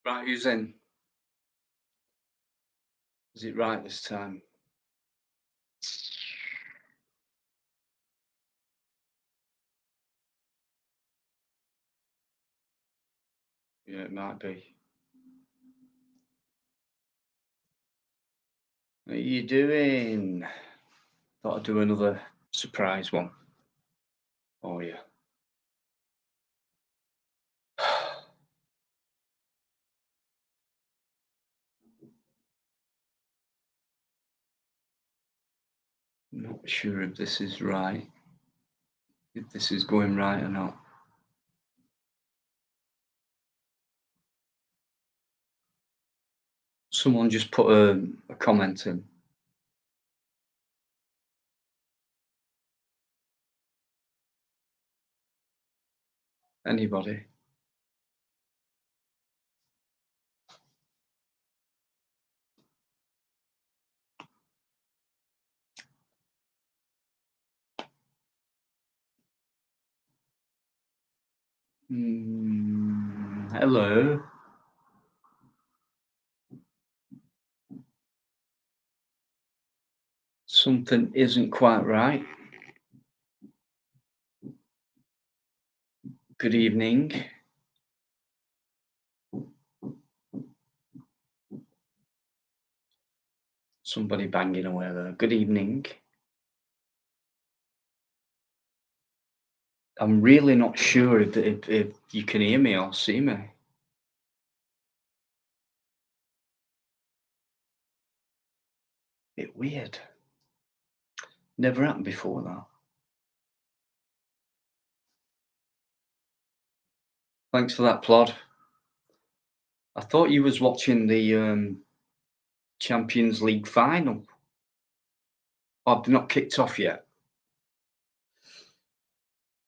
Right, who's in? Is it right this time? Yeah, it might be. What are you doing? Thought I'd do another surprise one. Oh yeah. Not sure if this is right. If this is going right or not. Someone just put a comment in. Anybody? Hello. Something isn't quite right. Good evening. Somebody banging away there. Good evening. I'm really not sure if you can hear me or see me. Bit weird. Never happened before that. Thanks for that, Plod. I thought you was watching the Champions League final. Oh, they've not kicked off yet.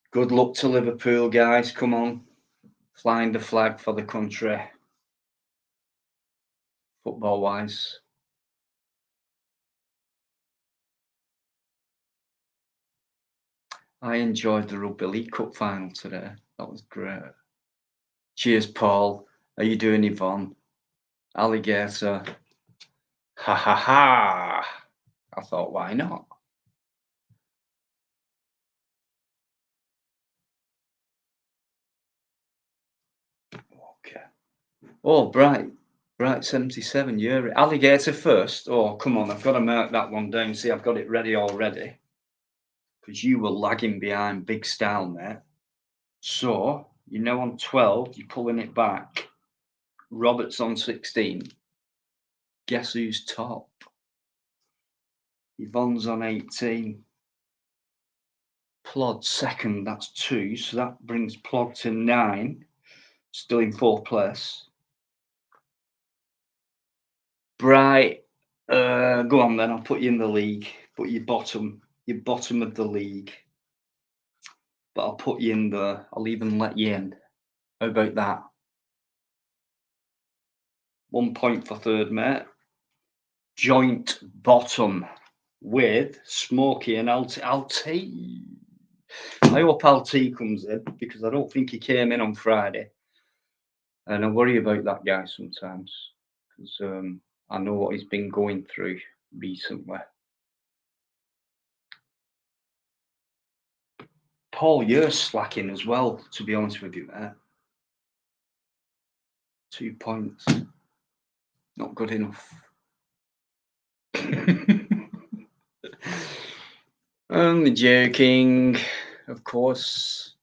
Good luck to Liverpool, guys. Come on. Flying the flag for the country. Football-wise. I enjoyed the Rugby League Cup final today. That was great. Cheers, Paul. How you doing, Yvonne? Alligator. Ha ha ha. I thought, why not? Okay. Oh, Bright 77. You're Alligator first. Oh, come on. I've got to mark that one down. See, I've got it ready already. Because you were lagging behind big style, mate. So, on 12, you're pulling it back. Roberts on 16. Guess who's top? Yvonne's on 18. Plod second, that's 2. So that brings Plod to 9. Still in 4th place. Bright, go on then. I'll put you in the league. Put you bottom of the league. But I'll put you in the. I'll even let you in. How about that? 1 point for third, mate. Joint bottom with Smokey and LT. I hope LT comes in because I don't think he came in on Friday. And I worry about that guy sometimes because I know what he's been going through recently. Paul, you're slacking as well, to be honest with you, mate. 2 points. Not good enough. Only joking, of course.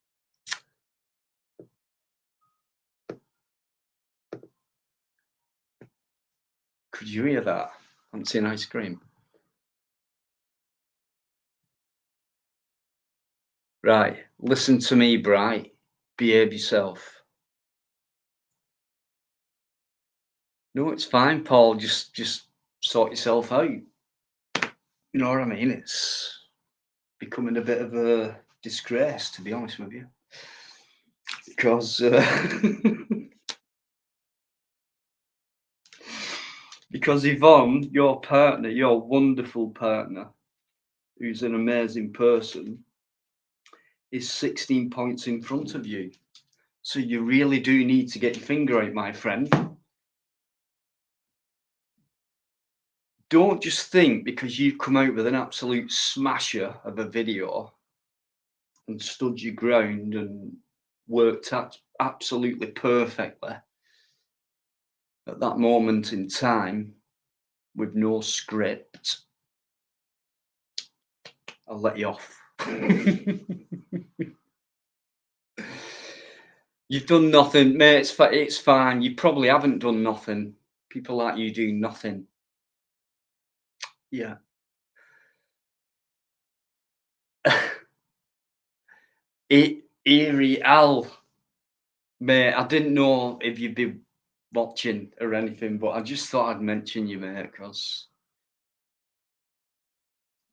Could you hear that? Fancy an ice cream. Right, listen to me, Bright. Behave yourself. No, it's fine, Paul. Just sort yourself out. You know what I mean? It's becoming a bit of a disgrace, to be honest with you, because because Yvonne, your partner, your wonderful partner, who's an amazing person, is 16 points in front of you. So you really do need to get your finger out, my friend. don't just think because you've come out with an absolute smasher of a video and stood your ground and worked absolutely perfectly at that moment in time with no script. I'll let you off. You've done nothing, mate. It's fine. You probably haven't done nothing. People like you do nothing. Yeah. Eerie Al, mate. I didn't know if you'd be watching or anything, but I just thought I'd mention you, mate, because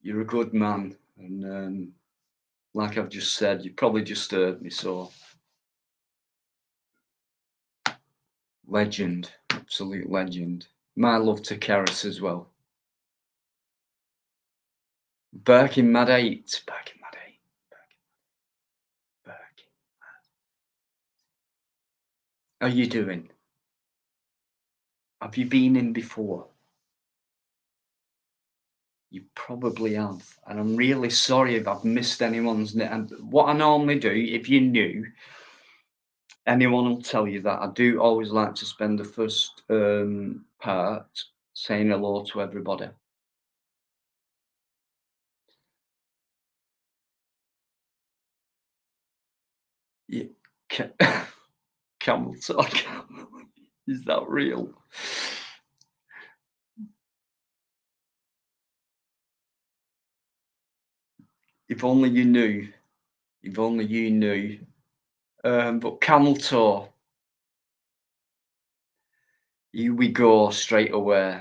you're a good man. And like I've just said, you probably just heard me, so legend, absolute legend. My love to Karis as well. Birkin Mad 8. Birkin Mad 8. Birkin. How you doing? Have you been in before? You probably have. And I'm really sorry if I've missed anyone's name. And what I normally do, if you're new, anyone will tell you that I do always like to spend the first part saying hello to everybody. Yeah. Camel talk. Is that real? If only you knew. If only you knew. But camel toe. Here we go straight away.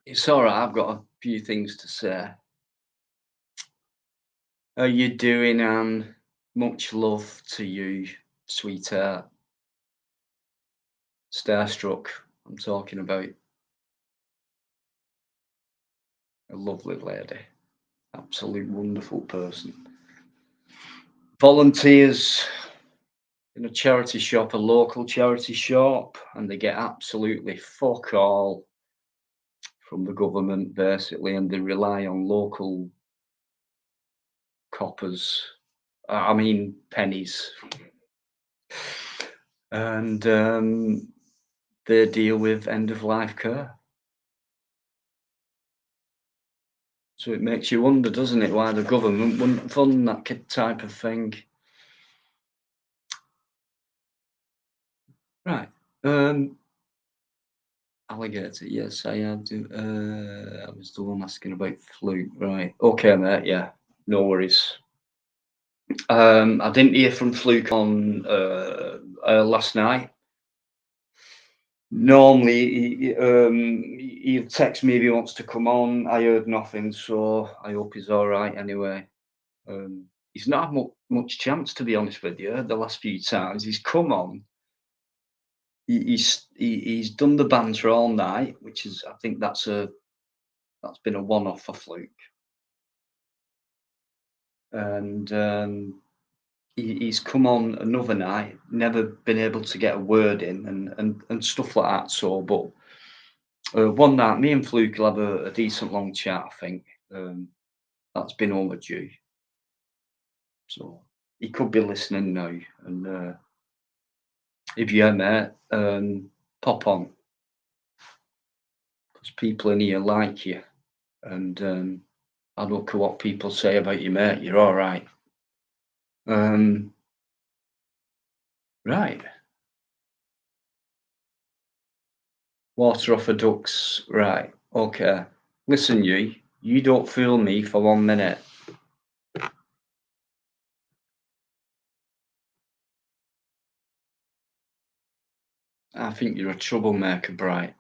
It's all right. I've got a few things to say. How you doing, Anne? Much love to you, sweetheart. Starstruck, I'm talking about. A lovely lady. Absolute wonderful person. Volunteers in a charity shop, a local charity shop, and they get absolutely fuck all from the government, basically, and they rely on local coppers. I mean, pennies. And they deal with end of life care. So it makes you wonder, doesn't it, why the government wouldn't fund that type of thing. Right. Alligator, yes, I had. I was the one asking about Fluke, right? Okay, mate. Yeah, no worries. I didn't hear from Fluke on last night. Normally, he'll text me if he wants to come on. I heard nothing, so I hope he's all right anyway. He's not had much chance, to be honest with you. The last few times he's come on, he's done the banter all night, which is, I think that's been a one-off for Fluke. And he's come on another night, never been able to get a word in and stuff like that. So, but one night, me and Fluke will have a decent long chat, I think. That's been overdue. So he could be listening now. And if you're mate, pop on. Because people in here like you. And I don't care what people say about you, mate. You're all right. Right. Water off a duck's right. Okay. Listen, you don't fool me for 1 minute. I think you're a troublemaker, Bright.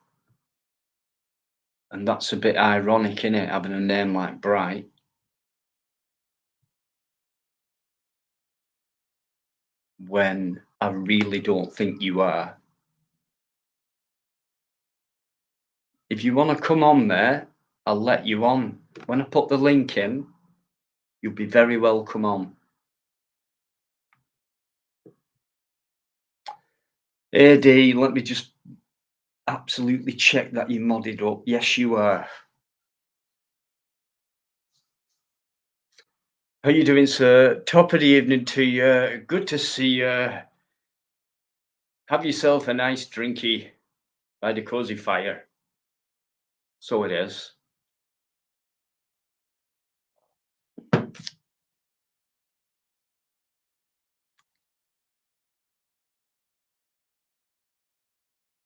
And that's a bit ironic, innit, having a name like Bright. When I really don't think you are. If you want to come on there, I'll let you on. When I put the link in, you'll be very welcome on. AD, let me just absolutely check that you modded up. Yes, you are. How you doing, sir? Top of the evening to you. Good to see you. Have yourself a nice drinky by the cozy fire. So it is.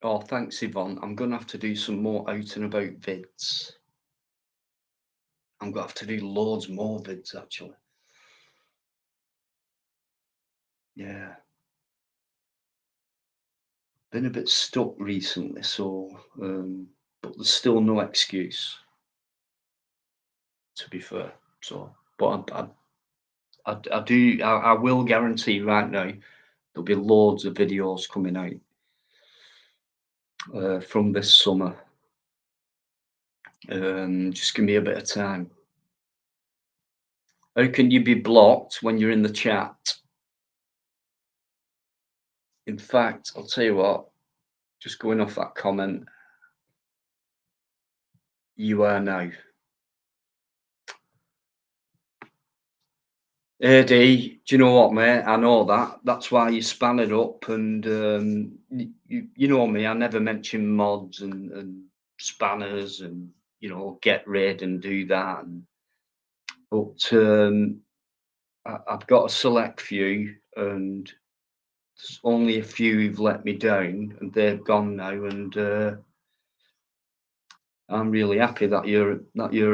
Oh, thanks, Yvonne. I'm gonna have to do some more out and about vids. I'm gonna have to do loads more vids actually. Yeah. Been a bit stuck recently, so but there's still no excuse, to be fair. So, but I will guarantee right now there'll be loads of videos coming out from this summer. Just give me a bit of time. How can you be blocked when you're in the chat? In fact, I'll tell you what, just going off that comment, you are now. AD, do you know what, mate? I know that. That's why you span it up. And you know me, I never mention mods and spanners and, get rid and do that. But I've got a select few, and there's only a few who've let me down, and they've gone now. And I'm really happy that you're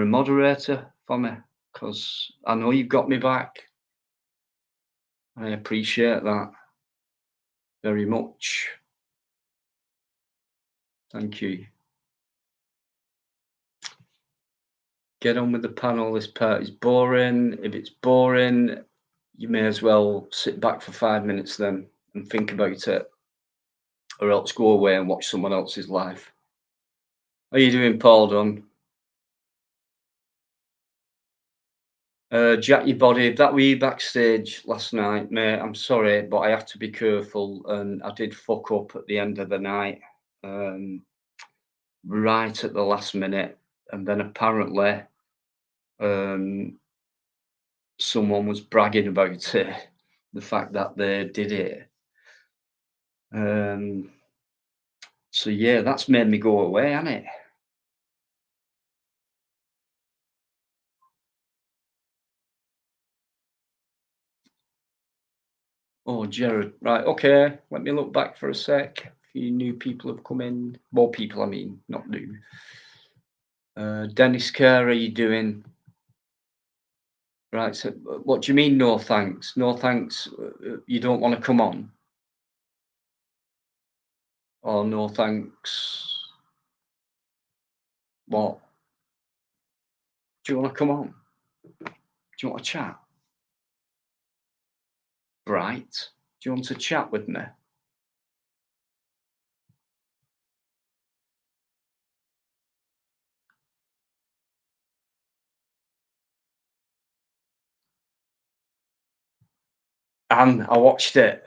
a moderator for me, because I know you've got me back. I appreciate that very much. Thank you. Get on with the panel. This part is boring. If it's boring, you may as well sit back for 5 minutes then and think about it, or else go away and watch someone else's life. How are you doing, Paul Dunn? Jack your body. That were you backstage last night, mate. I'm sorry, but I have to be careful, and I did fuck up at the end of the night, right at the last minute, and then apparently, someone was bragging about it, the fact that they did it. So yeah, that's made me go away, hasn't it? Oh, Jared, right, okay. Let me look back for a sec. A few new people have come in. More people, I mean, not new. Dennis Kerr, how you doing? Right, so what do you mean, no thanks? No thanks, you don't want to come on? Or no thanks, what? Do you want to come on? Do you want to chat? Bright, do you want to chat with me? And I watched it.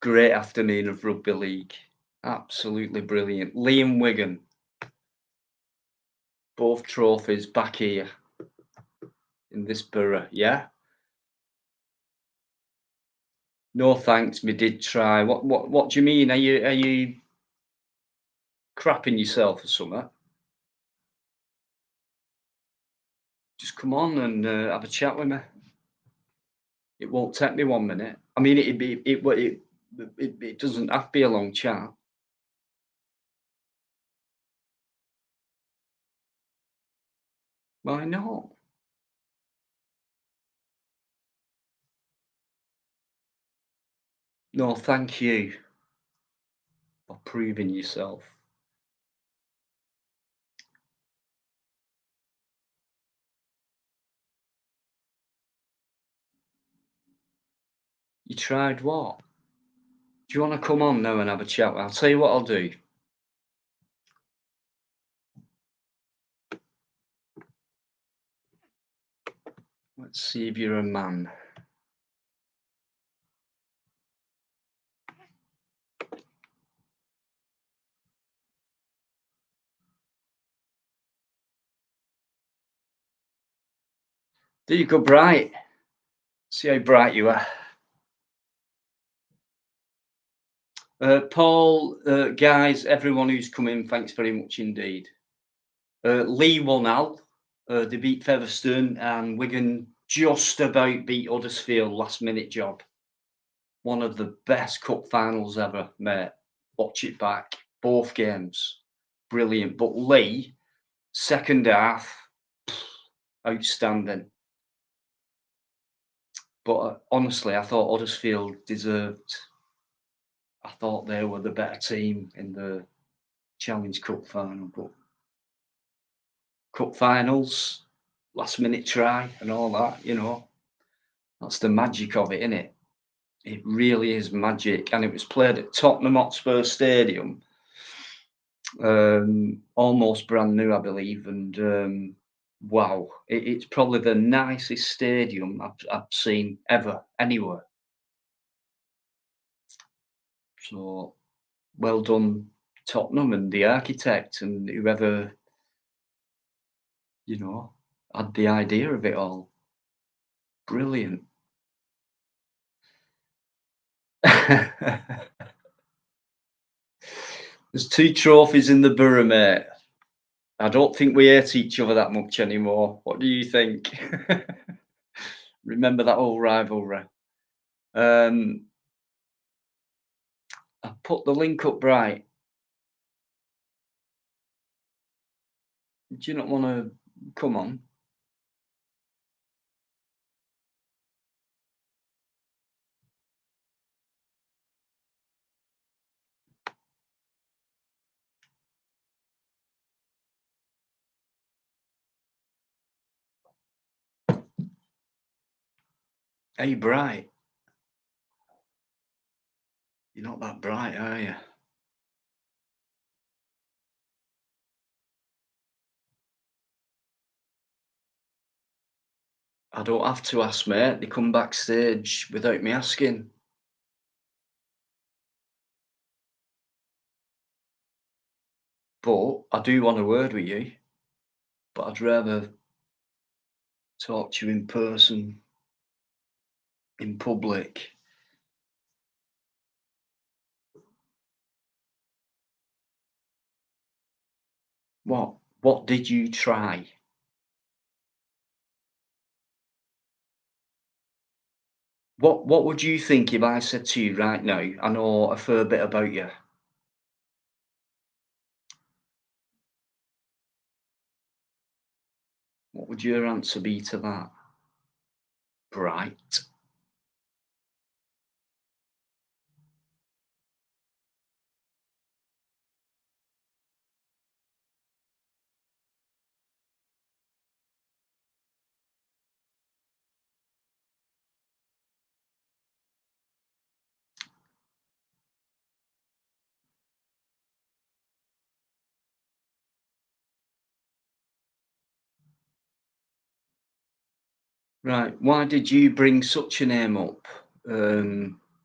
Great afternoon of rugby league. Absolutely brilliant. Liam Wigan. Both trophies back here in this borough, yeah? No thanks, me did try. What do you mean? Are you crapping yourself or something? Just come on and have a chat with me. It won't take me 1 minute. I mean, it doesn't have to be a long chat. Why not? No, thank you for proving yourself. You tried what? Do you want to come on now and have a chat? I'll tell you what I'll do. Let's see if you're a man. Do you go bright? See how bright you are. Paul, guys, everyone who's come in, thanks very much indeed. Lee won Al. They beat Featherstone, and Wigan just about beat Huddersfield. Last minute job. One of the best cup finals ever, mate. Watch it back. Both games. Brilliant. But Lee, second half, outstanding. But honestly, I thought Huddersfield deserved. I thought they were the better team in the Challenge Cup final. But cup finals, last minute try, and all that, that's the magic of it, isn't it? It really is magic. And it was played at Tottenham Hotspur Stadium, almost brand new, I believe. And wow, it's probably the nicest stadium I've seen ever, anywhere. So well done, Tottenham and the architect and whoever, had the idea of it all. Brilliant. There's 2 trophies in the borough, mate. I don't think we hate each other that much anymore. What do you think? Remember that old rivalry? I put the link up bright. Do you not want to come on? Hey, bright. You're not that bright, are you? I don't have to ask, mate. They come backstage without me asking. But I do want a word with you. But I'd rather talk to you in person, in public. What did you try? What would you think if I said to you right now, I know a fair bit about you? What would your answer be to that? Bright. Right. Why did you bring such a name up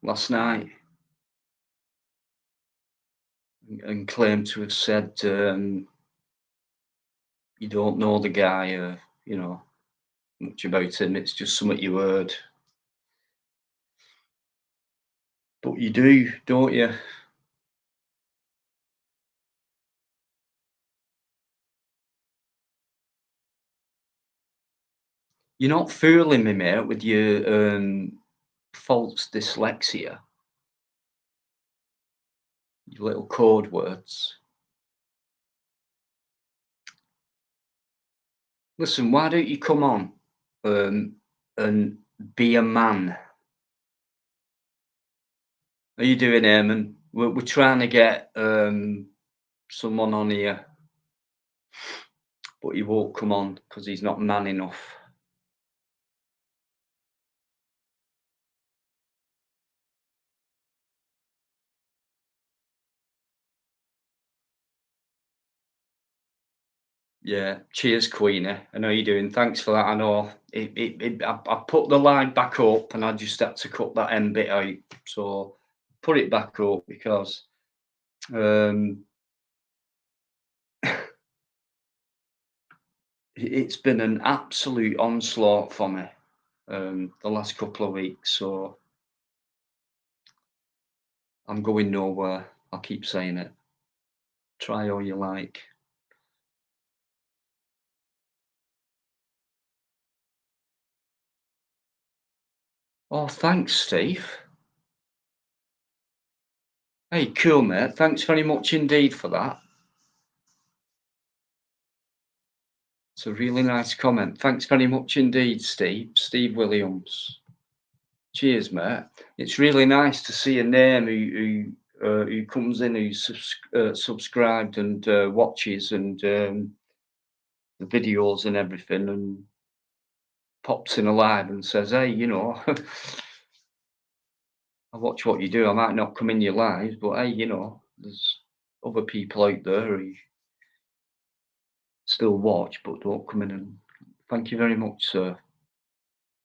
last night and claim to have said you don't know the guy or much about him? It's just something you heard. But you do, don't you? You're not fooling me, mate, with your false dyslexia, your little code words. Listen, why don't you come on and be a man? How you doing, Eamon? We're trying to get someone on here, but he won't come on because he's not man enough. Yeah, cheers, Queenie. I know you're doing. Thanks for that. I know I put the line back up and I just had to cut that end bit out. So put it back up because um It's been an absolute onslaught for me the last couple of weeks, so I'm going nowhere. I'll keep saying it. Try all you like. Oh, thanks, Steve. Hey, cool, mate. Thanks very much indeed for that. It's a really nice comment. Thanks very much indeed, Steve. Steve Williams. Cheers, mate. It's really nice to see a name who comes in, who's subscribed and watches and the videos and everything, and pops in alive and says, "Hey, I watch what you do. I might not come in your lives, but hey, there's other people out there who still watch but don't come in." And thank you very much, sir.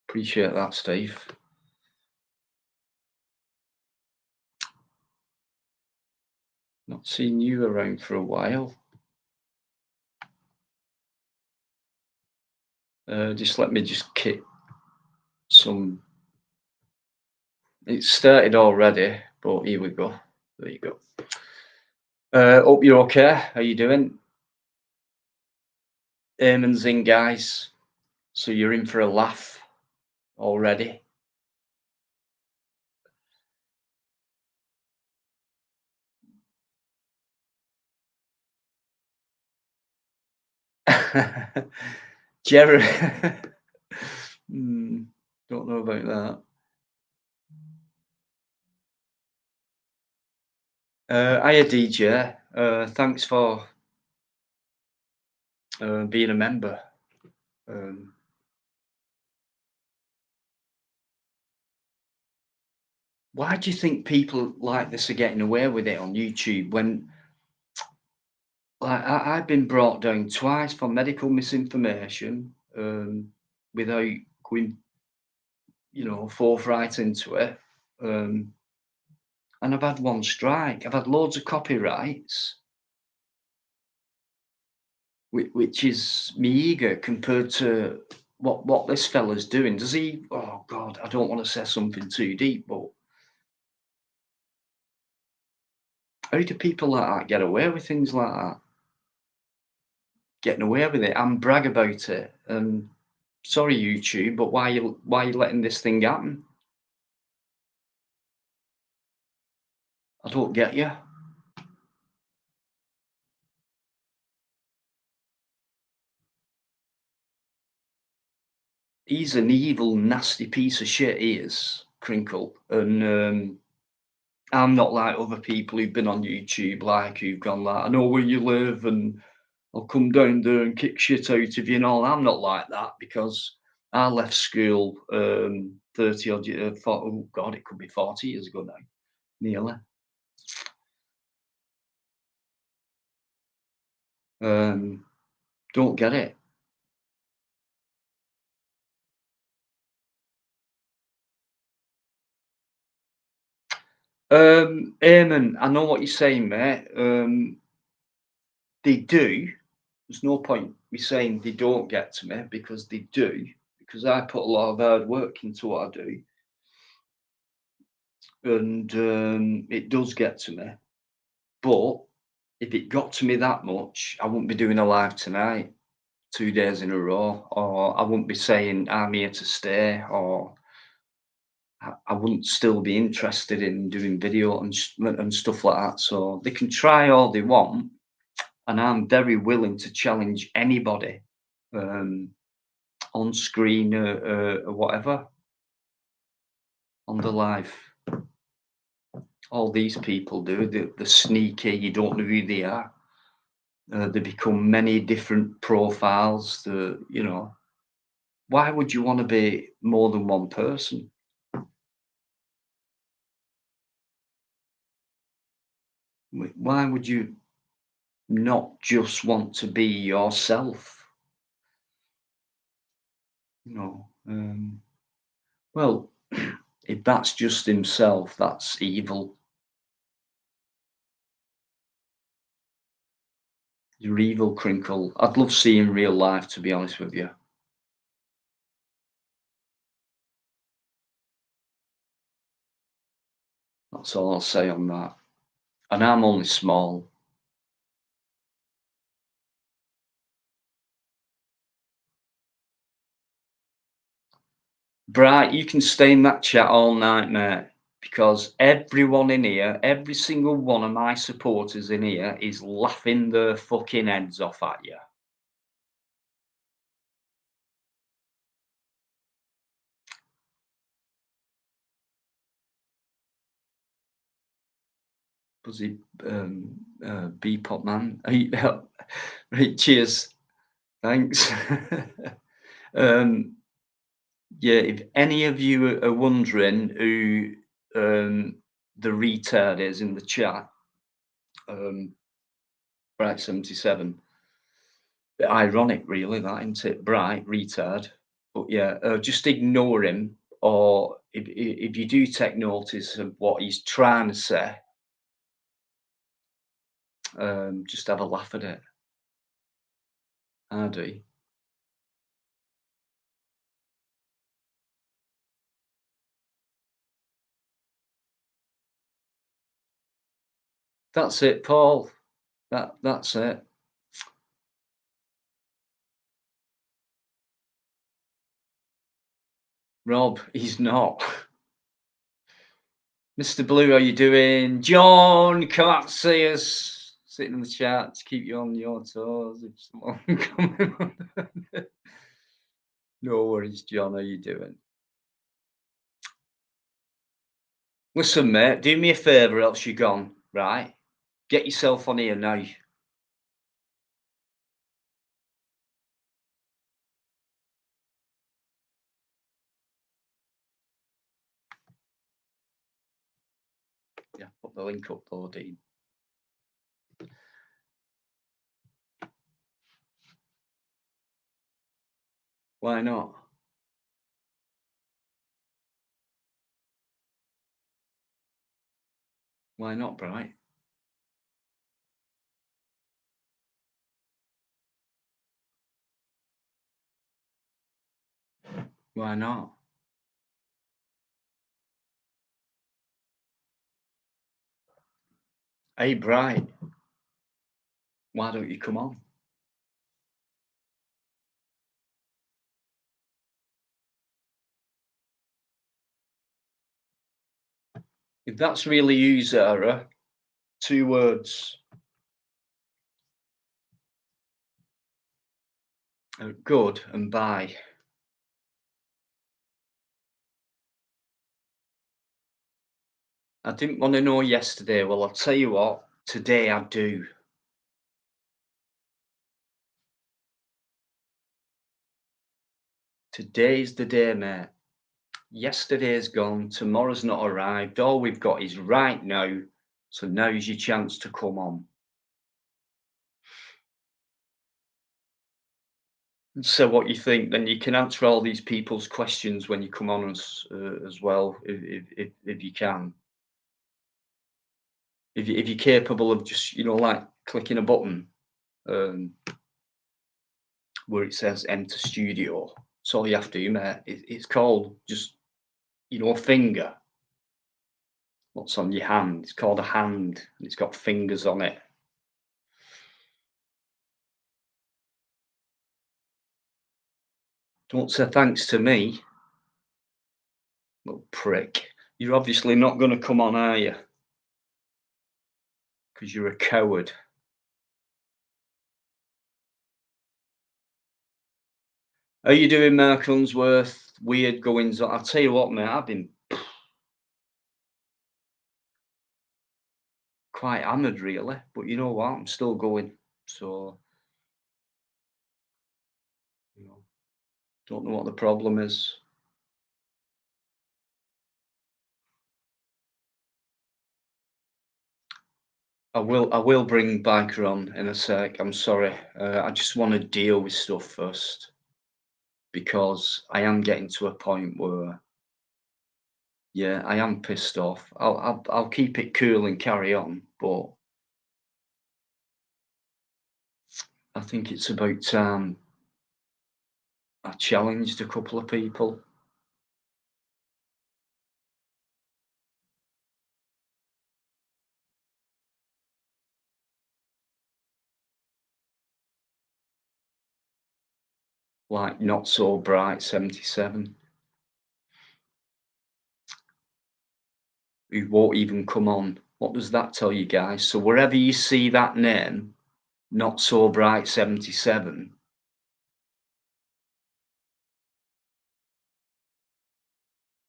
Appreciate that, Steve. Not seen you around for a while. Just let me just kick some. It's started already, but here we go. There you go. Hope you're okay. How you doing? Eamon's in, guys. So you're in for a laugh already. Jerry. Don't know about that. Hiya, DJ. Thanks for being a member. Why do you think people like this are getting away with it on YouTube when, like, I've been brought down twice for medical misinformation without going, forthright into it. And I've had one strike. I've had loads of copyrights, which is me ego compared to what this fella's doing. Does he? Oh God, I don't want to say something too deep, but how do people like that get away with things like that? Getting away with it and brag about it. And sorry, YouTube, but why are you letting this thing happen? I don't get you. He's an evil, nasty piece of shit. He is, Crinkle, and I'm not like other people who've been on YouTube, like who've gone like, I know where you live, and I'll come down there and kick shit out of you and all. I'm not like that because I left school 30 odd years, oh God, it could be 40 years ago now, nearly. Don't get it. Eamon, I know what you're saying, mate. They do. There's no point me saying they don't get to me because they do. Because I put a lot of hard work into what I do, and it does get to me. But if it got to me that much, I wouldn't be doing a live tonight, 2 days in a row, or I wouldn't be saying I'm here to stay, or I wouldn't still be interested in doing video and stuff like that. So they can try all they want, and I'm very willing to challenge anybody um, on screen or whatever on the live. All these people do the sneaky. You don't know who they are. They become many different profiles. Why would you want to be more than one person? Why would you not just want to be yourself? Well, if that's just himself, that's evil. Your evil Crinkle. I'd love seeing real life, to be honest with you. That's all I'll say on that. And I'm only small. Bright, you can stay in that chat all night, mate, because everyone in here, every single one of my supporters in here is laughing their fucking heads off at you. Buzzy Bepop man. Right, cheers. Thanks. Yeah, if any of you are wondering who the retard is in the chat, Bright 77. Bit ironic, really, that, isn't it? Bright retard. But yeah, just ignore him, or if you do take notice of what he's trying to say, just have a laugh at it. I do. That's it, Paul. That's it. Rob, he's not. Mr. Blue, how you doing? John, come out and see us. Sitting in the chat to keep you on your toes. If someone coming. No worries, John. How you doing? Listen, mate, do me a favour, else you're gone, right? Get yourself on here now. Yeah, put the link up though, Dean. Why not? Why not, Bright? Why not? Hey, Bright, why don't you come on? If that's really you, Zara, 2 words. Good and bye. I didn't want to know yesterday. Well, I'll tell you what, today I do. Today's the day, mate. Yesterday's gone, tomorrow's not arrived. All we've got is right now. So now's your chance to come on. So what you think? Then you can answer all these people's questions when you come on as well, if you can. If you're capable of just like clicking a button where it says enter studio, that's all you have to do, mate. It's called just a finger. What's on your hand? It's called a hand, and it's got fingers on it. Don't say thanks to me, little prick. You're obviously not going to come on, are you? Because you're a coward. How you doing, Mark Unsworth? Weird goings on. I'll tell you what, mate, I've been quite hammered, really. But you know what? I'm still going. So, don't know what the problem is. I will bring Biker on in a sec. I'm sorry. I just want to deal with stuff first because I am getting to a point where, yeah, I am pissed off. I'll keep it cool and carry on, but I think it's about time I challenged a couple of people. Like Not So Bright 77, who won't even come on. What does that tell you guys? So wherever you see that name, Not So Bright 77,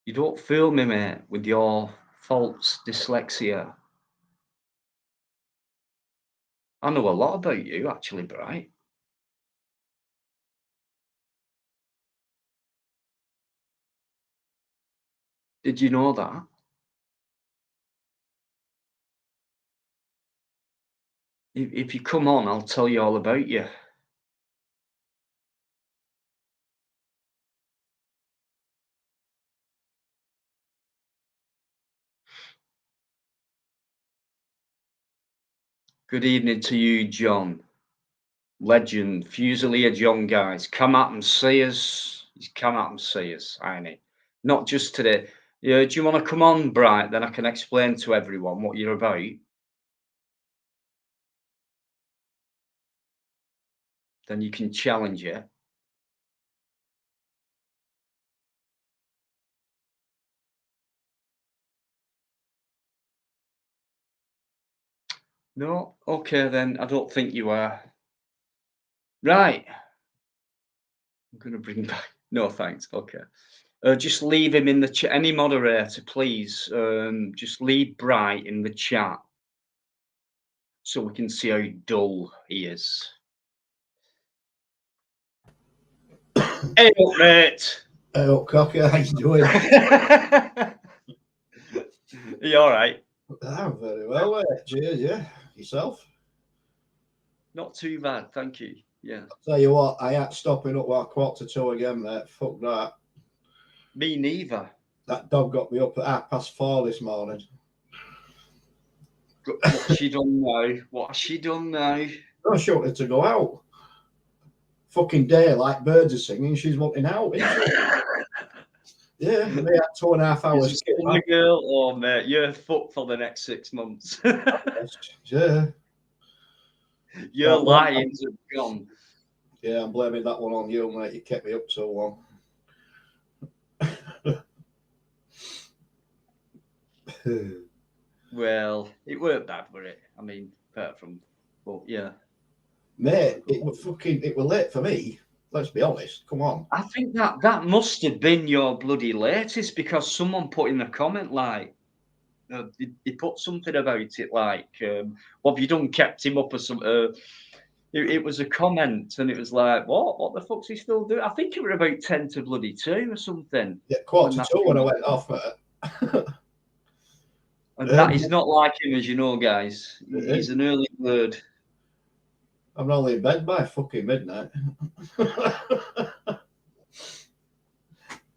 you don't fool me, mate, with your false dyslexia. I know a lot about you, actually, Bright. Did you know that? If you come on, I'll tell you all about you. Good evening to you, John. Legend, Fusilier John, guys. Come out and see us. Come out and see us, ain't he? Not just today. Yeah, do you want to come on, Bright? Then I can explain to everyone what you're about. Then you can challenge it. No? Okay, then. I don't think you are. Right. I'm going to bring back. No, thanks. Okay. Just leave him in the chat. Any moderator, please. Just leave Bright in the chat so we can see how dull he is. Hey up, mate. Hey up, Cocky, how you doing? Are you all right? I'm very well, mate. Cheers, yeah. Yourself? Not too bad, thank you. Yeah. Tell you what, I ain't stopping up at 1:45 again, mate. Fuck that. Me neither. That dog got me up at 4:30 this morning. What's she done now? What has she done now? No, she wanted to go out. Fucking daylight, birds are singing, she's wanting out, isn't she? Yeah, me had 2.5 hours. The girl, oh mate, you're fucked for the next 6 months. Yeah. Your lions have gone. Yeah, I'm blaming that one on you, mate. You kept me up so long. Well, it weren't bad, were it? I mean, apart from, well, yeah. Mate, it was late for me. Let's be honest. Come on. I think that must have been your bloody latest because someone put in a comment like, they put something about it like, what have you done? Kept him up or something? It was a comment and it was like, what the fuck's he still doing? I think it was about 10 to bloody 2 or something. Yeah, 1:45 when I went off, mate. And that is not like him, as you know, guys. He's an early bird. I'm only in bed by fucking midnight.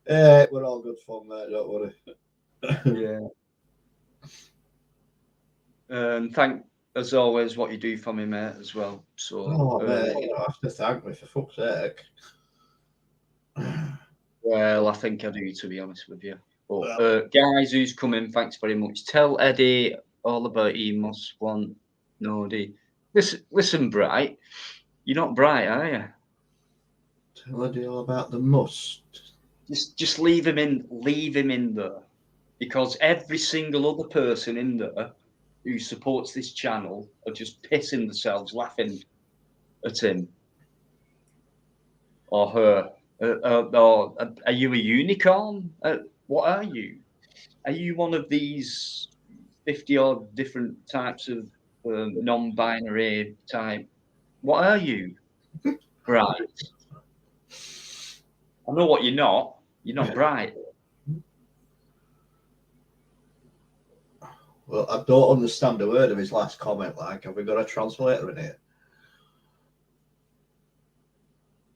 We're all good fun, mate. Don't worry. Yeah. Thank, as always, what you do for me, mate, as well. So, mate, you don't have to thank me, for fuck's sake. Well, I think I do, to be honest with you. But, guys who's coming, thanks very much. Tell Eddie all about Emos One Nody. Listen, Bright. You're not Bright, are you? Tell Eddie all about the must. Just leave him in there, because every single other person in there who supports this channel are just pissing themselves laughing at him or her. Or are you a unicorn? What are you? Are you one of these 50 odd different types of non-binary type? What are you? Bright. I know what you're not. You're not bright. Well, I don't understand a word of his last comment. Like, have we got a translator in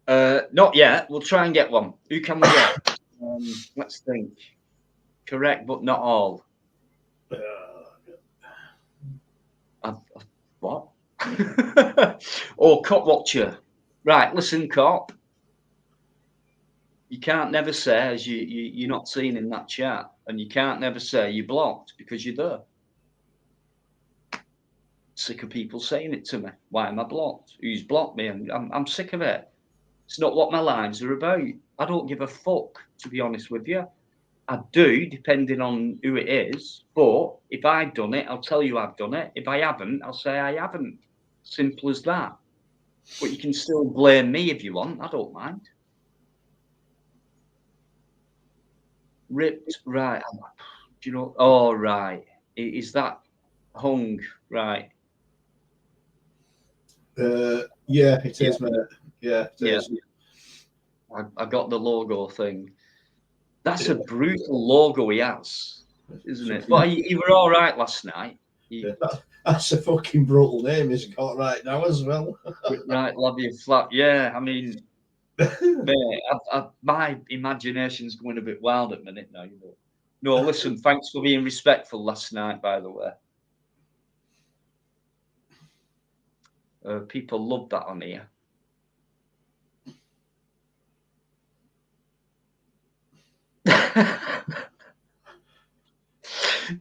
here? Not yet. We'll try and get one. Who can we get? Let's think. Correct, but not all. What? Oh, Cop Watcher. Right, listen, Cop. You can't never say as you're not seen in that chat, and you can't never say you're blocked because you're there. Sick of people saying it to me. Why am I blocked? Who's blocked me? I'm sick of it. It's not what my lives are about. I don't give a fuck, to be honest with you. I do, depending on who it is. But if I've done it, I'll tell you I've done it. If I haven't, I'll say I haven't. Simple as that. But you can still blame me if you want. I don't mind. Ripped, right. Do you know? Oh, right. Is that hung? Right. Yeah, it is, mate. Yeah, it Yeah. is. I got the logo thing. That's a brutal logo he has, isn't it? But you were all right last night. That's a fucking brutal name he's got right now as well. Right, Labby Flat. Yeah, I mean, mate, my imagination's going a bit wild at the minute now. But no, listen, thanks for being respectful last night, by the way. People love that on here.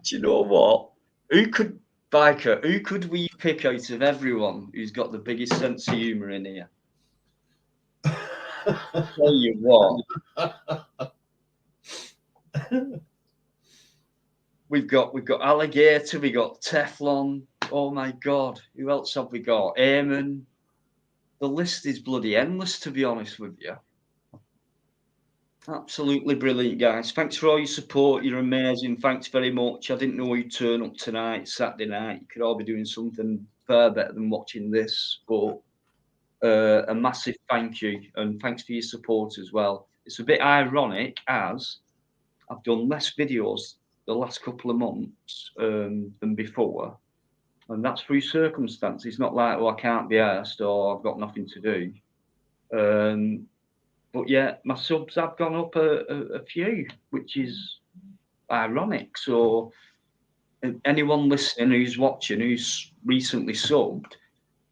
Do you know what? Who could we pick out of everyone who's got the biggest sense of humour in here? Tell you what. We've got Alligator, we got Teflon. Oh my god, who else have we got? Eamon. The list is bloody endless, to be honest with you. Absolutely brilliant, guys. Thanks for all your support. You're amazing. Thanks very much. I didn't know you'd turn up tonight, Saturday night. You could all be doing something far better than watching this. But a massive thank you, and thanks for your support as well. It's a bit ironic as I've done less videos the last couple of months than before, and that's through circumstance. It's not like, oh, I can't be asked or I've got nothing to do. But yeah, my subs have gone up a few, which is ironic. So anyone listening who's watching, who's recently subbed,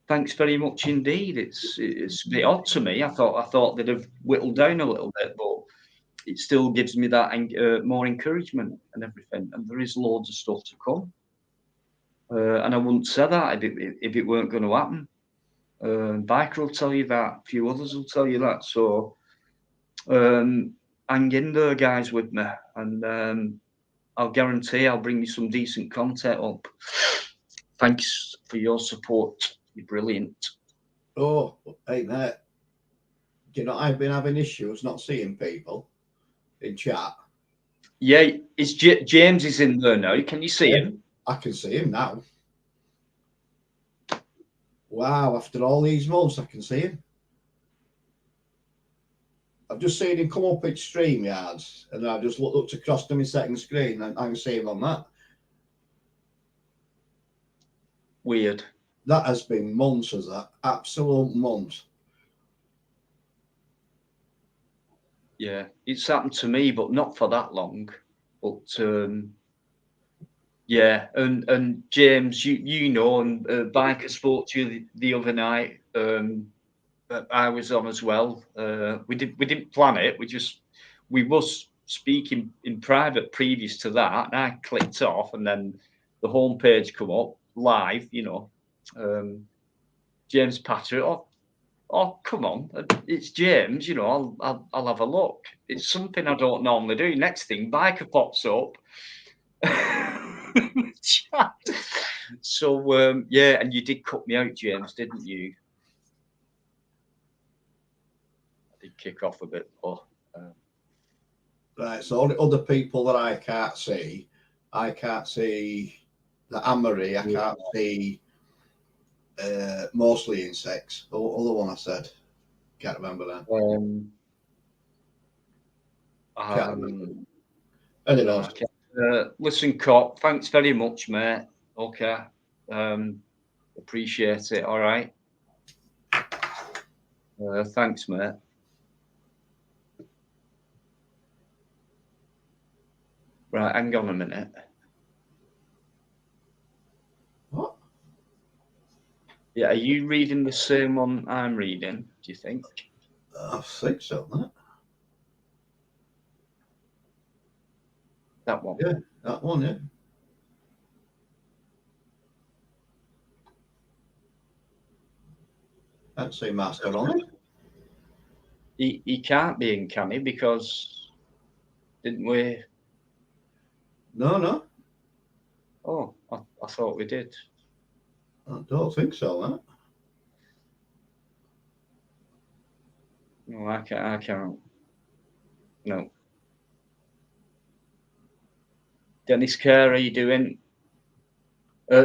thanks very much indeed. It's a bit odd to me. I thought they'd have whittled down a little bit, but it still gives me that more encouragement and everything. And there is loads of stuff to come. And I wouldn't say that if it weren't going to happen. Biker will tell you that. A few others will tell you that. So hang in there, guys, with me, and I'll guarantee I'll bring you some decent content up. Thanks for your support. You're brilliant. Oh, hey, mate. You know, I've been having issues not seeing people in chat. Yeah, James is in there now. Can you see him? I can see him now. Wow, after all these months, I can see him. I've just seen him come up at StreamYards, and I just looked across to my second screen, and I can see him on that. Weird. That has been months, has that? Absolute months. Yeah, it's happened to me, but not for that long. But yeah, and James, you know, and Biker spoke to you the other night. I was on as well. We didn't plan it. We was speaking in private previous to that, and I clicked off, and then the homepage come up live. You know, James Patrick. Oh, come on, it's James. You know, I'll have a look. It's something I don't normally do. Next thing, Biker pops up. So yeah, and you did cut me out, James, didn't you? I did kick off a bit, but right. So only other people that I can't see the Amory. I can't see mostly insects. The other one I said, can't remember that. Can't remember. Anyway, listen, Cop, thanks very much, mate. Okay, appreciate it. All right, thanks, mate. Right, hang on a minute. What? Yeah, are you reading the same one I'm reading? Do you think? I think so, mate. That one. Yeah, that one, yeah. I don't see Master on it. He can't be in, can he? Because didn't we? No, Oh, I thought we did. I don't think so, mate. No, I can't. I can't. No. Dennis Kerr, how you doing?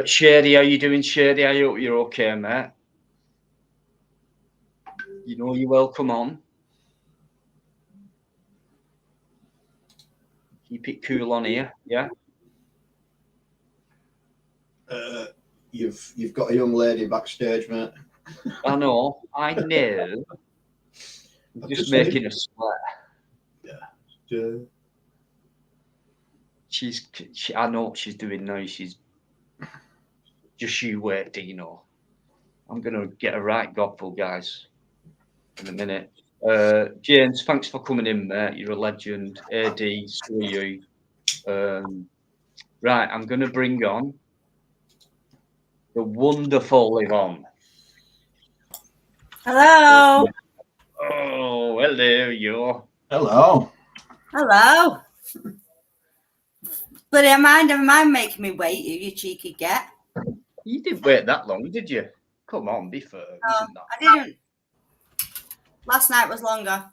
Shady, how you doing, Shady? I hope you're okay, mate. You know you're welcome on. Keep it cool on here, yeah. You've got a young lady backstage, mate. I know. I'm I've just just said making a sweat. it. I know what she's doing now. She's just you wait, Dino. I'm gonna get a right gobble, guys, in a minute. James, thanks for coming in, mate. You're a legend. AD, so are you. Right, I'm gonna bring on the wonderful Yvonne. Hello. Oh, hello, you. Hello. Hello. Bloody mind making me wait, you cheeky get. You didn't wait that long, did you? Come on, be fair. It wasn't that. I didn't. Last night was longer.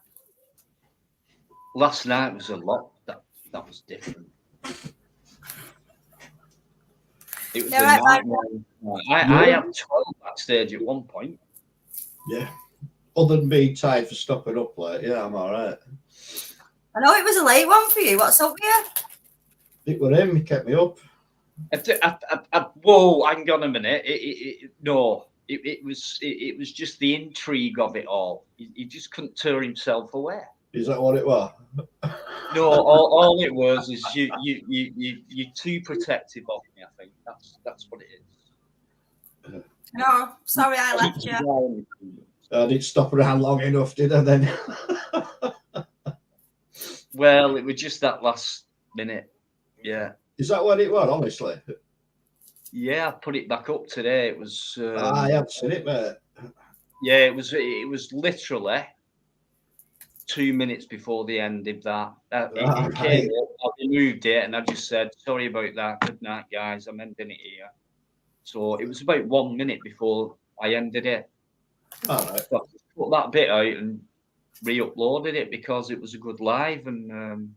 Last night was a lot. That was different. It was Yeah, a right, nightmare. I had 12 backstage at one point. Yeah. Other than being tired for stopping up late, yeah, I'm all right. I know it was a late one for you. What's up with you? It was him. He kept me up. Whoa, hang on a minute. No, it was just the intrigue of it all. He just couldn't tear himself away. Is that what it was? No, all it was is you're too protective of me. I think that's what it is. No, sorry I left you. I didn't stop around long enough, did I then? Well, it was just that last minute. Yeah. Is that what it was, honestly? Yeah, I put it back up today. It was. I haven't seen it, mate. Yeah, it was. It was literally 2 minutes before the end of that. It came up, I removed it, and I just said, "Sorry about that. Good night, guys. I'm ending it here." So it was about 1 minute before I ended it. All right. So I just put that bit out and re-uploaded it because it was a good live and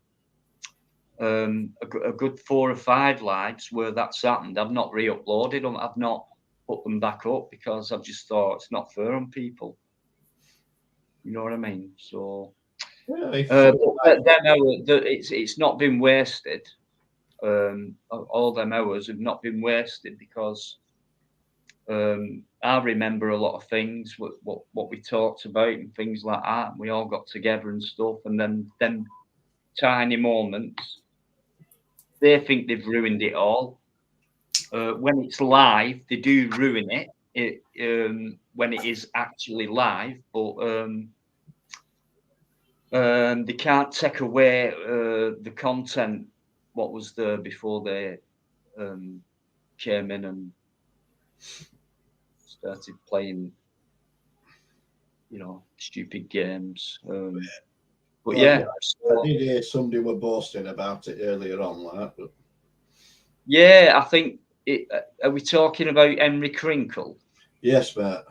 a good 4 or 5 lives where that's happened. I've not re-uploaded them. I've not put them back up because I've just thought it's not fair on people. You know what I mean? So, Yeah, it's not been wasted. All them hours have not been wasted because I remember a lot of things, what we talked about and things like that. We all got together and stuff, and then them tiny moments, they think they've ruined it all. When it's live, they do ruin it. When it is actually live, but they can't take away the content what was there before they came in and started playing, stupid games. But yeah, I did hear somebody were boasting about it earlier on, like, but yeah, I think. Are we talking about Henry Crinkle? yes, mate.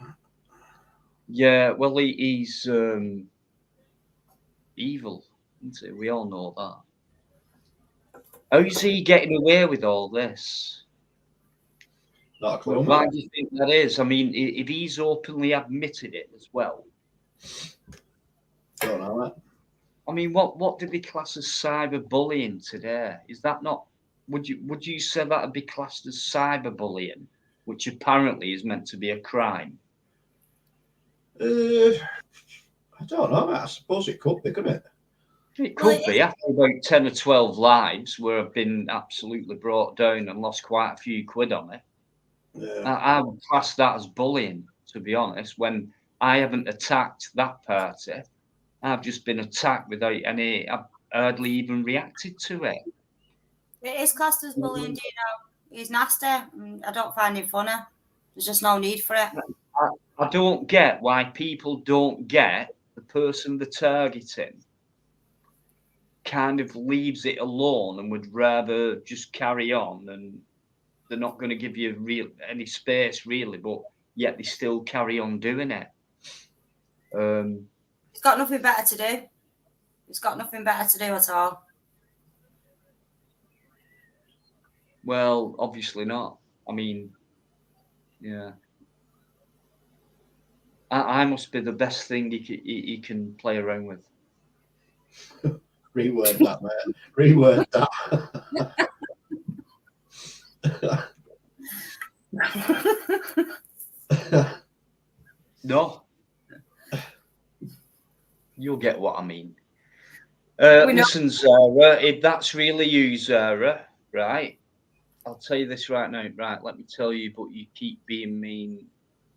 Yeah, well, he's evil, isn't he? We all know that. How's he getting away with all this? Not a clue. Why do you think that is? I mean, if he's openly admitted it as well. Don't know that. I mean, what did they class as cyberbullying today? Is that not? Would you say that would be classed as cyberbullying, which apparently is meant to be a crime? I don't know. I suppose it could be, couldn't it? It could be after about 10 or 12 lives where I've been absolutely brought down and lost quite a few quid on it. Yeah. I would class that as bullying, to be honest, when I haven't attacked that party. I've just been attacked without any, I've hardly even reacted to it. It is classed as bullying, do you know? He's nasty. I don't find him funny. There's just no need for it. I don't get why people don't get the person they're targeting kind of leaves it alone and would rather just carry on, and they're not going to give you any space really, but yet they still carry on doing it. He's got nothing better to do. He's got nothing better to do at all. Well, obviously not. I mean, yeah. I must be the best thing he can play around with. Reword that, mate. Reword that. No. You'll get what I mean. Listen, Zara, if that's really you, Zara, right? I'll tell you this right now. Right, let me tell you, but you keep being mean.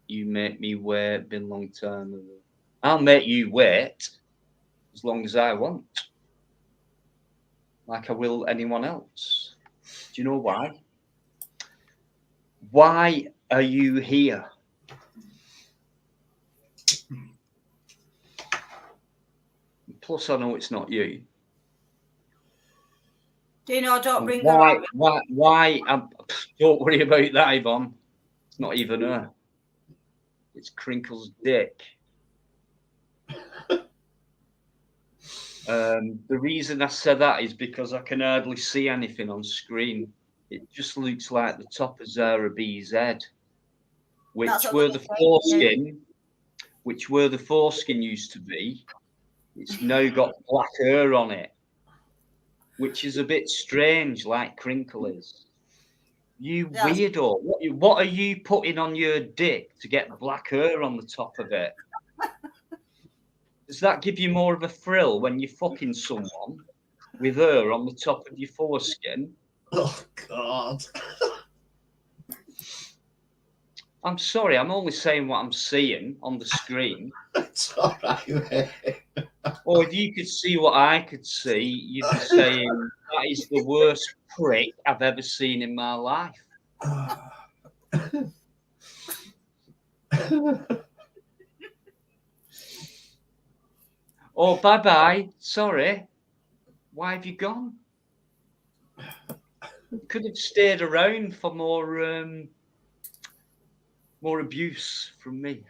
You make me wait. Been a long time. I'll make you wait as long as I want. Like I will anyone else. Do you know why? Why are you here? Plus, I know it's not you. Do you know? Don't bring Why? Don't worry about that, Yvonne. It's not even her. It's Crinkle's dick. The reason I said that is because I can hardly see anything on screen. It just looks like the top of Zara B's head, which where the foreskin used to be. It's now got black hair on it, which is a bit strange, like Crinkle is. You weirdo! What are you putting on your dick to get black hair on the top of it? Does that give you more of a thrill when you're fucking someone with hair on the top of your foreskin? Oh, God. I'm sorry, I'm only saying what I'm seeing on the screen. It's all right, mate. Or if you could see what I could see, you'd be saying, that is the worst prick I've ever seen in my life. Oh, bye-bye. Sorry. Why have you gone? You could have stayed around for more abuse from me.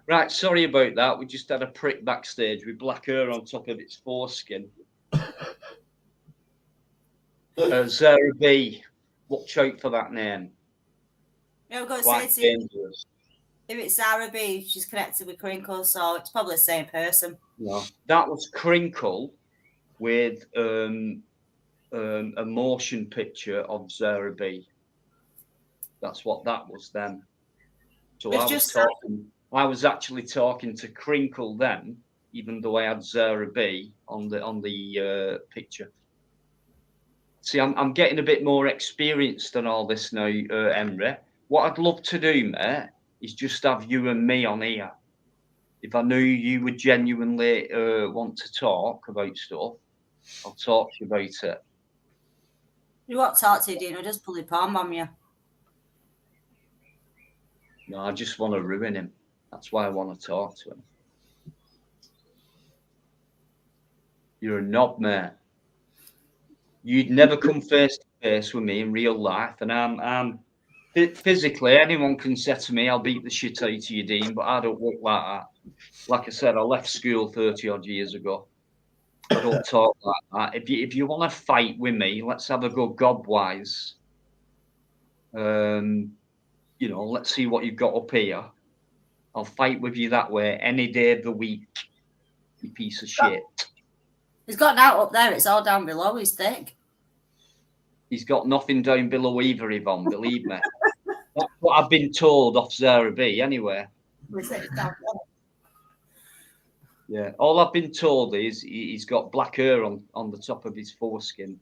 Right, sorry about that. We just had a prick backstage with black hair on top of its foreskin. Zara B, watch out for that name. No, go Quite say dangerous. if it's Zara B, she's connected with Crinkle, so it's probably the same person. No, that was Crinkle with a motion picture of Zara B. That's what that was then. So I was actually talking to Crinkle then, even though I had Zara B on the picture. See, I'm getting a bit more experienced than all this now, Emre. What I'd love to do, mate, is just have you and me on here. If I knew you would genuinely want to talk about stuff, I'll talk to you about it. You won't talk to you, Dino, just pull your palm on you. No, I just want to ruin him. That's why I want to talk to him. You're a knob, mate. You'd never come face to face with me in real life, and I'm physically, anyone can say to me, I'll beat the shit out of you, Dean, but I don't work like that. Like I said, I left school 30 odd years ago. I don't talk like that. If you want to fight with me, let's have a go gobwise. You know, let's see what you've got up here. I'll fight with you that way any day of the week, you piece of shit. He's got out up there, it's all down below, he's thick. He's got nothing down below either, Yvonne, believe me. That's what I've been told off Zara B anyway. Yeah, all I've been told is he's got black hair on the top of his foreskin.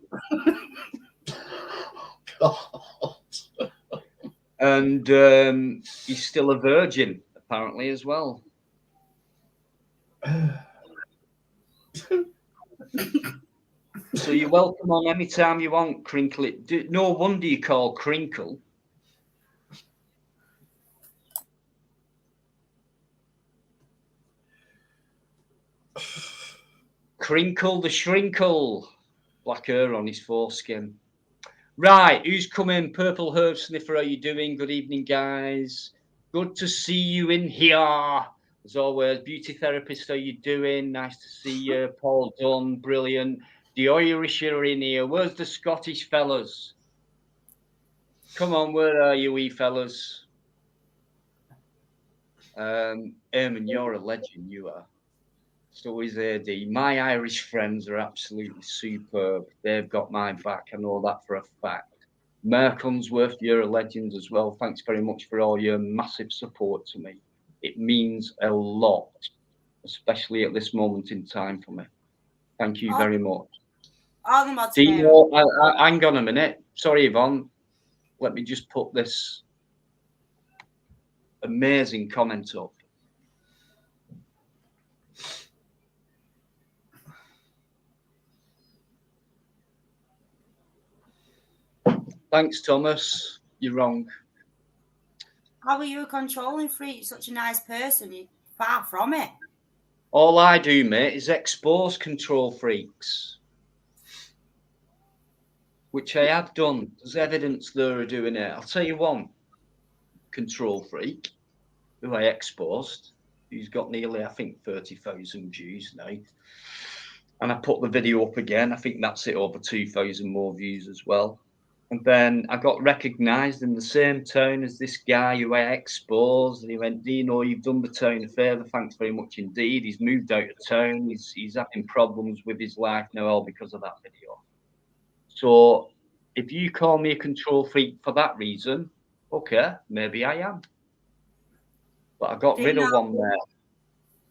God. And he's still a virgin, apparently, as well. So you're welcome on any time you want, Crinkle. No wonder you call Crinkle. Crinkle the Shrinkle. Black hair on his foreskin. Right, who's coming? Purple Herb Sniffer, how you doing? Good evening, guys. Good to see you in here. As always, beauty therapist, how you doing? Nice to see you. Paul Dunn, brilliant. The Irish are in here. Where's the Scottish fellas? Come on, where are you, wee fellas? Eamon, you're a legend, you are. So is AD. My Irish friends are absolutely superb. They've got my back. I know that for a fact. Merkonsworth, you're a legend as well. Thanks very much for all your massive support to me. It means a lot, especially at this moment in time for me. Thank you very much. Dino, hang on a minute. Sorry, Yvonne. Let me just put this amazing comment up. Thanks, Thomas. You're wrong. How are you a controlling freak? You're such a nice person. You're far from it. All I do, mate, is expose control freaks. Which I have done. There's evidence there of doing it. I'll tell you one control freak who I exposed. He's got nearly, I think, 30,000 views now. And I put the video up again. I think that's it, over 2,000 more views as well. And then I got recognised in the same town as this guy who I exposed. And he went, Dino, you've done the town a favour. Thanks very much indeed. He's moved out of town. He's having problems with his life now, all because of that video. So if you call me a control freak for that reason, okay, maybe I am. But I got rid of one there.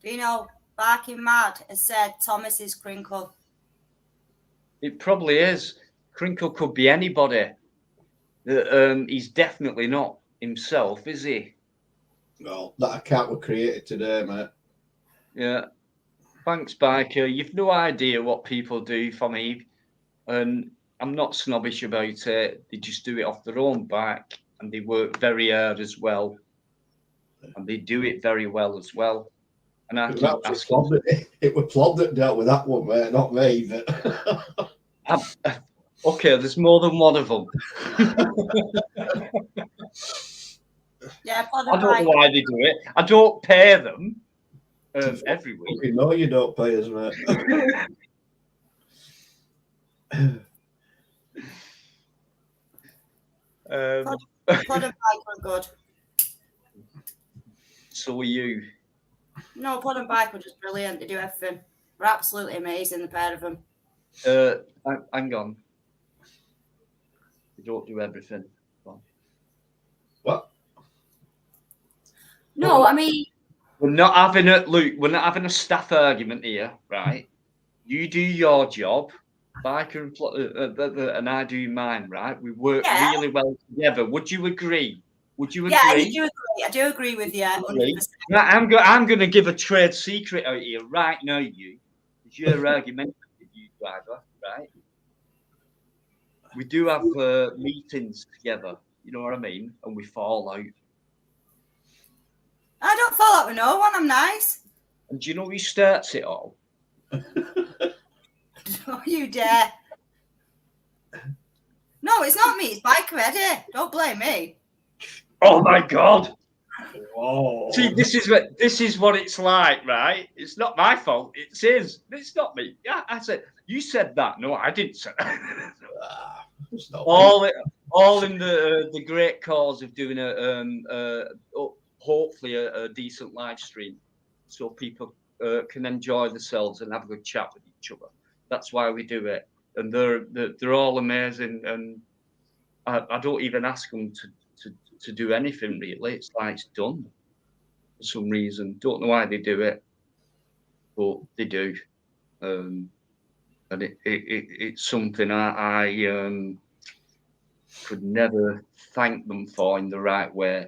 Dino, Barking Mad has said Thomas is Crinkle. It probably is. Crinkle could be anybody. He's definitely not himself, is he? Well, that account was created today, mate. Yeah. Thanks, Biker. You've no idea what people do for me. And I'm not snobbish about it. They just do it off their own back. And they work very hard as well. And they do it very well as well. And I keep asking. It was Plod that dealt with that one, mate, not me. But... Okay, there's more than one of them. Yeah, I don't know why they do it. I don't pay them every week. No, you don't pay us, mate. Pod and Bike were good. So are you. No, Pod and Bike were just brilliant. They do everything. They're absolutely amazing, the pair of them. Hang on. They don't do everything. What? No, I mean... We're not having a staff argument here, right? You do your job, Biker and I do mine, right? We work really well together. Would you agree? Would you agree? Yeah, I do agree. I do agree with you. 100%. I'm going to give a trade secret out here right now, you. It's your argument, you driver, right? We do have meetings together, you know what I mean? And we fall out. I don't fall out with no one. I'm nice. And do you know who starts it all? Don't you dare. No, it's not me. It's Biker Eddie. Don't blame me. Oh my God. Oh. See, this is what it's like, right? It's not my fault. It's his. It's not me. Yeah, I said, you said that. No, I didn't say that. all in the great cause of doing hopefully a decent live stream, so people can enjoy themselves and have a good chat with each other. That's why we do it, and they're all amazing. And I don't even ask them to do anything really. It's like it's done for some reason. Don't know why they do it, but they do. And it's something I could never thank them for in the right way.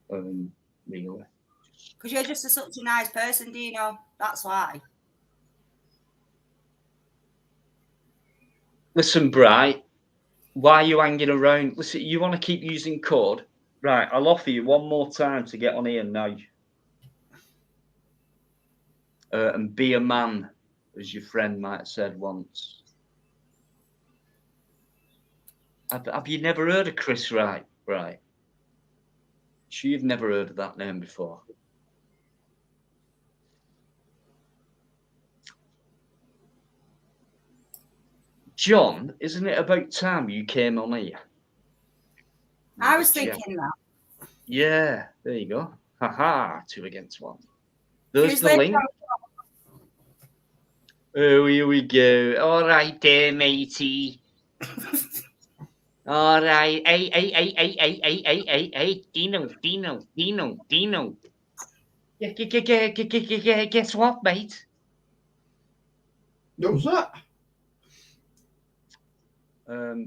Really. Because you're just such a nice person, Dino. That's why. Listen, Bright, why are you hanging around? Listen, you want to keep using code? Right, I'll offer you one more time to get on here now. And be a man, as your friend might have said once. Have you never heard of Chris Wright? Right. Sure, you've never heard of that name before. John, isn't it about time you came on here? I was thinking that. Yeah, there you go. Haha, 2 against 1. There's Who's the late link. from- Oh, here we go. All right there, matey. All right. Hey. Dino. Guess what, mate? Who's that?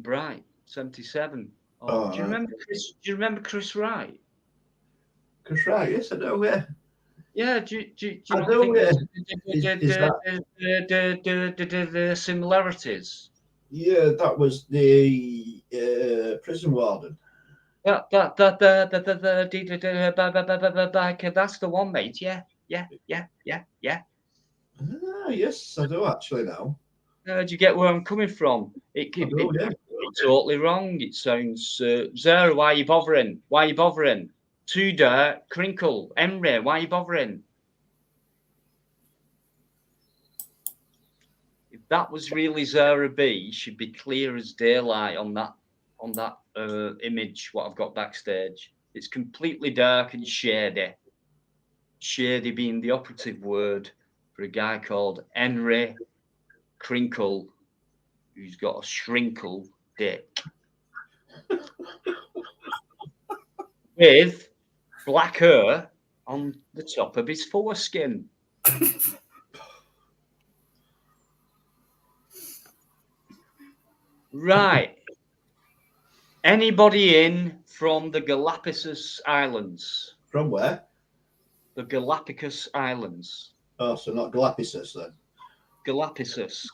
Bright, 77. Oh, do you right. remember Chris? Do you remember Chris Wright? Chris Wright, yes, I know, yeah. Yeah, do you I not do, think yeah. the similarities? Yeah, that was the prison warden. That's the one, mate. Yeah. Ah, yes, I do actually now. Do you get where I'm coming from? It I do, yeah. it's totally wrong. It sounds Zara, why are you bothering? Why are you bothering? Tudor, Crinkle, Emre, why are you bothering? If that was really Zara B, she'd be clear as daylight on that image. What I've got backstage, it's completely dark and shady. Shady being the operative word for a guy called Henry Crinkle, who's got a shrinkle dick with black hair on the top of his foreskin. Right. Anybody in from the Galapagos Islands? From where? The Galapagos Islands. Oh, so not Galapagos then. Galapagos.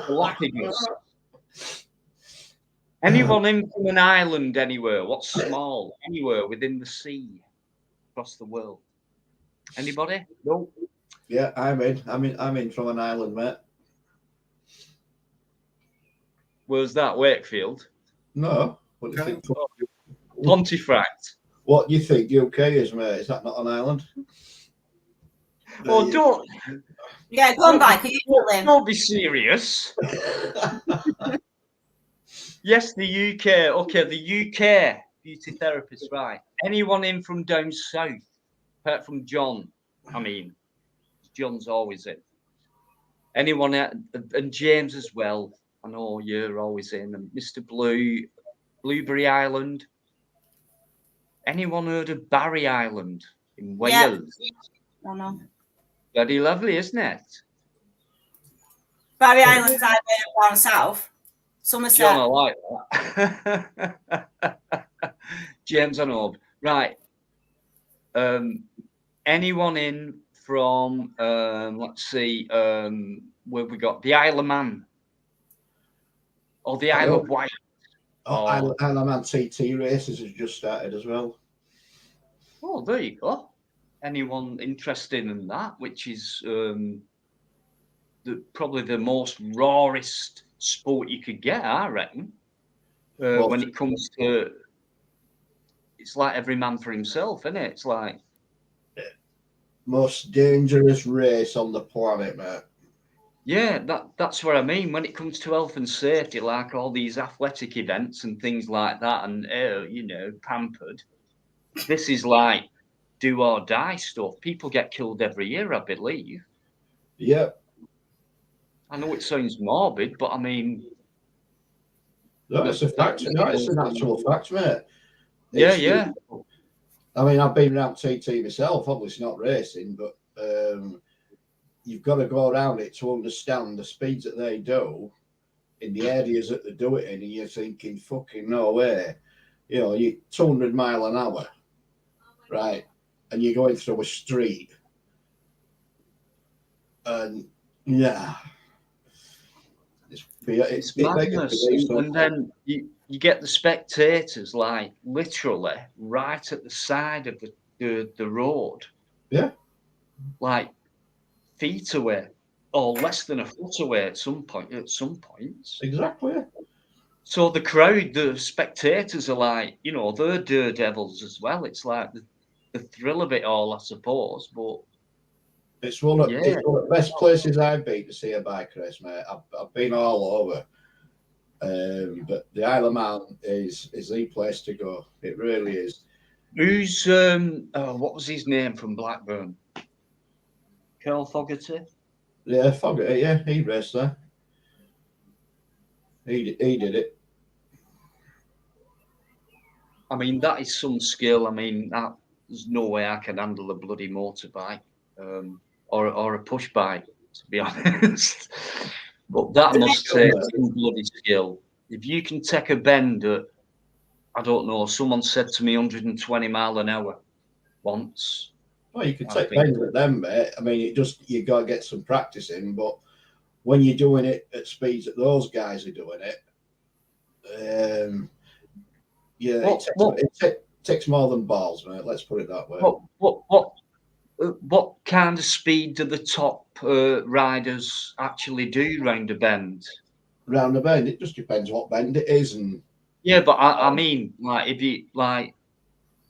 Galapagos. Anyone in from an island anywhere? What's small? Anywhere within the sea across the world? Anybody? No. Yeah, I'm in from an island, mate. Where's that? Wakefield? No. What do you think? Pontefract. What do you think UK is, mate? Is that not an island? Oh, don't. Yeah, go on back. Don't be serious. Yes, the UK. Okay, the UK beauty therapist, right? Anyone in from down south, apart from John? I mean, John's always in. Anyone and James as well. I know you're always in. And Mr. Blueberry Island. Anyone heard of Barry Island in Wales? I know. Bloody lovely, isn't it? Barry Island's down south. Somerset. John, I like that. James, I know. Right. Anyone in from, let's see, where we got? The Isle of Man. Or the Isle of Wight. Isle of Man TT races has just started as well. Oh, there you go. Anyone interested in that, which is probably the most rawest sport you could get, I reckon. When it comes to, it's like every man for himself, isn't it? It's like most dangerous race on the planet, mate. Yeah, that's what I mean. When it comes to health and safety, like all these athletic events and things like that, and pampered. This is like do or die stuff. People get killed every year, I believe. Yep. I know it sounds morbid, but I mean, no, it's a fact. No, it's an actual fact, mate. Yeah. I mean, I've been around TT myself. Obviously, not racing, but you've got to go around it to understand the speeds that they do. in the areas that they do it in, and you're thinking, fucking no way. You know, you 200 mile an hour, right? And you're going through a street. And yeah, It's madness. And then you get the spectators like literally right at the side of the road. Yeah. Like feet away or less than a foot away at some points. Exactly. So the crowd, the spectators are like, you know, they're daredevils as well. It's like the thrill of it all, I suppose. But it's one of the best places I've been to see a bike race, mate. I've been all over. But the Isle of Man is the place to go. It really is. Who's what was his name from Blackburn? Carl Fogarty? Yeah, Fogarty, yeah, he raced there. He did it. I mean, that is some skill. I mean, there's no way I can handle a bloody motorbike or a push bike, to be honest. But that must take some bloody skill. If you can take a bend at, I don't know, someone said to me 120 mile an hour once. Well, you can take bends at them, mate. I mean, you got to get some practice in, but when you're doing it at speeds that those guys are doing it, it takes more than balls, mate. Let's put it that way. What kind of speed do the top riders actually do round a bend? Round a bend, it just depends what bend it is, and yeah, but I mean, like if you like,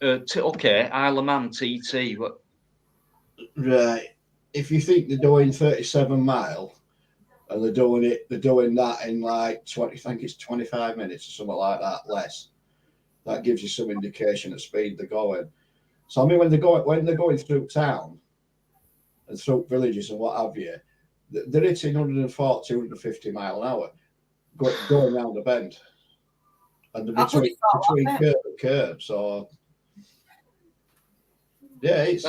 okay, Isle of Man TT, what? Right. If you think they're doing 37 mile, and they're doing that in like 20, I think it's 25 minutes or something like that, less. That gives you some indication of speed they're going. So I mean, when they're going through town and through villages and what have you, they're hitting 140, 150 mile an hour, going round the bend, and they're between curb and curb. So yeah, it's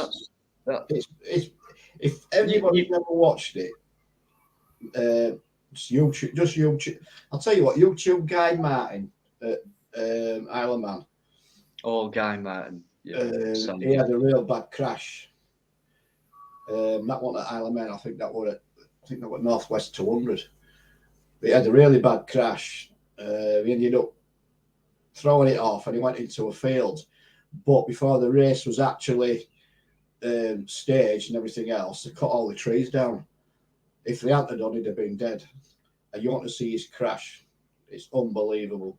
if anybody's never watched it, just YouTube. I'll tell you what, YouTube Guy Martin at Isle of Man. Oh, Guy Martin. Yeah, he had a real bad crash. That one at Isle of Man, I think that was Northwest 200. But he had a really bad crash. He ended up throwing it off, and he went into a field. But before the race was actually staged and everything else, they cut all the trees down. If they hadn't done, he'd have been dead. And you want to see his crash? It's unbelievable.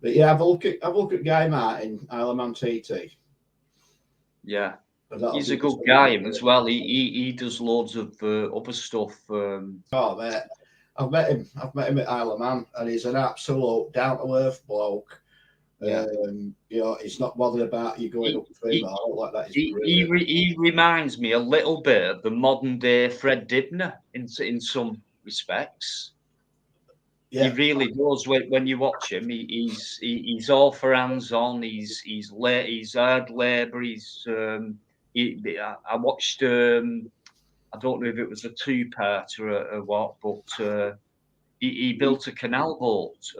But yeah, have a look at Guy Martin, Isle of Man TT. Yeah, he's a good guy as well. He does loads of other stuff. Oh mate, I've met him at Isle of Man, and he's an absolute down to earth bloke. Yeah. You know, he's not bothered about you going up for him or like that. He reminds me a little bit of the modern day Fred Dibner in some respects. Yeah. He really does. When you watch him, he's all for hands on. He's hard labour. I watched. I don't know if it was a 2-parter or what, but he built a canal boat.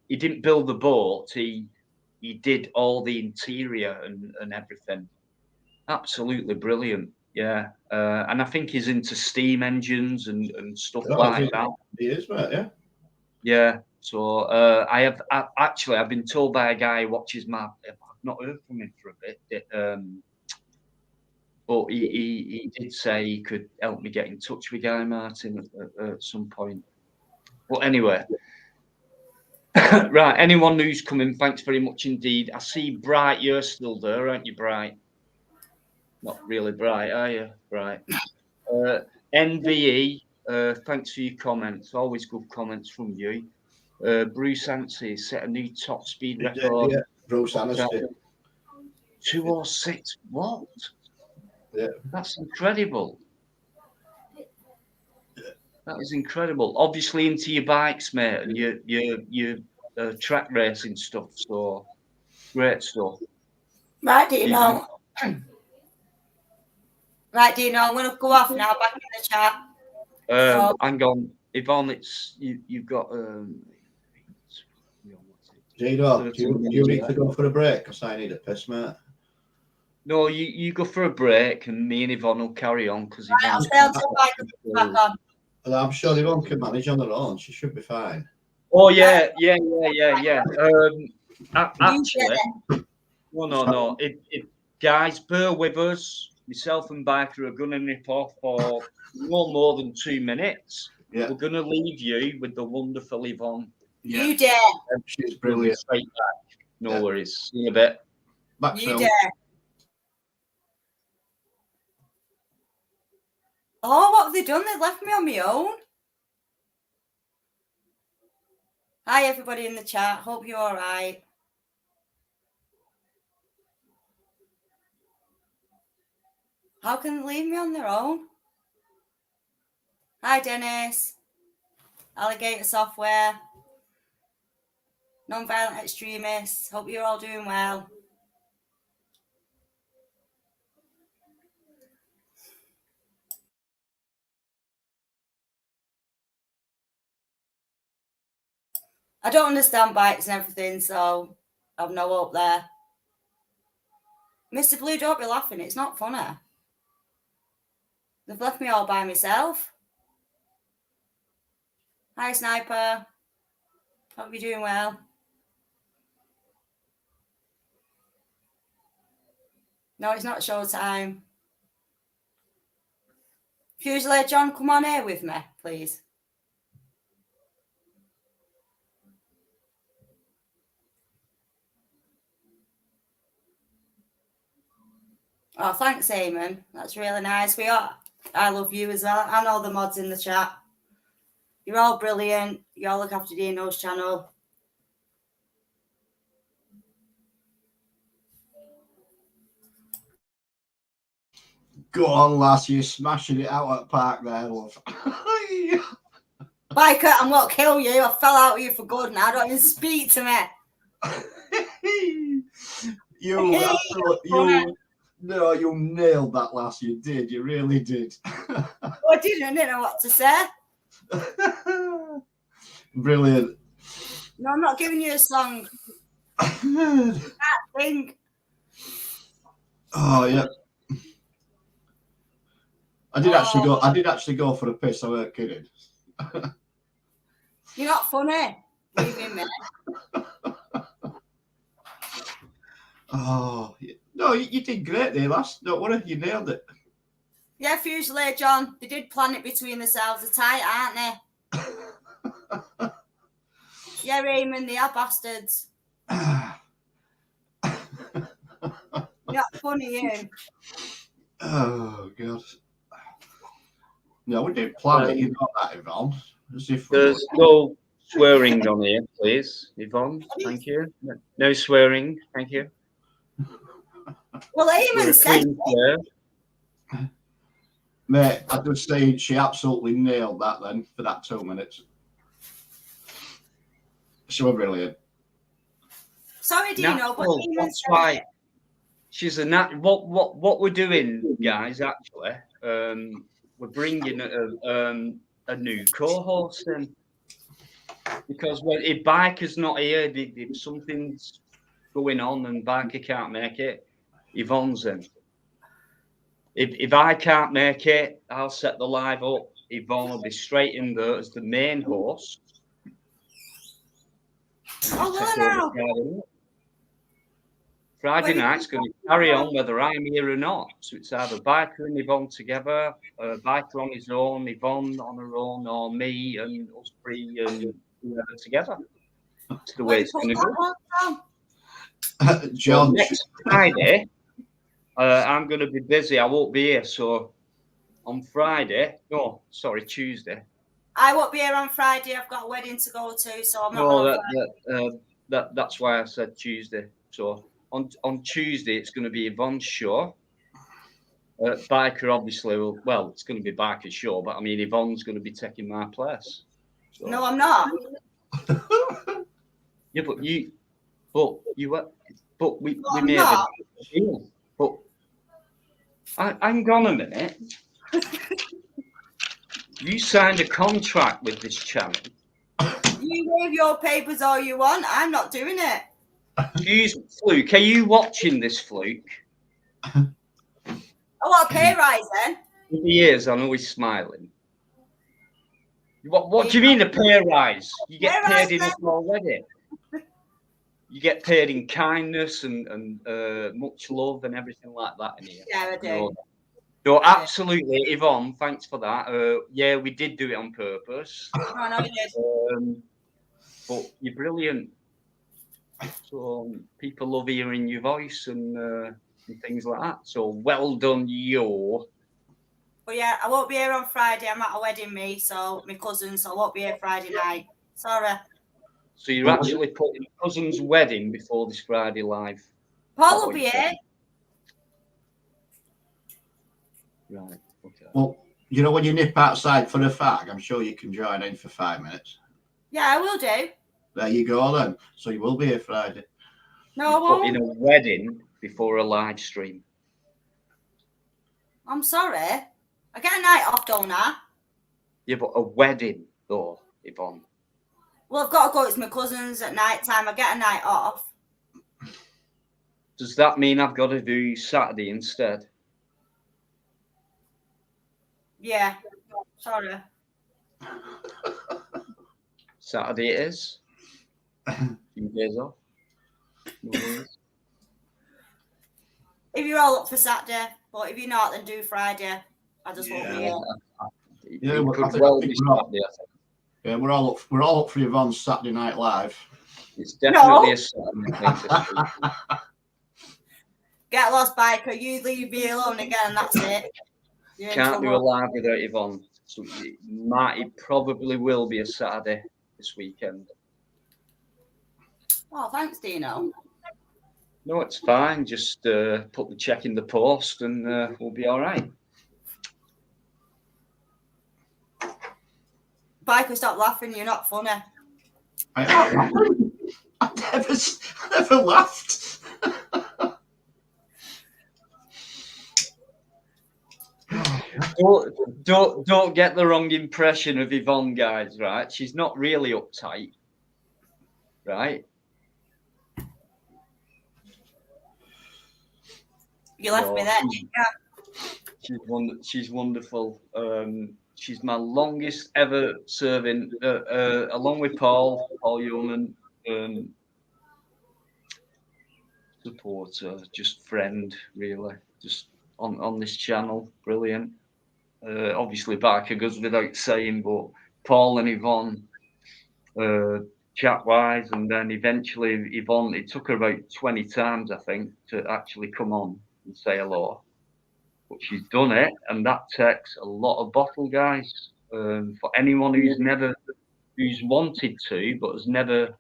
He didn't build the boat. He did all the interior and everything. Absolutely brilliant. Yeah, and I think he's into steam engines and stuff like that. He is, mate. Yeah. Yeah, so I've been told by a guy who watches my. I've not heard from him for a bit, but he did say he could help me get in touch with Guy Martin at some point. But anyway, right. Anyone who's coming, thanks very much indeed. I see Bright, you're still there, aren't you, Bright? Not really Bright, are you? Bright. NVE. Thanks for your comments. Always good comments from you. Bruce Anstey set a new top speed record. Yeah, Bruce Anstey. 206. What? Yeah. That's incredible. That is incredible. Obviously into your bikes, mate, and your track racing stuff. So great stuff. Right, do you know? Right, do you know? I'm going to go off now. Back in the chat. Hang on. Yvonne, it's you've got Gino, do you need to go for a break? Because I need a piss, mate. No, you go for a break, and me and Yvonne will carry on because Right, I'll stay until I can back on. Well, I'm sure Yvonne can manage on her own. She should be fine. Oh yeah. Actually, no. If guys, bear with us. Myself and Biker are going to nip off for no more than 2 minutes. Yeah. We're going to leave you with the wonderful Yvonne. Yeah. You dare. She's brilliant. Straight back. No Yeah. worries. See you in a bit. Back You soon. dare. Oh, what have they done? They've left me on my own. Hi, everybody in the chat. Hope you're all right. How can they leave me on their own? Hi, Dennis. Alligator Software. Non-violent extremists. Hope you're all doing well. I don't understand bikes and everything, so I've no hope there. Mr. Blue, don't be laughing. It's not funny. They've left me all by myself. Hi, Sniper. Hope you're doing well. No, it's not showtime. Fusilier John, come on here with me, please. Oh, thanks, Eamon. That's really nice. I love you as well. And all the mods in the chat. You're all brilliant. You all look after Dino's channel. Go on, lass. You're smashing it out at park there, love. Biker, I'm going to kill you. I fell out of you for good now. Don't even speak to me. You nailed that, lass. You did. You really did. I didn't know what to say. Brilliant. No, I'm not giving you a song. That thing. Oh yeah. I did actually go for a piss. I weren't kidding. You're not funny. Leaving me. Oh no, you did great there, lass. Don't worry, you nailed it. Yeah, Fusilier John. They did plan it between themselves. They're tight, aren't they? Yeah, Raymond, they are bastards. Not funny, you. Oh god. No, we didn't plan it. You know that, Yvonne. As if There's no swearing on here, please, Yvonne. Thank you. No swearing. Thank you. Well, Eamon said it. Mate, I just saying she absolutely nailed that then for that 2 minutes. She was brilliant. Sorry, Dino, but Eamon That's said why it. she's a what we're doing, guys, actually, we're bringing a new co-host in. Because if Biker's not here, if something's going on and Biker can't make it, Yvonne's in. If I can't make it, I'll set the live up. Yvonne will be straight in there as the main host. Oh, well, now. Friday night's going to carry on whether I'm here or not. So it's either Biker and Yvonne together, Biker on his own, Yvonne on her own, or me and us three and together. That's the way it's going to go. John, next Friday, I'm going to be busy. I won't be here. So on Tuesday. I won't be here on Friday. I've got a wedding to go to, so I'm not. That's why I said Tuesday. So on Tuesday, it's going to be Yvonne's show. Biker obviously well, it's going to be Biker's show, but I mean, Yvonne's going to be taking my place. So. No, I'm not. Yeah, but we made a deal. But hang on a minute. You signed a contract with this channel. You wave your papers all you want. I'm not doing it. Excuse me, Fluke, are you watching this, Fluke? I want a pay rise then. If he is, I know he's smiling. What do you mean a pay rise? You get Pay rise, paid enough already. You get paid in kindness and much love and everything like that in here. Yeah, I do. No, absolutely, Yvonne. Thanks for that. Yeah, we did do it on purpose. I know you did. But you're brilliant. So people love hearing your voice and things like that. So well done, yo. But yeah, I won't be here on Friday. I'm at a wedding, so my cousin, so I won't be here Friday night. Sorry. So you're actually putting your cousin's wedding before this Friday live. Paul will be here. Right. Okay. Well, you know when you nip outside for a fag, I'm sure you can join in for 5 minutes. Yeah, I will do. There you go then. So you will be here Friday. No, I won't. Putting a wedding before a live stream. I'm sorry. I get a night off, don't I? Yeah, but a wedding though, Yvonne. Well, I've got to go. It's my cousin's at night time. I get a night off. Does that mean I've got to do Saturday instead? Yeah. Sorry. Saturday it is. Few days off. No worries. If you're all up for Saturday, but if you're not, then do Friday. I just won't be here. Yeah, It well, could I think well we're be all- Saturday, I think. Yeah, we're all up for Yvonne's Saturday Night Live. It's definitely No. a Saturday thing this week. Get lost, biker. You leave me alone again, and that's it. You're in Can't do a trouble. live without Yvonne. So it probably will be a Saturday this weekend. Oh, thanks, Dino. No, it's fine. Just put the check in the post and we'll be all right. Biker, stop laughing. You're not funny. I never laughed. Don't get the wrong impression of Yvonne, guys. Right? She's not really uptight, right? You left me there, didn't you? She's wonderful. She's my longest ever serving, along with Paul Yeoman, supporter, just friend, really, just on this channel. Brilliant. Obviously, Barker goes without saying, but Paul and Yvonne, chat-wise, and then eventually Yvonne, it took her about 20 times, I think, to actually come on and say hello. But she's done it, and that takes a lot of bottle, guys. For anyone who's wanted to, but has never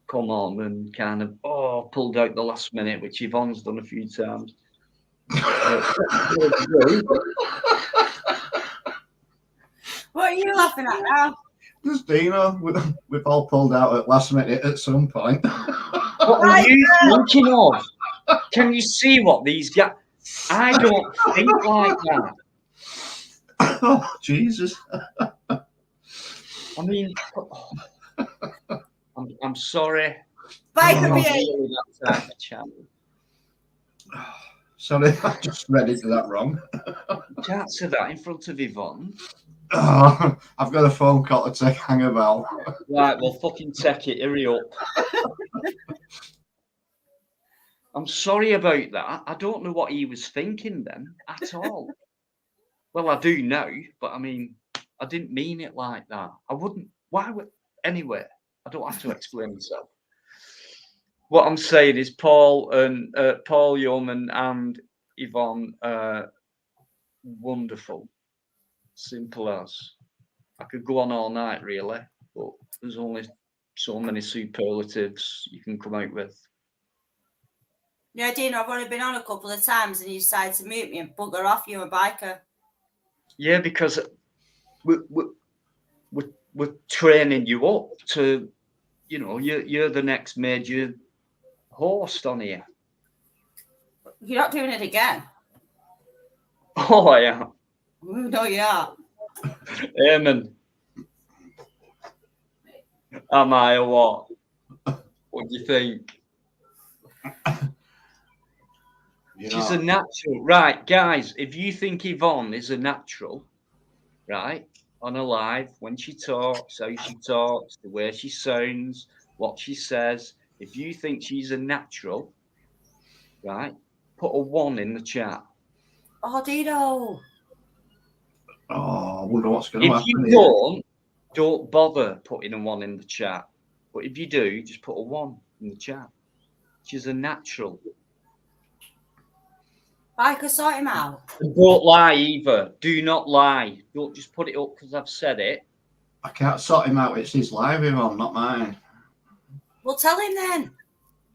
come on and kind of pulled out the last minute, which Yvonne's done a few times. What are you laughing at now? Just Dino, we've all pulled out at last minute at some point. What are you thinking of? Can you see what these guys? I don't think like that. Oh, Jesus. I mean, I'm sorry. Biker, I'm not behave. really that type of channel. Sorry, I just read into that wrong. You can't say that in front of Yvonne. Oh, I've got a phone call to take. Hang about. Right, well, fucking take it. Hurry up. I'm sorry about that. I don't know what he was thinking then at all. Well, I do now, but I mean, I didn't mean it like that. I wouldn't. Why would? Anyway, I don't have to explain myself. What I'm saying is, Paul Yeoman and Yvonne, wonderful. Simple as. I could go on all night, really, but there's only so many superlatives you can come out with. Yeah, Dino, I've only been on a couple of times and you decided to mute me and bugger off. You're a biker. Yeah, because we're training you up to, you know, you're the next major host on here. You're not doing it again. Oh, I am. No, you're not. Eamon. Am I or what? What do you think? She's a natural. Right, guys, if you think Yvonne is a natural, right, on her live, when she talks, how she talks, the way she sounds, what she says, if you think she's a natural, right, put a 1 in the chat. Oh, Dino. Oh, I wonder what's going to If happen you here. don't bother putting a 1 in the chat. But if you do, just put a 1 in the chat. She's a natural. I could sort him out. And don't lie either. Do not lie. Don't just put it up because I've said it. I can't sort him out. It's his live, Yvonne, not mine. Well, tell him then.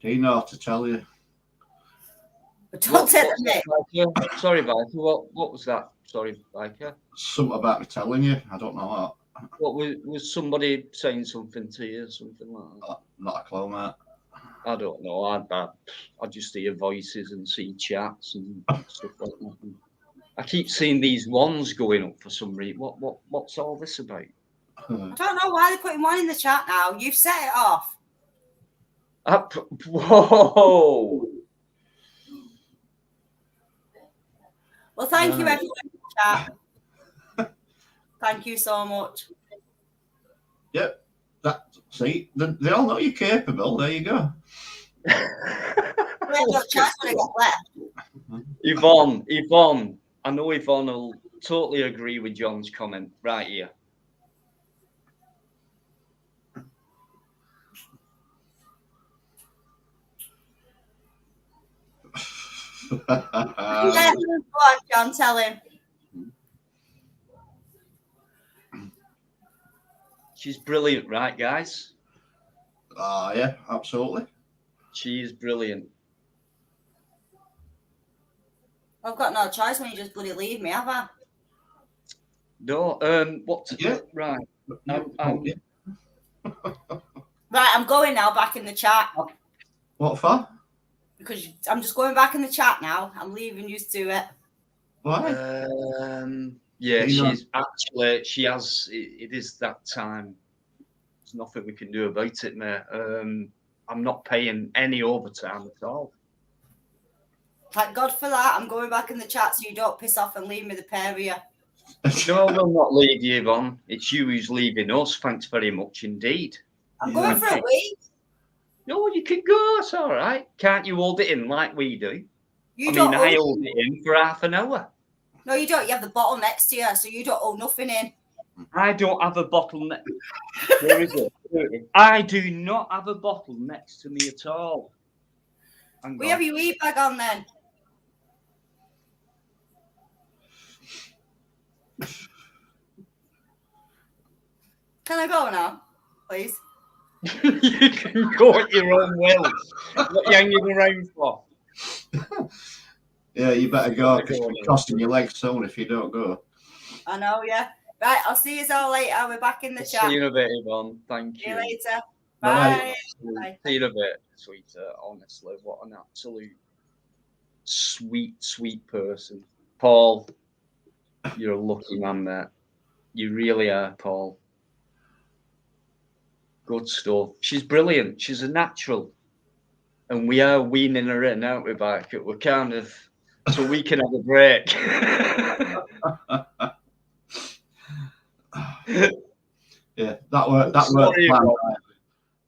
Do you know to tell you? But don't take the mic. Sorry, Biker. What was that? Sorry, Biker. Something about me telling you. I don't know what. What was somebody saying something to you? Something like that? Not a clue, mate. I don't know. I just hear voices and see chats and stuff like that. I keep seeing these ones going up for some reason. What's all this about? I don't know why they're putting 1 in the chat now. You've set it off. Whoa! Well, thank you everyone in the chat. Thank you so much. Yep. See, they all know you're capable. There you go. Yvonne, I know Yvonne will totally agree with John's comment right here. Yeah, go on, John, tell him. She's brilliant, right, guys? Yeah, absolutely. She is brilliant. I've got no choice when you just bloody leave me, have I? No, right. Right, I'm going now back in the chat. What for? Because I'm just going back in the chat now. I'm leaving you to it. Why? Yeah, she's actually, she has, it is that time. There's nothing we can do about it, mate. I'm not paying any overtime at all. Thank God for that. I'm going back in the chat so you don't piss off and leave me the pair of you. No, we'll not leave you, Yvonne. It's you who's leaving us. Thanks very much indeed. I'm going for a week. No, you can go. It's all right. Can't you hold it in like we do? I hold it in for half an hour. No, you don't. You have the bottle next to you, so you don't hold nothing in. I don't have a bottle next. Where is it? I do not have a bottle next to me at all. We have your weed bag on then. Can I go now, please? You can go at your own will. What are you hanging around for? Yeah, you better go because you'll be costing your legs soon if you don't go. I know, yeah. Right, I'll see you all later. We're back in the chat. See you in a bit, Yvonne. Thank you. See you later. Bye. Bye. See you in a bit, sweetheart. Honestly, what an absolute sweet person. Paul, you're a lucky man, mate. You really are, Paul. Good stuff. She's brilliant. She's a natural. And we are weaning her in, aren't we, back? We're kind of, so we can have a break. Yeah, that worked the plan.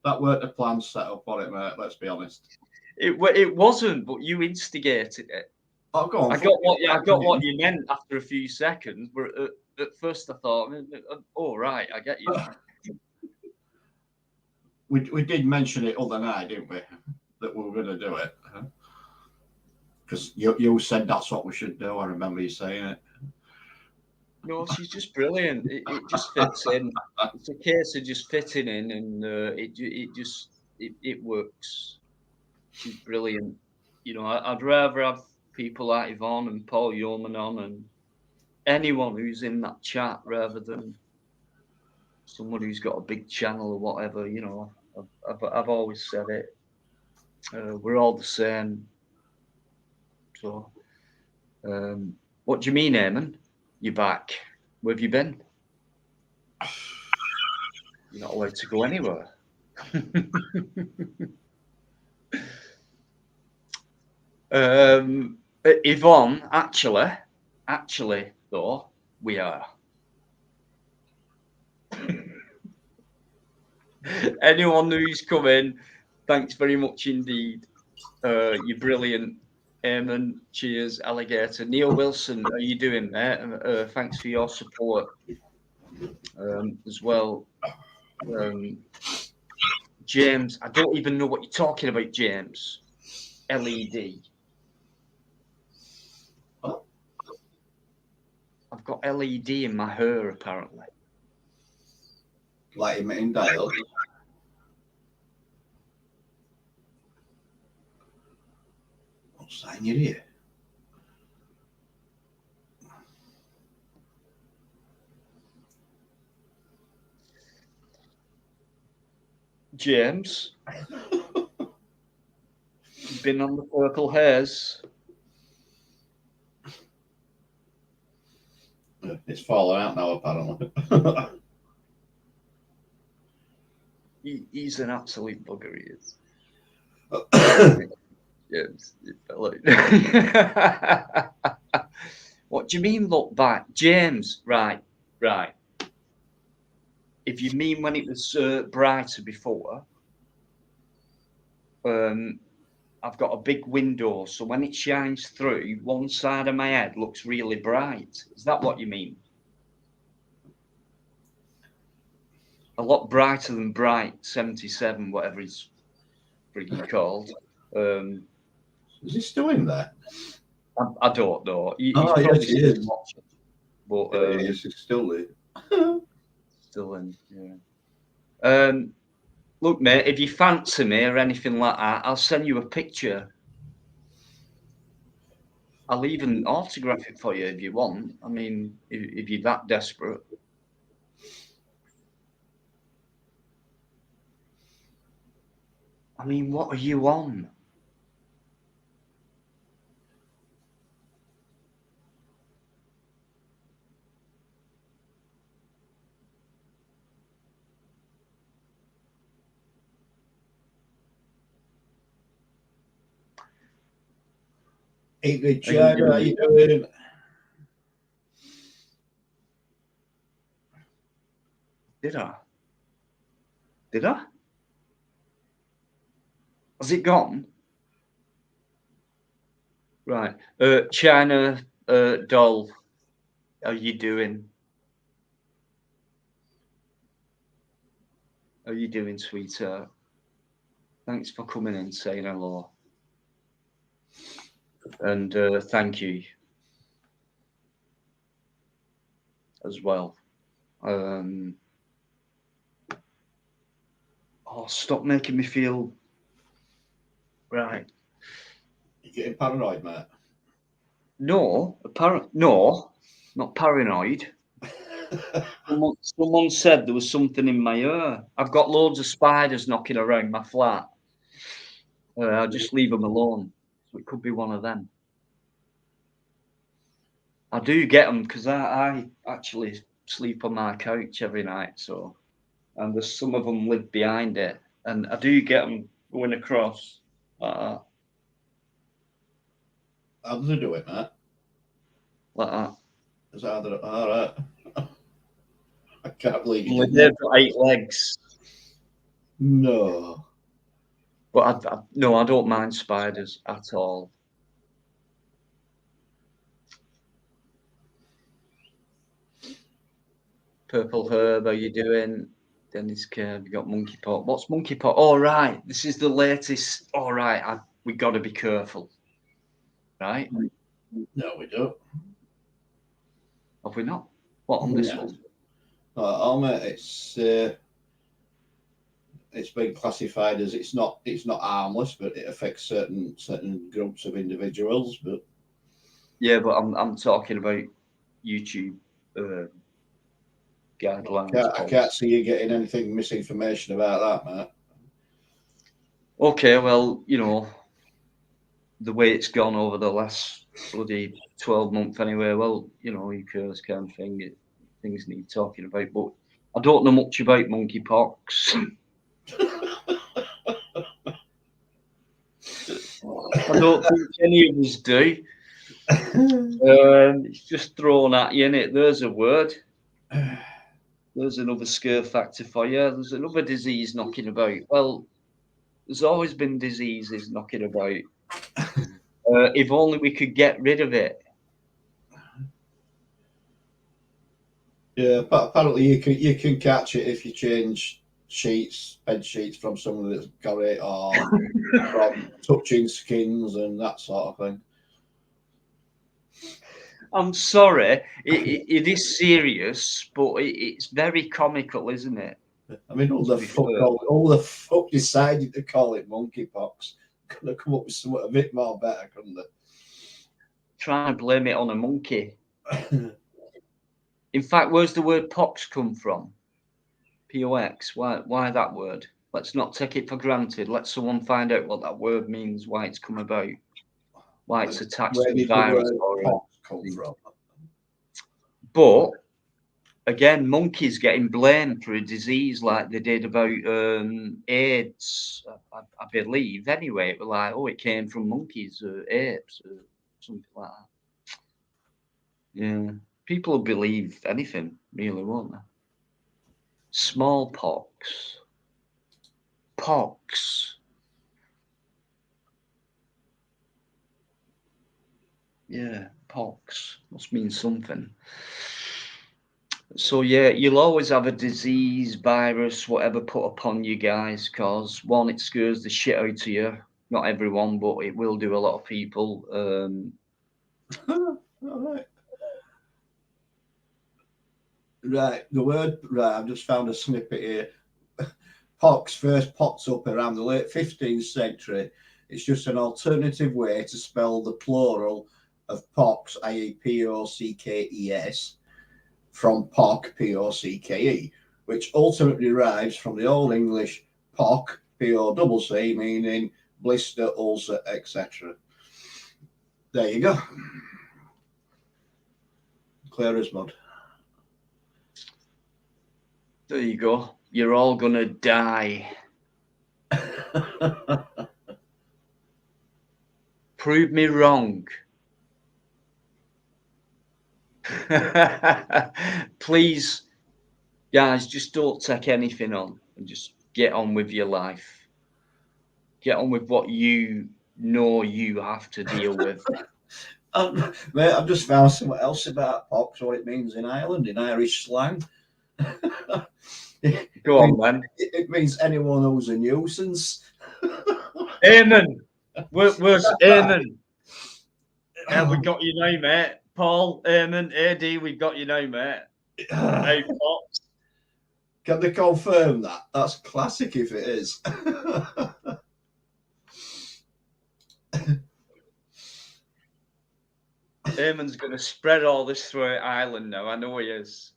That weren't the plan set up on it, mate. Let's be honest. It wasn't, but you instigated it. Oh, go on. I got what you meant after a few seconds, but at first I thought, oh right, I get you. We did mention it other night, didn't we? That we were going to do it. Because you said that's what we should do. I remember you saying it. No, she's just brilliant. It just fits in. It's a case of just fitting in, and it works. She's brilliant. You know, I'd rather have people like Yvonne and Paul Yeoman on, and anyone who's in that chat, rather than someone who's got a big channel or whatever. You know, I've always said it. We're all the same. So, what do you mean, Eamon? You're back. Where have you been? You're not allowed to go anywhere. Yvonne, actually, though, we are. Anyone who's come in, thanks very much indeed. You're brilliant. Eamon, cheers, Alligator. Neil Wilson, how you doing, mate? Thanks for your support as well. James, I don't even know what you're talking about, James. LED. What? I've got LED in my hair, apparently. Like emitting dial. What's that in your ear? James, you've been on the purple hairs. It's falling out now, apparently. He's an absolute bugger, he is. James, you fell out. What do you mean, look back? James, right. If you mean when it was brighter before, I've got a big window, so when it shines through, one side of my head looks really bright. Is that what you mean? A lot brighter than Bright 77, whatever it's freaking called. Is he still in there? I don't know. He's Oh, probably yes, he still is. watching, but Yes, he's still there. still in. Yeah. Look, mate, if you fancy me or anything like that, I'll send you a picture. I'll even autograph it for you if you want. I mean, if you're that desperate. I mean, what are you on? Ingrid China, how you doing? Did I? Has it gone? Right. China doll, how you doing? How you doing, sweetheart? Thanks for coming in, saying hello. And thank you as well. Oh, stop making me feel right. You getting paranoid, mate? No, not paranoid. Someone said there was something in my ear. I've got loads of spiders knocking around my flat. I'll just leave them alone. So it could be one of them. I do get them because I actually sleep on my couch every night. So, and there's some of them live behind it, and I do get them going across like that. How does he do it, mate? Like that. Is that all right? I can't believe you Well, did they've that. got 8 legs. No. But no, I don't mind spiders at all. Purple Herb, how you doing? Dennis Kerr, you got monkeypox. What's monkeypox? All right, this is the latest. All right, we got to be careful, right? No, we don't. Have we not? What on this Yeah. one? Mate, it's been classified as it's not harmless, but it affects certain groups of individuals. But yeah, but I'm talking about YouTube guidelines. I can't see you getting anything misinformation about that, mate. Okay, well, the way it's gone over the last bloody 12 months anyway, well, who cares kind of thing. things need talking about. But I don't know much about monkeypox. I don't think any of us do. It's just thrown at you, innit? There's a word. There's another scare factor for you. There's another disease knocking about. Well, there's always been diseases knocking about. If only we could get rid of it. Yeah, but apparently you can catch it if you change bed sheets from someone that's got it, or from touching skins and that sort of thing. I'm sorry, it is serious, but it's very comical, isn't it? I mean, all the fuck decided to call it monkeypox. Could have come up with something a bit more better, couldn't they? Trying to blame it on a monkey. In fact, where's the word pox come from? P-O-X. Why that word? Let's not take it for granted. Let someone find out what that word means, why it's come about, why it's attached to the virus. But again, monkeys getting blamed for a disease like they did about AIDS, I believe. Anyway, it was like, oh, it came from monkeys or apes or something like that. Yeah, people will believe anything, really, won't they? Smallpox. Pox. Yeah, pox. Must mean something. So yeah, you'll always have a disease, virus, whatever put upon you guys, because one, it scares the shit out of you. Not everyone, but it will do a lot of people. All right. Right, the word, right, I've just found a snippet here. Pox first pops up around the late 15th century. It's just an alternative way to spell the plural of pox, i.e. P-O-C-K-E-S, from pock, P-O-C-K-E, which ultimately derives from the Old English pock, P-O-C-C, meaning blister, ulcer, etc. There you go. Clear as mud. There you go. You're all gonna die. Prove me wrong. Please, guys, just don't take anything on and just get on with your life. Get on with what you know you have to deal with. Mate, I've just found something else about pox, what it means in Ireland, in Irish slang. Go on, man. It means anyone who's a nuisance. Eamon. Where's Eamon? We got you now, mate. Paul, Eamon, AD, we've got you now, mate. Hey, Pops. Can they confirm that? That's classic if it is. Eamon's going to spread all this through Ireland now. I know he is.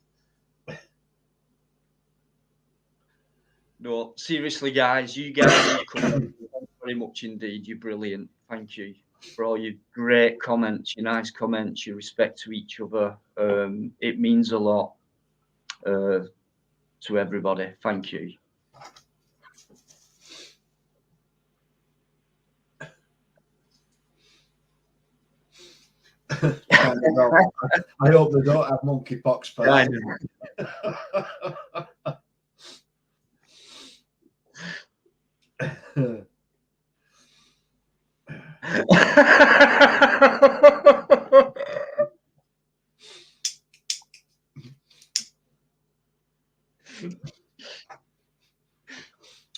No, seriously, guys, you guys come. Thank you very much indeed. You're brilliant. Thank you for all your great comments, your nice comments, your respect to each other. It means a lot to everybody. Thank you. I hope they don't have monkeypox party.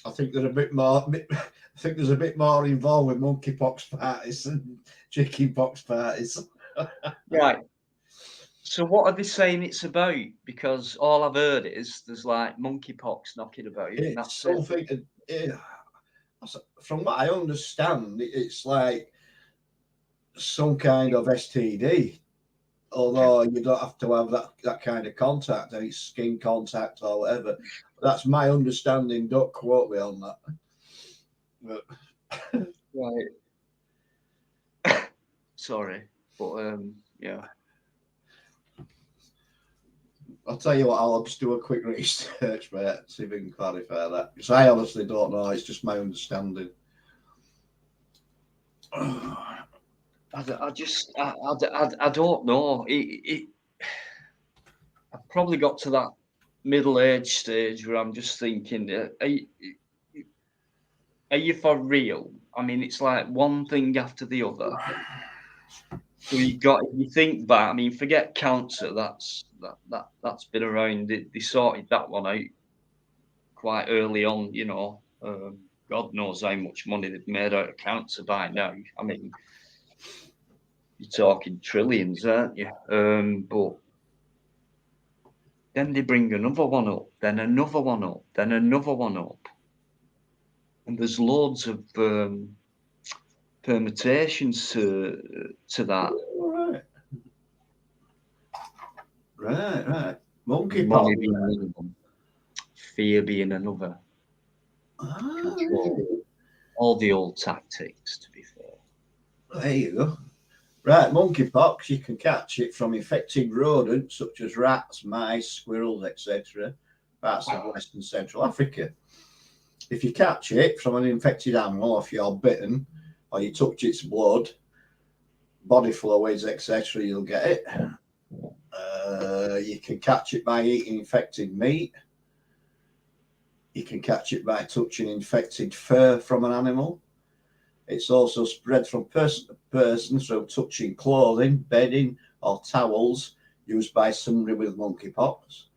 I think there's a bit more. I think there's a bit more involved with monkeypox parties than chickenpox parties. Right. So what are they saying it's about? Because all I've heard is there's like monkeypox knocking about. And that's something. From what I understand, it's like some kind of STD. Although you don't have to have that kind of contact, and it's skin contact or whatever. That's my understanding. Don't quote me on that. But... Right. Sorry, but yeah. I'll tell you what, I'll just do a quick research, mate, see if we can clarify that. Because I honestly don't know, it's just my understanding. I don't know. I've probably got to that middle age stage where I'm just thinking, are you for real? I mean, it's like one thing after the other. So you think back. I mean, forget cancer. That's been around. They sorted that one out quite early on. You know, God knows how much money they've made out of cancer by now. I mean, you're talking trillions, aren't you? But then they bring another one up, then another one up, then another one up, and there's loads of permutations to that. Right. Money Monkeypox. being one, fear being another. Control. All the old tactics, to be fair. There you go. Right, monkeypox, you can catch it from infected rodents such as rats, mice, squirrels, etc. Parts of West and Central Africa. If you catch it from an infected animal, or if you're bitten, or you touch its blood, body fluids, etc., you'll get it. You can catch it by eating infected meat. You can catch it by touching infected fur from an animal. It's also spread from person to person through touching clothing, bedding, or towels used by somebody with monkeypox.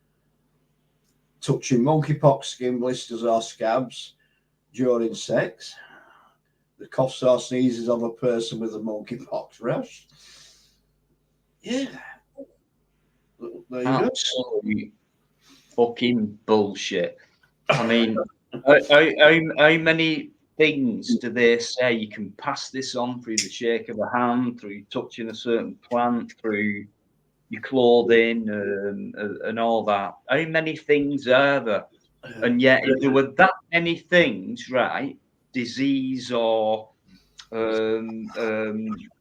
Touching monkeypox skin blisters or scabs during sex. The coughs or sneezes of a person with a monkeypox rash. Yeah. There you go. Absolute fucking bullshit. I mean, how many things do they say you can pass this on through the shake of a hand, through touching a certain plant, through your clothing, and all that? How many things are there? And yet, if there were that many things, right, disease or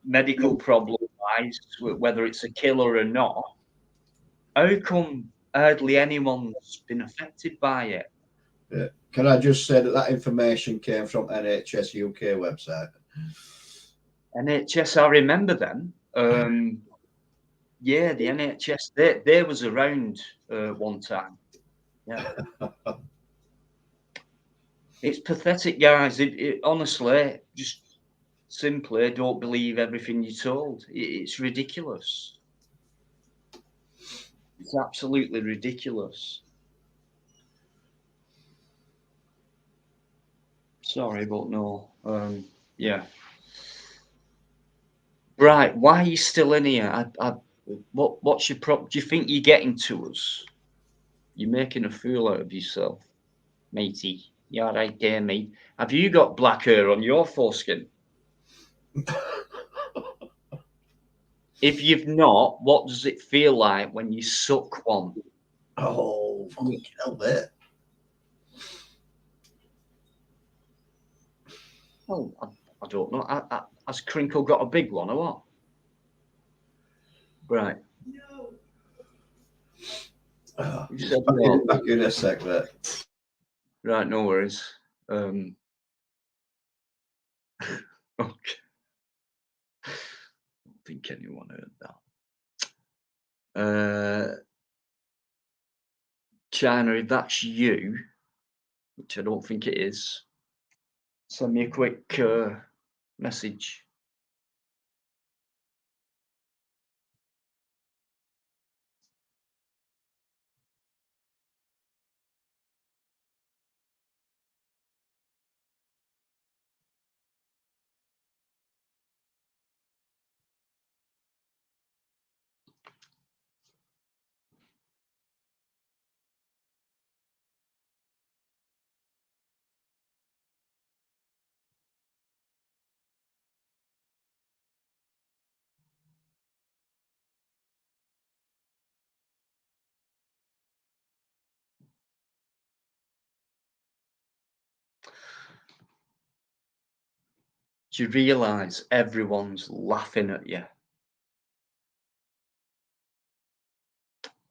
medical problem-wise, whether it's a killer or not, how come hardly anyone's been affected by it? Yeah. Can I just say that information came from NHS UK website? NHS, I remember them. Yeah, the NHS, they was around one time. Yeah. It's pathetic, guys. It honestly, just simply don't believe everything you're told. It's ridiculous. It's absolutely ridiculous. Sorry, but no. Yeah. Right. Why are you still in here? What's your problem? Do you think you're getting to us? You're making a fool out of yourself, matey. You all right there, mate? Have you got black hair on your foreskin? If you've not, what does it feel like when you suck one? Oh, fucking hell, mate. Oh, I don't know. Has Crinkle got a big one or what? Right. Oh, You said back in a sec, mate. Right, no worries. Okay. I don't think anyone heard that. China, if that's you, which I don't think it is, send me a quick message. Do you realise everyone's laughing at you?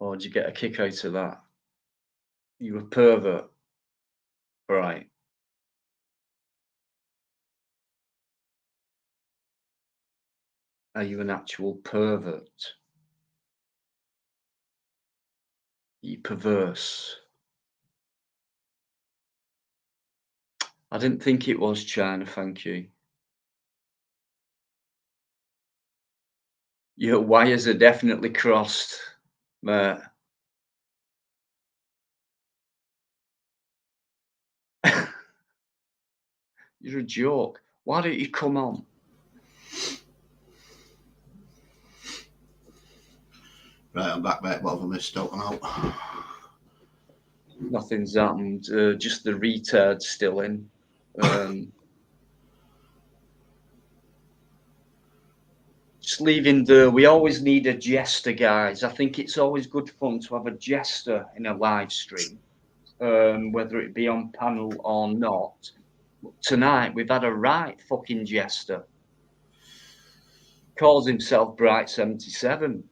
Or did you get a kick out of that? You a pervert. Right. Are you an actual pervert? You perverse. I didn't think it was China, thank you. Your wires are definitely crossed, mate. You're a joke. Why don't you come on? Right, I'm back, mate. What have I missed out on out? Nothing's happened. Just the retard's still in. Just leaving we always need a jester, guys. I think it's always good fun to have a jester in a live stream, whether it be on panel or not. Tonight we've had a right fucking jester. Calls himself Bright 77.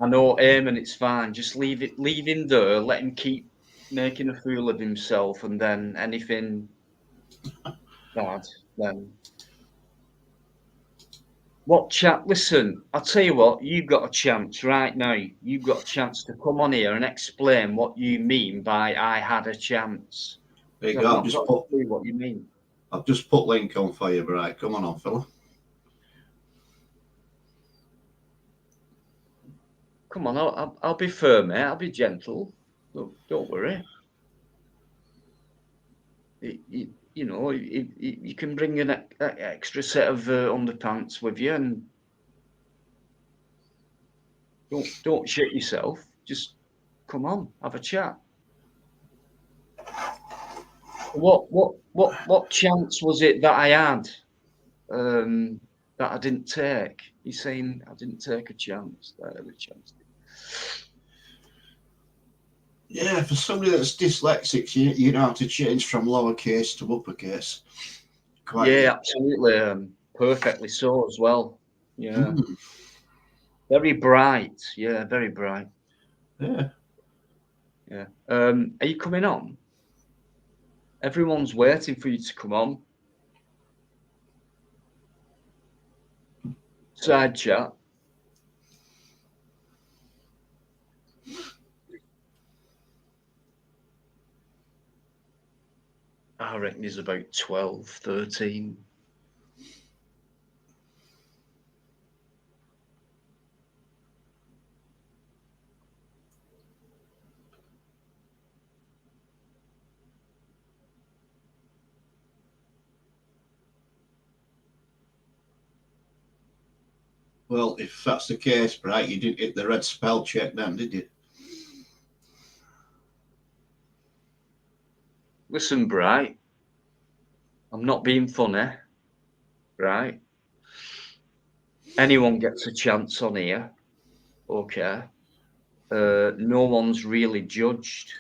I know, Eamon, it's fine. Just leave him there. Let him keep making a fool of himself, and then anything bad, then. What chat? Listen, I'll tell you what. You've got a chance right now. You've got a chance to come on here and explain what you mean by "I had a chance." There you I've go. not got a clue what you mean. I've just put link on for you, right? Come on, fella. Come on, I'll be firm, mate. I'll be gentle. Look, don't worry. You know, you can bring an extra set of underpants with you, and don't shit yourself. Just come on, have a chat. What chance was it that I had that I didn't take? You're saying I didn't take a chance. That I had a chance. Yeah, for somebody that's dyslexic, you know how to change from lowercase to uppercase. Quite Yeah, easy. absolutely. Perfectly so as well. Yeah. Very bright. Yeah, very bright. Yeah. Yeah. Are you coming on? Everyone's waiting for you to come on. Side chat. I reckon there's about 12, 13. Well, if that's the case, right, you didn't hit the red spell check then, did you? Listen, Bright. I'm not being funny. Right? Anyone gets a chance on here. Okay. No one's really judged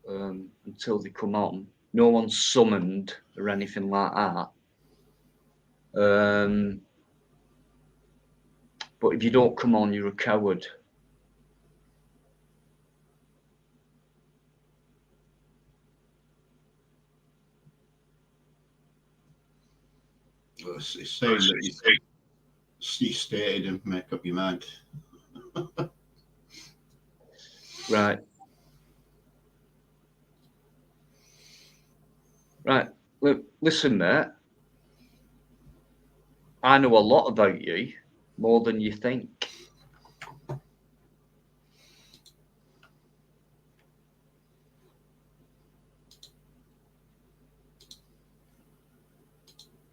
until they come on. No one's summoned or anything like that. But if you don't come on, you're a coward. Well, it's saying that you stated and make up your mind. Right. Right. Look, listen, mate. I know a lot about you, more than you think.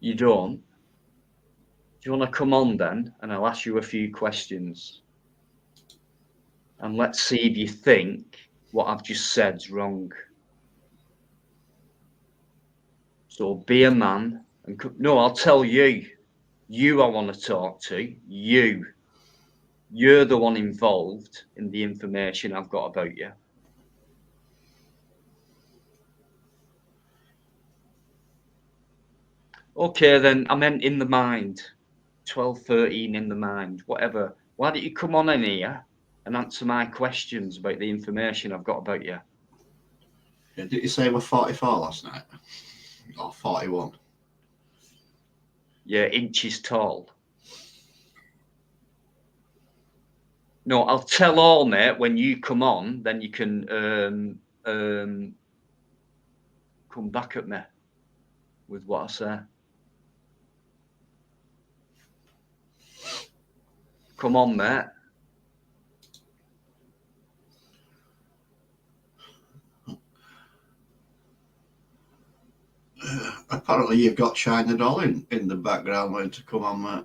You don't? Do you want to come on then? And I'll ask you a few questions. And let's see if you think what I've just said's wrong. So be a man. And no, I'll tell you. You I want to talk to. You. You're the one involved in the information I've got about you. Okay, then I meant in the mind. 12:13 in the mind, whatever. Why don't you come on in here and answer my questions about the information I've got about you? Yeah, did you say we're 44 last night? Or 41? You're inches tall. No, I'll tell all, mate, when you come on, then you can come back at me with what I say. Come on, mate. Apparently you've got China Doll in the background waiting to come on, mate.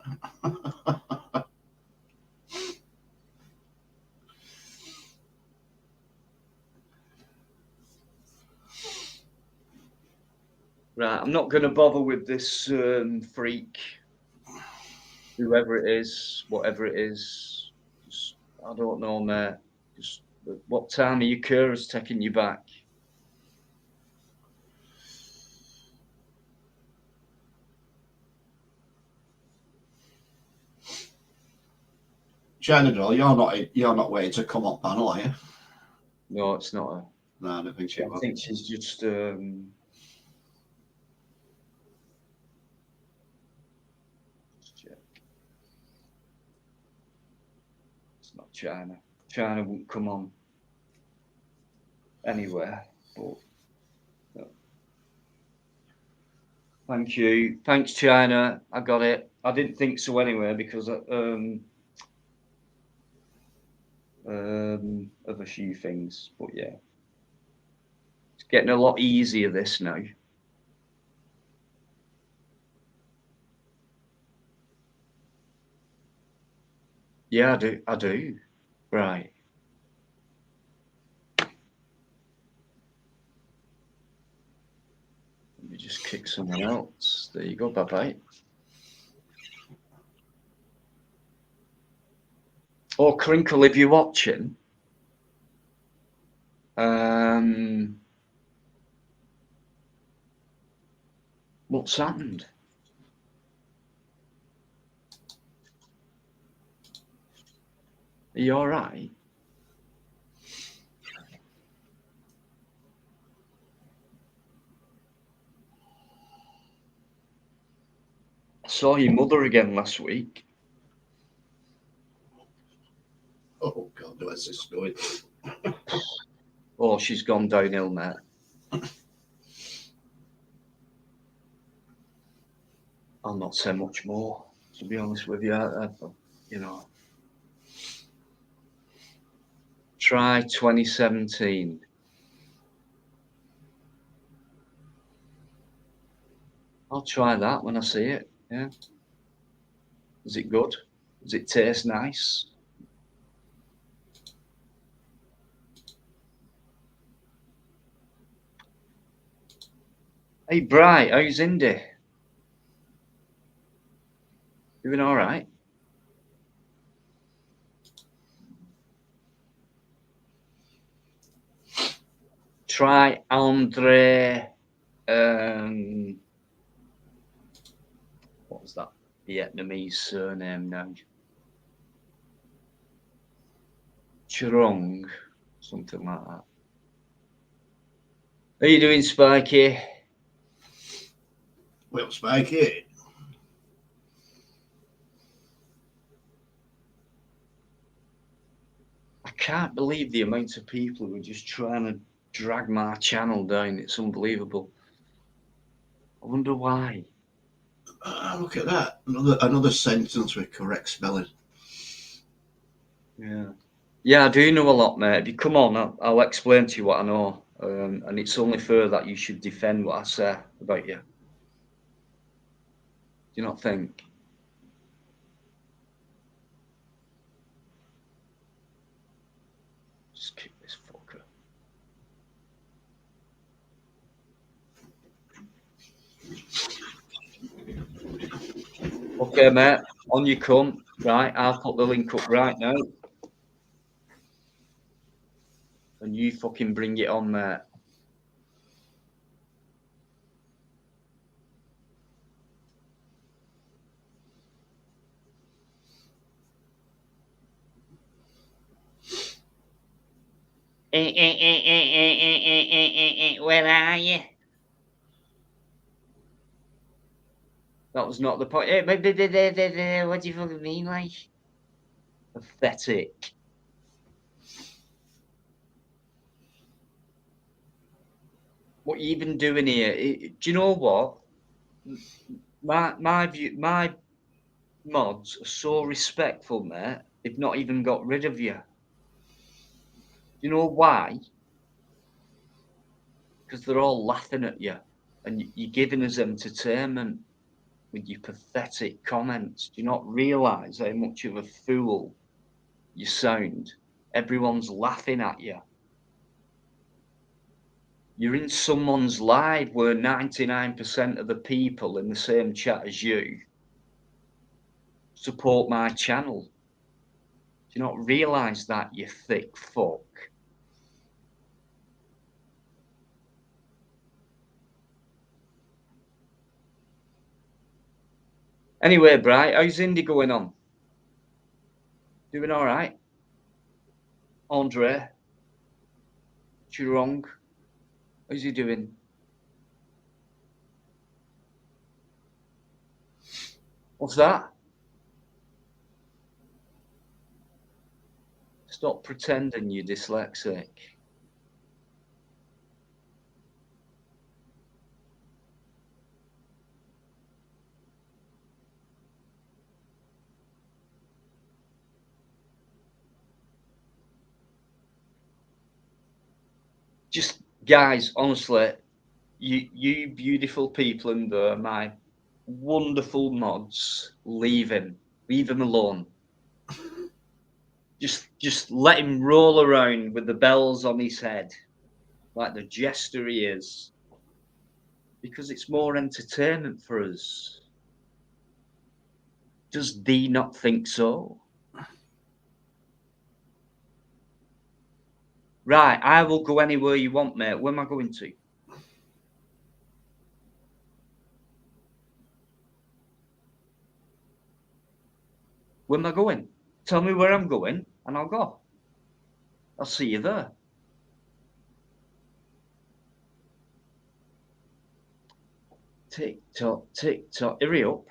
Right, I'm not going to bother with this freak, whoever it is, whatever it is. Just, I don't know, mate. Just what time are your carers taking you back? China Doll, you're not waiting to come on panel, are you? No, it's not her. No, I don't think she I was. think she's just check. It's not China. China won't come on anywhere, but no. Thank you. Thanks, China. I got it. I didn't think so anyway because of a few things, but yeah. It's getting a lot easier this now. Yeah, I do. Right. Let me just kick someone else. There you go, bye-bye. Oh, Crinkle, if you're watching, what's happened? Are you all right? I saw your mother again last week. Oh, God, where's this going? Oh, she's gone downhill, mate. I'll not say much more, to be honest with you. You know. Try 2017. I'll try that when I see it. Yeah. Is it good? Does it taste nice? Hey, Bright, how's Indy? Doing all right? Try Andre. What was that Vietnamese surname now? Churong, something like that. How you doing, Spiky? Well, Spikey. I can't believe the amount of people who are just trying to drag my channel down. It's unbelievable. I wonder why. Look at that. Another sentence with correct spelling. Yeah. Yeah, I do know a lot, mate. If you come on, I'll explain to you what I know. And it's only fair that you should defend what I say about you. Do you not think? Just kick this fucker. Okay, mate. On you come. Right, I'll put the link up right now. And you fucking bring it on, mate. Where are you? That was not the point. What do you fucking mean, like? Pathetic. What are you even doing here? Do you know what? My mods are so respectful, mate. They've not even got rid of you. Do you know why? Because they're all laughing at you, and you're giving us entertainment with your pathetic comments. Do you not realise how much of a fool you sound? Everyone's laughing at you. You're in someone's live where 99% of the people in the same chat as you support my channel. Do you not realise that, you thick fuck? Anyway, Bright, how's Indy going on? Doing all right? Andre? Chirong? How's he doing? What's that? Stop pretending you're dyslexic. Just, guys, honestly, you beautiful people in there, my wonderful mods, leave him alone. Just let him roll around with the bells on his head like the jester he is, because it's more entertainment for us. Does thee not think so? Right, I will go anywhere you want, mate. Where am I going to? Where am I going? Tell me where I'm going and I'll go. I'll see you there. Tick tock, hurry up.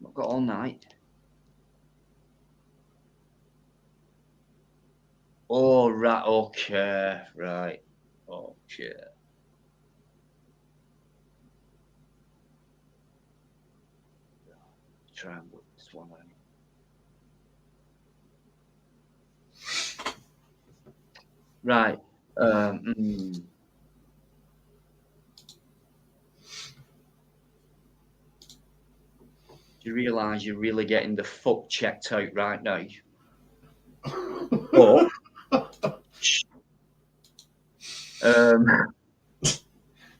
I've got all night. Oh, right, okay, right, okay. Try and work this one out. Right. Do you realise you're really getting the fuck checked out right now? But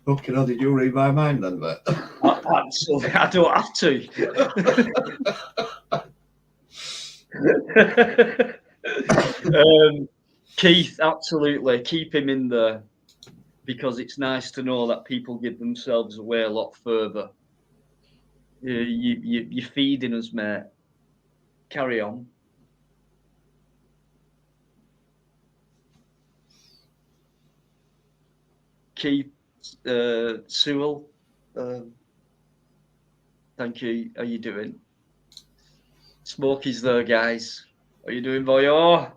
Fucking hell, did you read my mind then, mate? Absolutely, I don't have to. Keith, absolutely, keep him in there, because it's nice to know that people give themselves away a lot further. You're feeding us, mate. Carry on. Keith, Sewell, thank you. How you doing? Smokey's there, guys. How you doing, boyo?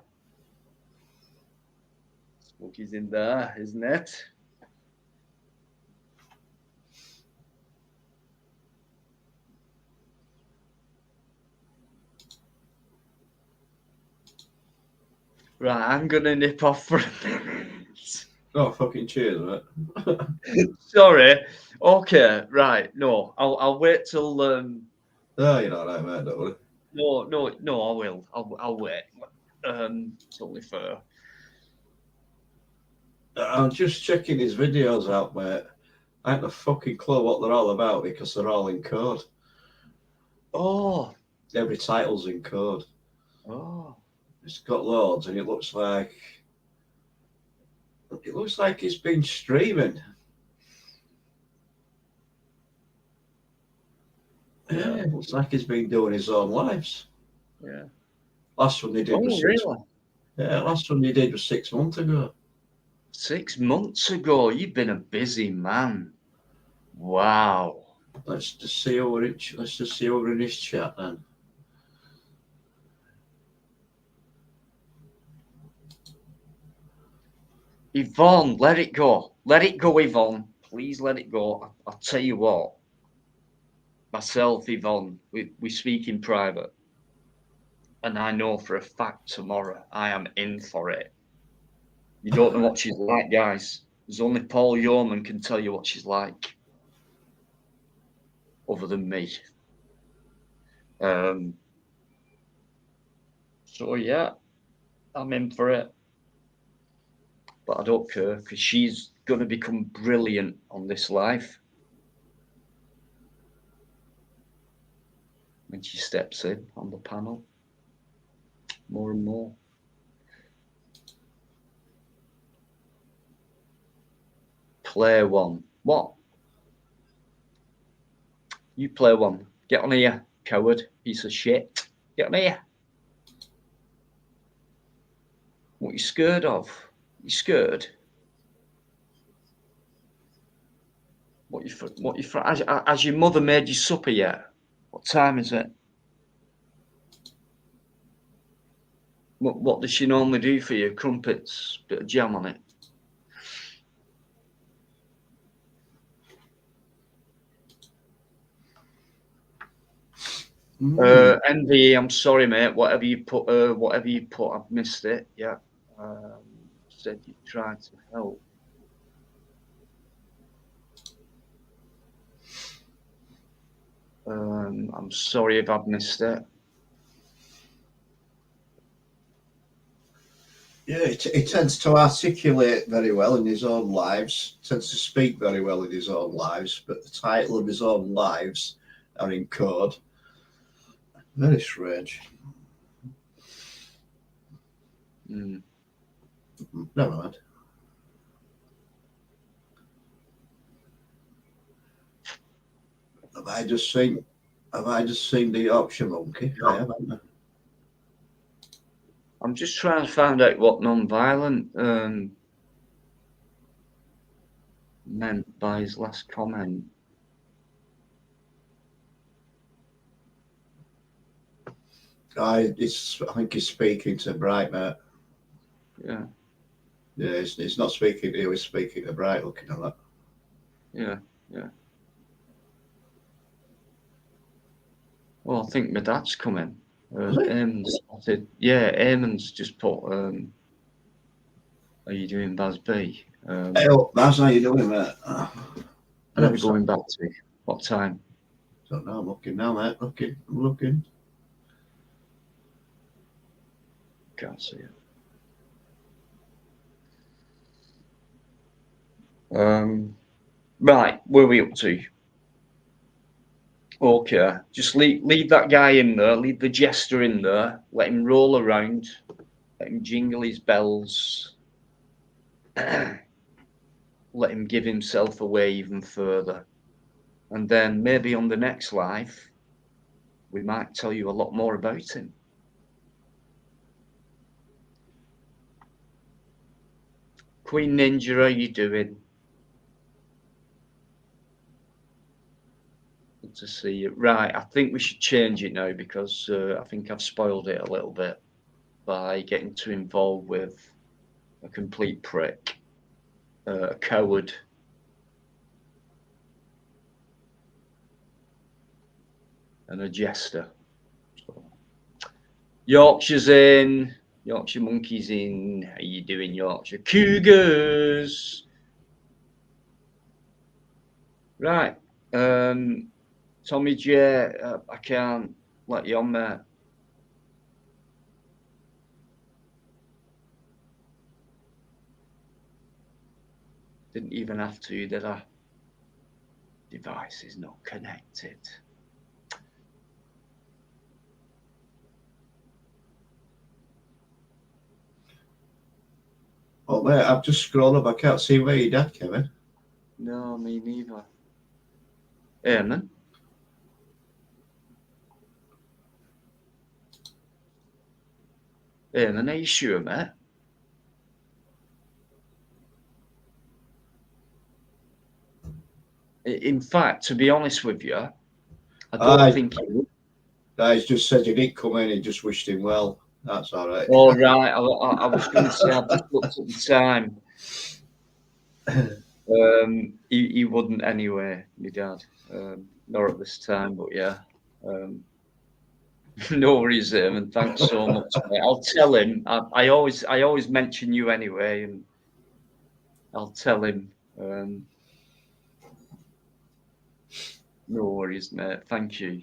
Smokey's in there, isn't it? Right, I'm gonna nip off for a minute. Oh, fucking cheers, mate. Sorry. Okay, right. No, I'll wait till. No, you're not right, mate. Don't worry. No, I will. I'll wait. It's only fair. I'm just checking his videos out, mate. I ain't a fucking clue what they're all about because they're all in code. Oh. Every title's in code. Oh. It's got loads, and it looks like he's been streaming. Yeah, it looks like he's been doing his own lives. Yeah. Last one they did was really? Yeah, last one you did was 6 months ago. 6 months ago. You've been a busy man. Wow. Let's just see over in his chat then. Yvonne, let it go. Let it go, Yvonne. Please let it go. I'll tell you what. Myself, Yvonne, we speak in private. And I know for a fact tomorrow I am in for it. You don't know what she's like, guys. There's only Paul Yeoman can tell you what she's like. Other than me. So yeah, I'm in for it. But I don't care because she's going to become brilliant on this live. When she steps in on the panel. More and more. Play one. What? You play one. Get on here, coward, piece of shit. Get on here. What are you scared of? You scared? What you for? Has your mother made you supper yet? What time is it? What does she normally do for you? Crumpets, bit of jam on it. Envy, I'm sorry, mate. Whatever you put, I've missed it. Yeah. Said you tried to help. I'm sorry if I've missed it. Yeah, he tends to articulate very well in his own lives, tends to speak very well in his own lives, but the title of his own lives are in code. Very strange. Mm. Never mind. Have I just seen the Yorkshire monkey? I haven't. I'm just trying to find out what non-violent meant by his last comment. I think he's speaking to Bright, mate. Yeah. Yeah, he's not speaking to you, he's speaking to Bright, looking at that. Yeah, yeah. Well, I think my dad's coming. Eamon's spotted. Yeah, Eamon's just put, are you doing Baz B? Hey, Baz, how you doing, mate? Where are we going back to? What time? Don't know, I'm looking now, mate. I'm looking. Can't see it. Right, where are we up to? Okay, just leave that guy in there, leave the jester in there, let him roll around, let him jingle his bells, let him give himself away even further. And then maybe on the next live, we might tell you a lot more about him. Queen Ninja, how you doing? Good to see you. Right, I think we should change it now because I think I've spoiled it a little bit by getting too involved with a complete prick, a coward. And a jester. So, Yorkshire's in. Yorkshire Monkey's in. How you doing, Yorkshire Cougars? Right. Tommy J, I can't let you on, mate. Didn't even have to, did I? Device is not connected. Oh, mate, I've just scrolled up. I can't see where you're at, Kevin. No, me neither. Eamon? Eamon, are you sure, mate? In fact, to be honest with you, I don't think he would. He's just said he didn't come in. He just wished him well. That's all right. All right. I was going to say I just looked at the time. He wouldn't anyway, my dad. Not at this time, but yeah. No worries, and thanks so much, mate. I'll tell him. I always mention you anyway, and I'll tell him. No worries, mate. Thank you.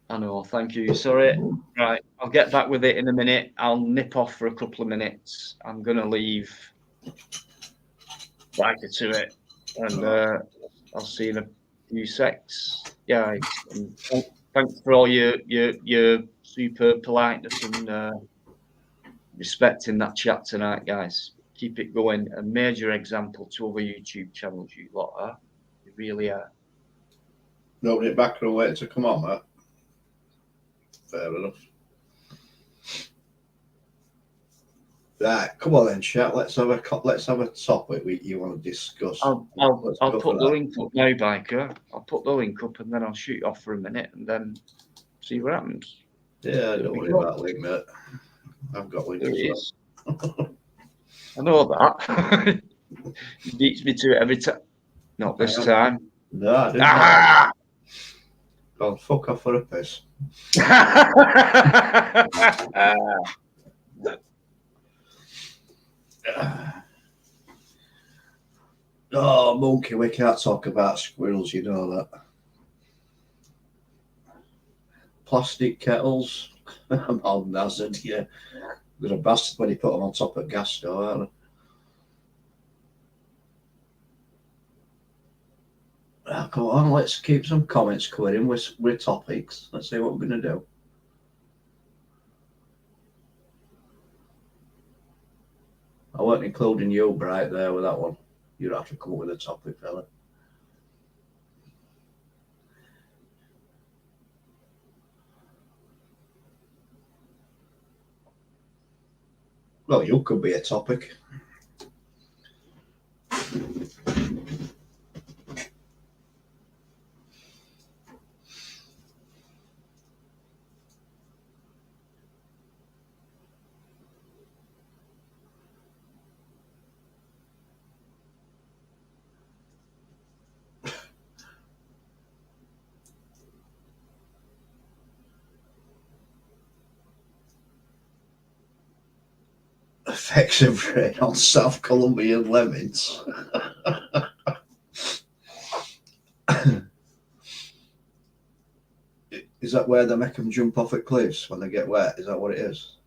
I know. Thank you. Sorry. Right. I'll get back with it in a minute. I'll nip off for a couple of minutes. I'm gonna leave. Right to it, and I'll see you in a few secs. Yeah. And thanks for all your super politeness and respect in that chat tonight, guys. Keep it going. A major example to other YouTube channels, you lot are. You really are. Nobody back and waiting to come on, mate. Fair enough. Right, come on then, chat. Let's have a topic you want to discuss. I'll put the link up now, Biker. I'll put the link up and then I'll shoot off for a minute and then see what happens. Yeah, don't worry about link, mate. I've got links as well. I know that. He beats me to it every time. Not this time. No, I didn't. Go on, fuck off for a piss. Oh, monkey, we can't talk about squirrels, you know that. Plastic kettles. I'm all nazzard, yeah. There's a bastard when he put them on top of gas stove, aren't they? Go on, let's keep some comments coming in with topics. Let's see what we're going to do. I weren't including you, Bright, there with that one. You'd have to come up with a topic, fella. Well, you could be a topic. Effects of rain on South Colombian lemons. Is that where they make them jump off at cliffs when they get wet? Is that what it is?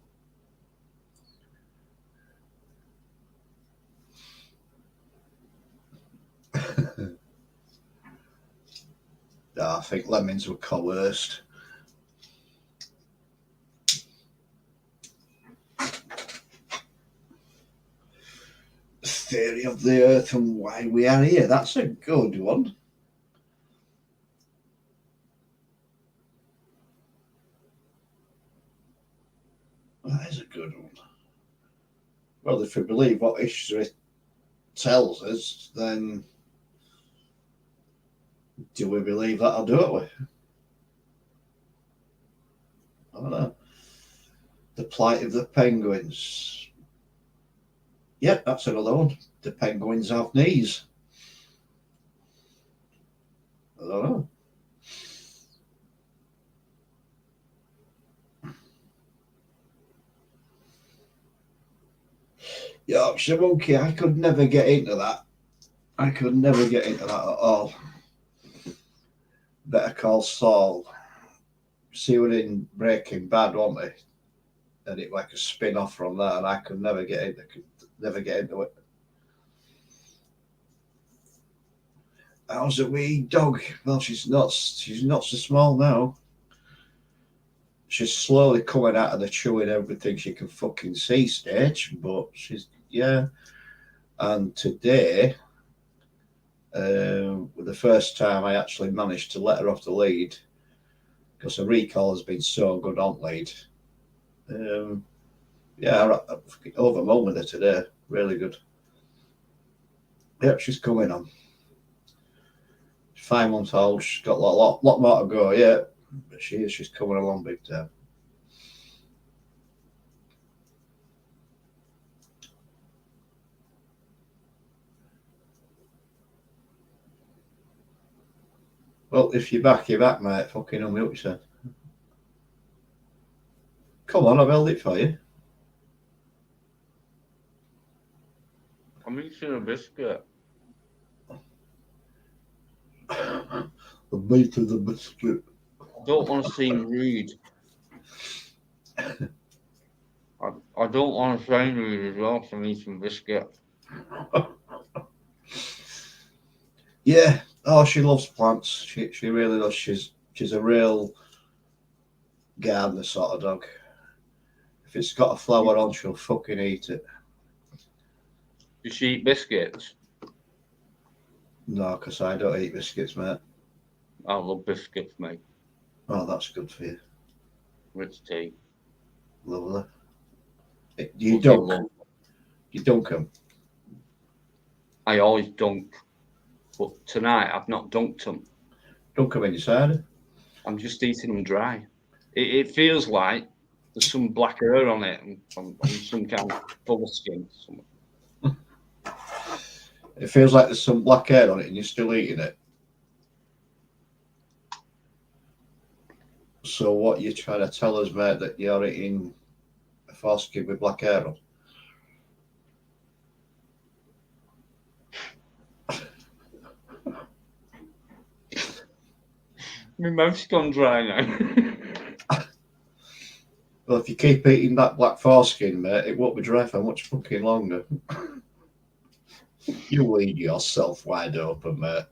No, I think lemons were coerced. Theory of the Earth and why we are here. That's a good one. That is a good one. Well, if we believe what history tells us, then do we believe that or don't we? I don't know. The plight of the penguins. Yep, that's another one. The penguins have knees. I don't know. Yorkshire monkey, I could never get into that. I could never get into that at all. Better Call Saul. See what in Breaking Bad, wasn't it? And it like a spin-off from that, and I could never get into it. How's a wee dog? Well, she's not so small now. She's slowly coming out of the chewing everything she can fucking see stage, but she's, yeah. And today, the first time I actually managed to let her off the lead, because the recall has been so good on lead. Yeah, I'm over the moon with her today. Really good. Yep, she's coming on. 5 months old. She's got a lot more to go. Yeah, but she's coming along big time. Well, if you're back, mate. Fucking on me up, you said. Come on, I've held it for you. I'm eating a biscuit. The meat of the biscuit. I don't want to seem rude. I don't want to sound rude as well for me eating biscuit. Yeah. Oh, she loves plants. She really does. She's a real gardener sort of dog. If it's got a flower on, she'll fucking eat it. Does she eat biscuits? No, because I don't eat biscuits, mate. I love biscuits, mate. Oh, that's good for you. With tea. Lovely. You What do you dunk. love? You dunk them. I always dunk. But tonight I've not dunked them. Dunk them in your cider. I'm just eating them dry. It feels like there's some black hair on it and on some kind of full skin. It feels like there's some black hair on it and you're still eating it. So what you're trying to tell us, mate, that you're eating a foreskin with black hair on? My mouth's gone dry now. Well, if you keep eating that black foreskin, mate, it won't be dry for much fucking longer. You eat yourself wide open, mate.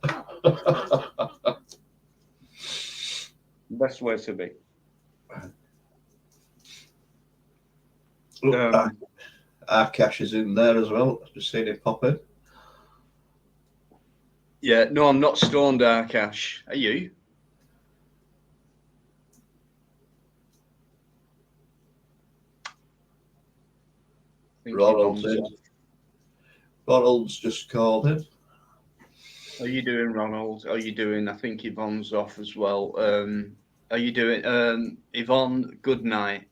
Best way to be. Akash is in there as well. I've just seen him pop in. Yeah, no, I'm not stoned, Akash. Are you? Ronald's in. Ronald's just called in. How are you doing, Ronald? How are you doing? I think Yvonne's off as well. Are you doing, Yvonne? Good night.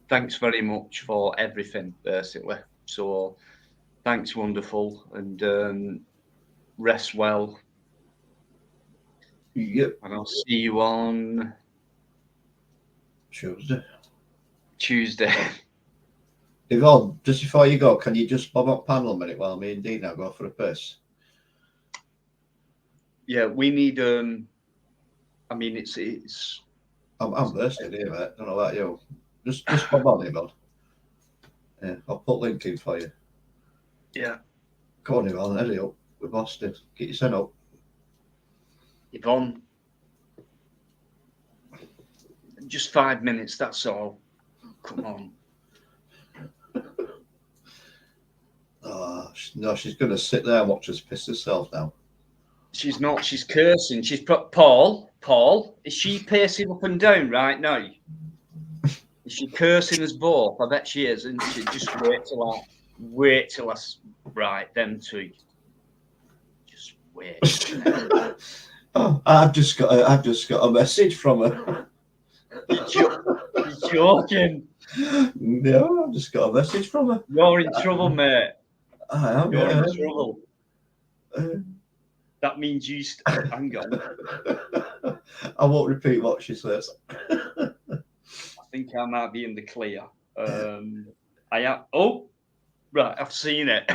Thanks very much for everything, basically. So, thanks, wonderful, and rest well. Yep. And I'll see you on Tuesday. Tuesday. Yvonne, just before you go, can you just bob up panel a minute while me and Dina go for a piss? Yeah, we need. I mean, it's. I'm bursting here, mate. Don't know about you. Just bob on, Yvonne. Yeah, I'll put link in for you. Yeah. Come on, Yvonne, hurry up. We're Boston. Get your sent up. Yvonne. Just 5 minutes, that's all. Come on. Oh, no, she's going to sit there and watch us piss herself now. She's not. She's cursing. She's Paul. Is she pacing up and down right now? Is she cursing us both? I bet she is, isn't she? Just wait till I right them two. Just wait. Oh, I've just got a message from her. You're joking. No, I've just got a message from her. You're in trouble, mate. I am. You're in trouble. That means you. Hang on. I won't repeat what she says. I think I might be in the clear. I am. Oh, right. I've seen it.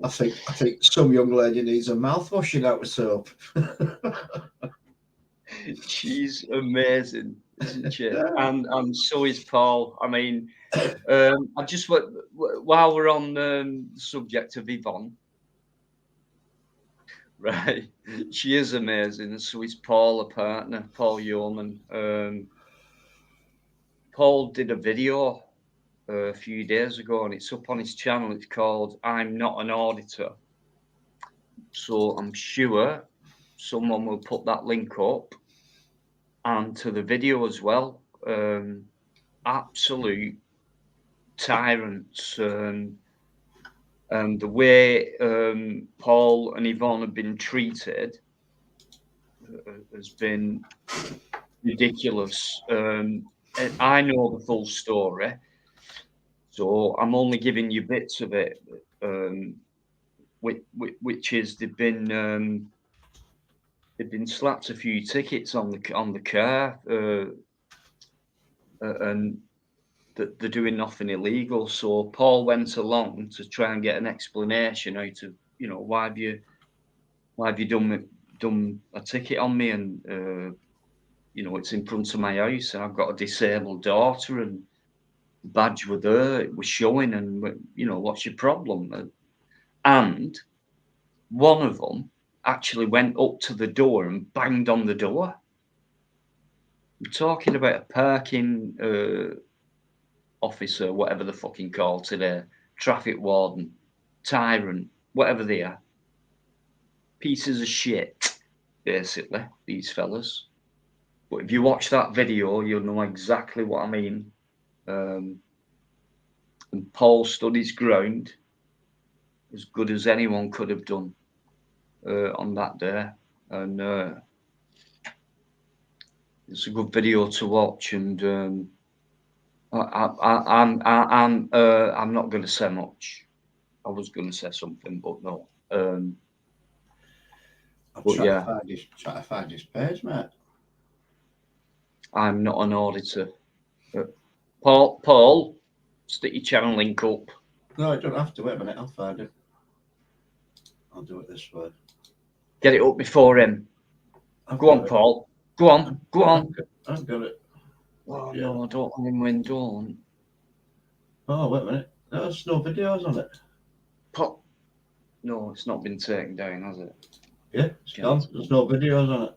I think some young lady needs a mouth washing out with soap. She's amazing, isn't she? And so is Paul. I mean, I just while we're on the subject of Yvonne, right? She is amazing, and so is Paul, a partner, Paul Yeoman. Paul did a video a few days ago, and it's up on his channel. It's called "I'm Not an Auditor," So I'm sure someone will put that link up and to the video as well. Absolute tyrants. And the way Paul and Yvonne have been treated has been ridiculous. And I know the full story, so I'm only giving you bits of it. Which is they've been slapped a few tickets on the car, and that they're doing nothing illegal. So Paul went along to try and get an explanation out of, why have you done a ticket on me, and it's in front of my house, and I've got a disabled daughter, and the badge were there, it was showing, and what's your problem? And one of them actually went up to the door and banged on the door. I'm talking about a parking officer, whatever they're fucking called today, traffic warden, tyrant, whatever they are. Pieces of shit, basically, these fellas. But if you watch that video, you'll know exactly what I mean. And Paul stood his ground as good as anyone could have done on that day. And it's a good video to watch. And I'm not going to say much. I was going to say something, but no. I'm trying to find his page, mate. I'm not an auditor. Paul, stick your channel link up. No, I don't have to. Wait a minute, I'll find it. I'll do it this way. Get it up before him. Go on, Paul. Go on. I've got it. Oh, yeah. No, I don't want him when don't. Oh, wait a minute. There's no videos on it. No, it's not been taken down, has it? Yeah, it's gone. There's no videos on it.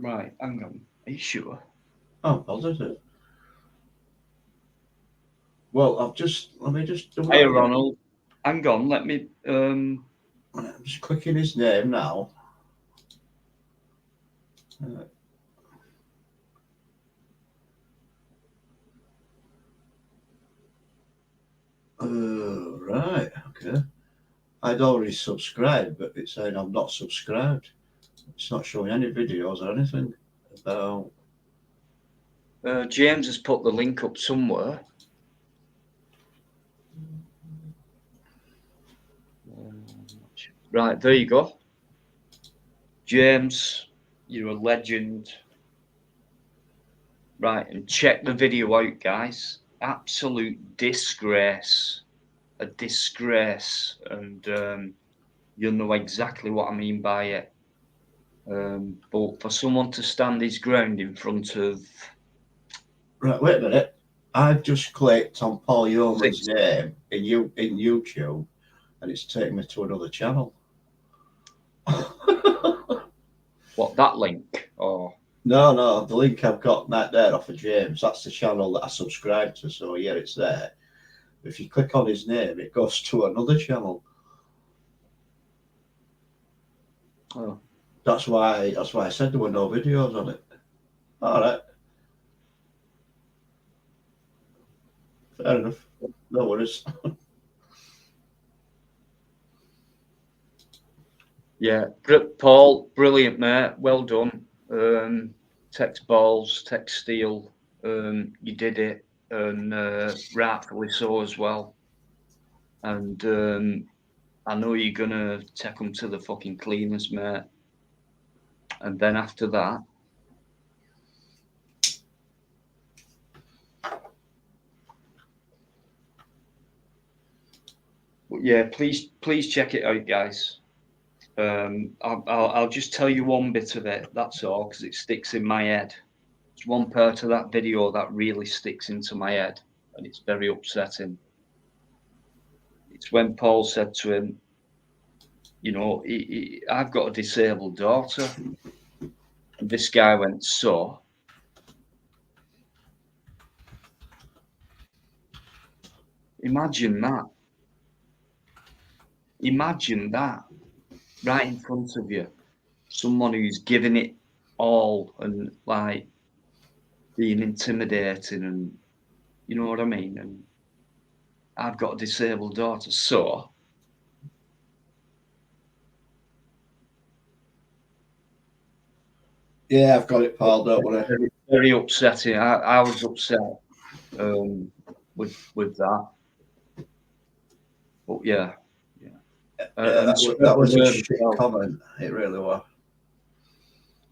Right, hang on. Are you sure? I'm positive. Well, let me just do it. Hey, Ronald. Hang on, let me. I'm just clicking his name now. Right, okay. I'd already subscribed, but it's saying I'm not subscribed. It's not showing any videos or anything about. James has put the link up somewhere. Right, there you go. James, you're a legend. Right, and check the video out, guys. Absolute disgrace. A disgrace. And you'll know exactly what I mean by it. But for someone to stand his ground in front of... Right, wait a minute. I've just clicked on Paul Yeoman's name in YouTube, and it's taken me to another channel. What, that link? Or... No, the link I've got right there off of James, that's the channel that I subscribe to, so yeah, it's there. If you click on his name, it goes to another channel. Oh. That's why I said there were no videos on it. All right. Fair enough. No worries. Yeah, Paul, brilliant, mate. Well done. Text balls, text steel. You did it, and rightfully so as well. And I know you're gonna take them to the fucking cleaners, mate. And then after that, but yeah, please check it out, guys. I'll just tell you one bit of it. That's all, because it sticks in my head. There's one part of that video that really sticks into my head, and it's very upsetting. It's when Paul said to him, I've got a disabled daughter. And this guy went, so? Imagine that. Imagine that right in front of you. Someone who's giving it all and like being intimidating, and you know what I mean? And I've got a disabled daughter, so Yeah, I've got it, Paul. Don't worry. very, very upsetting. I was upset with that. But yeah. That was a shit comment. It really was.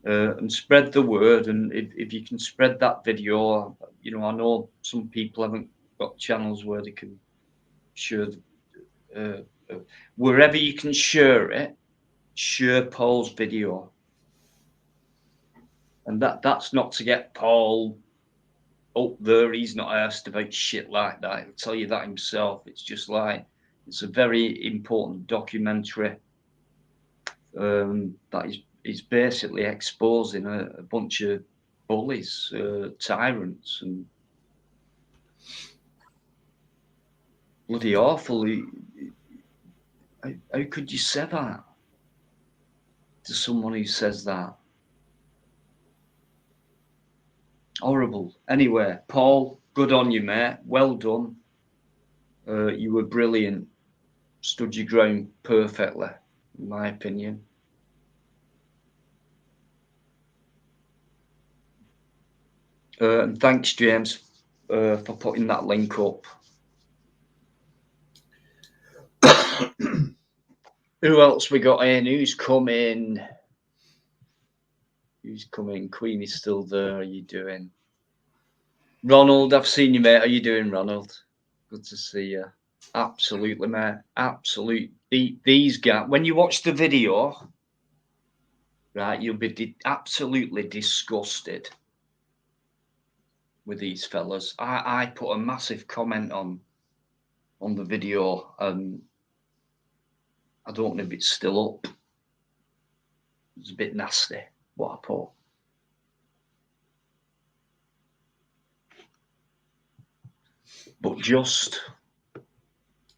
And spread the word, and if you can spread that video, you know, I know some people haven't got channels where they can share wherever you can share it, share Paul's video. And that's not to get Paul up there. He's not asked about shit like that. He'll tell you that himself. It's just like, it's a very important documentary that is basically exposing a bunch of bullies, tyrants, and bloody awful. How could you say that to someone who says that? Horrible. Anyway, Paul, good on you, mate. Well done. You were brilliant. Stood your ground perfectly, in my opinion. And thanks, James, for putting that link up. Who else we got in? Who's coming? Who's coming? Queen is still there. How are you doing? Ronald, I've seen you, mate. How you doing, Ronald? Good to see you. Absolutely, mate. Absolute. These guys, when you watch the video, right, you'll be absolutely disgusted with these fellas. I put a massive comment on the video, and I don't know if it's still up. It's a bit nasty what I put. But just,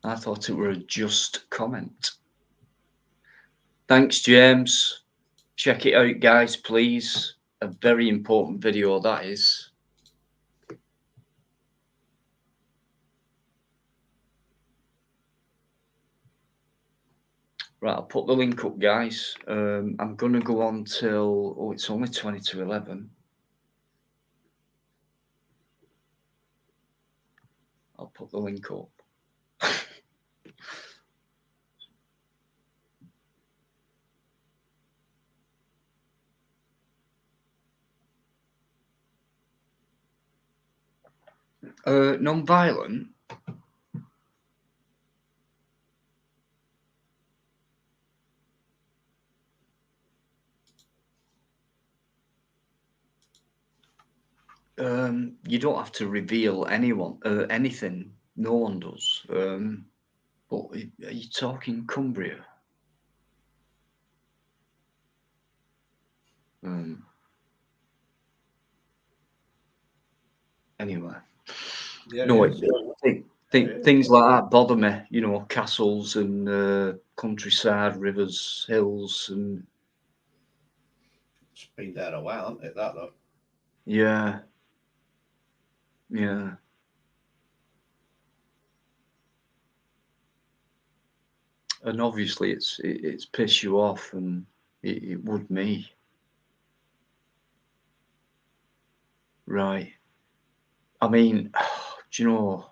I thought it were a just comment. Thanks, James. Check it out, guys, please. A very important video, that is. Right, I'll put the link up, guys. I'm going to go on till, oh, it's only 20 to 11. I'll put the link up. Non-violent. You don't have to reveal anything. No one does. But are you talking Cumbria? Anyway, Yeah, no, things like that bother me. You know, castles and countryside, rivers, hills, and it's been there a while, hasn't it? That though. yeah, yeah. And obviously, it's pissed you off, and it would me. Right. I mean, do you know?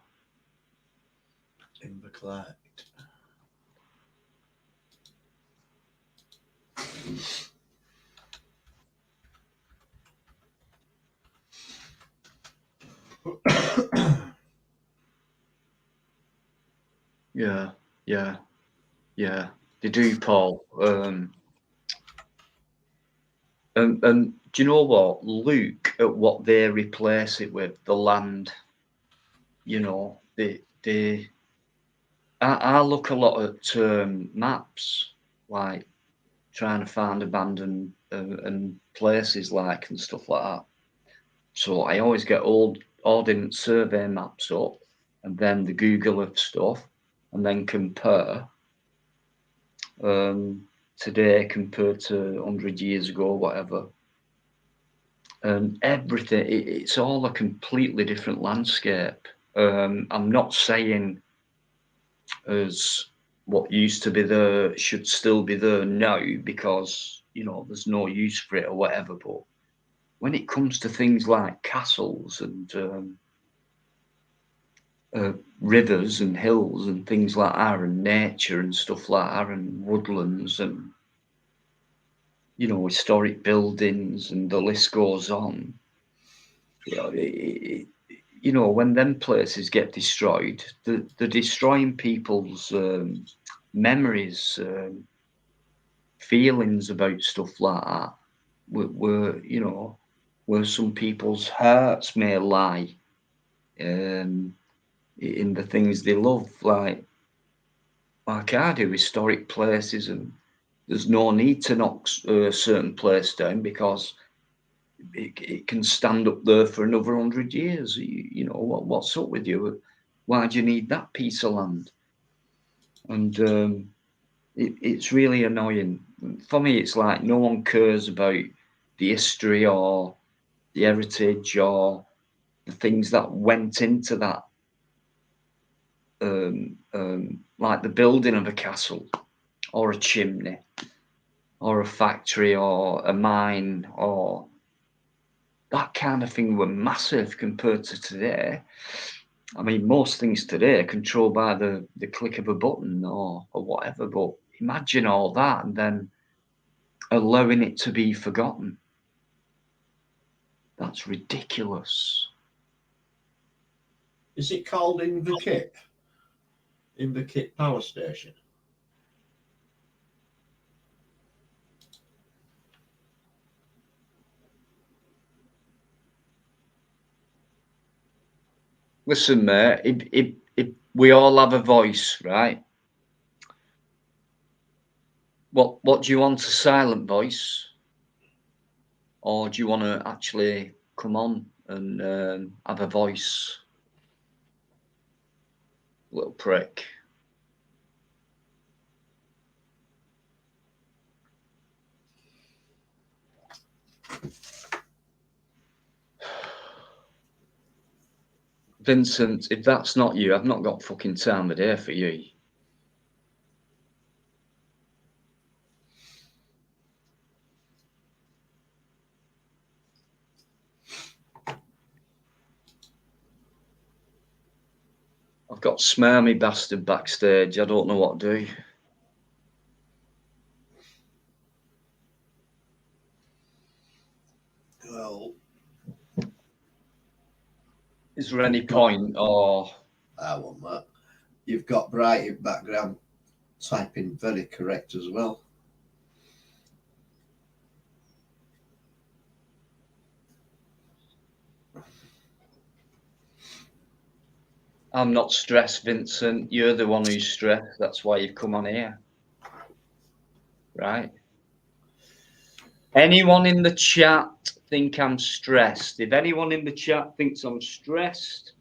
Inverclyde. Yeah. They do, Paul. And do you know what? Look at what they replace it with, the land. You know, I look a lot at maps, like trying to find abandoned and places like and stuff like that. So I always get old Ordnance Survey maps up, and then the Google of stuff, and then compare today compared to 100 years ago, whatever. And everything, it's all a completely different landscape. I'm not saying as what used to be there should still be there now, because, you know, there's no use for it or whatever. But when it comes to things like castles and rivers and hills and things like that, and nature and stuff like that, and woodlands and, you know, historic buildings, and the list goes on. You know, when them places get destroyed, they're destroying people's memories, feelings about stuff like that. Where, you know, where some people's hearts may lie in the things they love, like I do, historic places, and there's no need to knock a certain place down because it can stand up there for another 100 years. You know, what's up with you? Why do you need that piece of land? And it's really annoying. For me, it's like no one cares about the history or the heritage or the things that went into that. Like the building of a castle or a chimney or a factory or a mine, or that kind of thing were massive compared to today. I mean, most things today are controlled by the click of a button or whatever, but imagine all that and then allowing it to be forgotten. That's ridiculous. Is it called Inverkip? Inverkip Power Station? Listen, mate, if we all have a voice, right? What do you want, a silent voice? Or do you want to actually come on and have a voice? Little prick. Vincent, if that's not you, I've not got fucking time of day for you. I've got smarmy bastard backstage. I don't know what to do. Well, is there any point, or I want that. You've got Bright in background typing very correct as well. I'm not stressed, Vincent. You're the one who's stressed. That's why you've come on here. Right? Anyone in the chat think I'm stressed? If anyone in the chat thinks I'm stressed,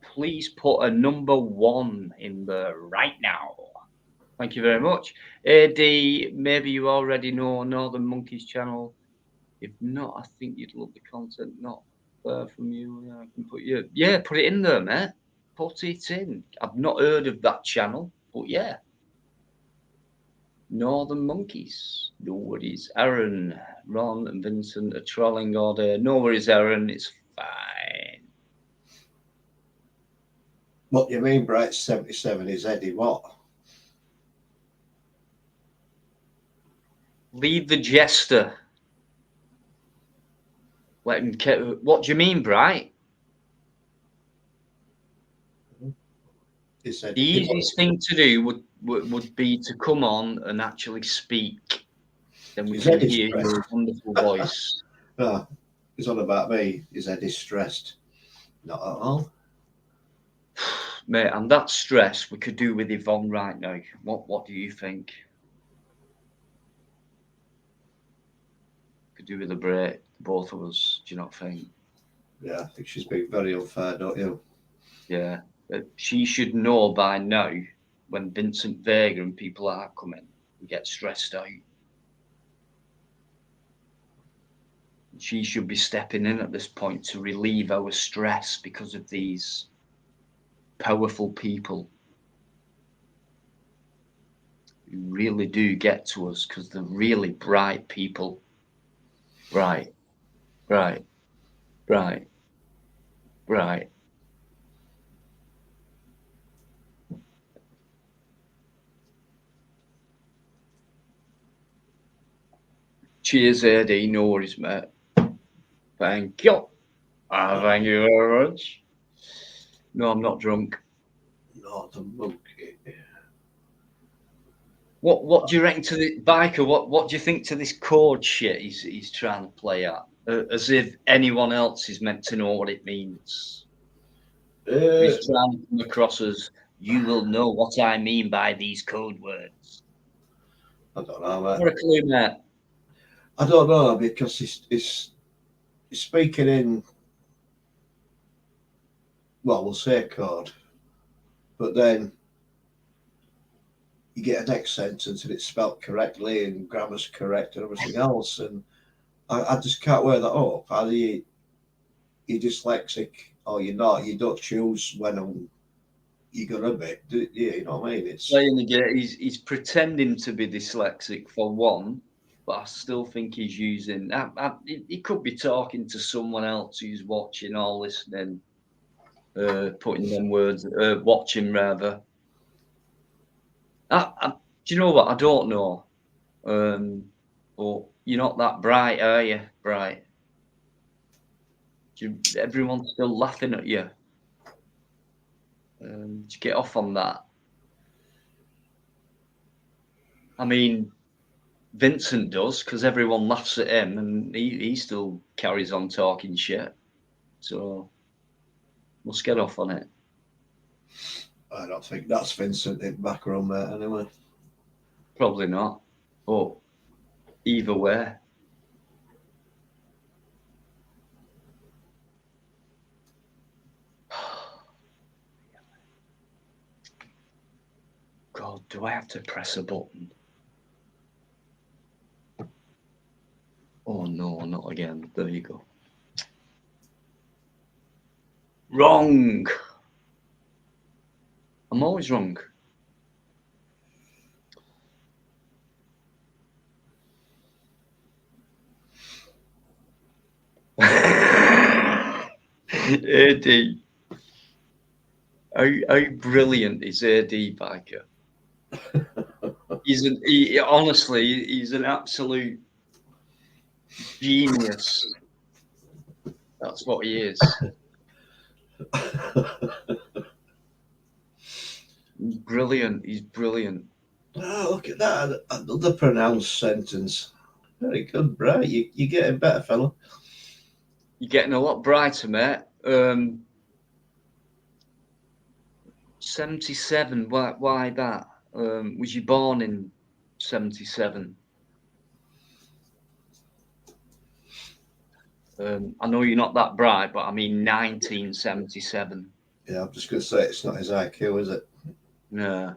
please put a number 1 in there right now. Thank you very much. AD, maybe you already know Northern Monkeys channel. If not, I think you'd love the content not there from you. I can put you. Yeah, put it in there, mate. Put it in. I've not heard of that channel, but yeah. Northern Monkeys. No worries. Aaron, Ron, and Vincent are trolling all day. No worries, Aaron. It's fine. What do you mean, Bright 77 is Eddie what? Leave the jester. Let him. What do you mean, Bright? The easiest thing to do would be to come on and actually speak. Then we can hear your wonderful voice. No, he's on about me. Is Eddie stressed? Not at all. Mate, I'm that stressed. We could do with Yvonne right now. What do you think? Could do with a break, both of us. Do you not think? Yeah, I think she's been very unfair, don't you? Yeah. She should know by now when Vincent Vega and people are coming, we get stressed out. She should be stepping in at this point to relieve our stress because of these powerful people who really do get to us because they're really bright people. Right. Cheers, Eddie. No worries, mate. Thank you. Thank you very much. No, I'm not drunk. Not a monkey. What do you reckon to the biker? What do you think to this code shit he's trying to play at? As if anyone else is meant to know what it means. He's trying to come across as, you will know what I mean by these code words. I don't know, mate. What a clue, mate. I don't know, because he's speaking in, well, we'll say code, but then you get a next sentence and it's spelt correctly and grammar's correct and everything else, and I just can't wear that up. Either you're dyslexic or you're not. You don't choose when you're gonna be. You know what I mean? It's Playing again. He's pretending to be dyslexic for one, but I still think he's using. He could be talking to someone else who's watching or listening, putting them words, watching rather. Do you know what? I don't know. But you're not that bright, are you? Bright. Everyone's still laughing at you. To get off on that. I mean, Vincent does, because everyone laughs at him and he still carries on talking shit. So must get off on it. I don't think that's Vincent in back room, mate, anyway. Probably not. But either way. God, do I have to press a button? Oh no, not again. There you go. Wrong. I'm always wrong. AD. How brilliant is AD Biker? Honestly, he's an absolute genius. That's what he is. Brilliant. He's brilliant. Oh, look at that. Another pronounced sentence. Very good, Bright. You're getting better, fella. You're getting a lot brighter, mate. 77. Why that? Was you born in 77? I know you're not that bright, but I mean 1977. Yeah, I'm just going to say it's not his IQ, is it? No,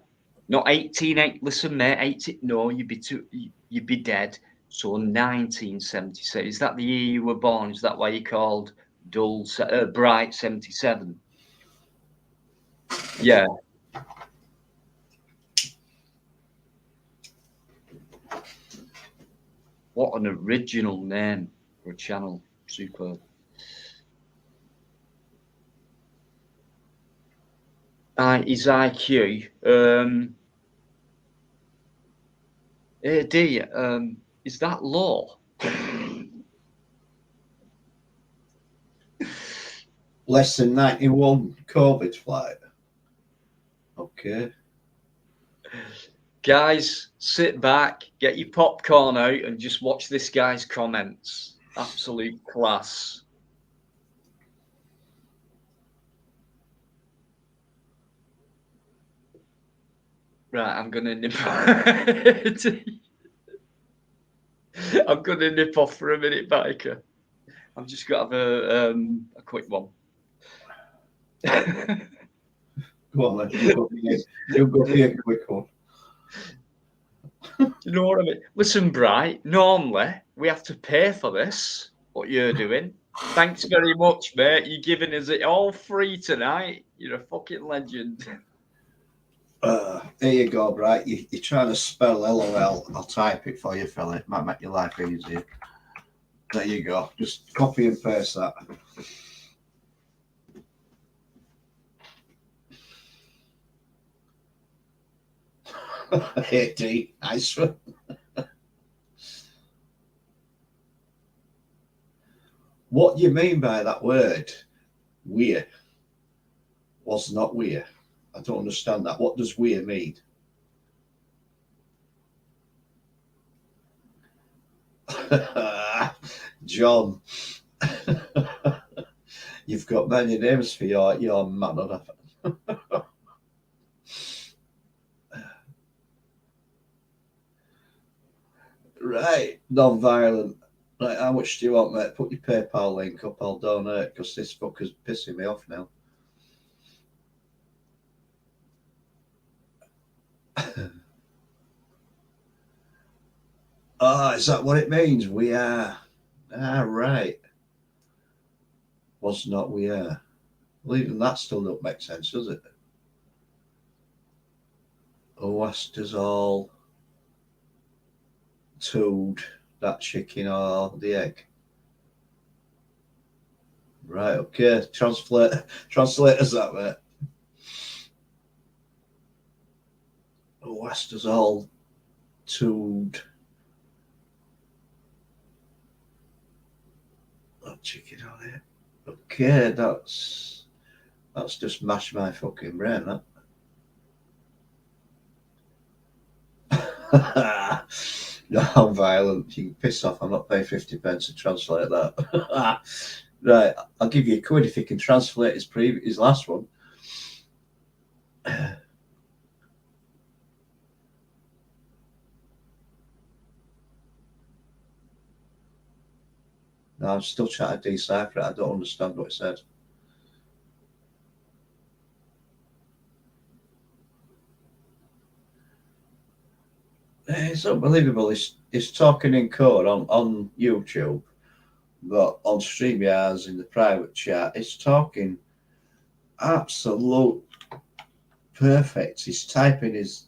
not 18. Listen, mate, 18. No, you'd be dead. So 1977. Is that the year you were born? Is that why you called bright 77? Yeah. What an original name for a channel. Superb. His IQ. AD, is that low? Less than 91 COVID flight. Okay. Guys, sit back, get your popcorn out, and just watch this guy's comments. Absolute class. Right, I'm gonna nip. I'm gonna nip off for a minute, Biker. I'm just gonna have a quick one. Go on then. You go for your quick one. You know what I mean? Listen, Bright, normally we have to pay for this, what you're doing. Thanks very much, mate. You're giving us it all free tonight. You're a fucking legend. Here you go, Bright. You're trying to spell LOL. I'll type it for you, fella. It might make your life easier. There you go. Just copy and paste that. AD, nice one. What do you mean by that word? Weir was not weir. I don't understand that. What does weir mean? John, you've got many names for your man. Right, non-violent. Right, how much do you want, mate? Put your PayPal link up, I'll donate, because this fucker's pissing me off now. Oh, is that what it means? We are. Ah, right. Was not we are. Well, even that still don't make sense, does it? Oasters all toad that chicken or the egg. Right, okay. Translate us that, mate. Oasters all toad that chicken on it. Okay, that's just mashed my fucking brain, that. No, I'm violent. You can piss off. I'm not paying 50 pence to translate that. Right, I'll give you £1 if you can translate his last one. No, I'm still trying to decipher it. I don't understand what it said. It's unbelievable. It's talking in code on YouTube, but on StreamYards in the private chat, it's talking absolute perfect. His typing is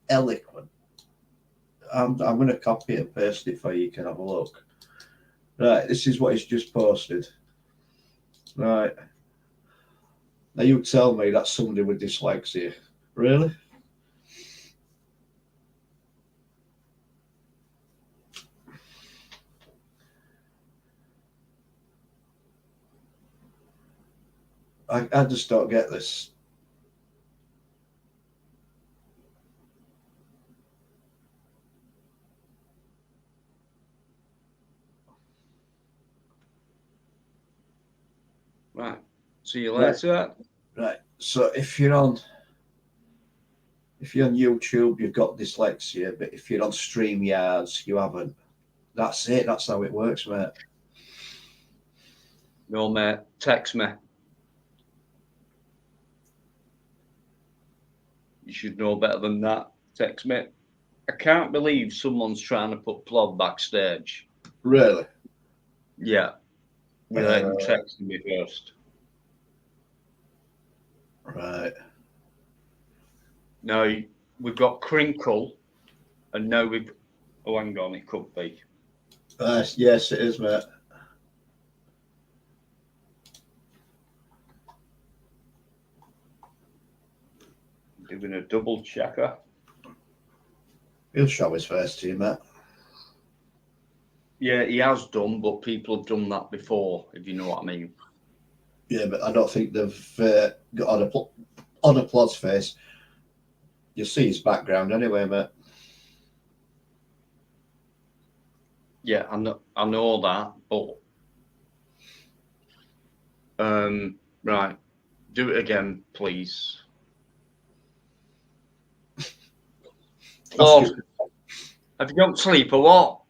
eloquent. I'm going to copy and paste it for you. You can have a look. Right, this is what he's just posted. Right. Now you tell me that's somebody with dyslexia. Really? I just don't get this. Right. See you later. Right. So if you're on YouTube, you've got dyslexia, but if you're on StreamYards, you haven't. That's it. That's how it works, mate. No, mate. Text me. You should know better than that. Text me. I can't believe someone's trying to put Plod backstage. Really? Yeah. Without him texting me first. Right. Now, we've got Crinkle, and now we've... Oh, hang on, it could be. Yes, it is, mate. Doing a double checker. He'll show his face to you, mate. Yeah, he has done, but people have done that before, if you know what I mean. Yeah, but I don't think they've got on a Plod's face. You'll see his background anyway, mate. Yeah, I know that, but right, do it again, please. Oh, have you gone to sleep or what?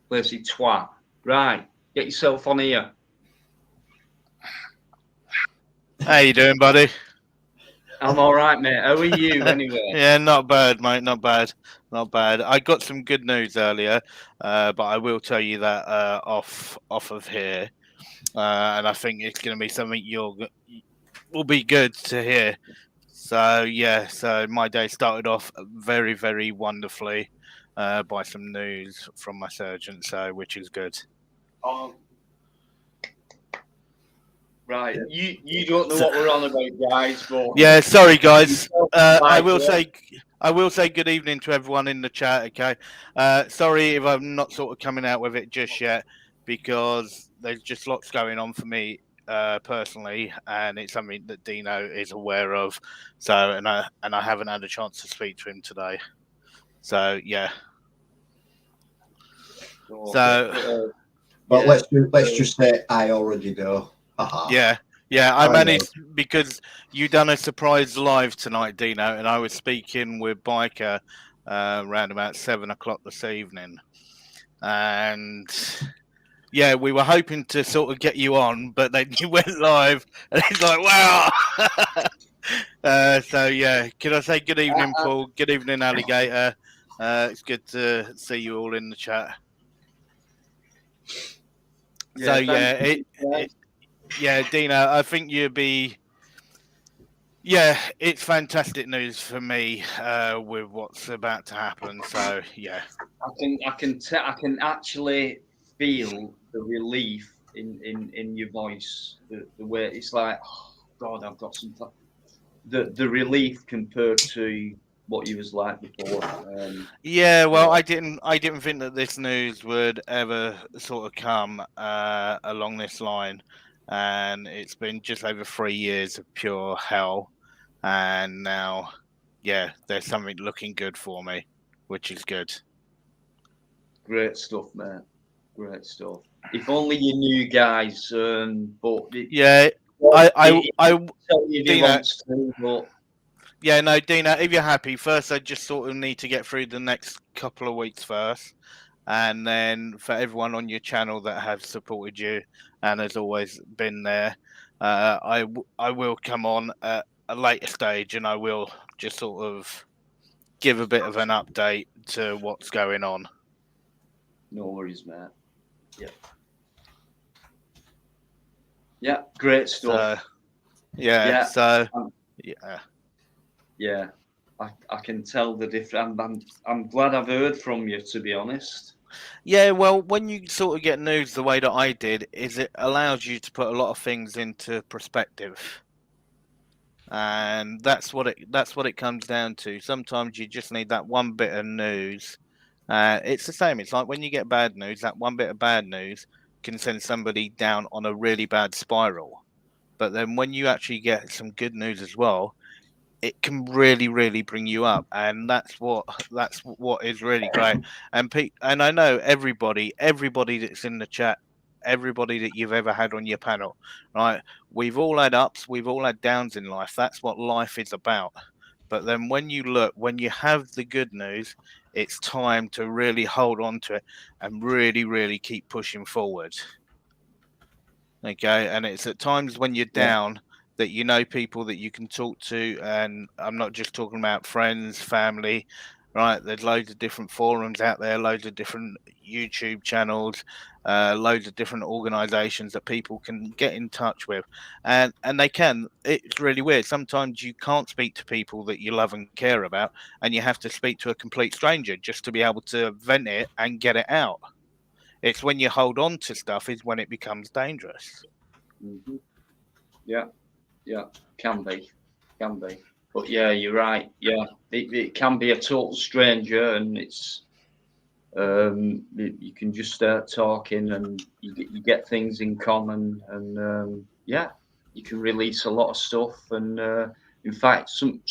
Lazy twat. Right, get yourself on here. How you doing, buddy? I'm all right, mate. How are you anyway? Yeah, not bad, mate. Not bad. Not bad. I got some good news earlier, but I will tell you that off of here, and I think it's going to be something will be good to hear. So yeah, so my day started off very, very wonderfully by some news from my surgeon, so which is good. Oh, right. You don't know what we're on about, guys. But Yeah, sorry guys. I Right, will yeah. say good evening to everyone in the chat. Okay, sorry if I'm not sort of coming out with it just yet because there's just lots going on for me personally, and it's something that Dino is aware of. So, and I haven't had a chance to speak to him today. So yeah. So But Yeah. let's just say I already know. yeah. Yeah, I I know. managed because you done a surprise live tonight, Dino, and I was speaking with Biker around about 7 o'clock this evening, and yeah, we were hoping to sort of get you on, but then you went live, and it's like wow. So yeah, can I say good evening, Paul? Good evening, Alligator. It's good to see you all in the chat. So yeah, yeah, Dino, I think you'd be. Yeah, it's fantastic news for me with what's about to happen. So yeah, I can actually feel the relief in your voice. The way it's like, oh God, I've got some. The relief compared to what you was like before. yeah. Well, I didn't think that this news would ever sort of come along this line, and it's been just over 3 years of pure hell, and now, yeah, there's something looking good for me, which is good. Great stuff, mate. Great stuff. If only you knew, guys. But Yeah, tell you if he Dino, wants to, but yeah, no, Dina, if you're happy, first I just sort of need to get through the next couple of weeks first. And then for everyone on your channel that has supported you and has always been there, I will come on at a later stage and I will just sort of give a bit of an update to what's going on. no worries, mate. Yeah. Yeah, great stuff. So, yeah, so, yeah. Yeah, I can tell the difference. I'm glad I've heard from you, to be honest. Yeah, well, when you sort of get news the way that I did, is it allows you to put a lot of things into perspective, and that's what it comes down to. Sometimes you just need that one bit of news. It's the same. It's like when you get bad news, that one bit of bad news can send somebody down on a really bad spiral. But then when you actually get some good news as well, it can really, really bring you up, and that's what is really great. And I know everybody that's in the chat, everybody that you've ever had on your panel, right? We've all had ups, we've all had downs in life. That's what life is about. But then when you have the good news, it's time to really hold on to it and really, really keep pushing forward. Okay, and it's at times when you're down that you know people that you can talk to, and I'm not just talking about friends, family, right? There's loads of different forums out there, loads of different YouTube channels, loads of different organizations that people can get in touch with, and they can. It's really weird. Sometimes you can't speak to people that you love and care about, and you have to speak to a complete stranger just to be able to vent it and get it out. It's when you hold on to stuff is when it becomes dangerous. Mm-hmm. Yeah, can be. But yeah, you're right. Yeah, it can be a total stranger, and it's you can just start talking, and you get things in common, and yeah, you can release a lot of stuff. And in fact, some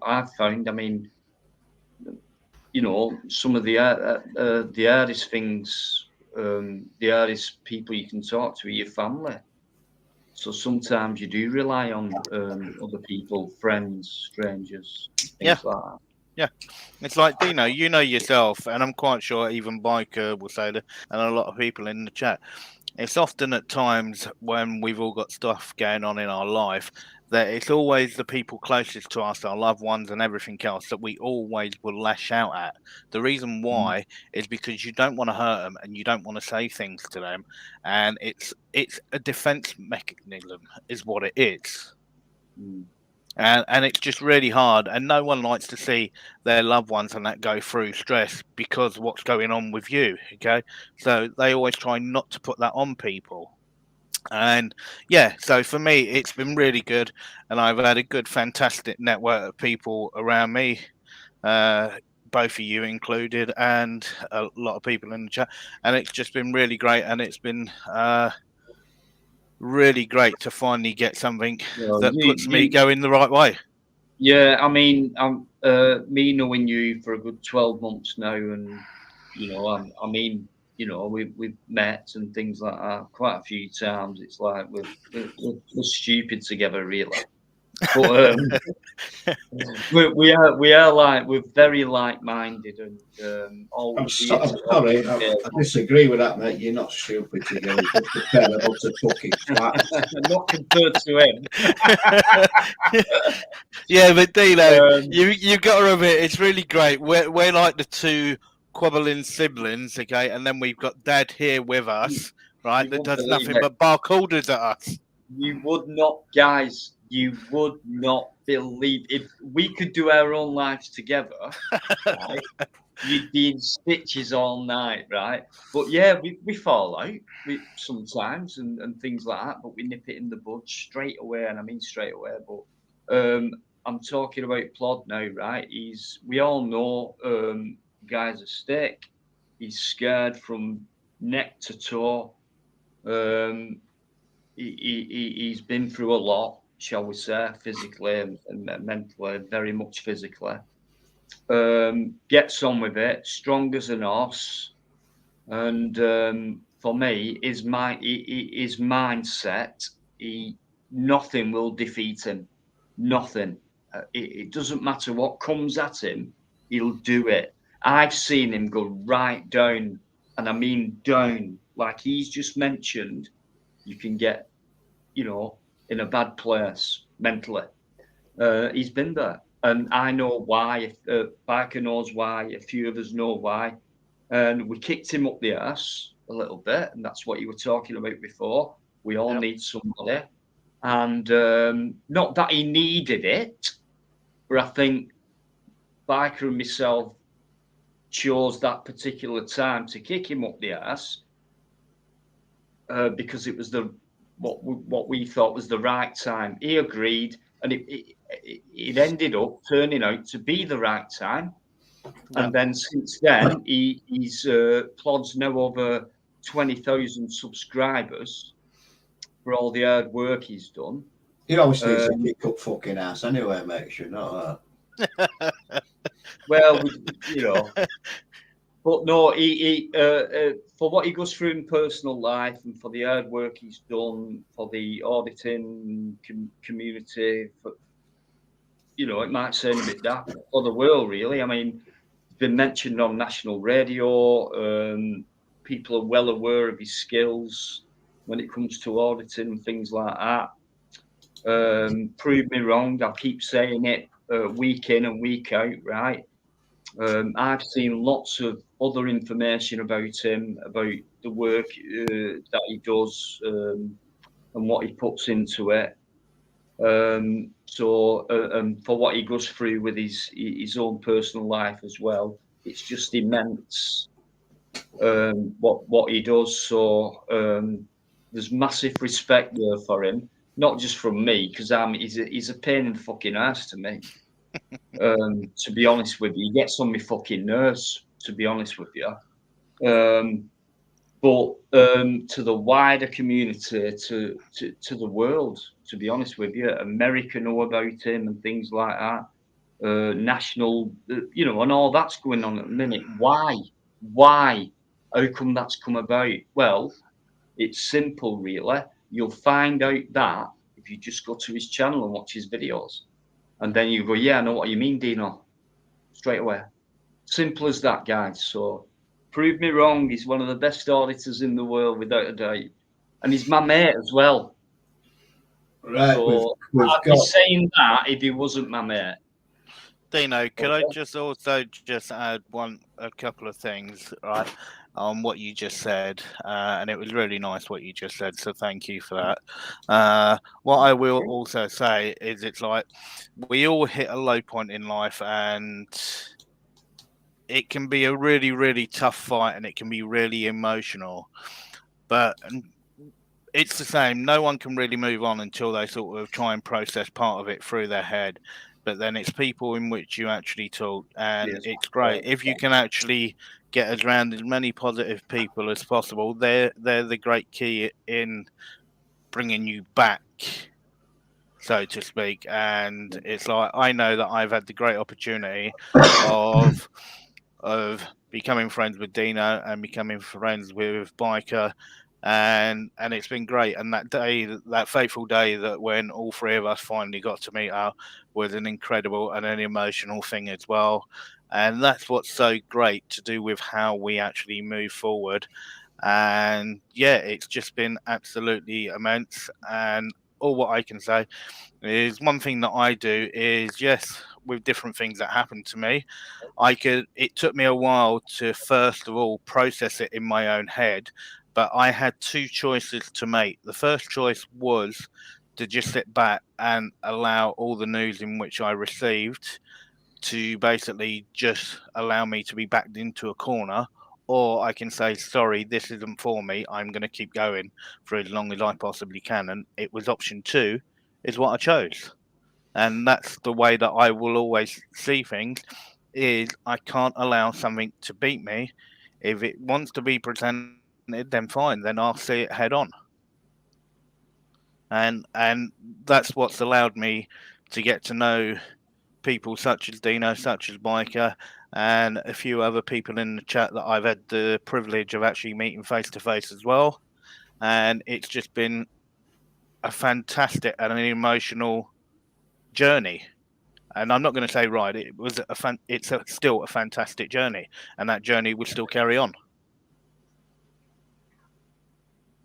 I've found. I mean, you know, some of the hardest things, the hardest people you can talk to are your family. So sometimes you do rely on other people, friends, strangers, things like that. Yeah, it's like Dino, you know yourself, and I'm quite sure even Biker will say that, and a lot of people in the chat. It's often at times when we've all got stuff going on in our life that it's always the people closest to us, our loved ones and everything else, that we always will lash out at. The reason why is because you don't want to hurt them and you don't want to say things to them, and it's a defense mechanism is what it is. And it's just really hard, and no one likes to see their loved ones and that go through stress because of what's going on with you. Okay, so they always try not to put that on people. And yeah, so for me, it's been really good, and I've had a good, fantastic network of people around me, both of you included, and a lot of people in the chat, and it's just been really great, and it's been really great to finally get something that puts me going the right way. Yeah, I mean, I'm me knowing you for a good 12 months now, and you know, I mean, you know, we've met and things like that quite a few times. It's like we're stupid together, really. But we are like, we're very like-minded, and all. I'm sorry, I disagree with that, mate. You're not stupid together. You're just a pair of utter fucking twats. Not compared to him. Yeah, but Dino, you got to admit, it's really great. We're like the two quabbling siblings, okay, and then we've got Dad here with us, right? That does nothing but bark orders at us. You would not, guys. You would not believe, if we could do our own lives together, right? You'd be in stitches all night, right? But yeah, we fall out sometimes and things like that, but we nip it in the bud straight away, and I mean straight away. But I'm talking about Plod now, right? We all know, guy's a stick. He's scared from neck to toe. He's been through a lot, shall we say, physically and mentally, very much physically. Gets on with it, strong as an horse. And for me, his mindset, nothing will defeat him. Nothing. It doesn't matter what comes at him, he'll do it. I've seen him go right down, and I mean down, like he's just mentioned. You can get, you know, in a bad place mentally. He's been there, and I know why. Biker knows why. A few of us know why. And we kicked him up the arse a little bit, and that's what you were talking about before. We all need somebody, and not that he needed it, but I think Biker and myself chose that particular time to kick him up the arse because it was what we thought was the right time. He agreed, and it ended up turning out to be the right time. And then since then, he's Plod's now over 20,000 subscribers for all the hard work he's done. He always needs to kick up fucking ass anyway, mate. You know that. Well, you know. But no, he for what he goes through in personal life and for the hard work he's done for the auditing community, you know, it might sound a bit daft for the world, really. I mean, it's been mentioned on national radio. People are well aware of his skills when it comes to auditing and things like that. Prove me wrong. I'll keep saying it week in and week out, right? I've seen lots of other information about him, about the work that he does and what he puts into it. So for what he goes through with his own personal life as well, it's just immense what he does. So there's massive respect there for him, not just from me, because he's a pain in the fucking ass to me. To be honest with you, he gets on my fucking nerves, to be honest with you. But to the wider community, to the world, to be honest with you, America know about him and things like that. National, you know, and all that's going on at the minute. Why? How come that's come about? Well, it's simple, really. You'll find out that if you just go to his channel and watch his videos. And then you go, yeah, I know what you mean, Dino. Straight away. Simple as that, guys. So prove me wrong. He's one of the best auditors in the world, without a doubt. and he's my mate as well. Right, So we've I'd be got. saying that if he wasn't my mate. Dino, could I Okay. just also just add a couple of things, right, on what you just said, and it was really nice what you just said, so thank you for that. What I will also say is it's like we all hit a low point in life, and it can be a really, really tough fight, and it can be really emotional, but it's the same. No one can really move on until they sort of try and process part of it through their head. But then it's people in which you actually talk, and Yes. it's great if you can actually get us around as many positive people as possible. They're the great key in bringing you back, so to speak. And it's like I know that I've had the great opportunity of becoming friends with Dino and becoming friends with Biker, and it's been great. And that day, that fateful day, that when all three of us finally got to meet up, was an incredible and an emotional thing as well. And that's what's so great to do with how we actually move forward. And yeah, it's just been absolutely immense. And all what I can say is one thing that I do is, yes, with different things that happen to me, it took me a while to first of all process it in my own head, but I had two choices to make. The first choice was to just sit back and allow all the news in which I received to basically just allow me to be backed into a corner, or I can say, sorry, this isn't for me. I'm going to keep going for as long as I possibly can. And it was option two is what I chose. And that's the way that I will always see things, is I can't allow something to beat me. If it wants to be presented, then fine, then I'll see it head on. And that's what's allowed me to get to know people such as Dino, such as Biker, and a few other people in the chat that I've had the privilege of actually meeting face to face as well. And it's just been a fantastic and an emotional journey. And I'm not going to say ride. It was still a fantastic journey, and that journey will still carry on.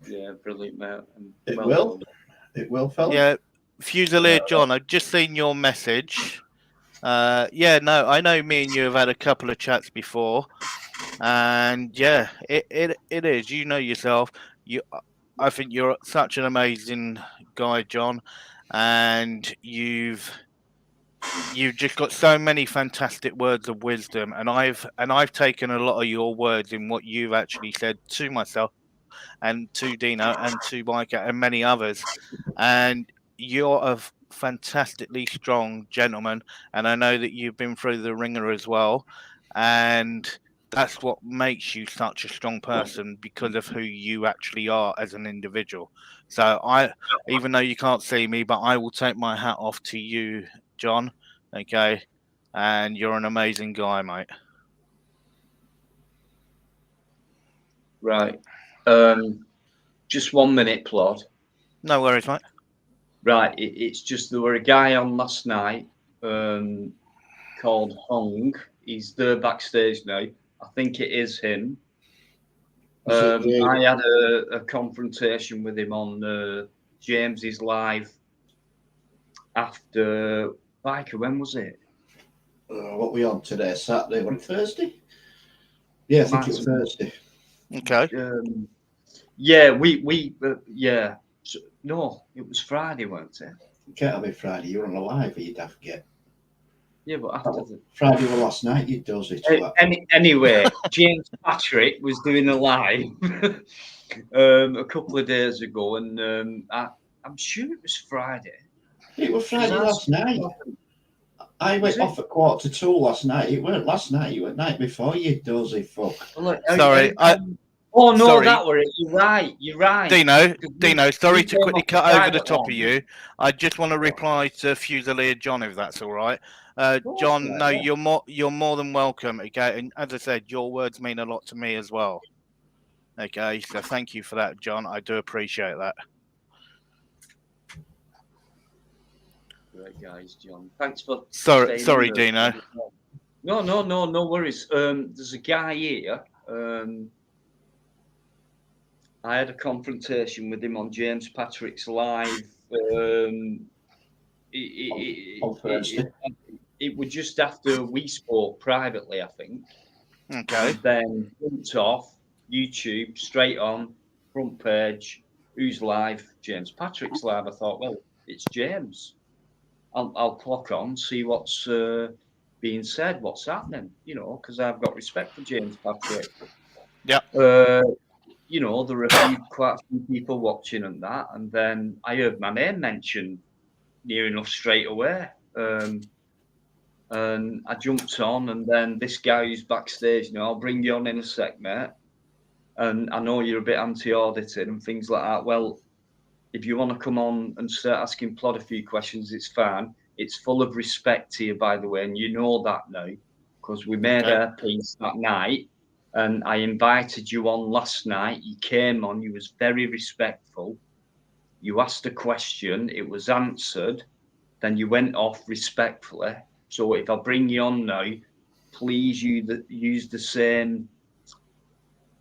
Yeah, brilliant, mate. And It well will. done. It will, fella. Yeah, Fusilier John, I've just seen your message. Yeah, no, I know me and you have had a couple of chats before, and yeah, it is. You know yourself. I think you're such an amazing guy, John, and you've just got so many fantastic words of wisdom, and I've taken a lot of your words in what you've actually said to myself and to Dino and to Biker and many others, and you're a fantastically strong gentleman, and I know that you've been through the ringer as well, and that's what makes you such a strong person, because of who you actually are as an individual. So even though you can't see me, but I will take my hat off to you, John. Okay, and you're an amazing guy, mate. Right. Just 1 minute, Plod. No worries, mate. Right. It's just there were a guy on last night called Hong. He's there backstage now. I think it is him. I had a confrontation with him on James's live after Biker. When was it? What we on today? Saturday? Was it Thursday? Yeah, I think it was Thursday. Okay. Yeah, yeah. So, no, it was Friday, wasn't it? It can't be Friday. You were on a live, you'd have to get. Yeah, but after the Friday was last night. You does it. anyway, James Patrick was doing a live a couple of days ago, and I'm sure it was Friday. It was Friday last night. I went off at 1:45 last night. It weren't last night. It was night before. You dozy fuck. Sorry, Oh no, sorry. that were it. You're right. Dino, sorry to came quickly off cut the over the private top one. of you. I just want to reply to Fusilier John, if that's all right. John, no, you're more than welcome. Okay, and as I said, your words mean a lot to me as well. Okay, so thank you for that, John. I do appreciate that. Great guys, John. Thanks for Sorry, Dino. No worries. There's a guy here. I had a confrontation with him on James Patrick's live. On Thursday. It was just after we spoke privately, I think. Okay. And then jumped off YouTube, straight on, front page, who's live? James Patrick's live. I thought, well, it's James. I'll clock on, see what's being said, what's happening, you know, because I've got respect for James Patrick. Yeah. You know, there were quite a few people watching and that, and then I heard my name mentioned near enough straight away. And I jumped on, and then this guy who's backstage, you know, I'll bring you on in a sec, mate. And I know you're a bit anti-audited and things like that. Well, if you want to come on and start asking Plod a few questions, it's fine. It's full of respect to you, by the way, and you know that now, because we made our peace that night, and I invited you on last night. You came on, you was very respectful. You asked a question, it was answered, then you went off respectfully. So if I bring you on now, please use the same,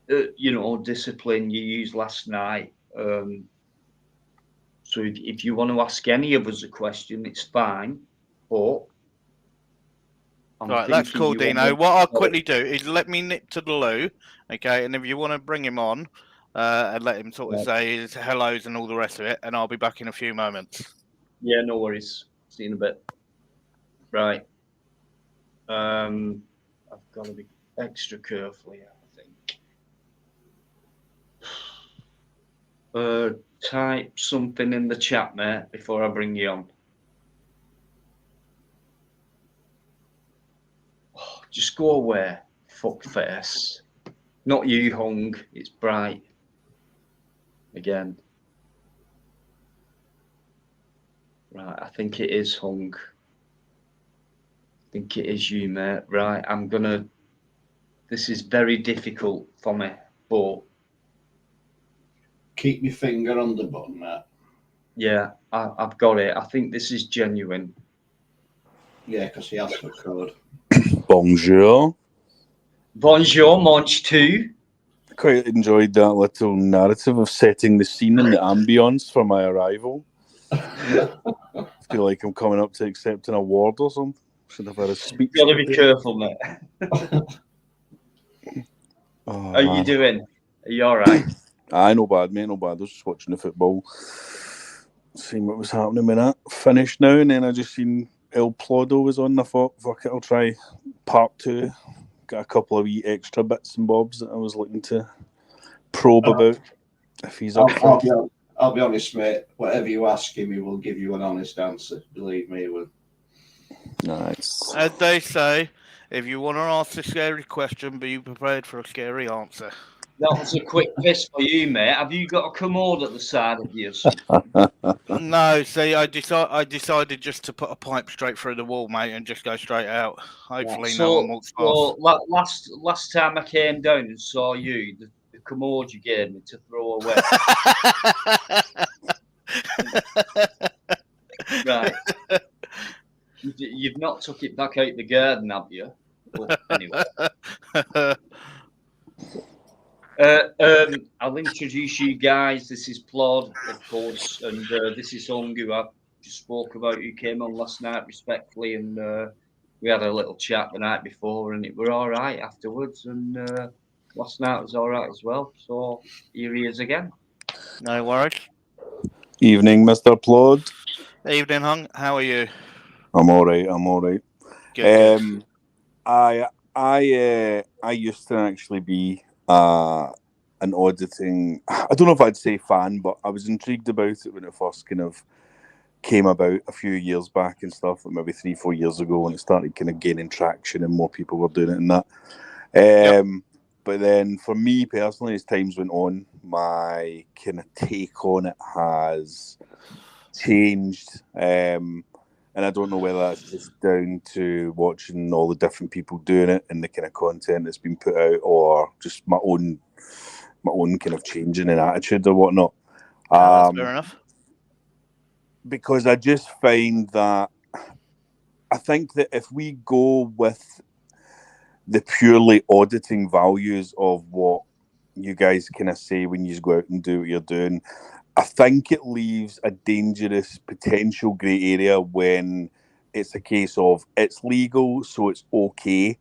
you know, discipline you used last night. So if you want to ask any of us a question, it's fine. But Right, that's cool, Dino. What I'll quickly do is let me nip to the loo, okay? And if you want to bring him on and let him sort of say his hellos and all the rest of it, and I'll be back in a few moments. Yeah, no worries. See you in a bit. Right. I've got to be extra careful here, I think. Type something in the chat, mate, before I bring you on. Oh, just go away, fuckface. Not you, Hung. It's Bright. Again. Right, I think it is Hung. I think it is you, mate. Right, this is very difficult for me, but keep your finger on the button, mate. Yeah, I've got it. I think this is genuine. Yeah, because he asked for code. Bonjour. Bonjour, Monch 2. Quite enjoyed that little narrative of setting the scene and the ambience for my arrival. I feel like I'm coming up to accept an award or something. Should have had a speech. You gotta be careful, mate. Oh, How you doing? Are you all right? Aye, no bad, mate, no bad. I was just watching the football, seeing what was happening with that. Finished now, and then I just seen El Plodo was on. I thought, fuck it, I'll try part 2. Got a couple of wee extra bits and bobs that I was looking to probe about. If he's up for it. I'll be honest, mate. Whatever you ask him, he will give you an honest answer. Believe me, he will. Nice. As they say, if you want to ask a scary question, be prepared for a scary answer. That was a quick piss for you, mate. Have you got a commode at the side of you? No, see, I decided just to put a pipe straight through the wall, mate, and just go straight out. Hopefully, no one walks past. Last time I came down and saw you, the commode you gave me to throw away. Right. You've not took it back out the garden, have you? Well, anyway. I'll introduce you guys. This is Plod, of course, and this is Hung, who I just spoke about, who came on last night respectfully, and we had a little chat the night before, and it were all right afterwards, and last night was all right as well. So here he is again. No worries. Evening, Mr. Plod. Evening, Hung. How are you? I'm all right. Good. I used to actually be an auditing, I don't know if I'd say fan, but I was intrigued about it when it first kind of came about a few years back and stuff, like maybe 3-4 years ago, when it started kind of gaining traction and more people were doing it and that. But then for me personally, as times went on, my kind of take on it has changed. And I don't know whether that's just down to watching all the different people doing it and the kind of content that's been put out, or just my own kind of changing in attitude or whatnot. That's fair enough. Because I just find that I think that if we go with the purely auditing values of what you guys kind of say when you go out and do what you're doing. I think it leaves a dangerous potential grey area when it's a case of it's legal, so it's okay.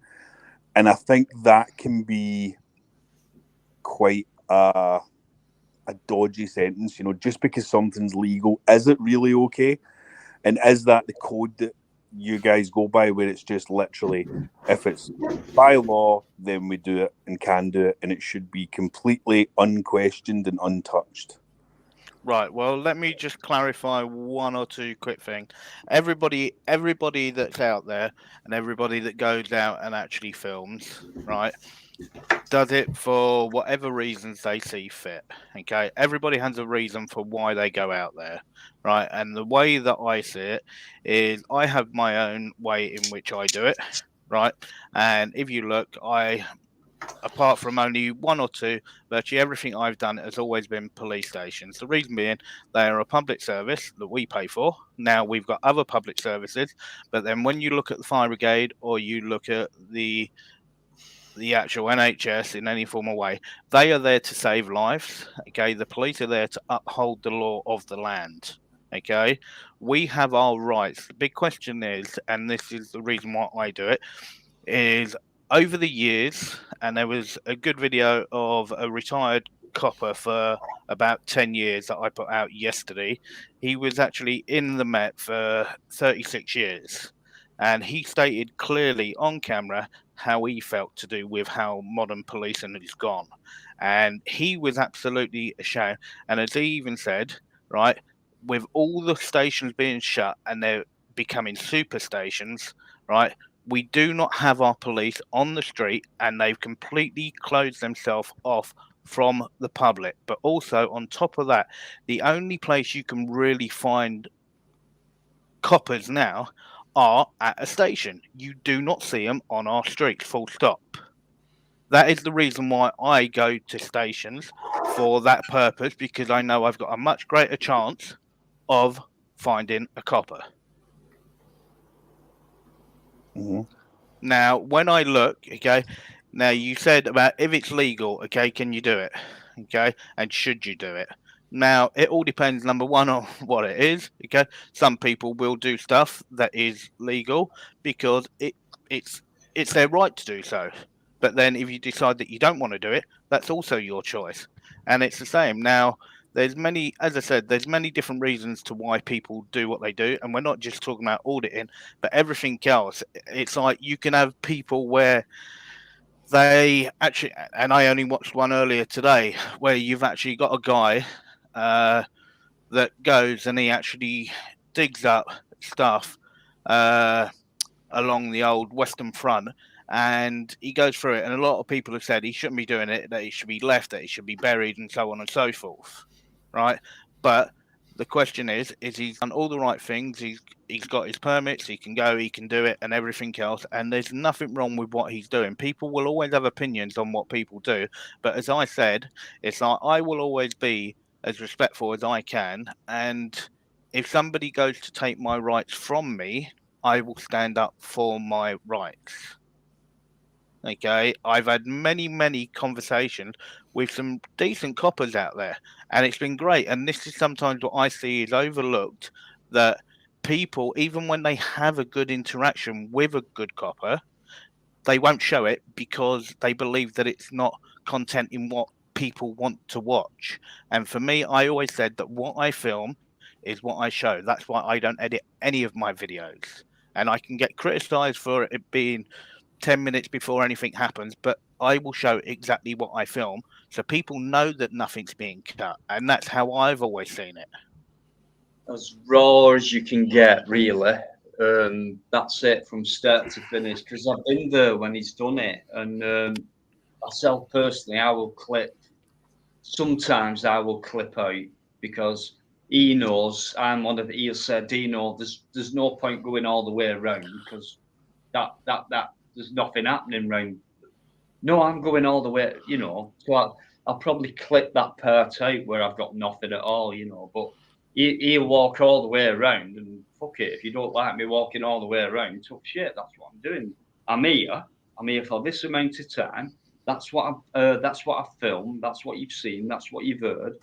And I think that can be quite a dodgy sentence, you know, just because something's legal, is it really okay? And is that the code that you guys go by, where it's just literally, if it's by law, then we do it and can do it, and it should be completely unquestioned and untouched? Right. Well, let me just clarify one or two quick things. Everybody that's out there and everybody that goes out and actually films, right, does it for whatever reasons they see fit. Okay. Everybody has a reason for why they go out there, right? And the way that I see it is I have my own way in which I do it, right? And if you look, apart from only one or two, virtually everything I've done has always been police stations. The reason being, they are a public service that we pay for. Now, we've got other public services, but then when you look at the fire brigade or you look at the actual NHS in any form of way, they are there to save lives. Okay, the police are there to uphold the law of the land. Okay, we have our rights. The big question is, and this is the reason why I do it, is over the years, and there was a good video of a retired copper for about 10 years that I put out yesterday. He was actually in the Met for 36 years, and he stated clearly on camera how he felt to do with how modern policing has gone. And he was absolutely ashamed. And as he even said, right, with all the stations being shut and they're becoming super stations, right, we do not have our police on the street, and they've completely closed themselves off from the public. But also, on top of that, the only place you can really find coppers now are at a station. You do not see them on our streets, full stop. That is the reason why I go to stations for that purpose, because I know I've got a much greater chance of finding a copper. Mm-hmm. Now, when I look, okay, now you said about if it's legal, okay, can you do it? Okay, and should you do it? Now, it all depends, number one, on what it is, okay? Some people will do stuff that is legal because it's their right to do so. But then if you decide that you don't want to do it, that's also your choice. And it's the same. Now, there's many, as I said, there's many different reasons to why people do what they do. And we're not just talking about auditing, but everything else. It's like you can have people where they actually, and I only watched one earlier today, where you've actually got a guy that goes and he actually digs up stuff along the old Western Front, and he goes through it. And a lot of people have said he shouldn't be doing it, that he should be left, that he should be buried, and so on and so forth. Right? But the question is he's done all the right things. He's got his permits. He can go. He can do it, and everything else. And there's nothing wrong with what he's doing. People will always have opinions on what people do. But as I said, it's like I will always be as respectful as I can. And if somebody goes to take my rights from me, I will stand up for my rights. Okay, I've had many conversations with some decent coppers out there, and it's been great. And this is sometimes what I see is overlooked, that people, even when they have a good interaction with a good copper, they won't show it because they believe that it's not content in what people want to watch. And for me, I always said that what I film is what I show. That's why I don't edit any of my videos. And I can get criticized for it being 10 minutes before anything happens, but I will show exactly what I film so people know that nothing's being cut. And that's how I've always seen it. As raw as you can get, really. That's it from start to finish, because I've been there when he's done it. And myself personally, I will clip. Sometimes I will clip out because he knows I'm one of the. He'll say, Dino, there's no point going all the way around because that there's nothing happening round. No, I'm going all the way, you know. So I'll probably clip that part out where I've got nothing at all, you know. But he'll walk all the way around, and fuck it, if you don't like me walking all the way around, tough shit. That's what I'm doing. I'm here for this amount of time. That's what I've filmed. That's what you've seen. That's what you've heard.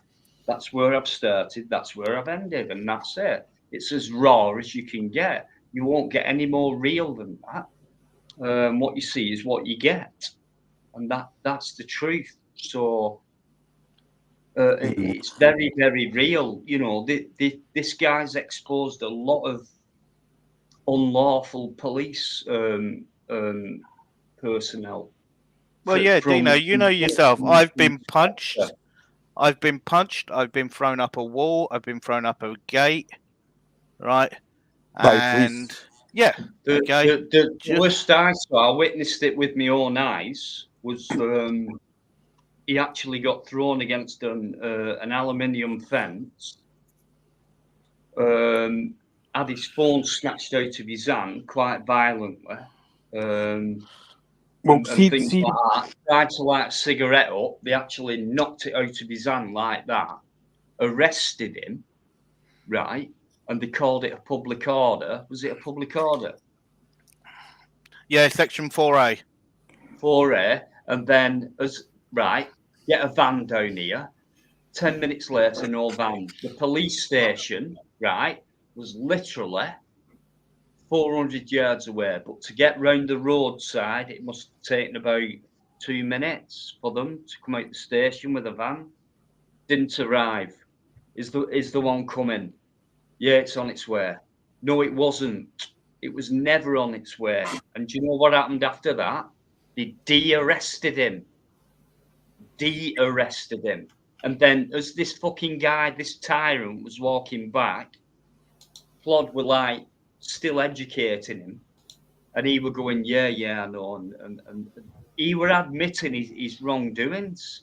That's where I've started. That's where I've ended, and that's it. It's as raw as you can get. You won't get any more real than that. What you see is what you get, and that's the truth. So it's very, very real. You know, this guy's exposed a lot of unlawful police personnel. Well, yeah, Dino, you know yourself. I've been punched. Yeah. I've been punched. I've been thrown up a wall. I've been thrown up a gate. Right. By And police. yeah, okay. The worst I saw, I witnessed it with my own eyes, was he actually got thrown against an aluminium fence, had his phone snatched out of his hand quite violently, and things like that. Tried to light a cigarette up, they actually knocked it out of his hand like that, arrested him, right? And they called it a public order. Was it a public order? Yeah, section 4A. 4A, and then get a van down here. 10 minutes later, no van. The police station, right, was literally 400 yards away. But to get round the roadside, it must have taken about 2 minutes for them to come out the station with a van. Didn't arrive. Is the one coming? Yeah, it's on its way. No, it wasn't. It was never on its way. And do you know what happened after that? They de-arrested him. And then as this fucking guy, this tyrant, was walking back, Plod were like still educating him. And he were going, yeah, I know. And he were admitting his wrongdoings.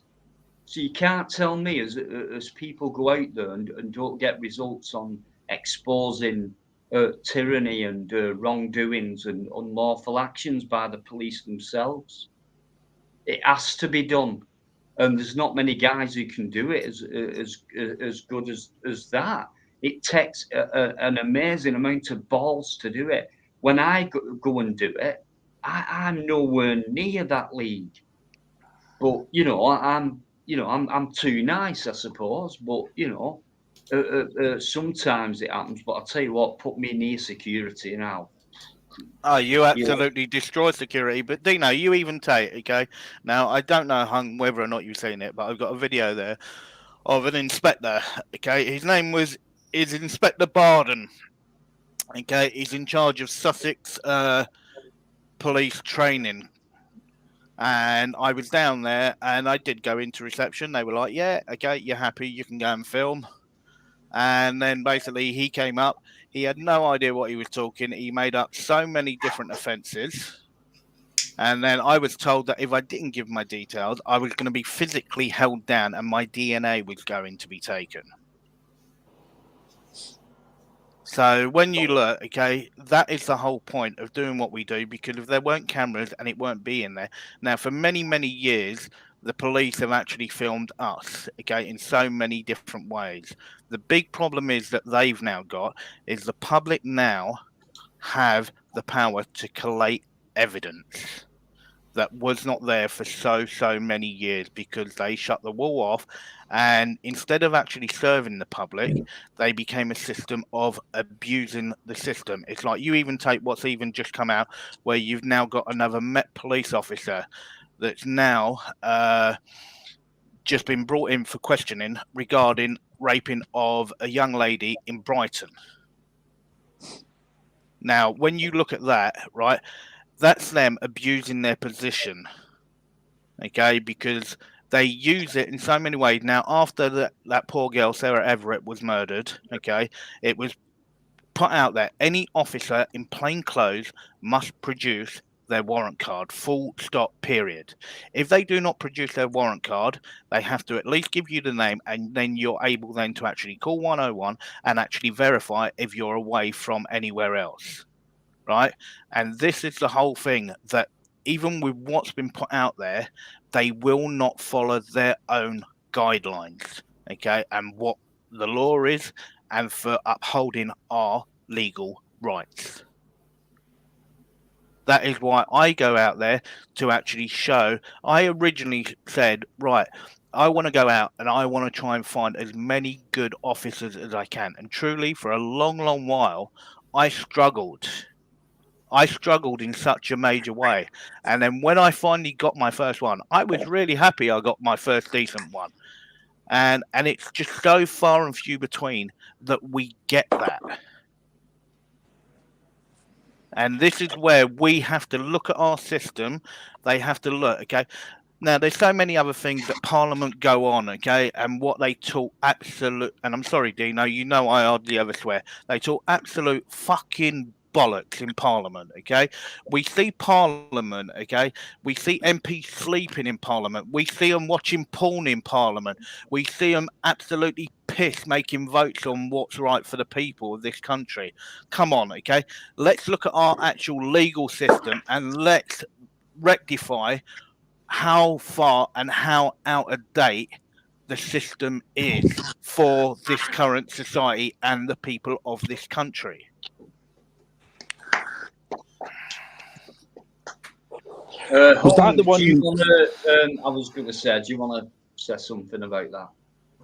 So you can't tell me as people go out there and don't get results on exposing tyranny and wrongdoings and unlawful actions by the police themselves. It has to be done, and there's not many guys who can do it as good as that. It takes an amazing amount of balls to do it. When I go and do it, I'm nowhere near that league. But I'm too nice, I suppose. But sometimes it happens. But I'll tell you what, put me near security now. Oh, you absolutely destroy security. But Dino, you even take, okay? Now, I don't know whether or not you've seen it, but I've got a video there of an inspector, okay? His name is Inspector Barden, okay? He's in charge of Sussex police training. And I was down there, and I did go into reception. They were like, yeah, okay, you're happy, you can go and film. And then basically he came up. He had no idea what he was talking. He made up so many different offences. And then I was told that if I didn't give my details, I was going to be physically held down and my DNA was going to be taken. So when you look, okay, that is the whole point of doing what we do, because if there weren't cameras and it weren't being there. Now, for many, many years, the police have actually filmed us, okay, in so many different ways. The big problem is that they've now got is the public now have the power to collate evidence that was not there for so many years, because they shut the wall off, and instead of actually serving the public, they became a system of abusing the system. It's like, you even take what's even just come out, where you've now got another Met police officer that's now just been brought in for questioning regarding raping of a young lady in Brighton. Now, when you look at that, right, that's them abusing their position, okay, because they use it in so many ways. Now, after that poor girl, Sarah Everett, was murdered, okay, it was put out that any officer in plain clothes must produce their warrant card, full stop, period. If they do not produce their warrant card, they have to at least give you the name, and then you're able then to actually call 101 and actually verify if you're away from anywhere else, right? And this is the whole thing, that even with what's been put out there, they will not follow their own guidelines, okay, and what the law is, and for upholding our legal rights. That is why I go out there to actually show. I originally said, right, I want to go out and I want to try and find as many good officers as I can. And truly, for a long, long while, I struggled. I struggled in such a major way. And then when I finally got my first one, I was really happy I got my first decent one. And it's just so far and few between that we get that. And this is where we have to look at our system. They have to look, okay? Now, there's so many other things that Parliament go on, okay? And what they talk absolute, and I'm sorry, Dino, you know I hardly ever swear. They talk absolute fucking bollocks in Parliament, okay? We see Parliament, okay? We see MPs sleeping in Parliament. We see them watching porn in Parliament. We see them absolutely pissed making votes on what's right for the people of this country. Come on, okay? Let's look at our actual legal system and let's rectify how far and how out of date the system is for this current society and the people of this country. Was that the one? Do you wanna, I was going to say, do you want to say something about that?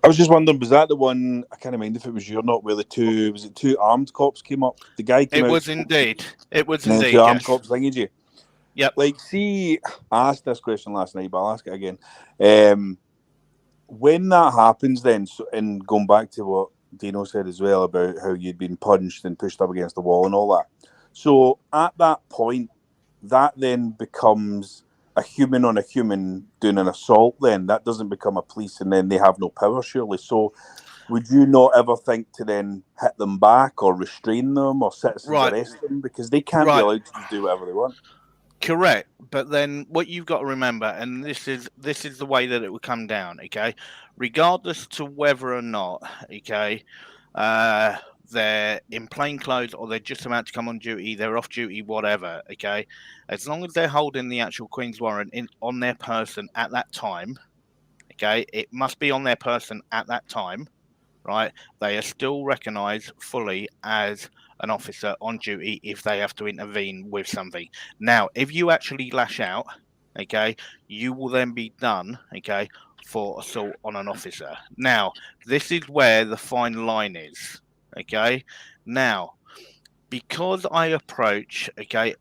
I was just wondering, was that the one? I can't remember if it was you or not. Where the two armed cops came up? The guy came It out. was indeed. It was And then indeed. two armed Yes. cops thingied you. Yep. Like, see, I asked this question last night, but I'll ask it again. When that happens, then, and going back to what Dino said as well about how you'd been punched and pushed up against the wall and all that. So at that point, that then becomes a human on a human doing an assault. Then that doesn't become a police, and then they have no power, surely. So would you not ever think to then hit them back or restrain them or citizens Right. arrest them, because they can't be Right. allowed to do whatever they want? Correct, but then what you've got to remember, and this is the way that it would come down, okay? Regardless to whether or not, okay, they're in plain clothes or they're just about to come on duty, they're off duty, whatever, okay? As long as they're holding the actual Queen's warrant on their person at that time, okay, it must be on their person at that time, right? They are still recognised fully as an officer on duty if they have to intervene with something. Now, if you actually lash out, okay, you will then be done, okay, for assault on an officer. Now, this is where the fine line is, okay? Now, because I approach, okay,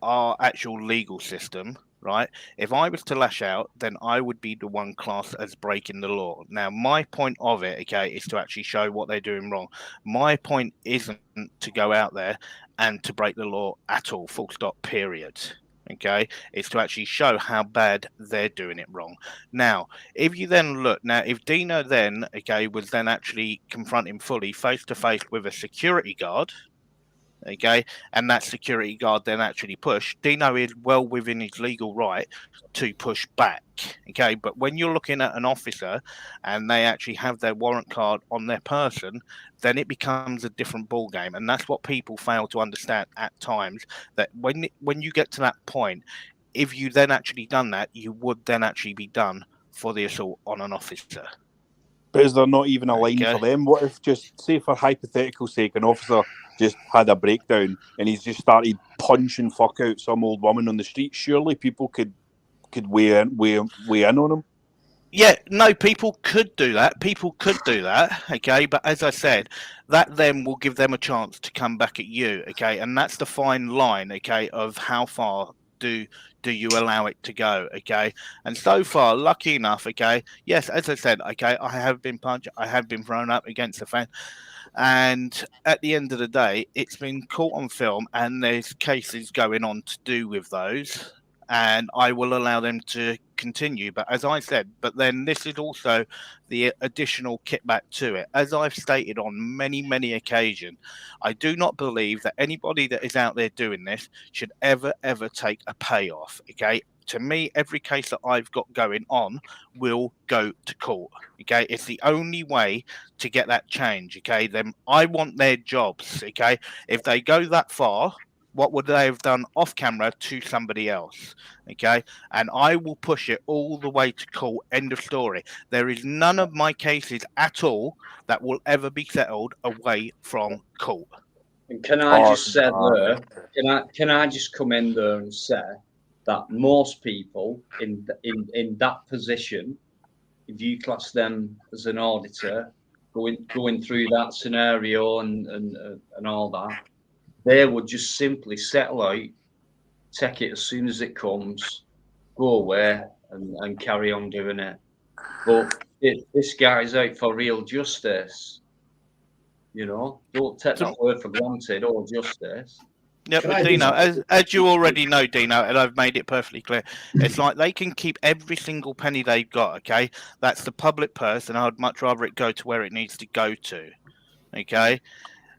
our actual legal system, right? If I was to lash out, then I would be the one classed as breaking the law. Now, my point of it, okay, is to actually show what they're doing wrong. My point isn't to go out there and to break the law at all, full stop, period. Okay, it's to actually show how bad they're doing it wrong. Now, if you then look, now if Dino then, okay, was then actually confronting fully face to face with a security guard, okay, and that security guard then actually pushed, Dino is well within his legal right to push back, okay? But when you're looking at an officer and they actually have their warrant card on their person, then it becomes a different ball game, and that's what people fail to understand at times, that when you get to that point, if you then actually done that, you would then actually be done for the assault on an officer. But is there not even a line Okay. for them? What if, just say for hypothetical sake, an officer just had a breakdown and he's just started punching fuck out some old woman on the street? Surely people could weigh in on him. Yeah, no, people could do that. People could do that, okay? But as I said, that then will give them a chance to come back at you, okay? And that's the fine line, okay, of how far do you allow it to go, okay? And so far, lucky enough, okay, yes, as I said, okay, I have been punched, I have been thrown up against the fence, and at the end of the day, it's been caught on film, and there's cases going on to do with those, and I will allow them to continue. But as I said, but then this is also the additional kickback to it. As I've stated on many occasions, I do not believe that anybody that is out there doing this should ever take a payoff, okay? To me, every case that I've got going on will go to court, okay? It's the only way to get that change, okay? Then I want their jobs, okay? If they go that far, what would they have done off camera to somebody else? Okay. And I will push it all the way to court. End of story. There is none of my cases at all that will ever be settled away from court. And can I Oh, just say there? Can I just come in there and say that most people in that position, if you class them as an auditor, going through that scenario and all that, they would just simply settle out, take it as soon as it comes, go away, and carry on doing it. But this guy's out for real justice. You know, don't take that word for granted or justice. Yeah, Can but I Dino, just- as you already know, Dino, and I've made it perfectly clear, it's like they can keep every single penny they've got, okay? That's the public purse, and I'd much rather it go to where it needs to go to, okay?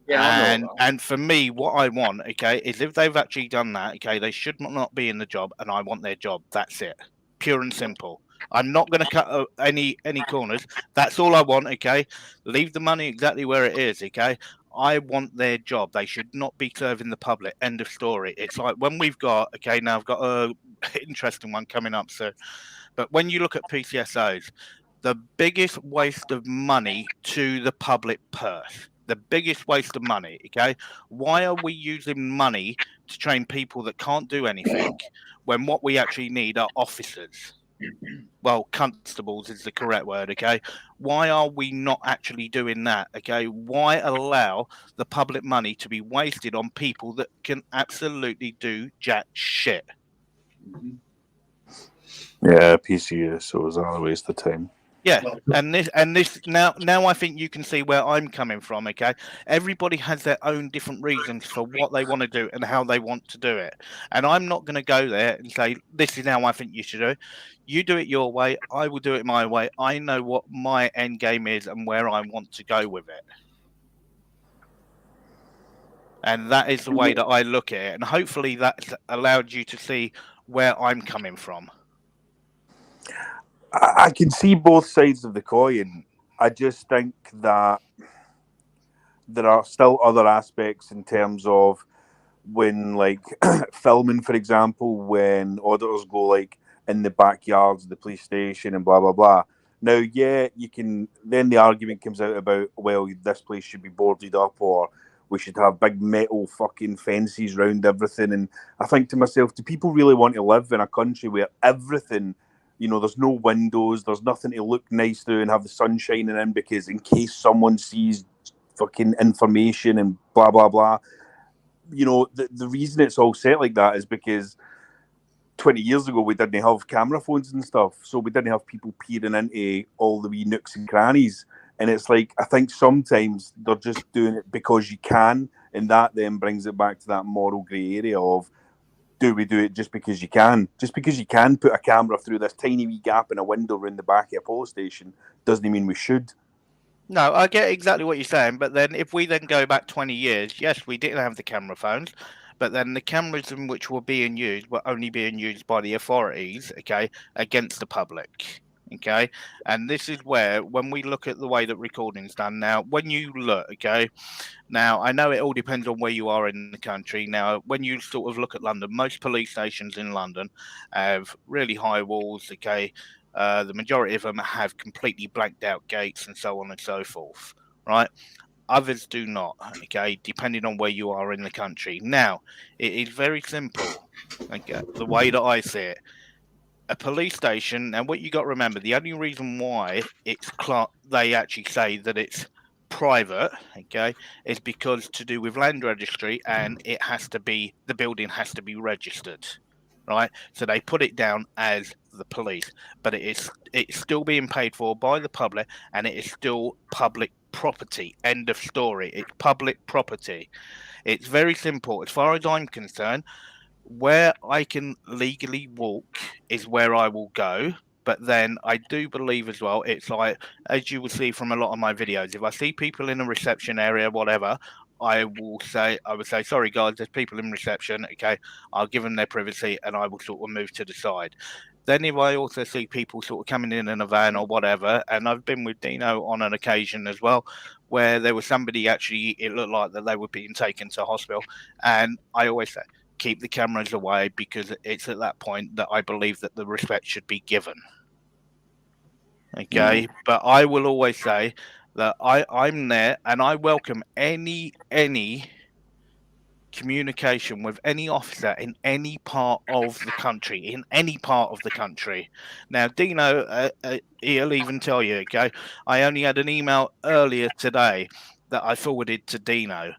Yeah, I know that. And for me, what I want, okay, is if they've actually done that, okay, they should not be in the job, and I want their job. That's it, pure and simple. I'm not going to cut any corners. That's all I want, okay? Leave the money exactly where it is, okay? I want their job. They should not be serving the public. End of story. It's like when we've got, okay, now I've got a interesting one coming up soon. But when you look at PCSOs, the biggest waste of money to the public purse, the biggest waste of money, okay? Why are we using money to train people that can't do anything when what we actually need are officers? Well, constables is the correct word, okay? Why are we not actually doing that, okay? Why allow the public money to be wasted on people that can absolutely do jack shit? Mhm. Yeah, PCSO is a waste of time. Yeah, and this now I think you can see where I'm coming from, okay? Everybody has their own different reasons for what they want to do and how they want to do it. And I'm not going to go there and say, this is how I think you should do it. You do it your way, I will do it my way. I know what my end game is and where I want to go with it. And that is the way that I look at it. And hopefully that's allowed you to see where I'm coming from. I can see both sides of the coin. I just think that there are still other aspects in terms of when, like, filming, for example, when auditors go like in the backyards of the police station and blah blah blah. Now, yeah, you can. Then the argument comes out about, well, this place should be boarded up, or we should have big metal fucking fences around everything. And I think to myself, do people really want to live in a country where everything, you know, there's no windows, there's nothing to look nice through and have the sun shining in because in case someone sees fucking information and blah blah blah. You know, the reason it's all set like that is because 20 years ago we didn't have camera phones and stuff, so we didn't have people peering into all the wee nooks and crannies. And it's like, I think sometimes they're just doing it because you can, and that then brings it back to that moral grey area of, do we do it just because you can? Just because you can put a camera through this tiny wee gap in a window in the back of a police station doesn't mean we should. No, I get exactly what you're saying, but then if we then go back 20 years, yes, we didn't have the camera phones, but then the cameras in which were being used were only being used by the authorities, okay, against the public, okay? And this is where, when we look at the way that recording's done now, when you look, okay, now I know it all depends on where you are in the country. Now, when you sort of look at London, most police stations in London have really high walls, okay? The majority of them have completely blanked out gates and so on and so forth, right? Others do not, okay, depending on where you are in the country. Now, it is very simple, okay, the way that I see it. A police station, and what you got to remember, the only reason why they actually say that it's private, okay, is because to do with land registry, and the building has to be registered. Right, so they put it down as the police, but it's still being paid for by the public, and it is still public property. End of story. It's public property. It's very simple. As far as I'm concerned, where I can legally walk is where I will go. But then I do believe as well, it's like, as you will see from a lot of my videos, if I see people in a reception area, whatever, I would say, sorry guys, there's people in reception, okay, I'll give them their privacy and I will sort of move to the side. Then if I also see people sort of coming in a van or whatever, and I've been with Dino on an occasion as well, where there was somebody actually, it looked like that they were being taken to hospital, and I always say, keep the cameras away, because it's at that point that I believe that the respect should be given. Okay, but I will always say that I'm there and I welcome any communication with any officer in any part of the country, Now, Dino, he'll even tell you, okay, I only had an email earlier today that I forwarded to Dino,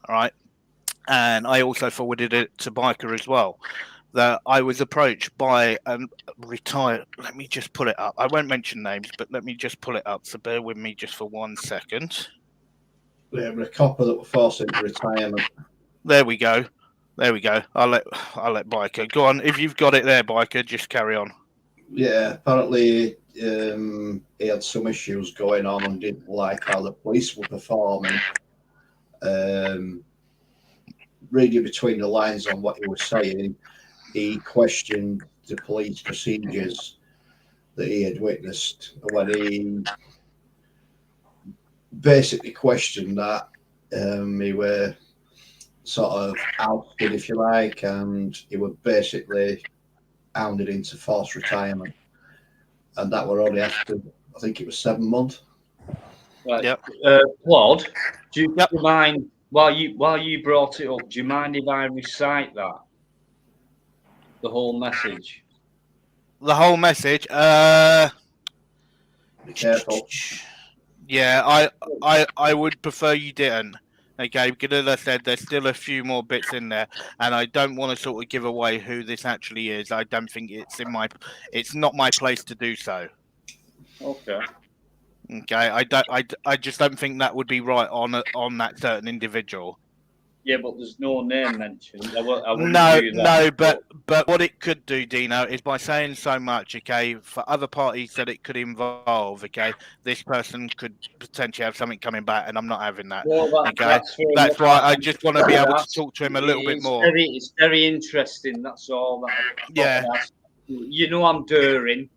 all right? And I also forwarded it to Biker as well, that I was approached by a retired, let me just pull it up. I won't mention names, but let me just pull it up. So bear with me just for 1 second. Yeah, we're a copper that were forced into retirement. There we go. I'll let Biker go on. If you've got it there, Biker, just carry on. Yeah, apparently he had some issues going on and didn't like how the police were performing. Reading between the lines on what he was saying, he questioned the police procedures that he had witnessed. When he basically questioned that, he were sort of ousted, if you like, and he was basically hounded into forced retirement. And that were only after, I think it was 7 months. Right. Yep. Claude, do you mind, while you brought it up, do you mind if I recite that? The whole message? The whole message. Be careful. Yeah, I would prefer you didn't. Okay, because as I said, there's still a few more bits in there, and I don't want to sort of give away who this actually is. I don't think it's not my place to do so. Okay. Okay, I just don't think that would be right on that certain individual. Yeah, but there's no name mentioned. I wouldn't do that. No, but what it could do, Dino, is by saying so much, okay, for other parties that it could involve, okay, this person could potentially have something coming back, and I'm not having that. Well, Okay, that's why I just want to be able to talk to him a little bit more. It's very interesting. That's all. Yeah. You know, I'm daring.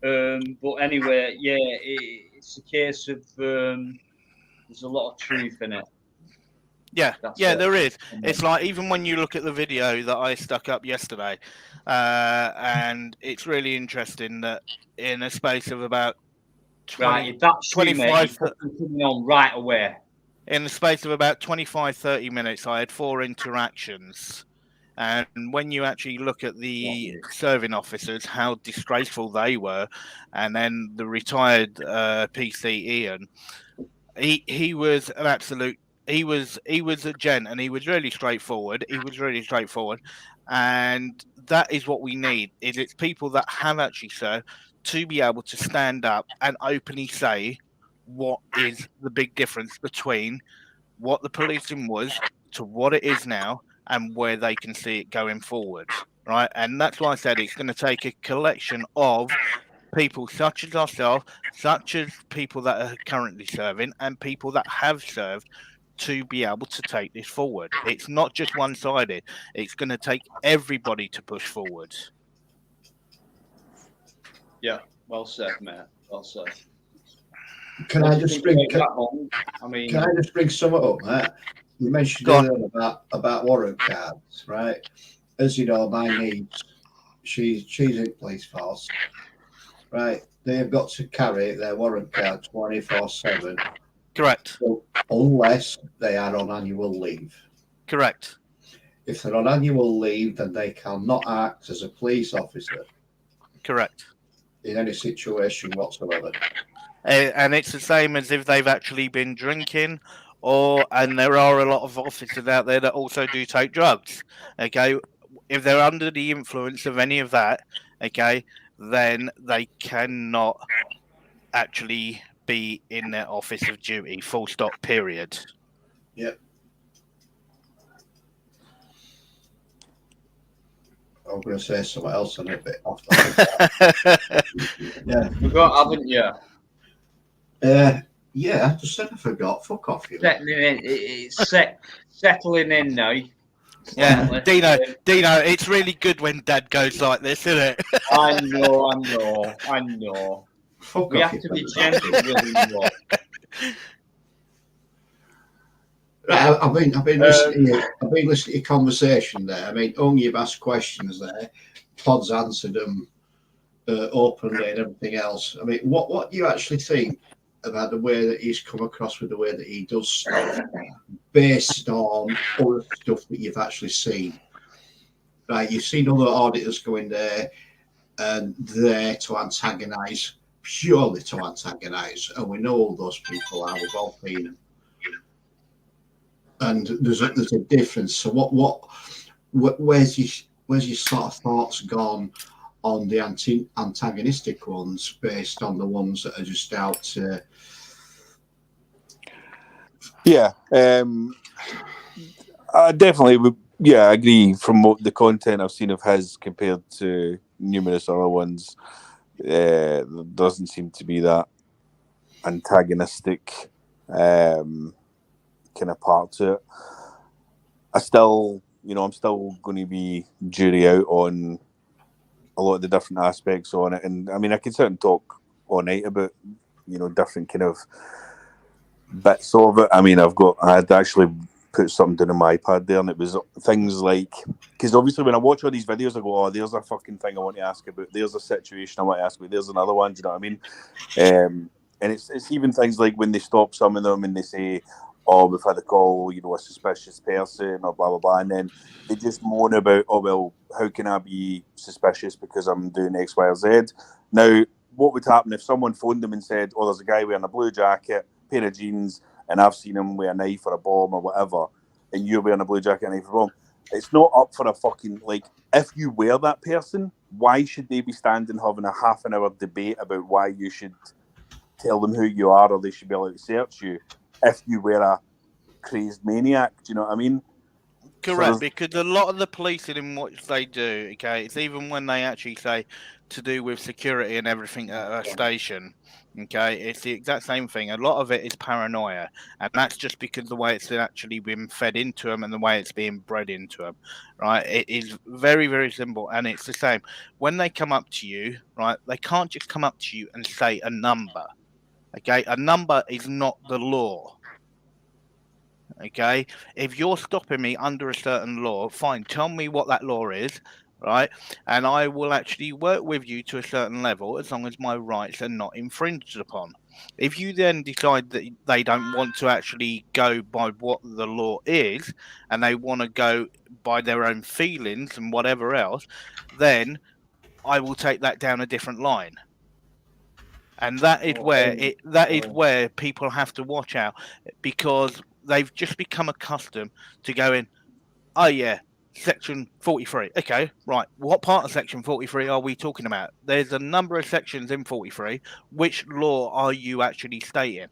But anyway, yeah, it's a case of there's a lot of truth in it. Yeah, That's yeah, it. there is. It's like even when you look at the video that I stuck up yesterday, and it's really interesting that in a space of about 20, Right, if that's 25, you, mate, you're coming on right away. in the space of about 25-30 minutes, I had 4 interactions. And when you actually look at the serving officers, how disgraceful they were, and then the retired PC Ian, he was an absolute. He was a gent, and he was really straightforward. And that is what we need. It's people that have actually served to be able to stand up and openly say what is the big difference between what the policing was to what it is now, and where they can see it going forward, right? And that's why I said it's going to take a collection of people such as ourselves, such as people that are currently serving, and people that have served, to be able to take this forward. It's not just one-sided. It's going to take everybody to push forward. Yeah, well said, mate. Well said. Can I just bring some up, mate? You mentioned earlier about warrant cards, right? As you know, my niece, she's in police force, right? They've got to carry their warrant card 24/7. Correct. So, unless they are on annual leave. Correct. If they're on annual leave, then they cannot act as a police officer. Correct. In any situation whatsoever. And it's the same as if they've actually been drinking, and there are a lot of officers out there that also do take drugs. Okay, if they're under the influence of any of that, okay, then they cannot actually be in their office of duty. Full stop. Period. Yep. I'm going to say something else on a bit off the Yeah, you got, haven't you? Yeah, I just said I forgot. Fuck off, you. It's settling in now. Yeah, Dino, it's really good when Dad goes like this, isn't it? I know. Fuck we off, have to be gentle with him. Right, I've been listening to your conversation there. I mean, only you've asked questions there. Todd's answered them openly and everything else. I mean, what do you actually think about the way that he's come across with the way that he does stuff? based on other stuff that you've actually seen. Right, you've seen other auditors go in there and there to antagonise, purely to antagonise, and we know all those people are. We've all seen them. And there's a difference. So where's your sort of thoughts gone on the antagonistic ones based on the ones that are just out to? Yeah, I definitely would. Yeah, I agree. From what the content I've seen of his compared to numerous other ones, there doesn't seem to be that antagonistic kind of part to it. I'm still going to be jury out on a lot of the different aspects on it, and I mean, I can certainly talk all night about different kind of bits of it. I mean, I had actually put something down on my iPad there, and it was things like, because obviously when I watch all these videos, I go, oh, there's a fucking thing I want to ask about, there's a situation I want to ask about, there's another one, do you know what I mean? And it's even things like when they stop some of them and they say, oh, we've had a call, a suspicious person, or blah, blah, blah, and then they just moan about, oh, well, how can I be suspicious because I'm doing X, Y, or Z? Now, what would happen if someone phoned them and said, oh, there's a guy wearing a blue jacket, pair of jeans, and I've seen him with a knife or a bomb or whatever, and you're wearing a blue jacket and a knife or a bomb? It's not up for a fucking, if you were that person, why should they be standing having a half an hour debate about why you should tell them who you are or they should be able to search you if you were a crazed maniac? Do you know what I mean? Correct, So because a lot of the policing in what they do, okay, it's even when they actually say to do with security and everything at a station, okay, it's the exact same thing. A lot of it is paranoia, and that's just because the way it's actually been fed into them and the way it's being bred into them, right? It is very, very simple, and it's the same. When they come up to you, right, they can't just come up to you and say a number, okay? A number is not the law. Okay, if you're stopping me under a certain law, fine, tell me what that law is, right? And I will actually work with you to a certain level as long as my rights are not infringed upon. If you then decide that they don't want to actually go by what the law is and they want to go by their own feelings and whatever else, then I will take that down a different line. And that is where people have to watch out, because they've just become accustomed to going, oh yeah, section 43. Okay, right. What part of section 43 are we talking about? There's a number of sections in 43. Which law are you actually stating?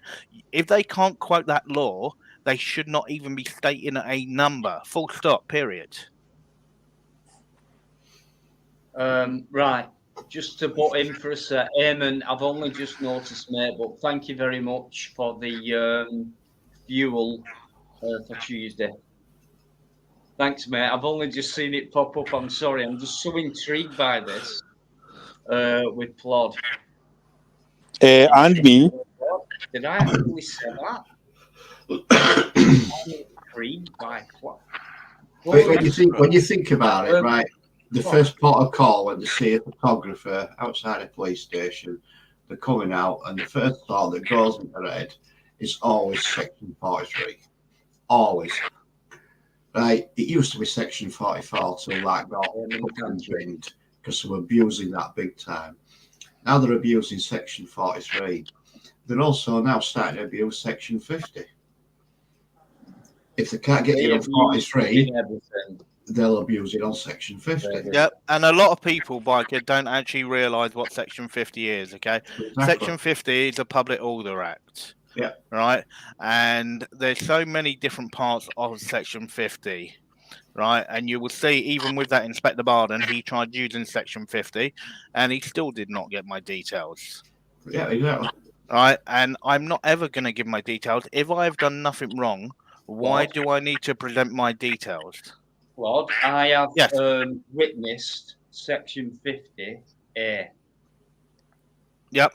If they can't quote that law, they should not even be stating a number. Full stop, period. Right. Just to butt in for a sec, Eamon, I've only just noticed, mate, but thank you very much for the fuel for Tuesday. Thanks, mate. I've only just seen it pop up. I'm sorry. I'm just so intrigued by this with Plod. and me. Did I actually say that? I'm intrigued by Plod. When you think about it, right? The first port of call when they see a photographer outside a police station, they're coming out, and the first thought that goes in their head is always section 43. Always. Right? It used to be section 44 till that got drained because they were abusing that big time. Now they're abusing section 43. They're also now starting to abuse section 50. If they can't get you on 43, they'll abuse it on section 50. Yep, and a lot of people, Biker, don't actually realise what section 50 is, okay? Exactly. Section 50 is a Public Order Act. Yeah. Right? And there's so many different parts of section 50, right? And you will see, even with that Inspector Barden, he tried using section 50, and he still did not get my details. Yeah, exactly. Right? And I'm not ever going to give my details. If I have done nothing wrong, why do I need to present my details? Lord, I have witnessed section 50A. Yep.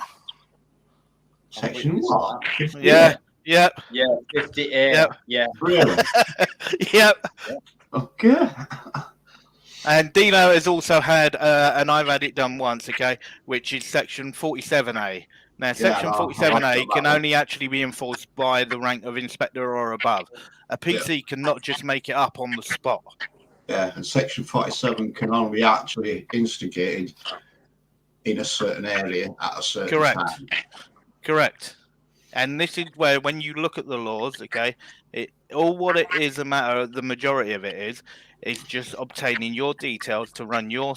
Section what? 50A? Yeah. Yep. Yeah, 50A. Yep. Yeah. Really? Yep. Okay. And Dino has also had, and I've had it done once, okay, which is section 47A. Now, section I like 47A that can one. only actually be enforced by the rank of inspector or above. A PC cannot just make it up on the spot. Yeah, and Section 47 can only be actually instigated in a certain area at a certain Correct. time. Correct. And this is where, when you look at the laws, okay, what it is a matter, the majority of it is just obtaining your details to run your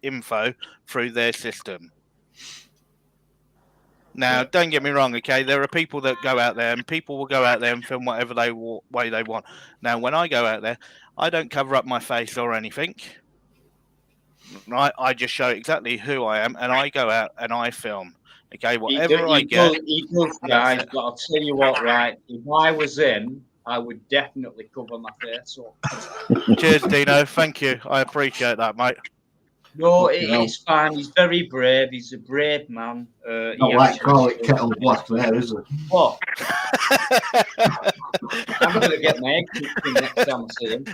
info through their system. Now, don't get me wrong, okay, there are people that go out there, and people will go out there and film whatever way they want. Now, when I go out there, I don't cover up my face or anything. Right, I just show exactly who I am, and I go out and I film. Okay, whatever I get. He does, guys. But I'll tell you what, right? If I was him, I would definitely cover my face up. Cheers, Dino. Thank you. I appreciate that, mate. No, it's fine. He's very brave. He's a brave man. Not like call it kettle black there, is it? What? I'm going to get my egg cooked in next time I see him.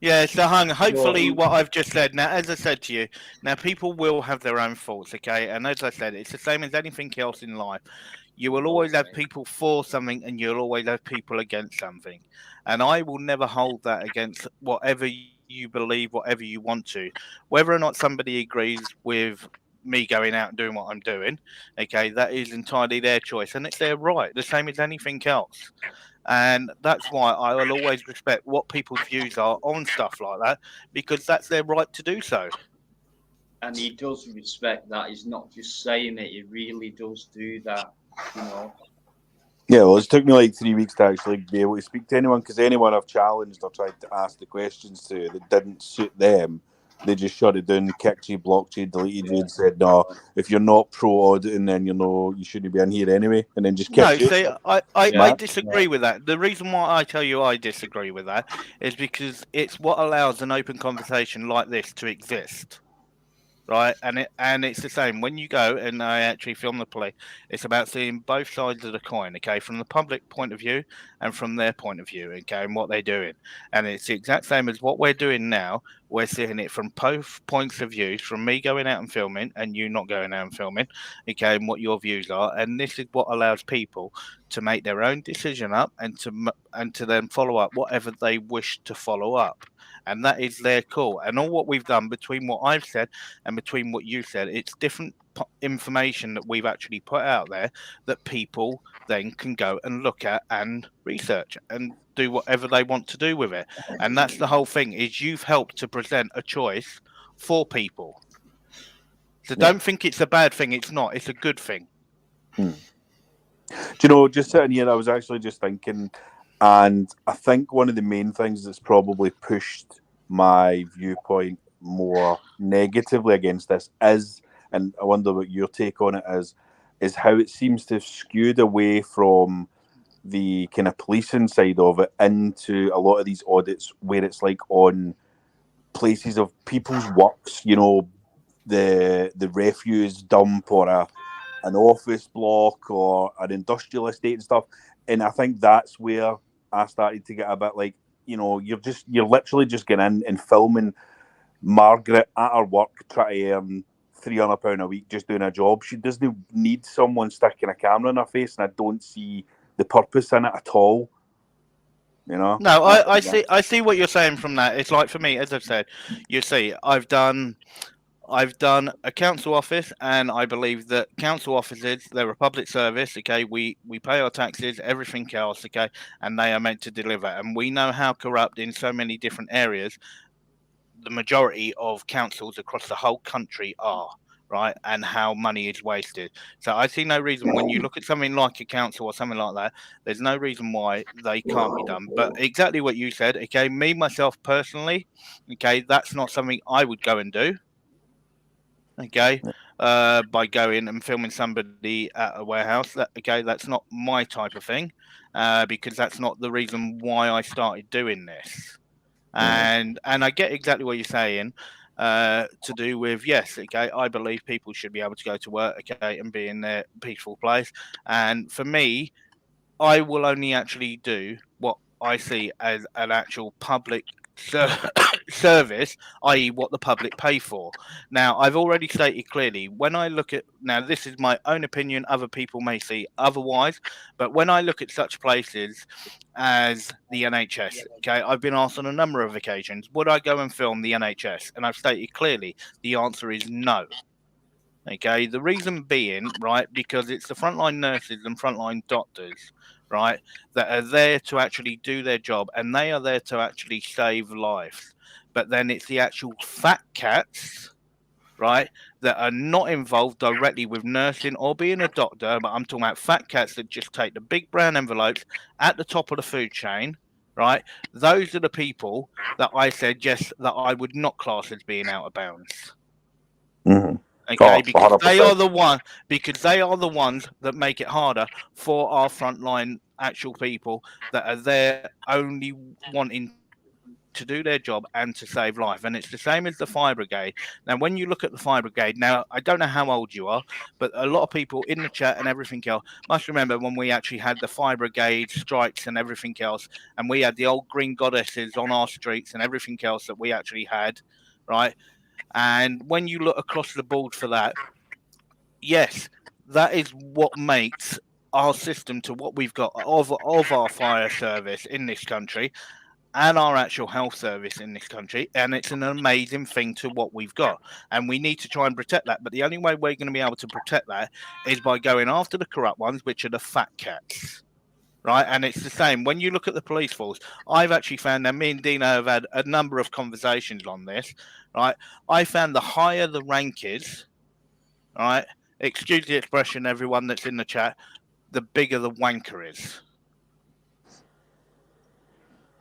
Yeah, so Hung, hopefully what I've just said, now, as I said to you, now people will have their own faults, okay? And as I said, it's the same as anything else in life. You will always have people for something, and you'll always have people against something. And I will never hold that against whatever you believe, whatever you want to. Whether or not somebody agrees with me going out and doing what I'm doing, okay, that is entirely their choice, and it's their right, the same as anything else. And that's why I will always respect what people's views are on stuff like that, because that's their right to do so. And he does respect that. He's not just saying it. He really does do that, you know. Yeah, well, it took me like 3 weeks to actually be able to speak to anyone, because anyone I've challenged or tried to ask the questions to that didn't suit them, they just shut it down, kicked you, blocked you, deleted you, and said, no, if you're not pro-auditing, then you shouldn't be in here anyway, and then just kicked you. See, I disagree with that. The reason why I tell you I disagree with that is because it's what allows an open conversation like this to exist. Right, and it's the same when you go and I actually film the play. It's about seeing both sides of the coin, okay, from the public point of view and from their point of view, okay, and what they're doing. And it's the exact same as what we're doing now. We're seeing it from both points of view, from me going out and filming and you not going out and filming, okay, and what your views are. And this is what allows people to make their own decision up and to then follow up whatever they wish to follow up. And that is their call. And all what we've done between what I've said and between what you said, it's different information that we've actually put out there that people then can go and look at and research and do whatever they want to do with it. And that's the whole thing, is you've helped to present a choice for people. So don't think it's a bad thing. It's not. It's a good thing. Do you know, just sitting here, I was actually just thinking, and I think one of the main things that's probably pushed my viewpoint more negatively against this is, and I wonder what your take on it is how it seems to have skewed away from the kind of policing side of it into a lot of these audits where it's like on places of people's works, you know, the refuse dump or an office block or an industrial estate and stuff. And I think that's where I started to get a bit like, you know, you're literally just getting in and filming Margaret at her work trying to earn £300 a week just doing a job. She doesn't need someone sticking a camera in her face, and I don't see the purpose in it at all. You know? No, I see what you're saying from that. It's like, for me, as I've said, you see, I've done a council office, and I believe that council offices, they're a public service, okay, we pay our taxes, everything else, okay, and they are meant to deliver. And we know how corrupt in so many different areas the majority of councils across the whole country are, right, and how money is wasted. So I see no reason, when you look at something like a council or something like that, there's no reason why they can't be done. But exactly what you said, okay, me, myself, personally, okay, that's not something I would go and do. Okay, by going and filming somebody at a warehouse. That's not my type of thing, because that's not the reason why I started doing this. And I get exactly what you're saying, to do with, yes, okay, I believe people should be able to go to work, okay, and be in their peaceful place. And for me, I will only actually do what I see as an actual public service, i.e., what the public pay for. Now, I've already stated clearly when I look at now, this is my own opinion. Other people may see otherwise, but when I look at such places as the NHS, okay, I've been asked on a number of occasions, would I go and film the NHS? And I've stated clearly the answer is no. Okay, the reason being, right, because it's the frontline nurses and frontline doctors, right, that are there to actually do their job, and they are there to actually save lives. But then it's the actual fat cats, right, that are not involved directly with nursing or being a doctor, but I'm talking about fat cats that just take the big brown envelopes at the top of the food chain, right? Those are the people that I said, yes, that I would not class as being out of bounds. Mhm. Okay, Oh, because they 100%. are the ones that make it harder for our frontline actual people that are there only wanting to do their job and to save life. And it's the same as the fire brigade. Now, when you look at the fire brigade, now I don't know how old you are, but a lot of people in the chat and everything else must remember when we actually had the fire brigade strikes and everything else, and we had the old green goddesses on our streets and everything else that we actually had, right? And when you look across the board for that, yes, that is what makes our system to what we've got of our fire service in this country and our actual health service in this country. And it's an amazing thing to what we've got. And we need to try and protect that. But the only way we're going to be able to protect that is by going after the corrupt ones, which are the fat cats. Right, and it's the same when you look at the police force. I've actually found that me and Dino have had a number of conversations on this. Right, I found the higher the rank is, right, excuse the expression, everyone that's in the chat, the bigger the wanker is.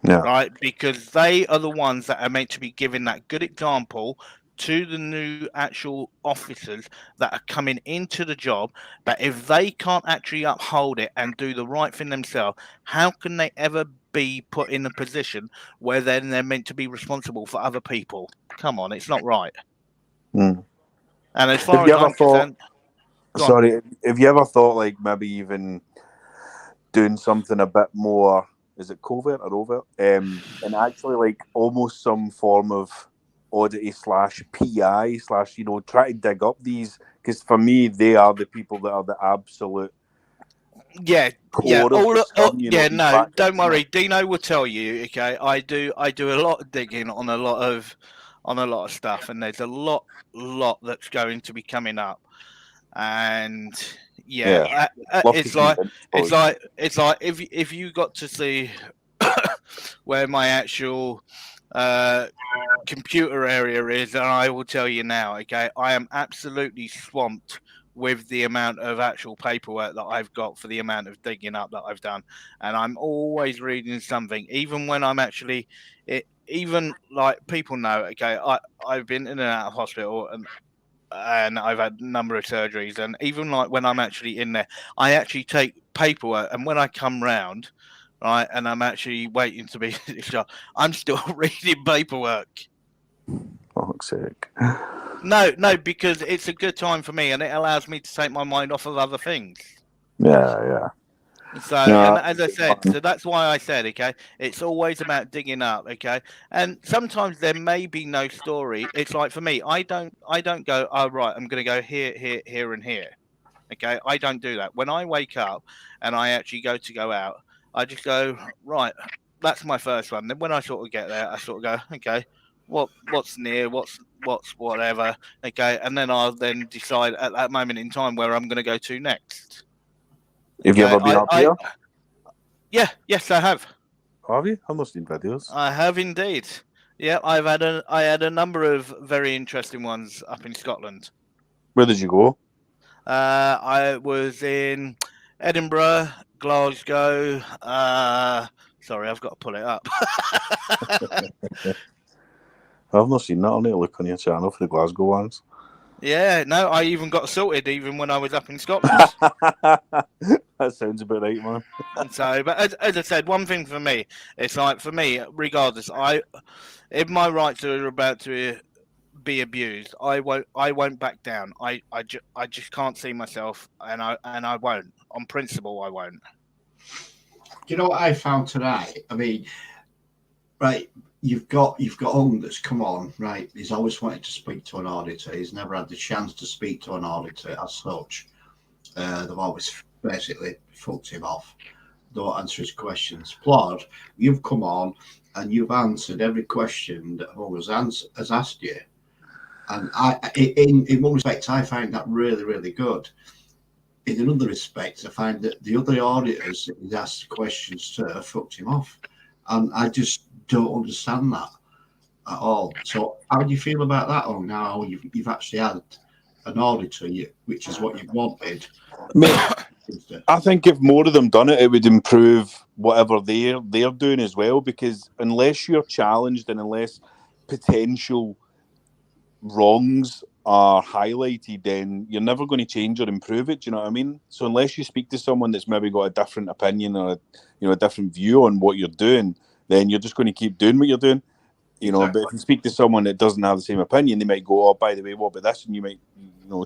Yeah. Right, because they are the ones that are meant to be giving that good example to the new actual officers that are coming into the job. But if they can't actually uphold it and do the right thing themselves, how can they ever be put in a position where then they're meant to be responsible for other people? Come on, it's not right. Mm. And as far Have you as ever I'm thought? concerned, go on. Sorry, have you ever thought like maybe even doing something a bit more? Is it covert or overt? And actually, like almost some form of oddity / PI / try to dig up these, because for me they are the people that are the absolute Yeah, core of the scum. yeah. These No, fat don't cats, worry. Dino will tell you. Okay, I do a lot of digging on a lot of stuff, and there's a lot that's going to be coming up, and yeah, Love to it's see like it. it's like if you got to see where my actual computer area is, and I will tell you now. Okay, I am absolutely swamped with the amount of actual paperwork that I've got for the amount of digging up that I've done, and I'm always reading something, even when I'm actually even like people know. Okay, I've been in and out of hospital and I've had a number of surgeries, and even like when I'm actually in there, I actually take paperwork, and when I come round, right, and I'm actually waiting to be discharged, I'm still reading paperwork. Fuck's sake. No, because it's a good time for me, and it allows me to take my mind off of other things. Yeah. So, No, and as I said, so that's why I said, okay, it's always about digging up, okay, and sometimes there may be no story. It's like for me, I don't go, oh right, I'm going to go here, and here, okay. I don't do that. When I wake up and I actually go out, I just go right. That's my first one. Then when I sort of get there, I sort of go, okay, what's near, what's whatever, okay, and then I'll then decide at that moment in time where I'm going to go to next. Have you ever been up here? Yeah, yes, I have. Have you? I've not seen videos. I have indeed. Yeah, I had a number of very interesting ones up in Scotland. Where did you go? I was in Edinburgh, Glasgow. Sorry, I've got to pull it up. I've not seen that. I'll need to look on your channel for the Glasgow ones. Yeah, no, I even got sorted even when I was up in Scotland. That sounds about right, man. And so, but as I said, one thing for me, it's like for me, regardless, if my rights are about to be abused, I won't back down. I just can't see myself, and I won't. On principle, I won't. you know what I found tonight? I mean, right, you've got Ung that's come on, right? He's always wanted to speak to an auditor. He's never had the chance to speak to an auditor as such. They've always basically fucked him off. Don't answer his questions. Plod, you've come on and you've answered every question that Ung has asked you. And in one respect, I find that really, really good. In another respect, I find that the other auditors that he's asked questions to have fucked him off. And I just don't understand that at all. So how do you feel about that? Oh, now you've actually had an auditor, which is what you wanted. Mate, I think if more of them done it, it would improve whatever they're doing as well. Because unless you're challenged and unless potential wrongs are highlighted, then you're never going to change or improve it. Do you know what I mean? So unless you speak to someone that's maybe got a different opinion or a different view on what you're doing, then you're just going to keep doing what you're doing. Exactly. But if you speak to someone that doesn't have the same opinion, they might go, "Oh, by the way, what about this?" And you might,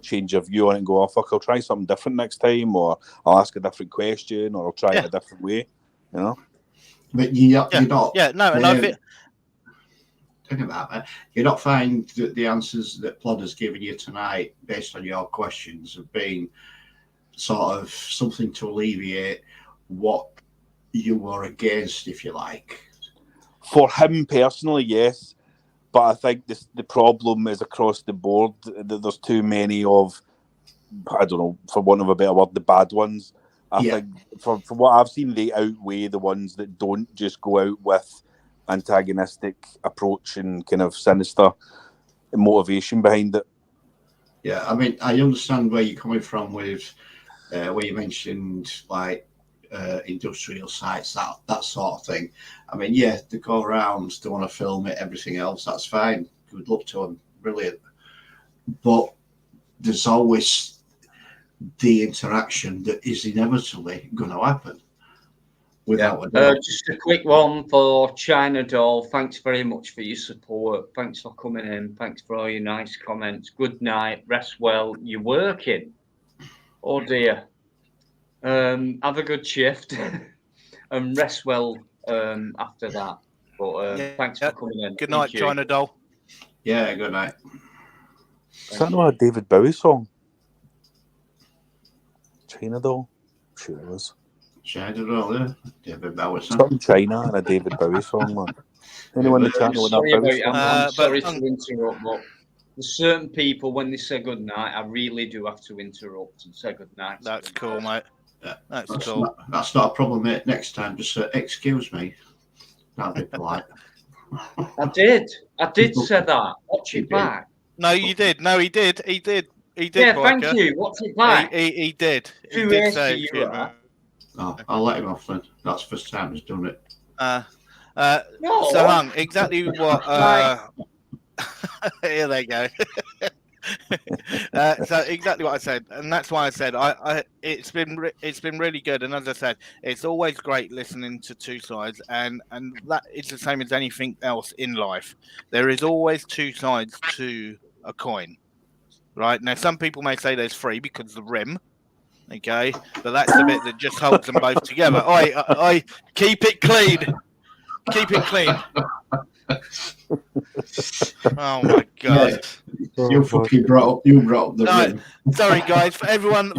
change your view on it and go, "Oh, fuck, I'll try something different next time," or "I'll ask a different question," or "I'll try it a different way." But you're not. Yeah, no, and I think. Think about that. You not find that the answers that Plod has given you tonight, based on your questions, have been sort of something to alleviate what you were against, if you like. For him personally, yes, but I think the problem is across the board that there's too many of, I don't know, for want of a better word, the bad ones. I think from what I've seen, they outweigh the ones that don't just go out with antagonistic approach and kind of sinister motivation behind it. Yeah, I mean, I understand where you're coming from with where you mentioned like industrial sites, that sort of thing. I mean, yeah, they go around, they want to film it, everything else, that's fine. Good luck to them, brilliant. But there's always the interaction that is inevitably going to happen. Just a quick one for China Doll. Thanks very much for your support. Thanks for coming in. Thanks for all your nice comments. Good night. Rest well. You're working. Oh dear. Have a good shift and rest well after that. But thanks for coming in. Good night, China Doll. Yeah, good night. Is that not a David Bowie song? China Doll? Sure it was. China Doll, yeah. David Bowie song. Some China and a David Bowie song, man. Anyone in the chat know what that Bowie song? I'm sorry to interrupt, but there's certain people, when they say good night, I really do have to interrupt and say good night. That's cool, mate. Yeah, that's cool. That's not a problem, mate. Next time, just excuse me. That'd be polite. I did say that. Watch it back. No, you did. No, he did. He did. Yeah, thank you. Watch it back. He did. He Too did say you. Oh, I'll let him off then. That's the first time he's done it. No. So, Hung, exactly what... here they go. So exactly what I said, and that's why I said it's been really good. And as I said, it's always great listening to two sides, and that is the same as anything else in life. There is always two sides to a coin, right? Now, some people may say there's three because the rim. Okay, but that's the bit that just holds them both together. I keep it clean. Keep it clean. Oh my god! You fucking brought up the rim. Sorry, guys. For everyone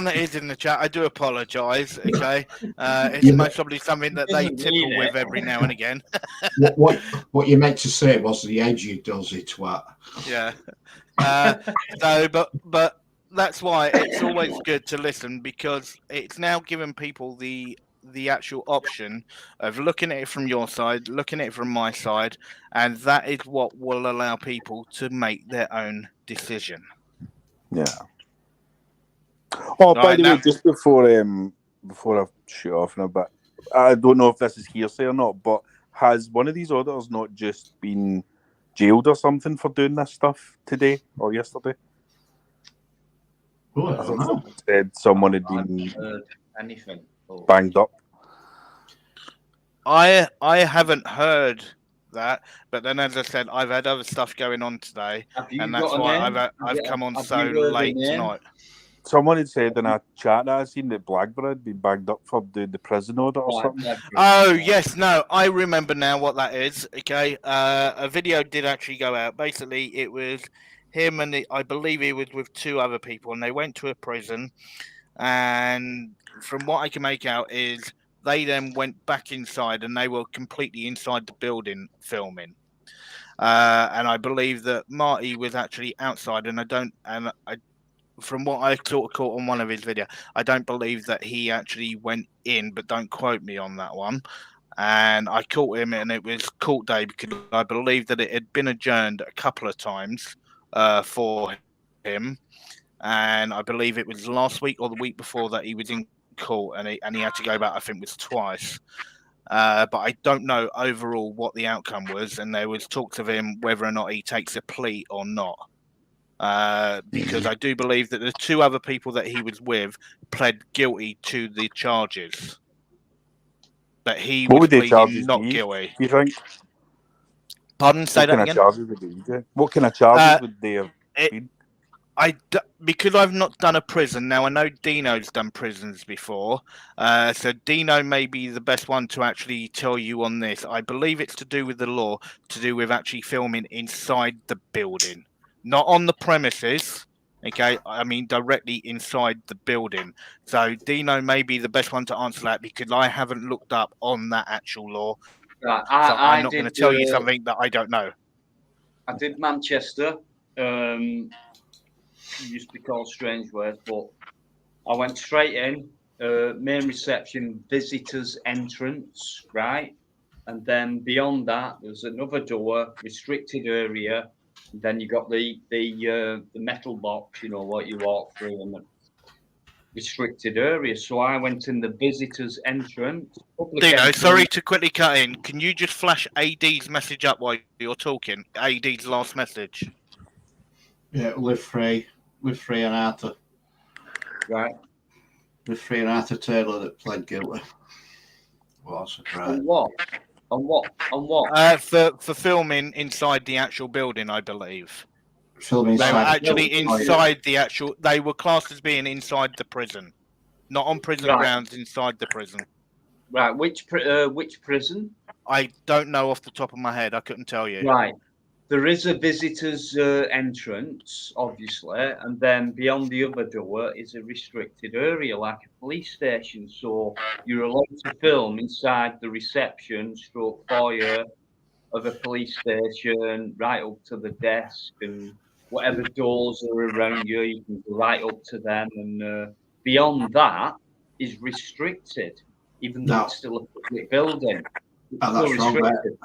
that is in the chat, I do apologise. Okay, it's most probably something that they tickle with every now and again. What you meant to say was the edgy does it, twat. Yeah. But that's why it's always good to listen, because it's now given people the actual option of looking at it from your side, looking at it from my side, and that is what will allow people to make their own decision. Yeah. Oh, by the way, just before I shoot off now, but I don't know if this is hearsay or not, but has one of these auditors not just been jailed or something for doing this stuff today or yesterday? Oh, I don't know. Said someone had been anything banged up. I haven't heard that, but then as I said, I've had other stuff going on today, and that's why I've come on so late tonight. Someone had said in a chat that I seen that Blackburn had been bagged up for the prison order or something. Oh yes, no, I remember now what that is. Okay, a video did actually go out. Basically, it was him and I believe he was with 2 other people, and they went to a prison. And from what I can make out is they then went back inside, and they were completely inside the building filming. And I believe that Marty was actually outside, and from what I sort of caught on one of his videos, I don't believe that he actually went in, but don't quote me on that one. And I caught him, and it was court day because I believe that it had been adjourned a couple of times for him. And I believe it was last week or the week before that he was in court, and he had to go back, I think it was twice. But I don't know overall what the outcome was, and there was talks of him whether or not he takes a plea or not. Because I do believe that the 2 other people that he was with pled guilty to the charges. That he What was would the pleading charges not be, guilty. do you think? Pardon? Say What that kind again. of charges would they be? What kind of charges would they have been? Because I've not done a prison. Now I know Dino's done prisons before, so Dino may be the best one to actually tell you on this. I believe it's to do with the law, to do with actually filming inside the building, not on the premises. Okay, I mean directly inside the building. So Dino may be the best one to answer that because I haven't looked up on that actual law. Right, So I'm not going to tell you something that I don't know. I did Manchester. Used to be called Strangeways, but I went straight in, main reception, visitors entrance, right? And then beyond that, there's another door, restricted area. And then you got the metal box, you know, what you walk through, and the restricted area. So I went in the visitors entrance. Dino, sorry to quickly cut in. Can you just flash AD's message up while you're talking? AD's last message. Yeah, live free and Arthur. Right. Live free and Arthur Taylor that pled guilty. What a surprise. On what? On what? For filming inside the actual building, I believe. Filming They were inside the actually building. inside the actual. They were classed as being inside the prison, not on prison Right. grounds. Inside the prison. Right. Which prison? I don't know off the top of my head. I couldn't tell you. Right. There is a visitor's entrance, obviously, and then beyond the other door is a restricted area, like a police station. So you're allowed to film inside the reception, stroke foyer of a police station, right up to the desk, and whatever doors are around you, you can go right up to them. And beyond that is restricted, even though No. it's still a public building. It's Oh, still that's wrong, restricted.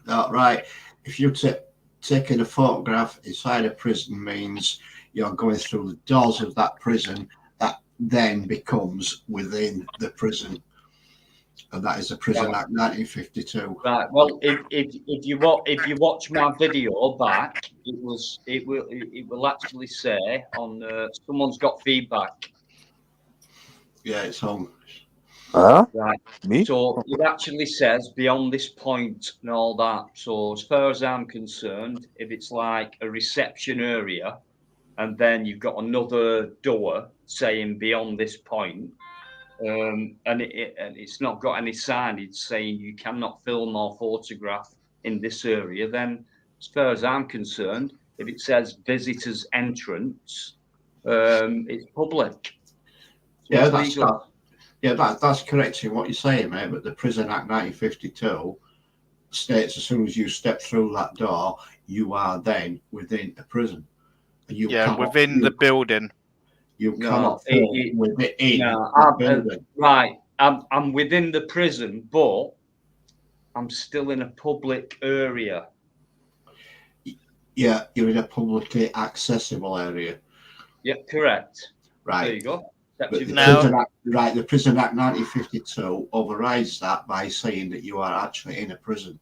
Oh, right. If you're taking a photograph inside a prison means you're going through the doors of that prison that then becomes within the prison. And that is the Prison Act 1952. Right. Well, if you watch my video back, it will actually say on someone's got feedback. Yeah, it's on. Huh? Right. Me? So it actually says beyond this point and all that. So as far as I'm concerned, if it's like a reception area, and then you've got another door saying beyond this point, and it's not got any signage saying you cannot film or photograph in this area, then as far as I'm concerned, if it says visitors entrance, it's public. So Yeah, it's that's legal. that. Yeah, that's correct in what you're saying, mate. But the Prison Act 1952 states as soon as you step through that door, you are then within a prison. And you Yeah, cannot- within the building. You No, cannot film within no, the building. Right, I'm within the prison, but I'm still in a public area. Yeah, you're in a publicly accessible area. Yep, correct. There Right. you go. But That's the Now- Prison Act, right, the Prison Act 1952 overrides that by saying that you are actually in a prison.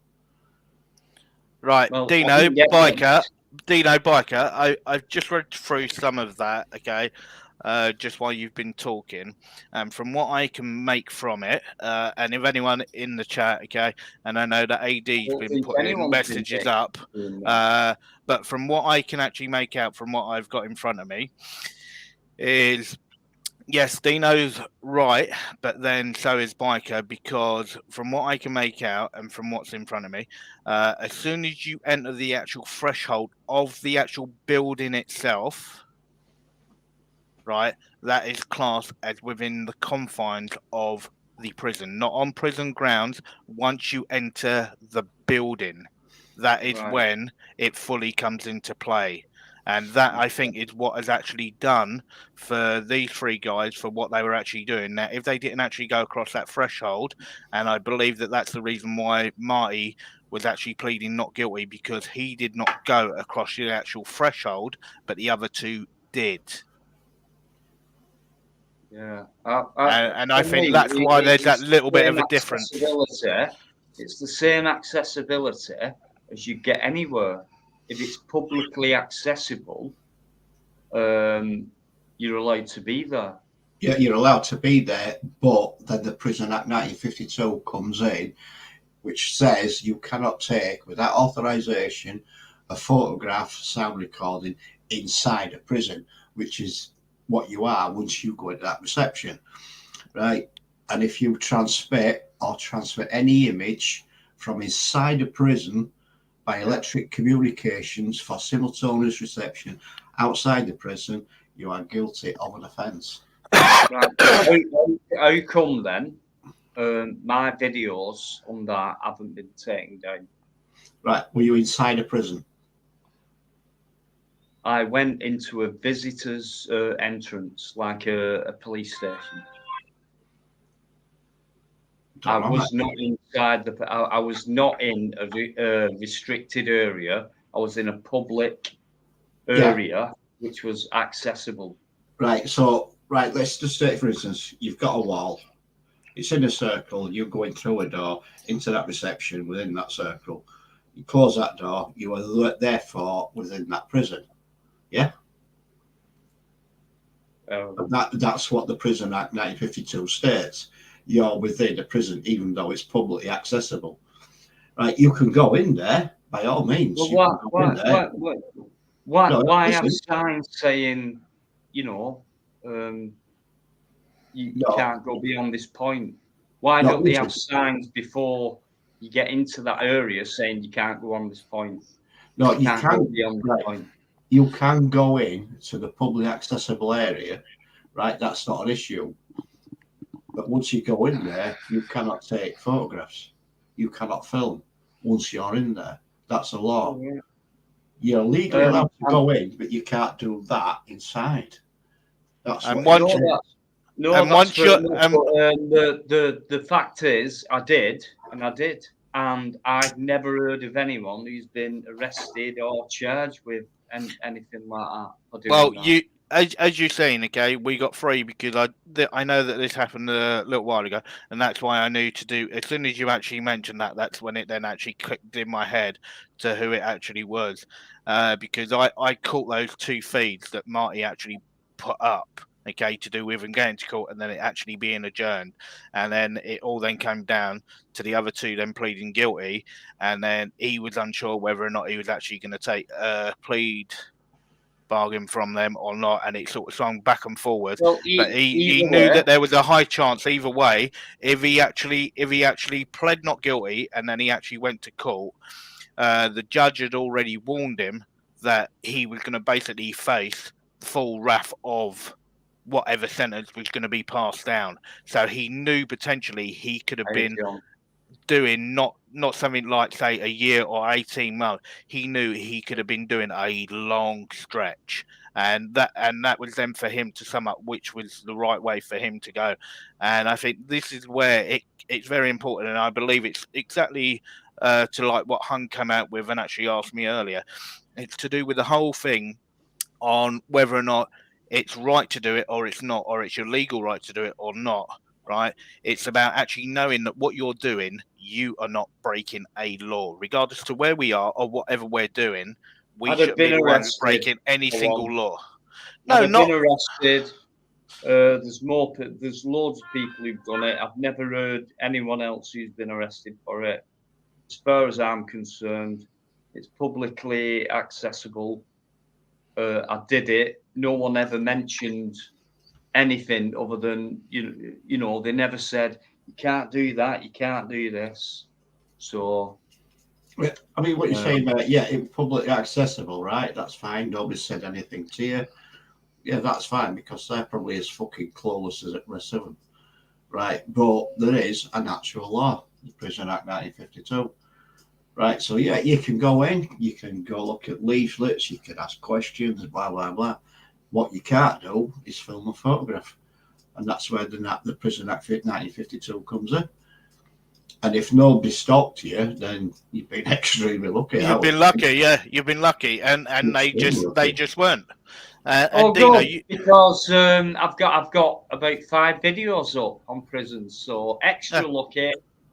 Right, Well, I Dino didn't get Biker. I've just read through some of that. Okay, just while you've been talking, from what I can make from it, and if anyone in the chat, okay, and I know that AD's Well, been if putting anyone's been messages taking- up, but from what I can actually make out from what I've got in front of me, is Yes, Dino's right, but then so is Biker, because from what I can make out and from what's in front of me, as soon as you enter the actual threshold of the actual building itself, right, that is classed as within the confines of the prison, not on prison grounds. Once you enter the building, that is Right. when it fully comes into play. And that, I think, is what has actually done for these three guys for what they were actually doing. Now, if they didn't actually go across that threshold, and I believe that that's the reason why Marty was actually pleading not guilty, because he did not go across the actual threshold, but the other two did. Yeah. And I For think me, that's why there's that it's the little bit of same a difference. accessibility. It's the same accessibility as you get anywhere. If it's publicly accessible, you're allowed to be there. Yeah, you're allowed to be there, but then the Prison Act 1952 comes in, which says you cannot take, without authorization, a photograph, sound recording inside a prison, which is what you are once you go into that reception, right? And if you transfer any image from inside a prison by electric communications for simultaneous reception outside the prison, you are guilty of an offence. Right. How come then my videos on that haven't been taken down? Right, were you inside a prison? I went into a visitor's entrance, like a police station. I was not inside the. I was not in a restricted area. I was in a public area, which was accessible. Right, so, right, let's just take, for instance, you've got a wall. It's in a circle. You're going through a door into that reception within that circle. You close that door. You are therefore within that prison. Yeah? That's what the Prison Act 1952 states. You're within a prison, even though it's publicly accessible. Right, you can go in there by all means. Well, why have listen. signs saying, you can't go beyond this point? Why don't they have signs before you get into that area saying you can't go on this point? No, you can't go beyond this point. You can go in to the publicly accessible area, right? That's not an issue. But once you go in there, you cannot take photographs. You cannot film once you're in there. That's a law. Yeah. You're legally allowed to go in, but you can't do that inside. That's and what the fact is, I did, and I've never heard of anyone who's been arrested or charged with anything like that. Well, as you're saying, okay, we got three because I know that this happened a little while ago, and that's why I knew to do. As soon as you actually mentioned that, that's when it then actually clicked in my head to who it actually was, because I caught those two feeds that Marty actually put up. Okay, to do with him going to court and then it actually being adjourned, and then it all then came down to the other two then pleading guilty, and then he was unsure whether or not he was actually going to take plead bargain from them or not, and it sort of swung back and forward. Well, but he knew that there was a high chance either way. If he actually pled not guilty and then he actually went to court, the judge had already warned him that he was going to basically face the full wrath of whatever sentence was going to be passed down. So he knew potentially he could have been doing not something like, say, a year or 18 months. He knew he could have been doing a long stretch, and that was then for him to sum up which was the right way for him to go. And I think this is where it's very important, and I believe it's exactly to like what Hung came out with and actually asked me earlier. It's to do with the whole thing on whether or not it's right to do it or it's not, or it's your legal right to do it or not. Right? It's about actually knowing that what you're doing, you are not breaking a law, regardless to where we are or whatever we're doing. We shouldn't be breaking any single law. No, not been arrested. There's loads of people who've done it. I've never heard anyone else who's been arrested for it. As far as I'm concerned, it's publicly accessible. I did it. No one ever mentioned anything other than you know they never said you can't do that, you can't do this. So I mean, what you're Yeah. saying about, yeah, it's publicly accessible, right? That's fine. Nobody said anything to you. Yeah, that's fine because they're probably as fucking clueless as the rest of them, right? But there is a natural law, the Prison Act 1952, right? So yeah, you can go in, you can go look at leaflets, you can ask questions, blah blah blah. What you can't do is film a photograph, and that's where the Prison Act 1952 comes in. And if nobody stopped you, then you've been extremely lucky. You've been lucky, yeah. You've been lucky, and they just weren't. And Dino, good, because I've got about 5 videos up on prisons, so extra lucky.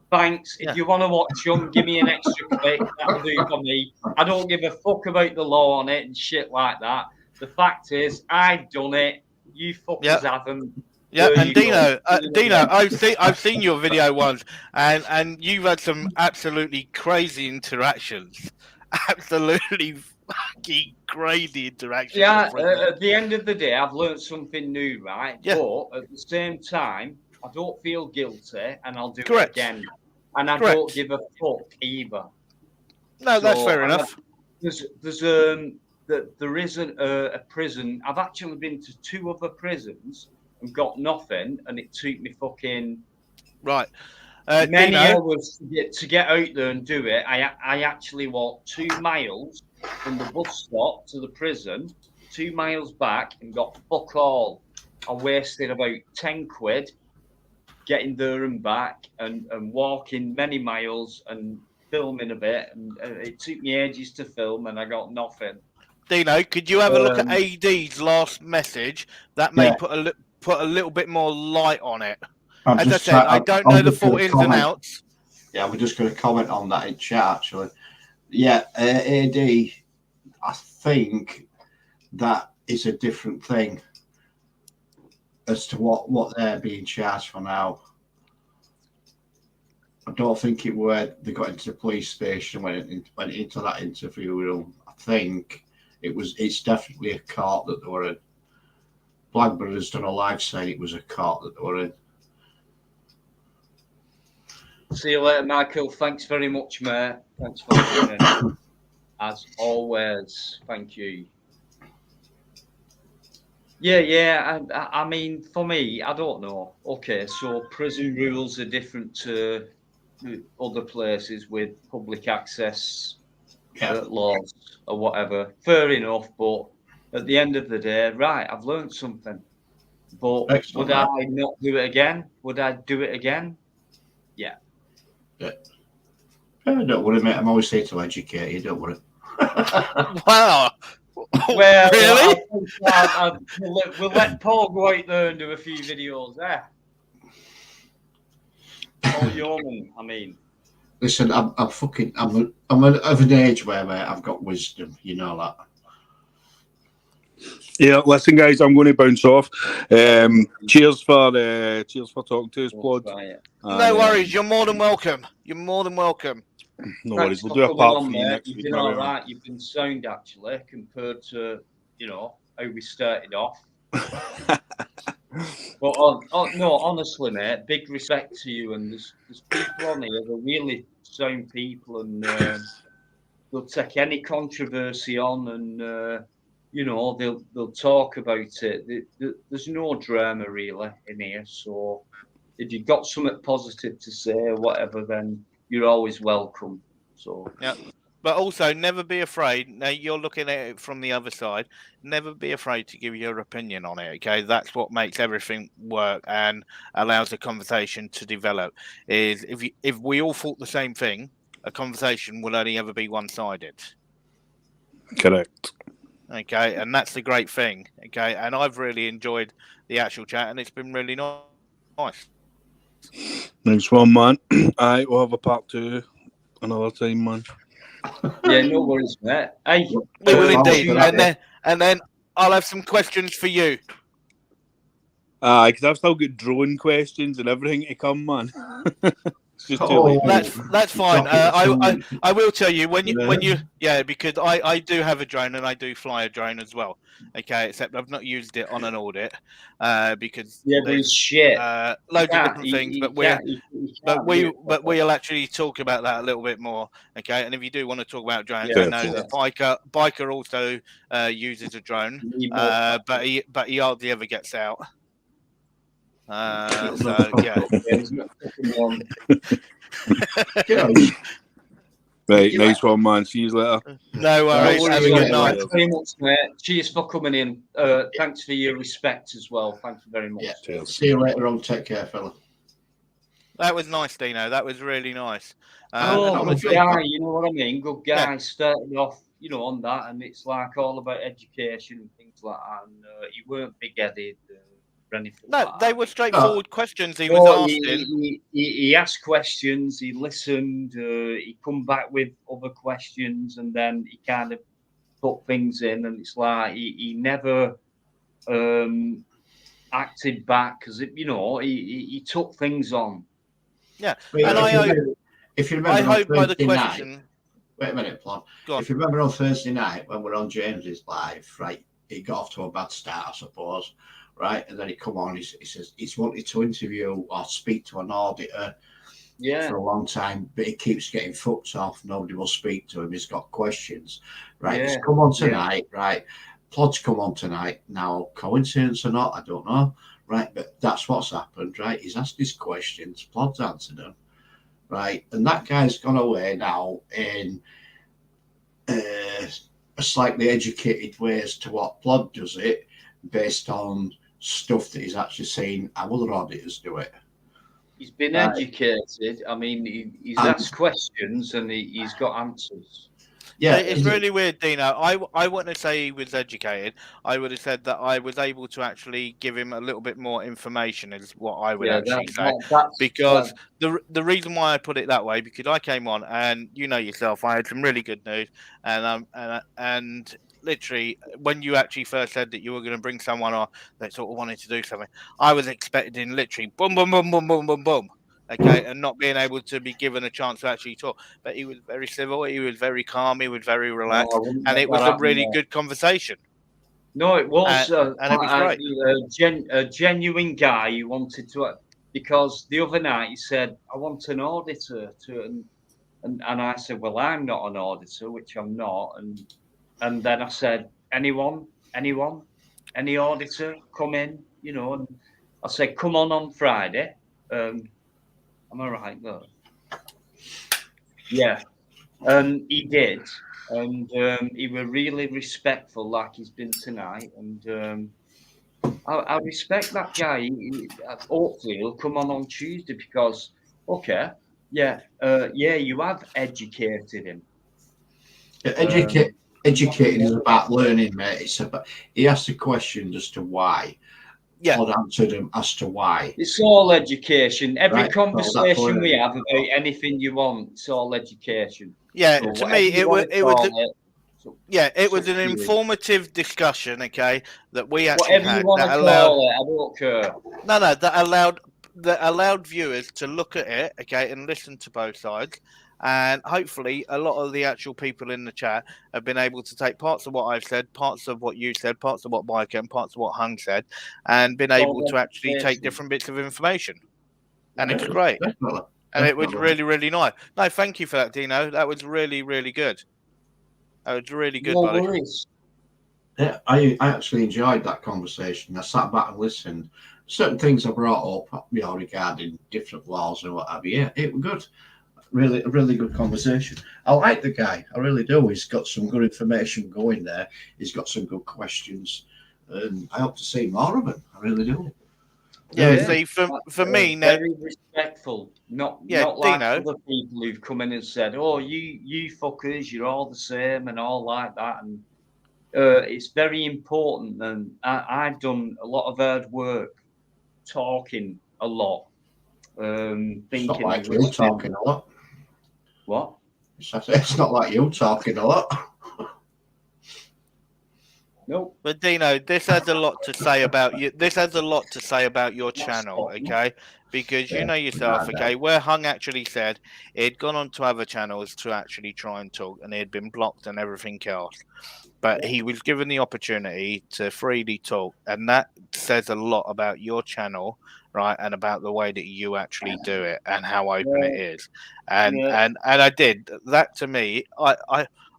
Thanks. Yeah. If you want to watch them, give me an extra click. That'll do for me. I don't give a fuck about the law on it and shit like that. The fact is, I've done it. You fuckers haven't. yeah, There and you go. Dino, I've seen your video once, and you've had some absolutely crazy interactions. Absolutely fucking crazy interactions. Yeah, at the end of the day, I've learned something new, right? Yeah. But at the same time, I don't feel guilty, and I'll do Correct. it again. And I Correct. don't give a fuck either. No, that's So, fair and enough. there isn't a prison. I've actually been to 2 other prisons and got nothing, and it took me fucking Right. many Dino, hours to get out there and do it. I actually walked 2 miles from the bus stop to the prison, 2 miles back, and got fuck all. I wasted about 10 quid getting there and back, and walking many miles and filming a bit, and it took me ages to film, and I got nothing. Dino, could you have a look at AD's last message? That may Yeah. put a little bit more light on it. I'm As I just said, trying- I I'm- don't I'm know the just gonna full ins and comment. outs. Yeah, we're just going to comment on that in chat, actually. Yeah, AD, I think that is a different thing as to what they're being charged for now. I don't think it were they got into the police station and went into that interview room. I think it's definitely a court that they were in. Blackburn has done a live saying it was a court that they were in. See you later, Michael. Thanks very much, mate. Thanks for listening. As always, thank you. Yeah. I mean, for me, I don't know. Okay, so prison rules are different to other places with public access laws or whatever. Fair enough, but at the end of the day, right, I've learned something. But Excellent, would I not do it again? Would I do it again? Yeah. Don't worry, mate. I'm always here to educate you. Don't worry. Wow. Well, Really? We'll let Paul go out there and do a few videos there. Paul Yeoman, I mean. Listen, I'm of an age where, mate, I've got wisdom. You know that. Yeah, listen, guys, I'm going to bounce off. Cheers for talking to us, Blood. No worries. You're more than welcome. You're more than welcome. No Thanks worries. We'll for do a coming part on, for you mate. next You've week. been maybe. all right. You've been sound, actually, compared to, how we started off. But no, honestly, mate, big respect to you. And there's people on here that are really sound people, and they'll take any controversy on, and they'll talk about it. There's no drama really in here. So if you've got something positive to say or whatever, then you're always welcome. So Yeah. But also, never be afraid. Now, you're looking at it from the other side. Never be afraid to give your opinion on it, okay? That's what makes everything work and allows the conversation to develop. Is if we all thought the same thing, a conversation will only ever be one-sided. Correct. Okay, and that's the great thing, okay? And I've really enjoyed the actual chat, and it's been really nice. Next one, man. Alright, we'll have a part 2 another time, man. yeah, no worries, mate. Hey, We will Well, indeed. good And then I'll have some questions for you. Because I've still got drone questions and everything to come, man. just too Oh, late. That's fine. I will tell you when you Yeah. because I do have a drone and I do fly a drone as well. Okay, except I've not used it on an audit because Yeah, but it's there's shit. loads of different things. But we'll actually talk about that a little bit more. Okay, and if you do want to talk about drones, Yeah, I know that Biker also uses a drone, but he hardly ever gets out. So yeah. He's not fucking one. You know, Right, You nice one, man. See you later. No worries. worries, Have a good mate. night. Thanks very much, mate. Cheers for coming in. Thanks for your respect as well. Thank you very much. Yeah. Cheers. See you later on. Take care, fella. That was nice, Dino. That was really nice. Oh, And I'm good obviously, guy, you know what I mean? Good guy. Yeah. Started off, on that, and it's like all about education and things like that. And he weren't big-headed or anything no, like they that. were straightforward questions he was No, asking. he asked questions, he listened, he come back with other questions, and then he kind of put things in, and it's like he never acted back because he took things on. Yeah, But and if you remember I on hope by the Thursday night- question. Wait a minute, Plon. Go on. If you remember on Thursday night when we're on James's live, right? He got off to a bad start, I suppose, right? And then he come on. He says he's wanted to interview or speak to an auditor for a long time, but he keeps getting fucked off. Nobody will speak to him. He's got questions, right? He's come on tonight, right? Plod's come on tonight. Now, coincidence or not, I don't know, right? But that's what's happened, right? He's asked his questions. Plod's answered them. Right, and that guy's gone away now in a slightly educated way as to what Plod does it, based on stuff that he's actually seen how other auditors do it. He's been educated. I mean, he's asked questions and he's got answers. Yeah, It's really weird, Dino. I wouldn't say he was educated. I would have said that I was able to actually give him a little bit more information, is what I would actually say. Because the reason why I put it that way, because I came on and you know yourself, I had some really good news, and literally when you actually first said that you were going to bring someone on that sort of wanted to do something, I was expecting literally boom, boom, boom, boom, boom, boom, boom. Okay, and not being able to be given a chance to actually talk. But he was very civil, he was very calm, he was very relaxed, and it was a really good conversation. No, it was. And it was great. A genuine guy who wanted to, because the other night he said, I want an auditor to, and I said, well, I'm not an auditor, which I'm not. And then I said, any auditor, come in, and I said, come on Friday. Am I right? No. Yeah. And he did. And he was really respectful, like he's been tonight. And I respect that guy. Hopefully he'll come on Tuesday because, you have educated him. Educating is about learning, mate. It's about, he asked a question as to why. Yeah. I'd answered him as to why. It's all education. Every Right, conversation we have about anything you want, it's all education. Yeah, So to me, it was an up to you. informative discussion, okay, that we actually Whatever had you want that to allowed. call it, I don't care. No, that allowed viewers to look at it, okay, and listen to both sides. And hopefully, a lot of the actual people in the chat have been able to take parts of what I've said, parts of what you said, parts of what Biker and parts of what Hung said, and been able to actually take different bits of information. And it's great. Definitely. And it was really, really nice. No, thank you for that, Dino. That was really, really good. That was really good, No buddy. worries. Yeah, I actually enjoyed that conversation. I sat back and listened. Certain things I brought up, regarding different laws and what have you. Yeah, it was good. Really, a really good conversation. I like the guy. I really do. He's got some good information going there. He's got some good questions. And I hope to see more of him. I really do. Yeah, see, for me, now, very respectful. Not like Dino. other people who've come in and said, "Oh, you fuckers, you're all the same," and all like that. And it's very important. And I've done a lot of hard work, talking a lot, thinking. It's not like you talking a lot. What? It's not like you talking a lot. Nope. But Dino, this has a lot to say about you. This has a lot to say about your channel, okay? Because you Yeah, know yourself, no, no. okay? Where Hung actually said he'd gone on to other channels to actually try and talk, and he had been blocked and everything else. But he was given the opportunity to freely talk, and that says a lot about your channel, right? And about the way that you actually do it and how open it is. And Yeah. and I did that. To me,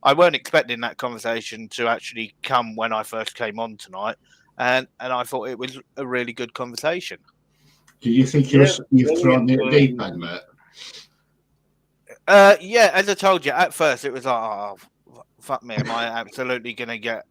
I weren't expecting that conversation to actually come when I first came on tonight, and I thought it was a really good conversation. Do you think Yeah, you've thrown me at brilliant. deep end, mate? Yeah, as I told you at first, it was like, oh, fuck me, am I absolutely gonna get?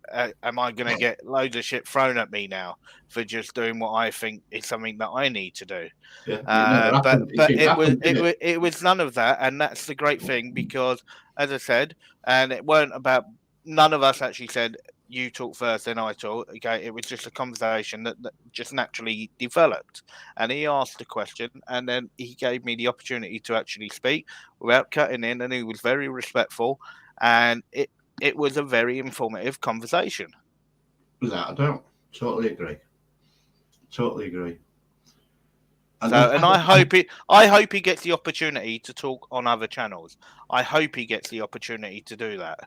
Am I gonna get loads of shit thrown at me now for just doing what I think is something that I need to do? Yeah, it never But happened. It didn't happen, did it? it was none of that, and that's the great thing because, as I said, and it weren't about none of us actually said you talk first, then I talk. Okay, it was just a conversation that just naturally developed, and he asked a question, and then he gave me the opportunity to actually speak without cutting in, and he was very respectful, and it was a very informative conversation. Without a doubt. Totally agree. Totally agree. So, and I hope he gets the opportunity to talk on other channels. I hope he gets the opportunity to do that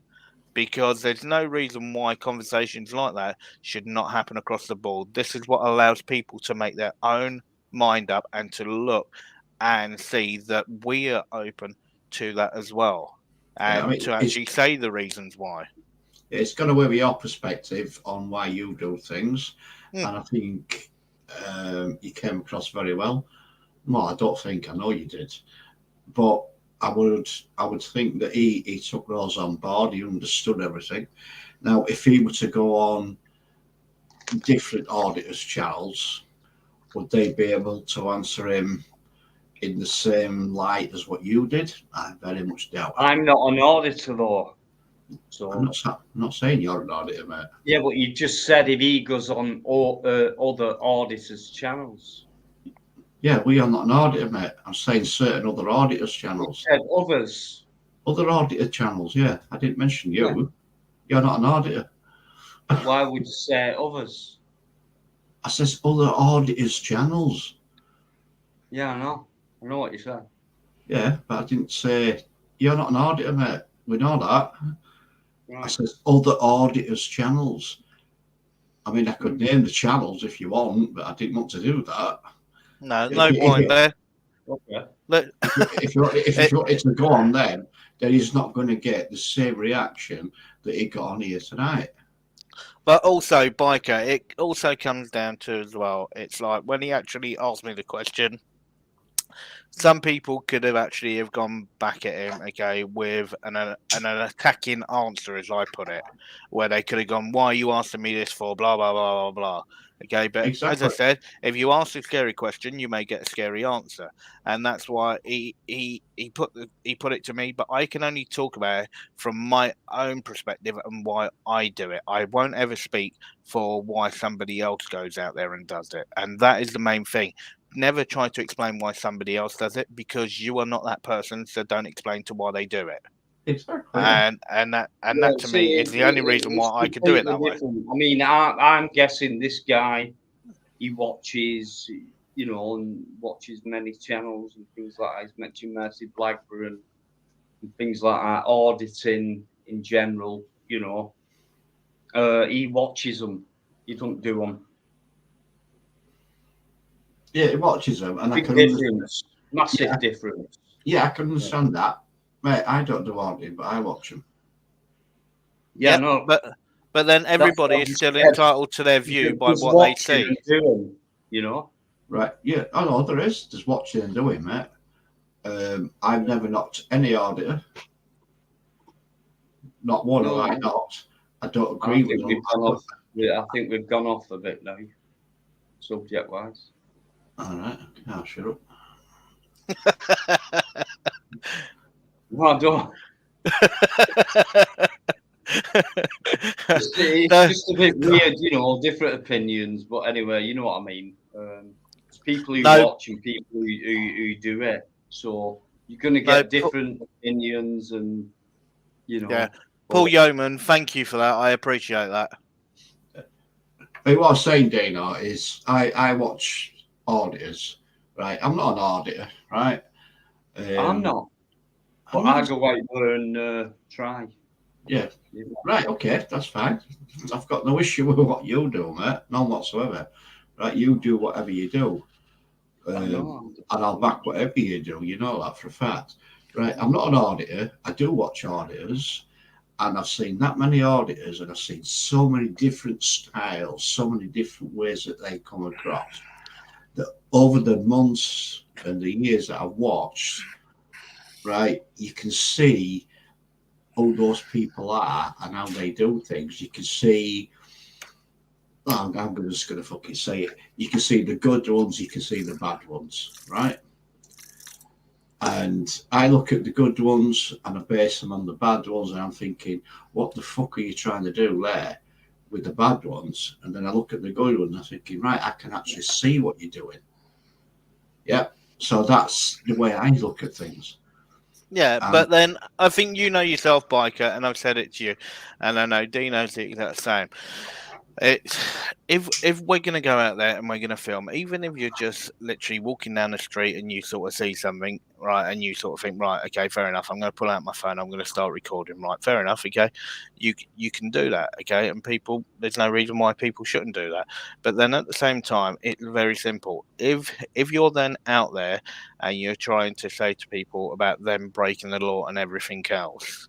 because there's no reason why conversations like that should not happen across the board. This is what allows people to make their own mind up and to look and see that we are open to that as well, Yeah, and I mean, to actually say the reasons why. it's got away with your perspective on why you do things, Hmm. and I think you came across very well. Well, I don't think, I know you did, but I would think that he took those on board. He understood everything. Now, if he were to go on different auditors' channels, would they be able to answer him in the same light as what you did? I very much doubt it. I'm not an auditor though. So I'm not saying you're an auditor, mate. yeah, but you just said if he goes on other auditors' channels. Yeah, we are not an auditor, mate. I'm saying certain other auditors' channels. You said others. Other auditor channels, yeah. I didn't mention you. Yeah. You're not an auditor. Why would you say others? I says other auditors' channels. Yeah, I know what you said. Yeah, but I didn't say you're not an auditor, mate. We know that. I Right. says other auditors' channels. I mean, I could name the channels if you want, but I didn't want to do that. No, If no you- point there. Okay. Look, If you wanted to go on then he's not going to get the same reaction that he got on here tonight. but also, Biker, it also comes down to as well. It's like when he actually asked me the question, some people could have actually have gone back at him, okay, with an attacking answer, as I put it, where they could have gone, "Why are you asking me this for?" Blah blah blah blah blah. Okay, but as I Exactly. said, if you ask a scary question, you may get a scary answer, and that's why he put it to me. But I can only talk about it from my own perspective and why I do it. I won't ever speak for why somebody else goes out there and does it, and that is the main thing. Never try to explain why somebody else does it because you are not that person, so don't explain to why they do it. Exactly. Yeah. And that to me is the only reason why I could do it that way. Different. I mean, I'm guessing this guy, he watches, you know, and watches many channels and things like that. He's mentioned Mercy Blackburn and things like that, auditing in general, you know. He watches them. He don't do them. Yeah, he watches them, and Big I can difference. Massive Yeah. difference. Yeah, I can understand that, mate. I don't do auditing, but I watch them. Yeah, Yep, no. but then everybody what is I still said. entitled to their view by There's what they watching see. and doing, you know. Right? Yeah, I know there is. There's watching and doing, mate. I've never knocked any auditor. Not one No. have I knocked. I don't I agree with think them. we've gone off. Yeah, I think we've gone off a bit now, subject wise. All right. I'll shut up. No, I don't. It's No. just a bit weird, you know, different opinions. But anyway, you know what I mean. It's people who No. watch and people who do it. So you're going to No, get different opinions, and you know. Yeah. Paul but- Yeoman, thank you for that. I appreciate that. But what I was saying, Dana, is I watch auditors, right? I'm not an auditor, right? I'm not, but I'm I not- go out there and try. Yeah. Right, okay, that's fine. I've got no issue with what you do, mate. None whatsoever. Right, you do whatever you do. I know. And I'll back whatever you do, you know that for a fact. Right, I'm not an auditor. I do watch auditors, and I've seen that many auditors, and I've seen so many different styles, so many different ways that they come across. That over the months and the years that I've watched, right, you can see who those people are and how they do things. You can see, I'm just going to fucking say it. You can see the good ones, you can see the bad ones, right? And I look at the good ones and I base them on the bad ones, and I'm thinking, what the fuck are you trying to do there with the bad ones? And then I look at the good ones and I'm thinking, right, I can actually see what you're doing. Yeah. So that's the way I look at things. Yeah, but then I think you know yourself, Biker, and I've said it to you, and I know Dino's the exact same. It's if we're gonna go out there and we're gonna film, even if you're just literally walking down the street and you sort of see something, right, and you sort of think, right, okay, fair enough, I'm gonna pull out my phone, I'm gonna start recording, right, fair enough, okay, you can do that, okay, and people, there's no reason why people shouldn't do that, but then at the same time, it's very simple. If you're then out there and you're trying to say to people about them breaking the law and everything else,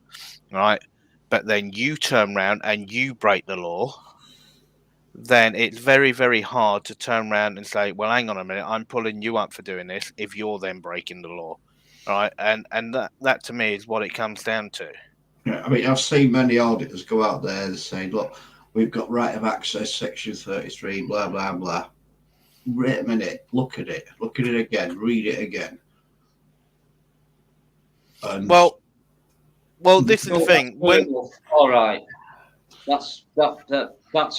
right, but then you turn around and you break the law, then it's very, very hard to turn around and say, well, hang on a minute, I'm pulling you up for doing this if you're then breaking the law. Right. And that to me is what it comes down to. Yeah, I mean, I've seen many auditors go out there and say, look, we've got right of access, section 33, blah, blah, blah. Wait a minute, look at it again, read it again. And well, this is the thing. All right, that's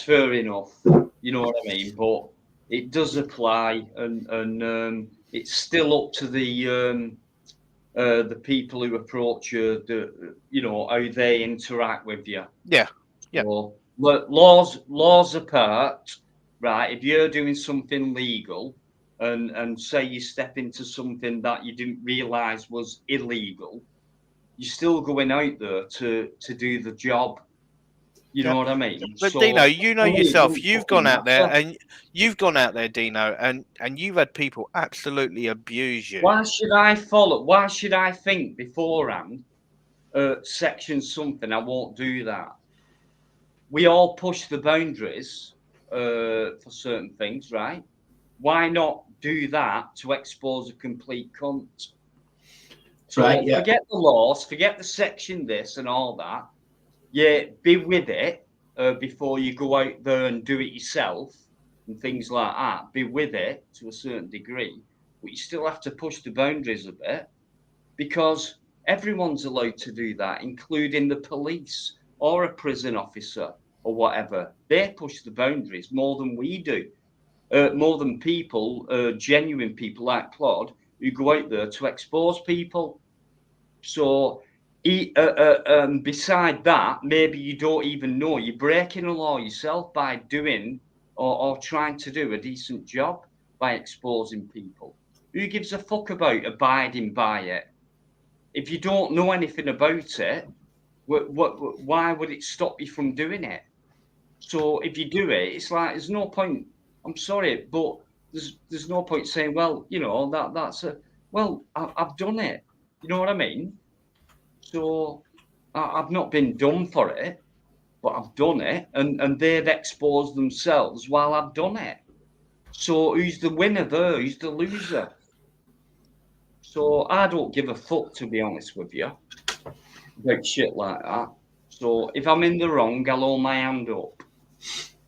fair enough. You know what I mean? But it does apply, and it's still up to the people who approach you, how they interact with you. Yeah. So, laws apart, right? If you're doing something legal, and say you step into something that you didn't realise was illegal, you're still going out there to do the job. You know what I mean? But so, Dino, you know yourself. You've gone out there, Dino, and you've had people absolutely abuse you. Why should I follow? Why should I think beforehand? Section something. I won't do that. We all push the boundaries for certain things, right? Why not do that to expose a complete cunt? So forget the laws, forget the section this and all that. Yeah, be with it before you go out there and do it yourself and things like that. Be with it to a certain degree, but you still have to push the boundaries a bit, because everyone's allowed to do that, including the police or a prison officer or whatever. They push the boundaries more than we do, more than people, genuine people like Plod, who go out there to expose people. So beside that, maybe you don't even know you're breaking a law yourself by doing or trying to do a decent job by exposing people. Who gives a fuck about abiding by it? If you don't know anything about it, why would it stop you from doing it? So if you do it, it's like there's no point. I'm sorry, but there's no point saying, well, I've done it. You know what I mean? So I've not been done for it, but I've done it, and they've exposed themselves while I've done it. So who's the winner there? Who's the loser? So I don't give a fuck, to be honest with you, about shit like that. So if I'm in the wrong, I'll hold my hand up.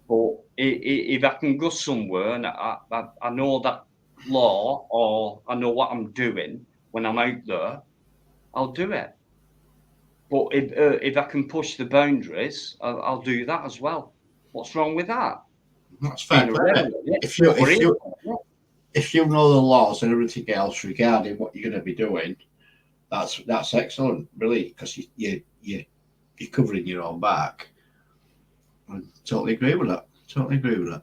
But if I can go somewhere and I know that law, or I know what I'm doing when I'm out there, I'll do it. But if I can push the boundaries, I'll do that as well. What's wrong with that? That's fair. If you know the laws and everything else regarding what you're going to be doing, that's excellent, really, because you're covering your own back. I totally agree with that. Totally agree with that.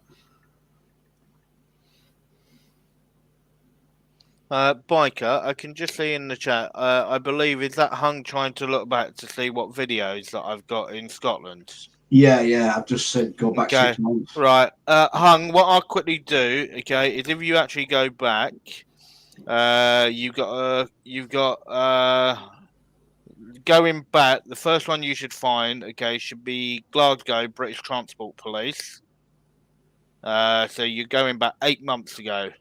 Biker, I can just see in the chat. I believe is that Hung trying to look back to see what videos that I've got in Scotland. Yeah. I've just said go back Okay. 6 months. Right, Hung. What I'll quickly do, okay, is if you actually go back, you've got going back. The first one you should find, okay, should be Glasgow British Transport Police. So you're going back 8 months ago.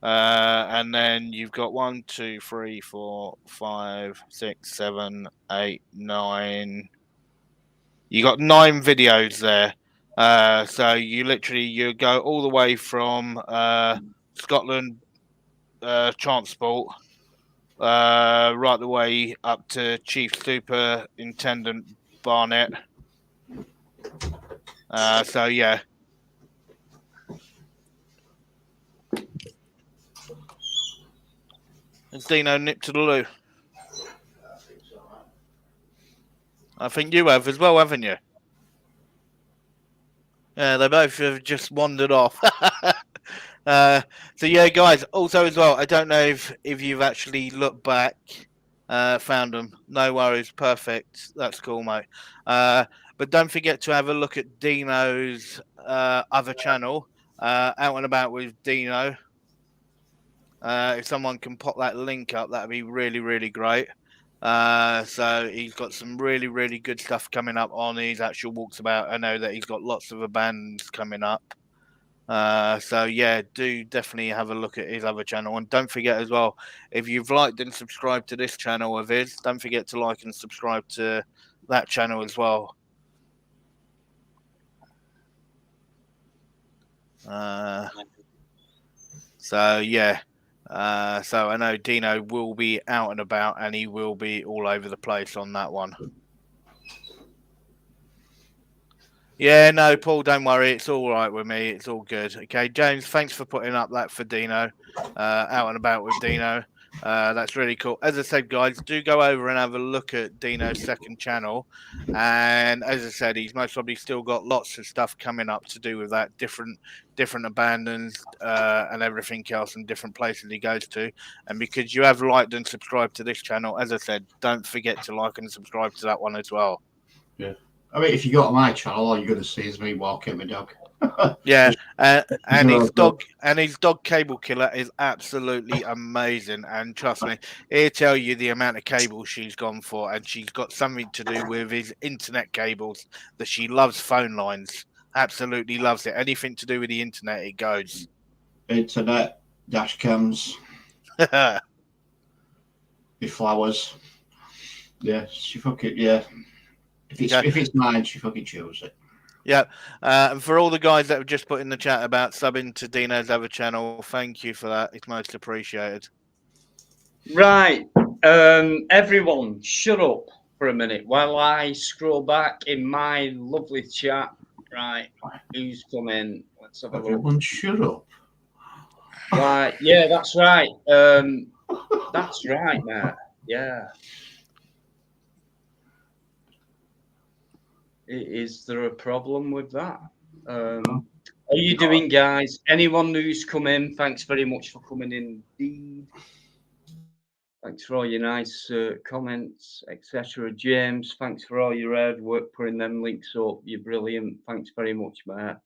And then you've got 1, 2, 3, 4, 5, 6, 7, 8, 9. You got 9 videos there. So you go all the way from Scotland Transport, right the way up to Chief Superintendent Barnett. So yeah. Has Dino nipped to the loo? I think you have as well, haven't you? Yeah, they both have just wandered off. So yeah, guys. Also, as well, I don't know if you've actually looked back, found them. No worries, perfect. That's cool, mate. But don't forget to have a look at Dino's other channel, Out and About with Dino. If someone can pop that link up, that'd be really, really great. So he's got some really, really good stuff coming up on his actual walks about. I know that he's got lots of abandons coming up. So yeah, do definitely have a look at his other channel, and don't forget as well, if you've liked and subscribed to this channel of his, don't forget to like and subscribe to that channel as well. So yeah. So I know Dino will be out and about, and he will be all over the place on that one. Yeah, no, Paul, don't worry. It's all right with me. It's all good. Okay, James, thanks for putting up that for Dino. Out and About with Dino. That's really cool. As I said, guys, do go over and have a look at Dino's second channel. And as I said, he's most probably still got lots of stuff coming up to do with that, different abandons and everything else, and different places he goes to. And because you have liked and subscribed to this channel, as I said, don't forget to like and subscribe to that one as well. Yeah. I mean, if you go to my channel, all you're going to see is me walking my dog. Yeah, and his dog Cable Killer is absolutely amazing. And trust me, he'll tell you the amount of cables she's gone for, and she's got something to do with his internet cables. That she loves phone lines, absolutely loves it. Anything to do with the internet, it goes. Internet, dash cams, Yeah. the flowers. Yeah, she fucking If it's mine, she fucking chose it. Yeah, and for all the guys that have just put in the chat about subbing to Dino's other channel, thank you for that. It's most appreciated. Right, everyone, shut up for a minute while I scroll back in my lovely chat. Right, who's coming? Let's have a look. Everyone, shut up. Right, yeah, that's right. That's right, Matt. Yeah. Is there a problem with that? How are you doing, guys? Anyone who's come in, thanks very much for coming in indeed. Thanks for all your nice comments, etc. James, thanks for all your hard work putting them links up. You're brilliant. Thanks very much, Matt.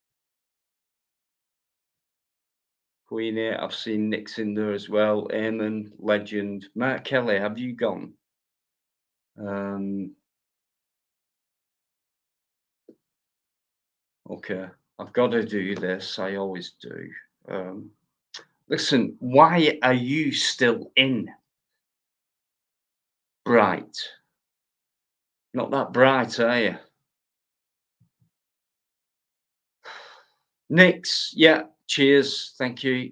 Queen 8, I've seen Nick's in there as well. Eamon, legend. Mark Kelly, have you gone? Okay, I've got to do this. I always do. Listen, why are you still in? Bright. Not that bright, are you? Nix, yeah, cheers, thank you.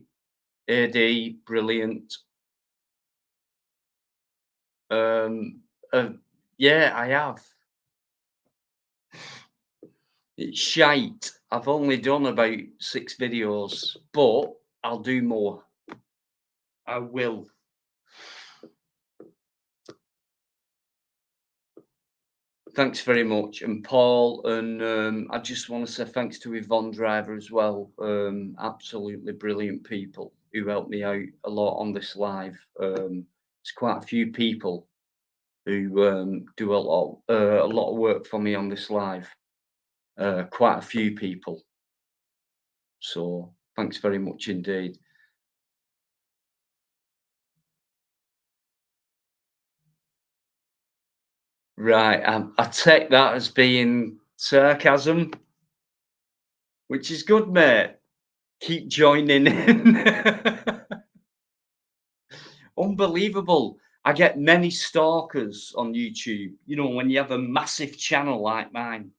AD, brilliant. Yeah, I have. It's shite. I've only done about 6 videos, but I'll do more. I will. Thanks very much. And Paul, and I just want to say thanks to Yvonne Driver as well. Absolutely brilliant people who helped me out a lot on this live. There's quite a few people who do a lot of work for me on this live. Quite a few people. So thanks very much indeed. Right, I take that as being sarcasm, which is good, mate. Keep joining in. Unbelievable. I get many stalkers on YouTube, you know, when you have a massive channel like mine.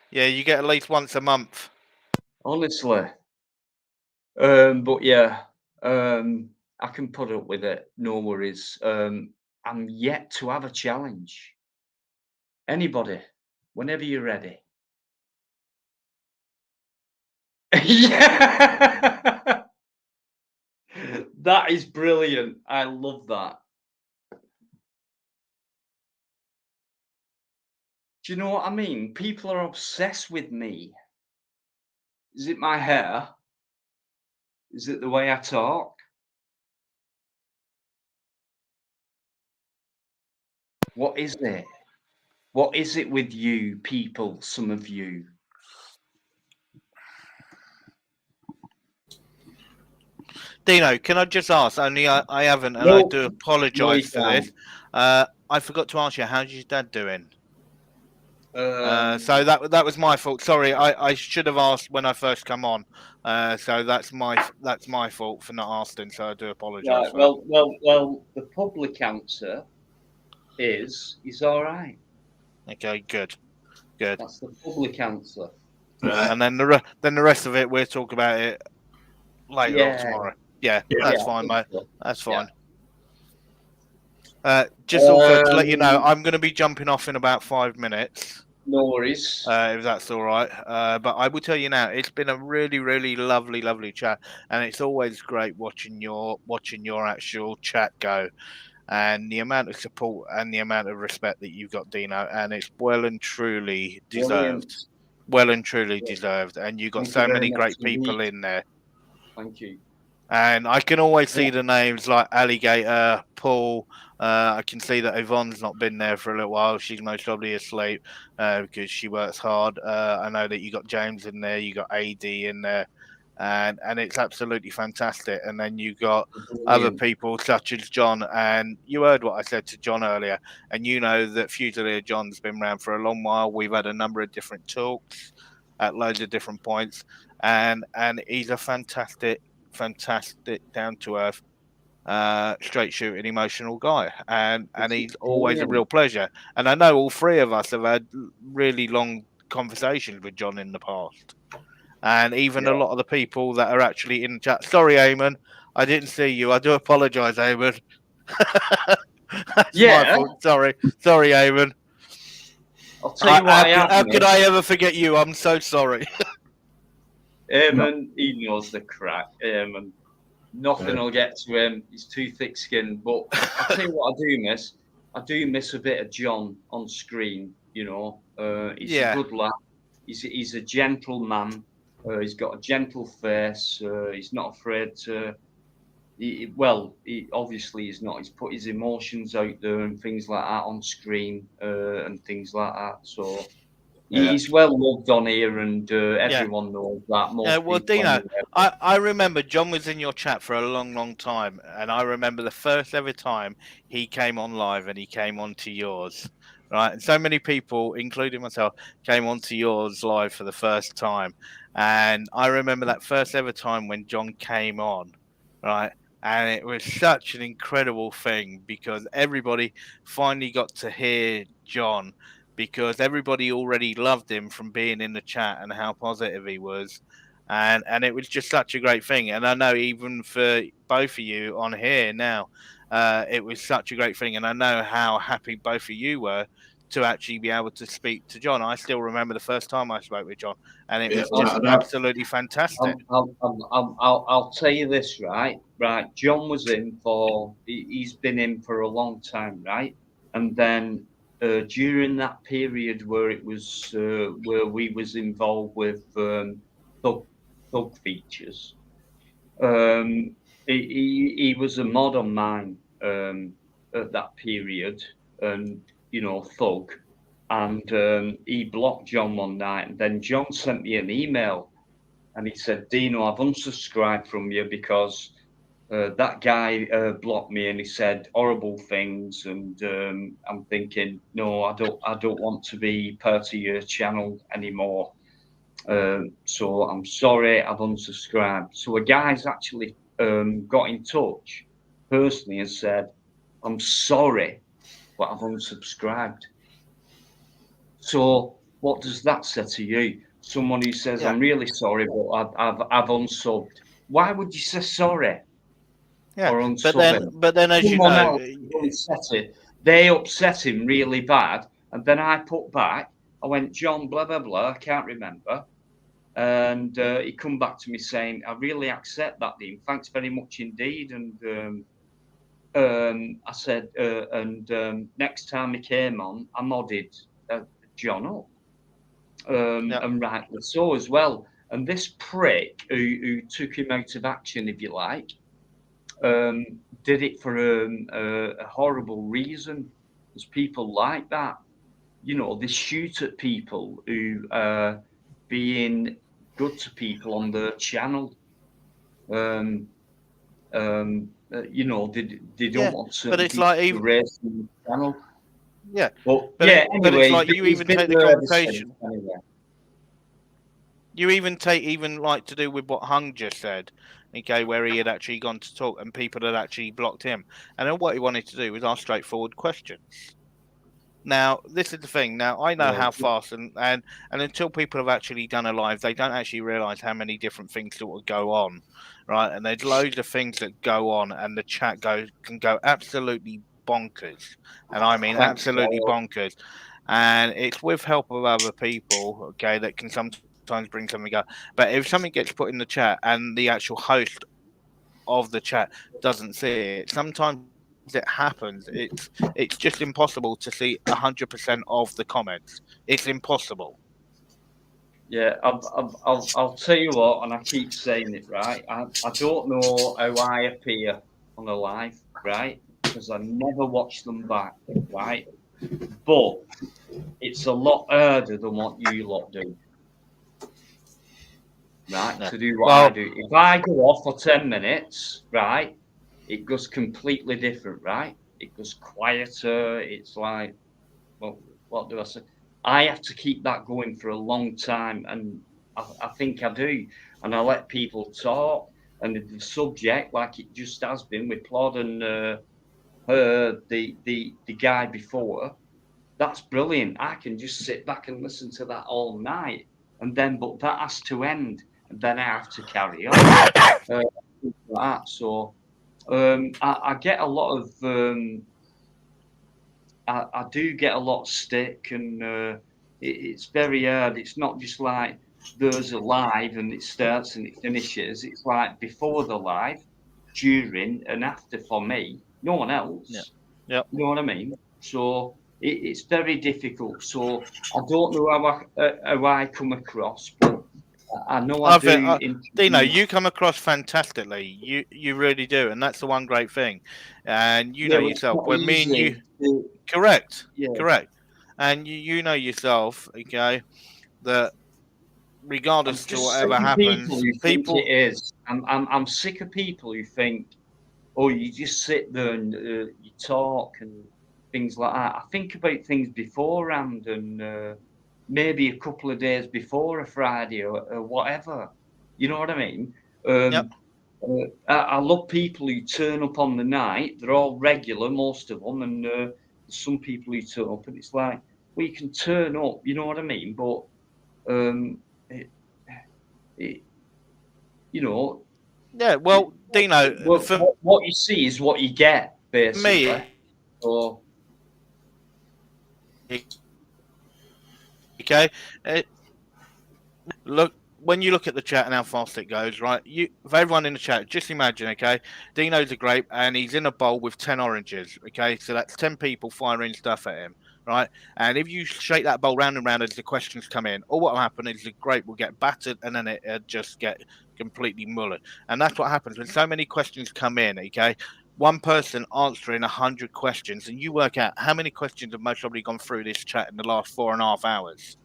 Yeah, you get at least once a month. Honestly. But yeah, I can put up with it. No worries. I'm yet to have a challenge. Anybody, whenever you're ready. Yeah. That is brilliant. I love that. Do you know what I mean? People are obsessed with me. Is it my hair? Is it the way I talk? What is it? What is it with you people, some of you? Dino, can I just ask? Only I haven't, and No. I do apologise for this. I forgot to ask you, how's your dad doing? So that was my fault. Sorry, I should have asked when I first come on. So that's my fault for not asking. So I do apologise. Right, for that. well. The public answer is he's all right. Okay, good. That's the public answer. Right. And then the rest of it, we'll talk about it later or tomorrow. Yeah, that's fine, mate. That's fine. Just also to let you know, I'm going to be jumping off in about 5 minutes. No worries. If that's all right. But I will tell you now, it's been a really, really lovely chat, and it's always great watching your actual chat go, and the amount of support and the amount of respect that you've got, Dino, and it's well and truly deserved. Well and truly deserved, and you've got so many great people in there. Thank you. And I can always see the names like Alligator, Paul. I can see that Yvonne's not been there for a little while. She's most probably asleep because she works hard. I know that you got James in there, you got AD in there, and it's absolutely fantastic. And then you got other people such as John. And you heard what I said to John earlier, and you know that Fusilier John's been around for a long while. We've had a number of different talks at loads of different points, and he's a fantastic, down to earth, straight shooting, emotional guy, and he's always a real pleasure. And I know all three of us have had really long conversations with John in the past, and even a lot of the people that are actually in the chat. Sorry, Eamon, I didn't see you. I do apologise, Eamon. That's my fault. Sorry, Eamon. I'll tell you what. How could I ever forget you? I'm so sorry. Eamon, he knows the crack. Eamon, nothing will get to him. He's too thick-skinned. But I'll tell you what I do miss. I do miss a bit of John on screen. You know, he's a good lad. He's a gentle-man. He's got a gentle face. He's not afraid to. He obviously he's not. He's put his emotions out there and things like that on screen and things like that. So. He's well loved on here, and everyone knows that. Well, Dino, I remember John was in your chat for a long time, and I remember the first ever time he came on live and he came onto yours, right? And so many people, including myself, came onto yours live for the first time, and I remember that first ever time when John came on, right? And it was such an incredible thing because everybody finally got to hear John. Because everybody already loved him from being in the chat and how positive he was. And it was just such a great thing. And I know even for both of you on here now, it was such a great thing. And I know how happy both of you were to actually be able to speak to John. I still remember the first time I spoke with John, and it was just absolutely fantastic. I'll tell you this, right? John was in he's been in for a long time, right? And then during that period where it was where we was involved with thug features. He was a mod on mine at that period, and thug, and he blocked John one night, and then John sent me an email, and he said, "Dino, I've unsubscribed from you because that guy blocked me, and he said horrible things." And I'm thinking, no, I don't want to be part of your channel anymore. So I'm sorry, I've unsubscribed. So a guy's actually got in touch personally and said, "I'm sorry, but I've unsubscribed." So what does that say to you? Someone who says, Yeah. "I'm really sorry, but I've unsubbed." Why would you say sorry? Yeah, Or but then, as you someone know, else they upset him really bad, and then I put back. I went, "John, blah blah blah. I can't remember." And he come back to me saying, "I really accept that, Dean. Thanks very much indeed." And I said, next time he came on, I modded John up, and rightly so as well. And this prick who took him out of action, if you like, did it for a horrible reason. There's people like that, they shoot at people who are being good to people on their channel. They don't want certain but it's people like to even raise the channel. yeah, But but yeah, but anyway, it's like you he's even been take the there ever conversation. since, anyway. You even take like to do with what Hung just said, okay, where he had actually gone to talk and people had actually blocked him, and then what he wanted to do was ask straightforward questions. Now, this is the thing. Now, I know how fast, and until people have actually done a live, they don't actually realise how many different things sort of go on, right? And there's loads of things that go on, and the chat can go absolutely bonkers, and I mean absolutely bonkers. And it's with help of other people, okay, that can sometimes bring something up. But if something gets put in the chat and the actual host of the chat doesn't see it, sometimes it happens. It's just impossible to see 100% of the comments. It's impossible. Yeah, I'll tell you what, and I keep saying it, right? I don't know how I appear on a live, right? Because I never watch them back, right? But it's a lot harder than what you lot do, right? Yeah. To do what I do. If I go off for 10 minutes, right, it goes completely different, right? It goes quieter. It's like, well, what do I say? I have to keep that going for a long time, and I think I do. And I let people talk, and the subject, like it just has been with Plod and the guy before, that's brilliant. I can just sit back and listen to that all night, and then but that has to end, and then I have to carry on. Like that. So I get a lot of. I do get a lot of stick, and it's very hard. It's not just like there's a live and it starts and it finishes. It's like before the live, during, and after for me. No one else. Yeah. You know what I mean? So it's very difficult. So I don't know how I come across, but I know I do. Dino, you come across fantastically. You really do, and that's the one great thing. And you know yourself. When me and you, correct, and you know yourself, okay, that regardless to whatever happens, people it is. I'm sick of people who think, oh, you just sit there and you talk and things like that. I think about things beforehand and maybe a couple of days before a Friday or whatever. You know what I mean? I love people who turn up on the night. They're all regular, most of them, and some people who turn up, and it's like, well, you can turn up. You know what I mean? But you know. Yeah, well, Dino, what you see is what you get, basically. Me, so, okay. Look, when you look at the chat and how fast it goes, right? For everyone in the chat, just imagine, okay, Dino's a grape and he's in a bowl with 10 oranges, okay? So that's 10 people firing stuff at him, right? And if you shake that bowl round and round as the questions come in, all what will happen is the grape will get battered and then it just get completely mullered. And that's what happens when so many questions come in, okay? One person answering 100 questions, and you work out how many questions have most probably gone through this chat in the last 4.5 hours.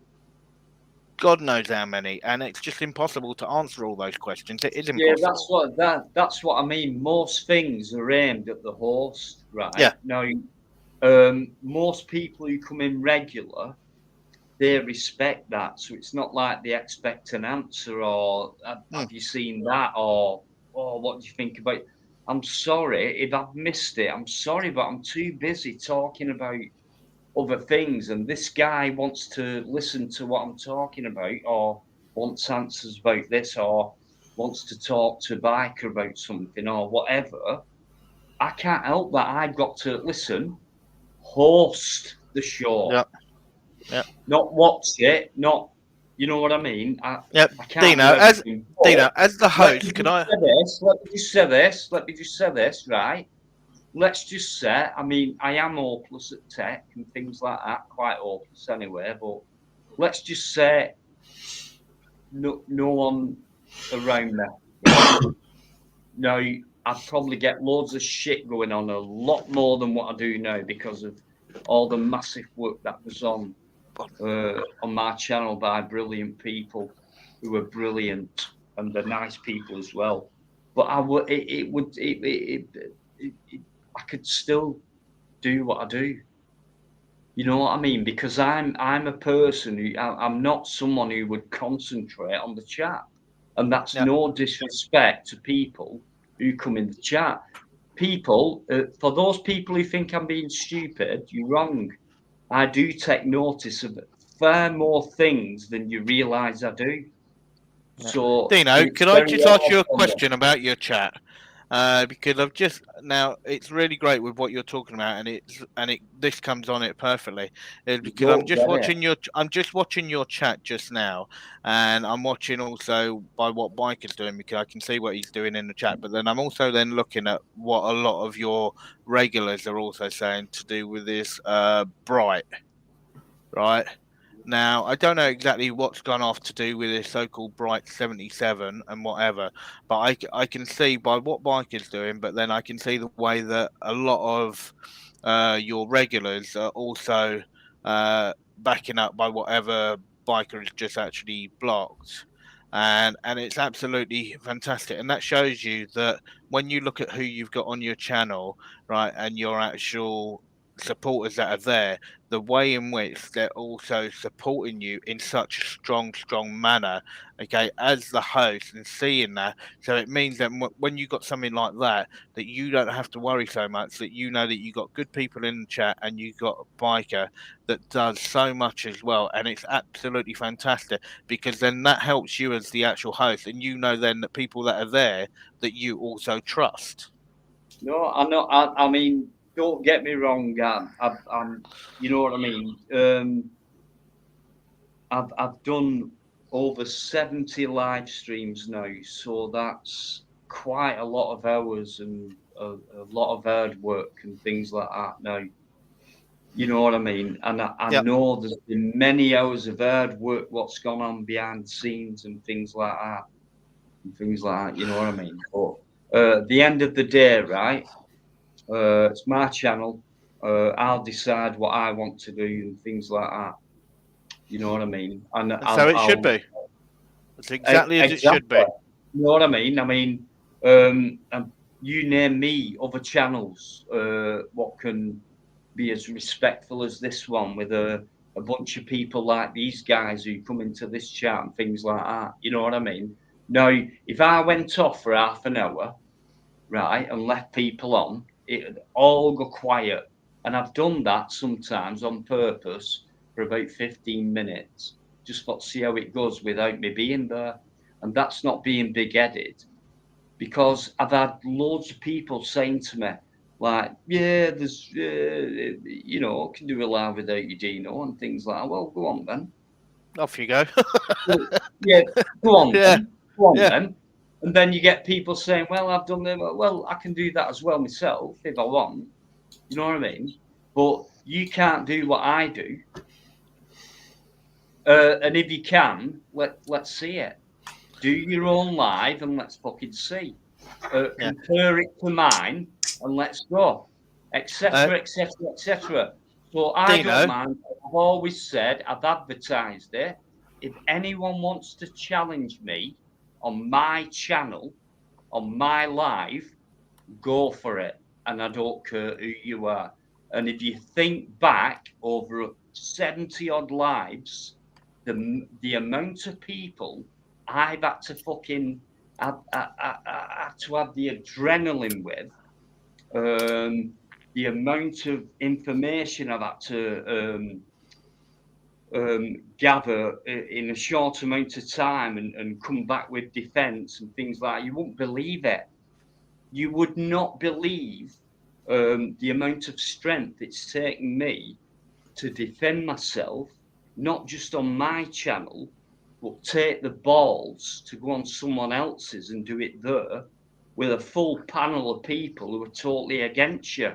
God knows how many, and it's just impossible to answer all those questions. It is impossible. Yeah, that's what I mean. Most things are aimed at the host, right? Yeah. Now, most people who come in regular, they respect that. So it's not like they expect an answer or have you seen that or what do you think about it? I'm sorry if I've missed it. I'm sorry, but I'm too busy talking about other things. And this guy wants to listen to what I'm talking about or wants answers about this or wants to talk to a biker about something or whatever. I can't help that. I've got to listen, host the show. Yep. Yep. Not watch it, not, you know what I mean? Yep. I can't Dino, as the host, can I? Let me just say this, right? Let's just say, I mean, I am hopeless at tech and things like that, quite hopeless anyway, but let's just say no one around me. Right? Now, I'd probably get loads of shit going on, a lot more than what I do now because of all the massive work that was on my channel by brilliant people who are brilliant and they're nice people as well. But I could still do what I do. You know what I mean? Because I'm a person who I'm not someone who would concentrate on the chat, and that's no disrespect to people who come in the chat. People, for those people who think I'm being stupid, you're wrong. I do take notice of far more things than you realise I do. So, Dino, could I just ask you a question about your chat? Because I've just now, it's really great with what you're talking about, and this comes on it perfectly. Because I'm just watching your chat just now, and I'm watching also by what Mike is doing because I can see what he's doing in the chat. But then I'm also then looking at what a lot of your regulars are also saying to do with this Bright, right? Now, I don't know exactly what's gone off to do with this so-called Bright 77 and whatever, but I can see by what Mike is doing, but then I can see the way that a lot of your regulars are also backing up by whatever biker is just actually blocked. And it's absolutely fantastic. And that shows you that when you look at who you've got on your channel, right, and your actual supporters that are there, the way in which they're also supporting you in such a strong manner, okay, as the host, and seeing that, so it means that when you got something like that you don't have to worry so much, that you know that you got good people in the chat and you got a biker that does so much as well, and it's absolutely fantastic because then that helps you as the actual host, and you know then that people that are there that you also trust. No, I know. I mean, don't get me wrong. I'm, you know what I mean. I've done over 70 live streams now, so that's quite a lot of hours and a lot of hard work and things like that. Now, you know what I mean. And I know there's been many hours of hard work. What's gone on behind the scenes and things like that. You know what I mean. But at the end of the day, right? It's my channel. I'll decide what I want to do and things like that. You know what I mean? And so it should be. It's exactly as it should be. You know what I mean? I mean, you name me other channels. What can be as respectful as this one with a bunch of people like these guys who come into this chat and things like that. You know what I mean? Now, if I went off for half an hour, right, and left people on, it'd all go quiet. And I've done that sometimes on purpose for about 15 minutes, just to see how it goes without me being there. And that's not being big-headed, because I've had loads of people saying to me, like, yeah, there's, you know, can do a live without you, Dino, and things like that. Well, go on then. Off you go. Yeah, go on then. Go on then. And then you get people saying, well, I've done them. Well, I can do that as well myself if I want. You know what I mean? But You can't do what I do. And if you can, let's see it. Do your own live and let's fucking see. Compare it to mine and let's go, etc., etc., etc. So I Dino? don't mind. I've always said, I've advertised it. If anyone wants to challenge me on my channel, on my live, go for it. And I don't care who you are. And if you think back over 70 odd lives, the amount of people I've had to fucking had to have the adrenaline with, the amount of information I've had to gather in a short amount of time and come back with defense and things like that, you wouldn't believe it. You would not believe the amount of strength it's taken me to defend myself, not just on my channel, but take the balls to go on someone else's and do it there with a full panel of people who are totally against you.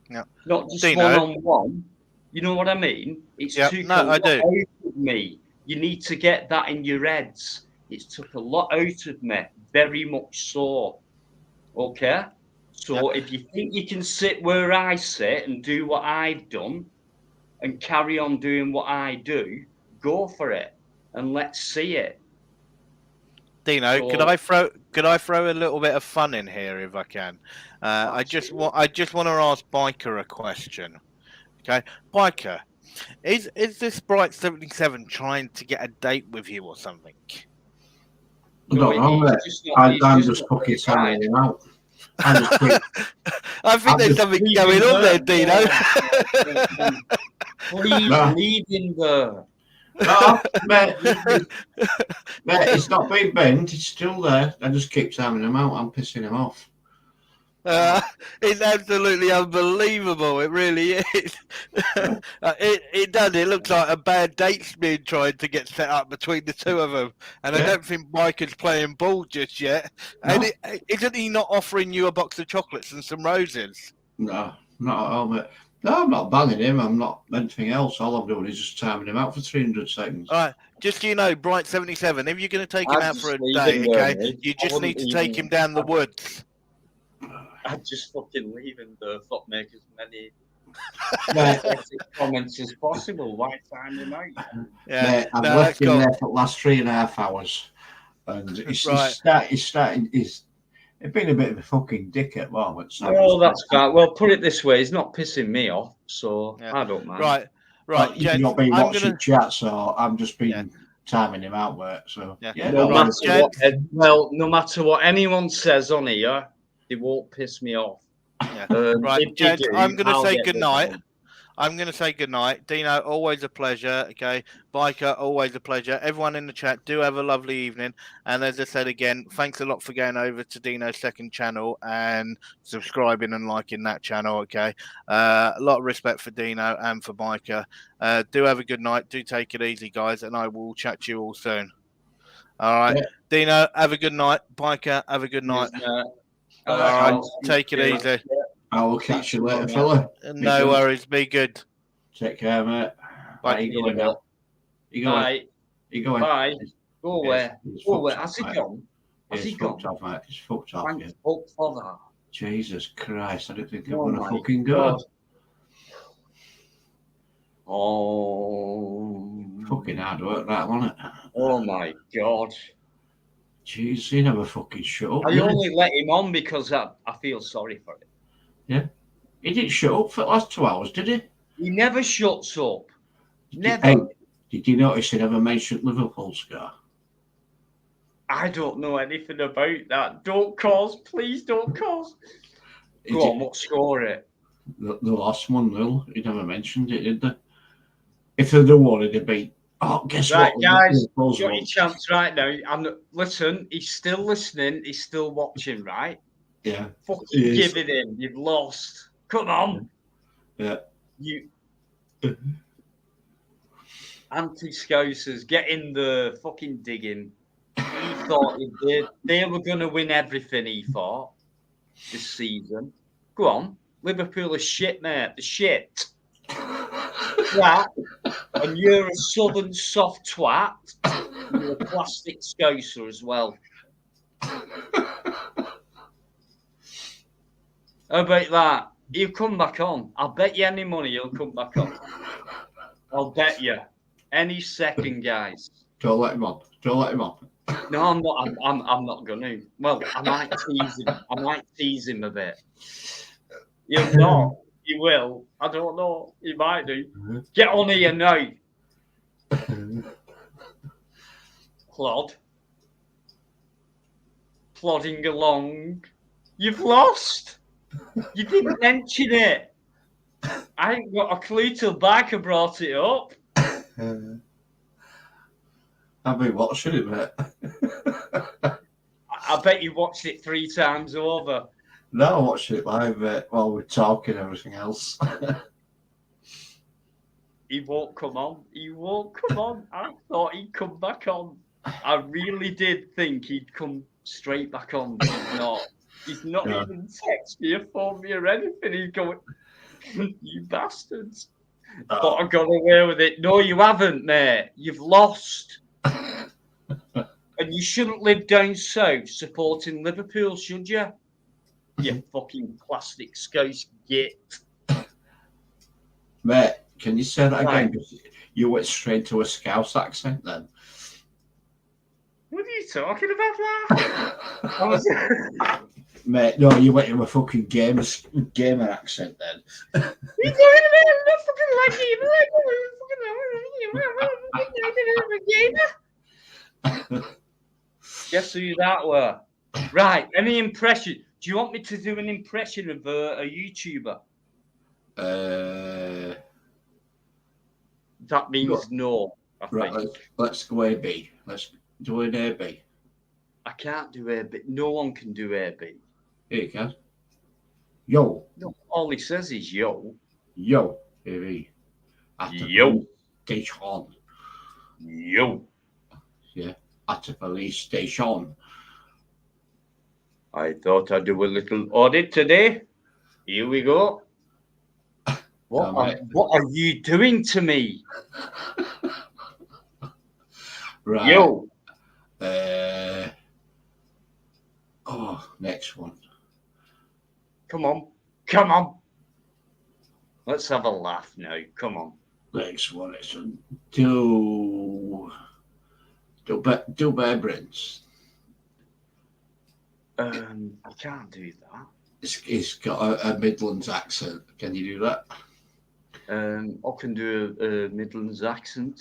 Yeah. Not just Dino. one-on-one. You know what I mean? It's too I do. out of me. You need to get that in your heads. It's took a lot out of me, very much so. Okay? So if you think you can sit where I sit and do what I've done and carry on doing what I do, go for it and let's see it. Dino, So- could I throw a little bit of fun in here if I can? I just want to ask Biker a question. Okay, Biker, is this Bright 77 trying to get a date with you or something? I don't know, he's mate. just not- I'm he's just not fucking very kind. signing him out. I just think, I think I'm there's just something Leaving going on there, there. Dino. Please No. leave him there. no, mate, it's not been bent. It's still there. I just keep signing him out. I'm pissing him off. It's absolutely unbelievable. It really is. It does. It looks like a bad date's being tried to get set up between the two of them, and I Yeah. don't think Biker's playing ball just yet. No. And isn't he not offering you a box of chocolates and some roses? No, not at all, mate. No, I'm not banging him. I'm not anything else. All I'm doing is just timing him out for 300 seconds. All right. Just so you know, Bright 77. If you're going to take him I'd out just for a leave date, him there, okay, mate. you I just wouldn't need to take even- him down the woods. I'd just fucking leave him there. Fuck, make as many Mate, comments as possible. Why time him out? Yeah. mate, I've no, left that's him cool. there for the last 3.5 hours. And he's been a bit of a fucking dick at the moment. So Oh, that's fine. Well, put it this way: he's not pissing me off, so Yeah. I don't mind. Right. Right, Gents, you've not been I'm watching gonna. chat, so I'm just been Yeah. timing him out, mate. So Yeah. yeah, No no, Right, matter what, no matter what anyone says on here, they won't piss me off. Yeah. if Right, they gents, do, I'm going to I'll say get good rid night. of them. I'm going to say good night. Dino, always a pleasure. Okay. Biker, always a pleasure. Everyone in the chat, do have a lovely evening. And as I said again, thanks a lot for going over to Dino's second channel and subscribing and liking that channel. Okay. A lot of respect for Dino and for Biker. Do have a good night. Do take it easy, guys. And I will chat to you all soon. All right. Yeah. Dino, have a good night. Biker, have a good night. All right, take it easy. I will catch you later, That's fella. No good. worries. Be good. Take care, mate. Bye. Where you going now? You going? Bye. You going? Bye. Go away. He's Go away. fucked Has he off, mate. gone? Has He's he gone? fucked off, mate. He's fucked off. Thank Yeah. fuck for that. Jesus Christ! I didn't think I'm Oh gonna my fucking go. God. Oh. Fucking hard work, that wasn't it? Oh my God. Jeez, he never fucking shut up. I did he? only let him on because I feel sorry for him. He didn't shut up for the last 2 hours, did he? He never shuts up. Never. Hey, did you notice he never mentioned Liverpool, Scar? I don't know anything about that. Don't cause. Please don't cause. Go on, what score it? The lost 1-0. He never mentioned it, did they? If they'd have won, it'd be. Oh, guess Right, what? guys, Liverpool's you got won. your chance right now. And listen, he's still listening. He's still watching, right? Yeah. Fucking He is. give it in. You've lost. Come on. Yeah. You anti-scousers, get in the fucking digging. He thought they were going to win everything, he thought, this season. Go on. Liverpool are shit, mate. The shit. That, and you're a southern soft twat. You're a plastic scouser as well. How about that? He'll come back on. I'll bet you any money he'll come back on. I'll bet you. Any second, guys. Don't let him on. Don't let him on. No, I'm not. I'm not going to. Well, I might tease him. I might tease him a bit. He'll not. He will. I don't know. He might do. Get on here now, Plod. Plodding along. You've lost. You didn't mention it. I ain't got a clue till Barker brought it up. I've been watching it, mate. I bet you watched it 3 times over. No, I watched it live, mate, while we're talking and everything else. He won't come on. He won't come on. I thought he'd come back on. I really did think he'd come straight back on, but he's not. He's not Yeah. even text me or phone me or anything. He's going, you bastards. But I got away with it. No, you haven't, mate. You've lost. And you shouldn't live down south supporting Liverpool, should you? You fucking plastic scouse git. Mate, can you say that Right. again? 'Cause you went straight to a Scouse accent then. What are you talking about, that? Mate, no, you went to a fucking gamer accent then. What are you talking about? I'm not fucking like you. Guess who that were? Right, any impression? Do you want me to do an impression of a YouTuber? That means no, I Right, think. let's go AB. Let's do an AB. I can't do AB. No one can do AB. Here you go. Yo, No, all he says is yo. yo, AB. At the Yo. police station. Yo. At the police station. I thought I'd do a little audit today. Here we go. What, mate. what are you doing to me? Right. Yo. Next one. Come on. Come on. Let's have a laugh now. Come on. Next one is do Bear Brits. I can't do that. It's got a Midlands accent. Can you do that? I can do a Midlands accent.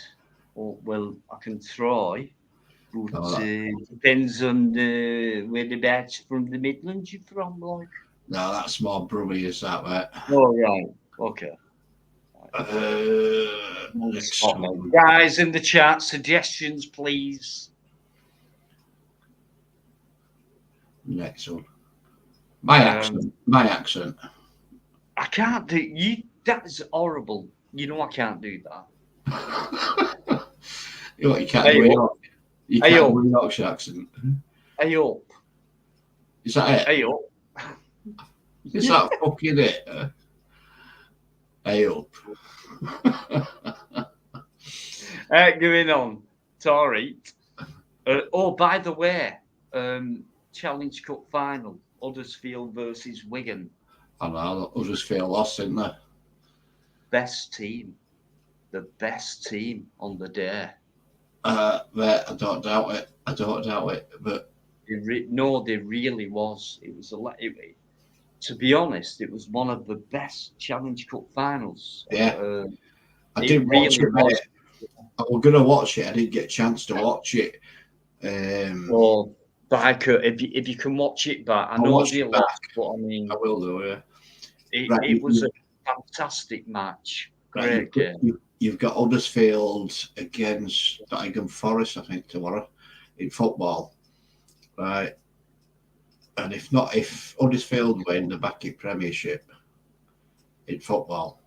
Or, well, I can try. But depends on where the batch from the Midlands you're from, like. No, that's more Brummy, is that, mate? Oh, right. Okay. Next one. Guys in the chat, suggestions, please. Next one. My accent. My accent. I can't do you. That is horrible. You know I can't do that. You can't Hey, do yo. York. You Hey, can't yo. do a Yorkshire accent. Hey up. Is that it? Hey up. Is that fucking it? Hey up. Going on. It's all right. By the way, Challenge Cup final, Huddersfield versus Wigan. I know, I'll just feel lost in there. Best team. The best team on the day. Mate, I don't doubt it. But They really was. It was to be honest, it was one of the best Challenge Cup finals. Yeah. I it didn't watch really it. was. Mate. I was gonna watch it. I didn't get a chance to watch it. Well, Barker, if you can watch it back, I I'll know watch you it lost, back. but I mean, I will do. Yeah. it, it was a fantastic match. Great game. You've got Huddersfield against Nottingham Forest, I think, tomorrow in football, right? And if Huddersfield win, they're back in Premiership in football.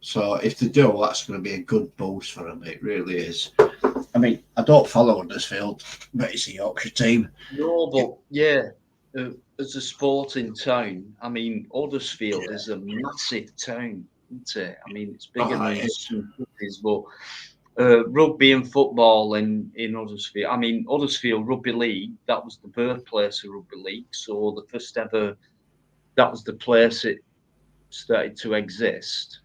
So if they do, that's going to be a good boost for them. It really is. I mean, I don't follow Huddersfield, but it's a Yorkshire team. No, but yeah, as a sporting town, I mean, Huddersfield is a massive town. isn't it? I mean, it's bigger Oh, than it is. some countries, but rugby and football in Huddersfield. I mean, Huddersfield Rugby League, that was the birthplace of rugby league. So the first ever, that was the place it started to exist.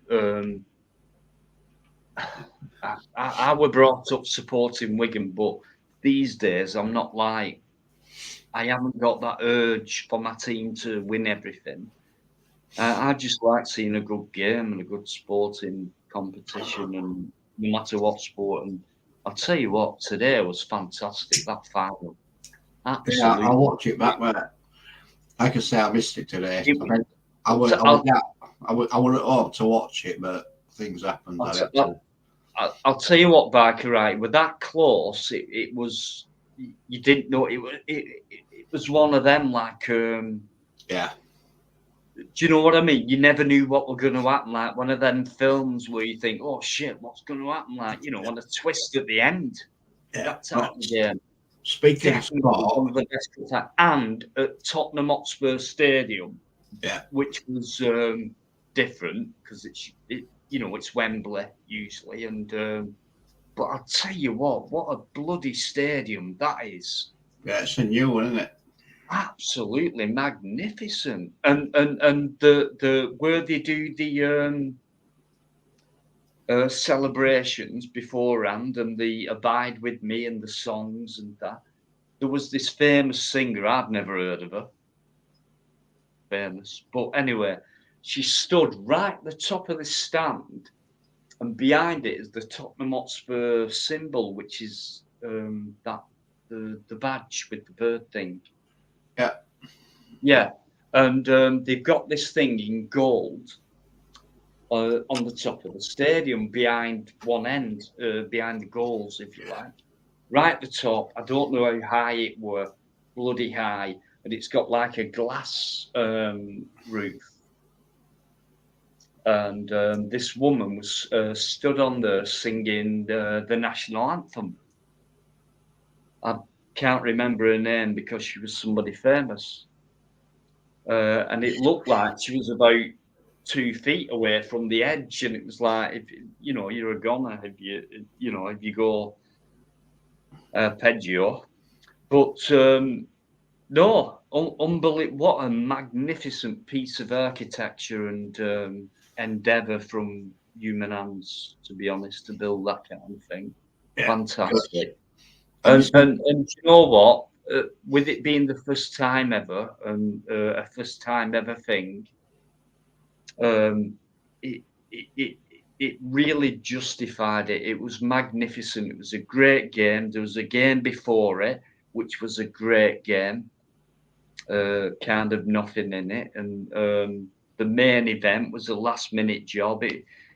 I were brought up supporting Wigan, but these days I'm not like, I haven't got that urge for my team to win everything. I just like seeing a good game and a good sporting competition, and no matter what sport. And I'll tell you what, today was fantastic. That final, Yeah, absolutely. I'll watch it back, mate. Like I say, I missed it today. It- I mean, I was at home to watch it, but things happened. I had to. I'll tell you what, Barker, right? With that close, it was, you didn't know it was one of them like Yeah, do you know what I mean? You never knew what was going to happen. Like one of them films where you think, oh shit, what's going to happen? Like, you know, on a twist at the end. yeah. That type of game. Speaking of Definitely sport, one of the best of that. And at Tottenham Hotspur Stadium, Yeah. which was different because it's Wembley usually. And but I'll tell you what a bloody stadium that is. yeah, it's a new one, isn't it? Absolutely magnificent, and the where they do the celebrations beforehand and the Abide With Me and the songs and that. There was this famous singer, I'd never heard of her. Famous, but anyway, she stood right at the top of the stand, and behind it is the Tottenham Hotspur symbol, which is the badge with the bird thing. Yeah, and they've got this thing in gold on the top of the stadium behind one end, behind the goals, if you like. Right at the top, I don't know how high it were, bloody high, and it's got like a glass roof. And this woman was stood on there singing the national anthem. I can't remember her name because she was somebody famous. And it looked like she was about 2 feet away from the edge, and it was like, if you know, you're a goner if you go Peggio. But no, unbelievable! What a magnificent piece of architecture and endeavour from human hands, to be honest, to build that kind of thing. Yeah. Fantastic. And you know what? With it being the first time ever and a first time ever thing, it really justified it. It was magnificent. It was a great game. There was a game before it, which was a great game. Kind of nothing in it, and the main event was a last minute job.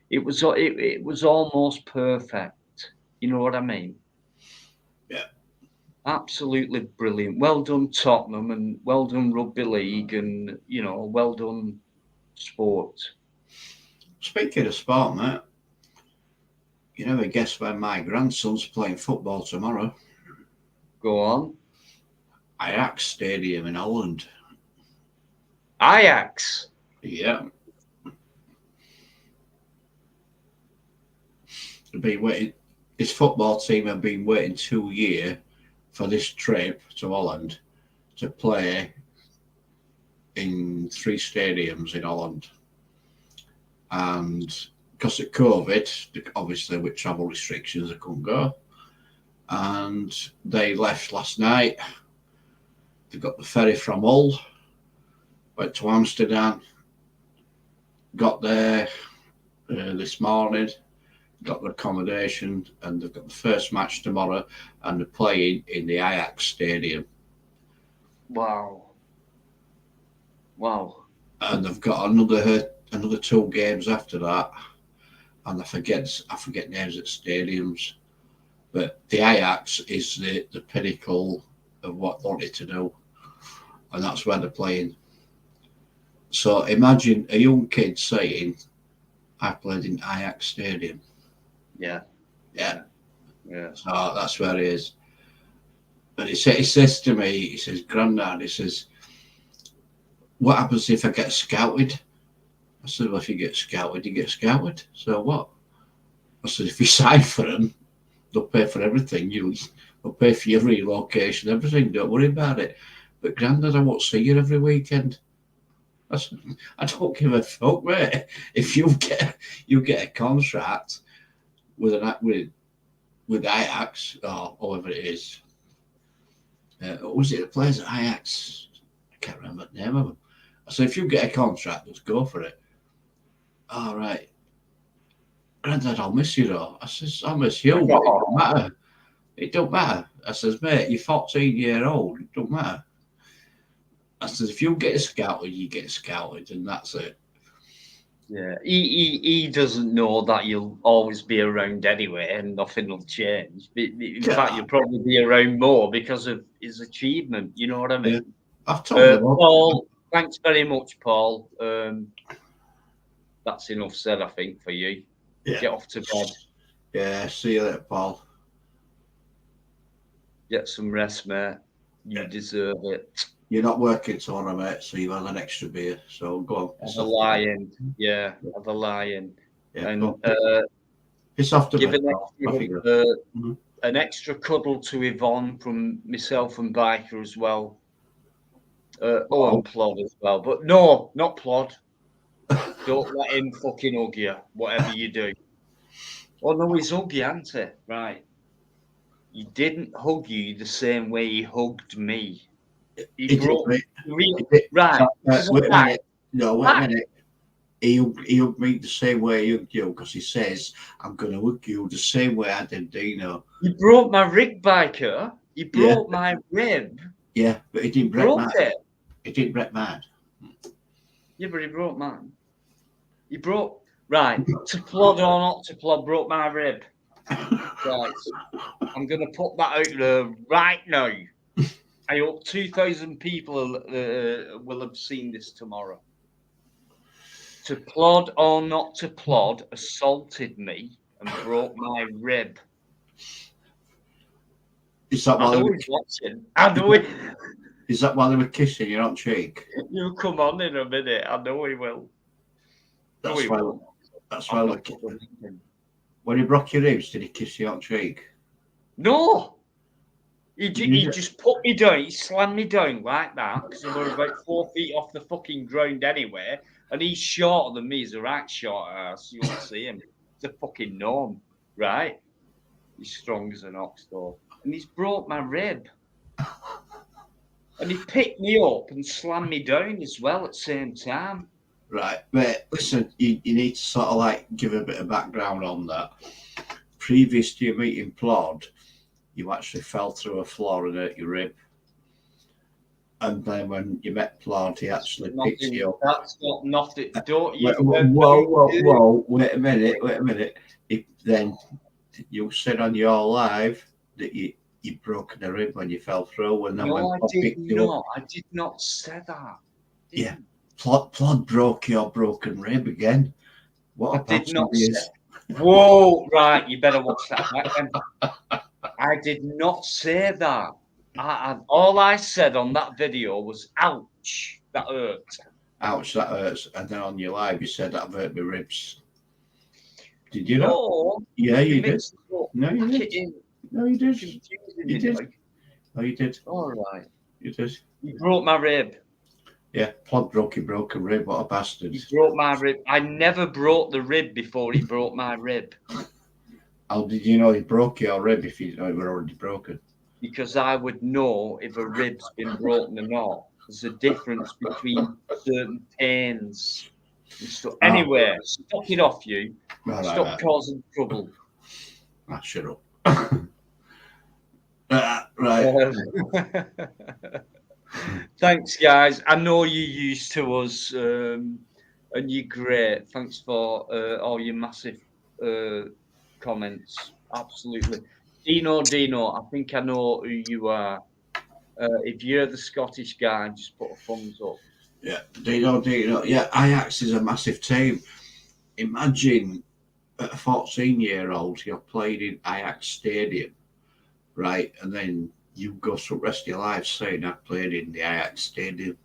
It was almost perfect. You know what I mean? Yeah. Absolutely brilliant. Well done, Tottenham, and well done, Rugby League, and well done, sport. Speaking of sport, mate, you never guess where my grandson's playing football tomorrow? Go on. Ajax Stadium in Holland. Ajax. Yeah. They've been waiting. His football team have been waiting 2 years for this trip to Holland to play in 3 stadiums in Holland. And because of COVID, obviously with travel restrictions, they couldn't go. And they left last night. They got the ferry from Hull, went to Amsterdam, got there this morning, got the accommodation, and they've got the first match tomorrow, and they're playing in the Ajax Stadium. Wow. And they've got another 2 games after that, and I forget names at stadiums, but the Ajax is the pinnacle of what they wanted to do, and that's where they're playing. So imagine a young kid saying, I played in Ajax Stadium. Yeah. So that's where it is. But he says to me, he says, Grandad, he says, what happens if I get scouted? I said, well, if you get scouted, you get scouted. So what? I said, if you sign for them, they'll pay for everything. They'll pay for your relocation, everything. Don't worry about it. But Grandad, I won't see you every weekend. I said, I don't give a fuck, mate. If you get a contract with with Ajax or whoever it is, what was it that plays at Ajax? I can't remember the name of them. I said, if you get a contract, just go for it. All right. Grandad, I'll miss you though. I says, I'll miss you, but it don't matter. It don't matter. I says, mate, you're 14-year-old. It don't matter. I says, if you get scouted, you get scouted, and that's it. Yeah, he doesn't know that you'll always be around anyway, and nothing will change. In fact, you'll probably be around more because of his achievement. You know what I mean? Yeah. I've told him. Paul, thanks very much, Paul. That's enough said, I think, for you. Yeah. Get off to bed. Yeah, see you later, Paul. Get some rest, mate. You deserve it. You're not working tomorrow, mate, so you've had an extra beer. So go on. Have a lion. Yeah, have a lion. Yeah, And piss off to give bed. an extra cuddle to Yvonne from myself and Biker as well. And Plod as well. But no, not Plod. Don't let him fucking hug you, whatever you do. Oh no, he's hug you, hasn't he? Right. He didn't hug you the same way he hugged me. He brought me. Right. Wait a minute. No, wait a minute. He hugged me the same way he hugged you because he says, I'm going to hug you the same way I did Dino. He broke my rib, Biker. He broke my rib. Yeah, but he didn't break mine. He didn't break mine. Yeah, but he broke mine. He broke. Right. To Plod or not to Plod, broke my rib. Right. I'm going to put that out there right now. I hope 2,000 people will have seen this tomorrow. To Plod or not to Plod assaulted me and broke my rib. Is that I know he's watching. I know he. Is that while they were kissing you on cheek? You come on in a minute. I know he will. That's why. That's why. When he broke your ribs, did he kiss you on cheek? No. He just put me down. He slammed me down like that because we were about 4 feet off the fucking ground anyway. And he's shorter than me. He's a right short ass. You won't see him. He's a fucking gnome, right? He's strong as an ox, though. And he's broke my rib. And he picked me up and slammed me down as well at the same time. Right, but listen, you need to sort of like give a bit of background on that. Previous to your meeting Plod, you actually fell through a floor and hurt your rib. And then when you met Plod, he actually picked you up. That's not nothing. Don't you? Whoa, wait a minute. Then you said on your live that you'd broken a rib when you fell through. And then no, I did not. I did not say that. Yeah. Plod broke your broken rib again. What I did not say. Whoa, right. You better watch that back then. I did not say that. All I said on that video was, ouch, that hurt. Ouch, that hurts. And then on your live, you said that hurt my ribs. Did you know? Yeah, you did. No, you did. No, you did. You did. No, you did. All right. You did. You broke my rib. Yeah, Plod broke your broken rib. What a bastard. He broke my rib. I never broke the rib before he broke my rib. How did you know he broke your rib if you know it were already broken? Because I would know if a rib's been broken or not. There's a difference between certain pains and stuff. Anyway, stop it off you. Stop causing trouble. Shut up. Right. Thanks, guys. I know you're used to us, and you're great. Thanks for all your massive comments. Absolutely. Dino, I think I know who you are. If you're the Scottish guy, just put a thumbs up. Yeah, Dino. Yeah, Ajax is a massive team. Imagine at a 14-year-old, you're playing in Ajax Stadium, right? And then you go through the rest of your life saying, I played in the Ajax Stadium.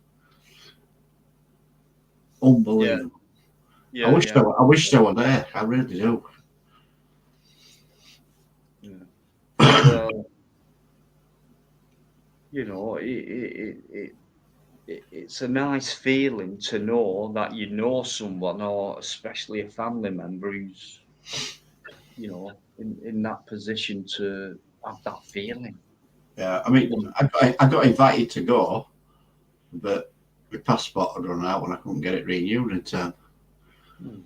Unbelievable. Yeah, I wish yeah. I wish they were there. I really do. Well, you know, it's a nice feeling to know that you know someone, or especially a family member who's, you know, in that position to have that feeling. Yeah, I mean, I got invited to go, but my passport had run out and I couldn't get it renewed in time. Hmm.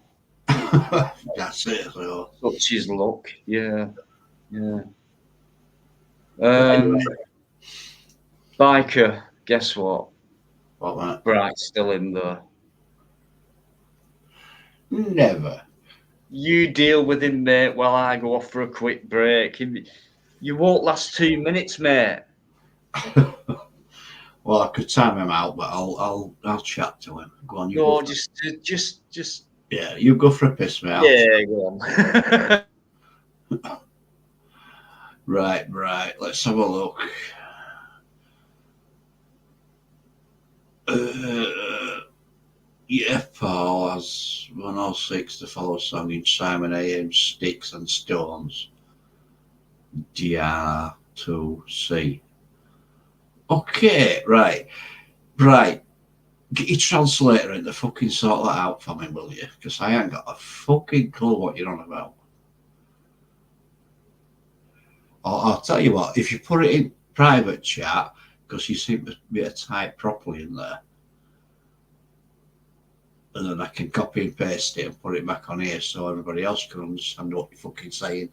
That's it. So Such is luck. Yeah, yeah. anyway, Biker, guess what? what that? Bright's still in there. Never. You deal with him, mate, while I go off for a quick break. You won't last 2 minutes, mate. Well, I could time him out, but I'll chat to him. Go on, you go. No, just. Yeah, you go for a piss, mate. Yeah, go on. Right. Let's have a look. Yeah, Paul has 106 to follow song in Simon A.M. Sticks and Stones. DR2C. Okay, right. Get your translator in to fucking sort that out for me, will you? Because I ain't got a fucking clue what you're on about. I'll tell you what, if you put it in private chat, because you seem to be able to type properly in there, and then I can copy and paste it and put it back on here so everybody else can understand what you're fucking saying.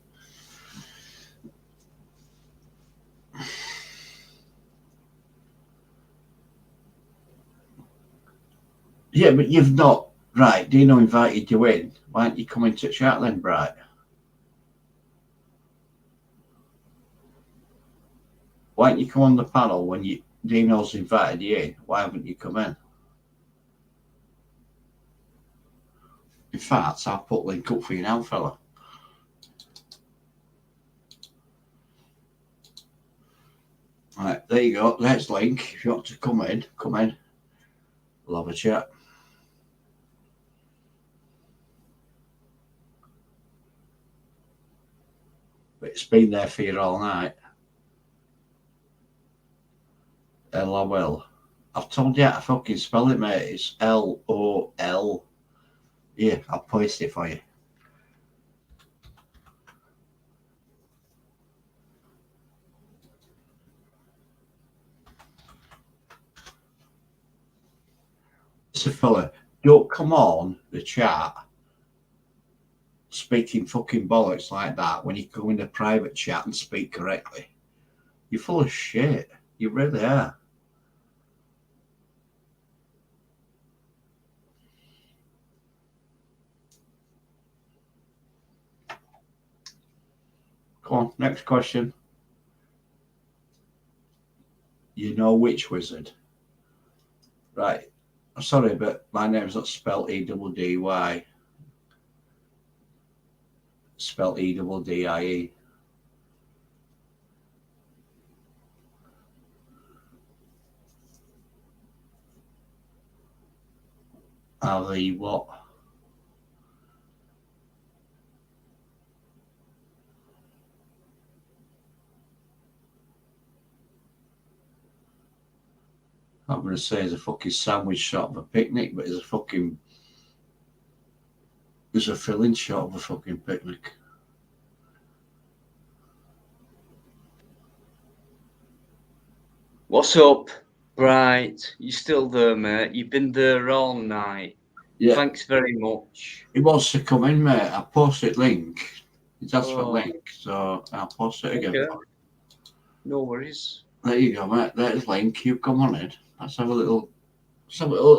Yeah, but you've not. Right, Dino invited you in. Why aren't you coming to chat then, Bright? Why don't you come on the panel when Dino's invited you in? Why haven't you come in? In fact, I'll put link up for you now, fella. Right, there you go. There's link. If you want to come in, come in. We'll have a chat. But it's been there for you all night. LOL. I've told you how to fucking spell it, mate. It's LOL. Yeah, I'll post it for you. So, fella, don't come on the chat speaking fucking bollocks like that when you go in the private chat and speak correctly. You're full of shit. You really are. Come on, next question. You know which wizard? Right. I'm sorry, but my name's not spelled E-double-D-Y. Spelled E-double-D-I-E. Ali what? I'm going to say it's a fucking sandwich shop of a picnic, but it's a filling shot of a fucking picnic. What's up, Bright? You still there, mate? You've been there all night. Yeah. Thanks very much. He wants to come in, mate. I posted link. He's asked for Oh. link, so I'll post it again. Okay. No worries. There you go, mate. There's link. You come on in. Let's have a little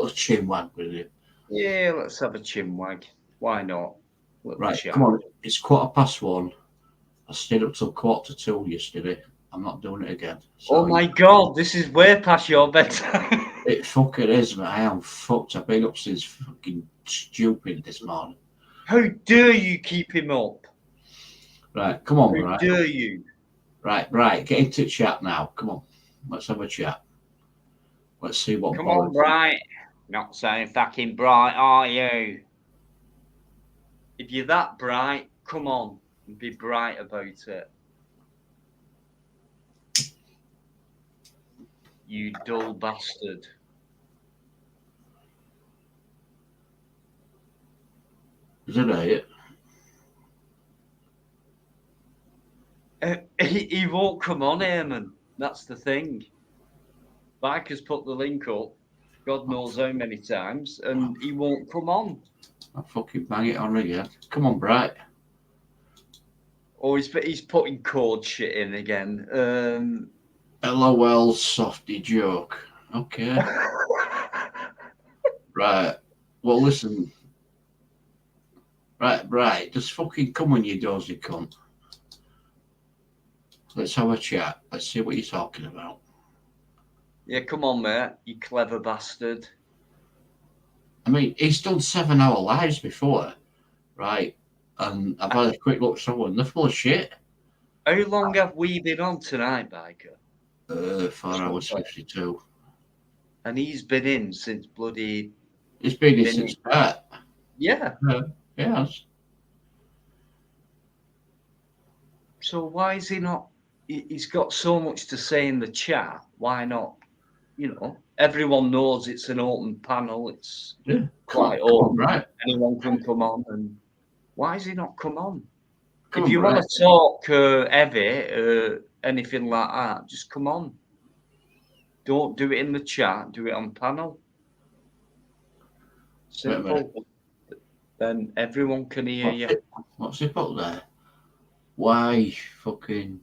chin wag with you. Yeah, let's have a chinwag. Why not? Right, come on. It's 1:15. I stayed up till 1:45 yesterday. I'm not doing it again. So Oh my god, this is way past your bedtime. It fucking is, mate. I am fucked. I've been up since fucking stupid this morning. How dare you keep him up? Right, come on, How right. dare you? Right. Get into chat now. Come on. Let's have a chat. Let's see what. Come on, Bright. Not so fucking bright, are you? If you're that bright, come on and be bright about it. You dull bastard. Is it right? He won't come on, Eamon. That's the thing. Biker's put the link up, God knows how many times, and he won't come on. I'll fucking bang it on again. Come on, Bright. Oh, he's putting code shit in again. LOL softy joke. Okay. Right. Well, listen. Right. Just fucking come on, you dozy cunt. Let's have a chat. Let's see what you're talking about. Yeah, come on, mate, you clever bastard. I mean, he's done 7 hour lives before, right? And I've had a quick look at someone. They're full of shit. How long have we been on tonight, Biker? 4 hours 52. And he's been in since bloody. It's been in since start. Yeah. Yes. So why is he not? He's got so much to say in the chat. Why not? You know, everyone knows it's an open panel. It's quite open. Right. Anyone can come on. And why has he not come on? Come if on, you Brett. want to talk heavy, anything like that, just come on. Don't do it in the chat. Do it on panel. Simple. Then everyone can hear you. What's it put there? Why fucking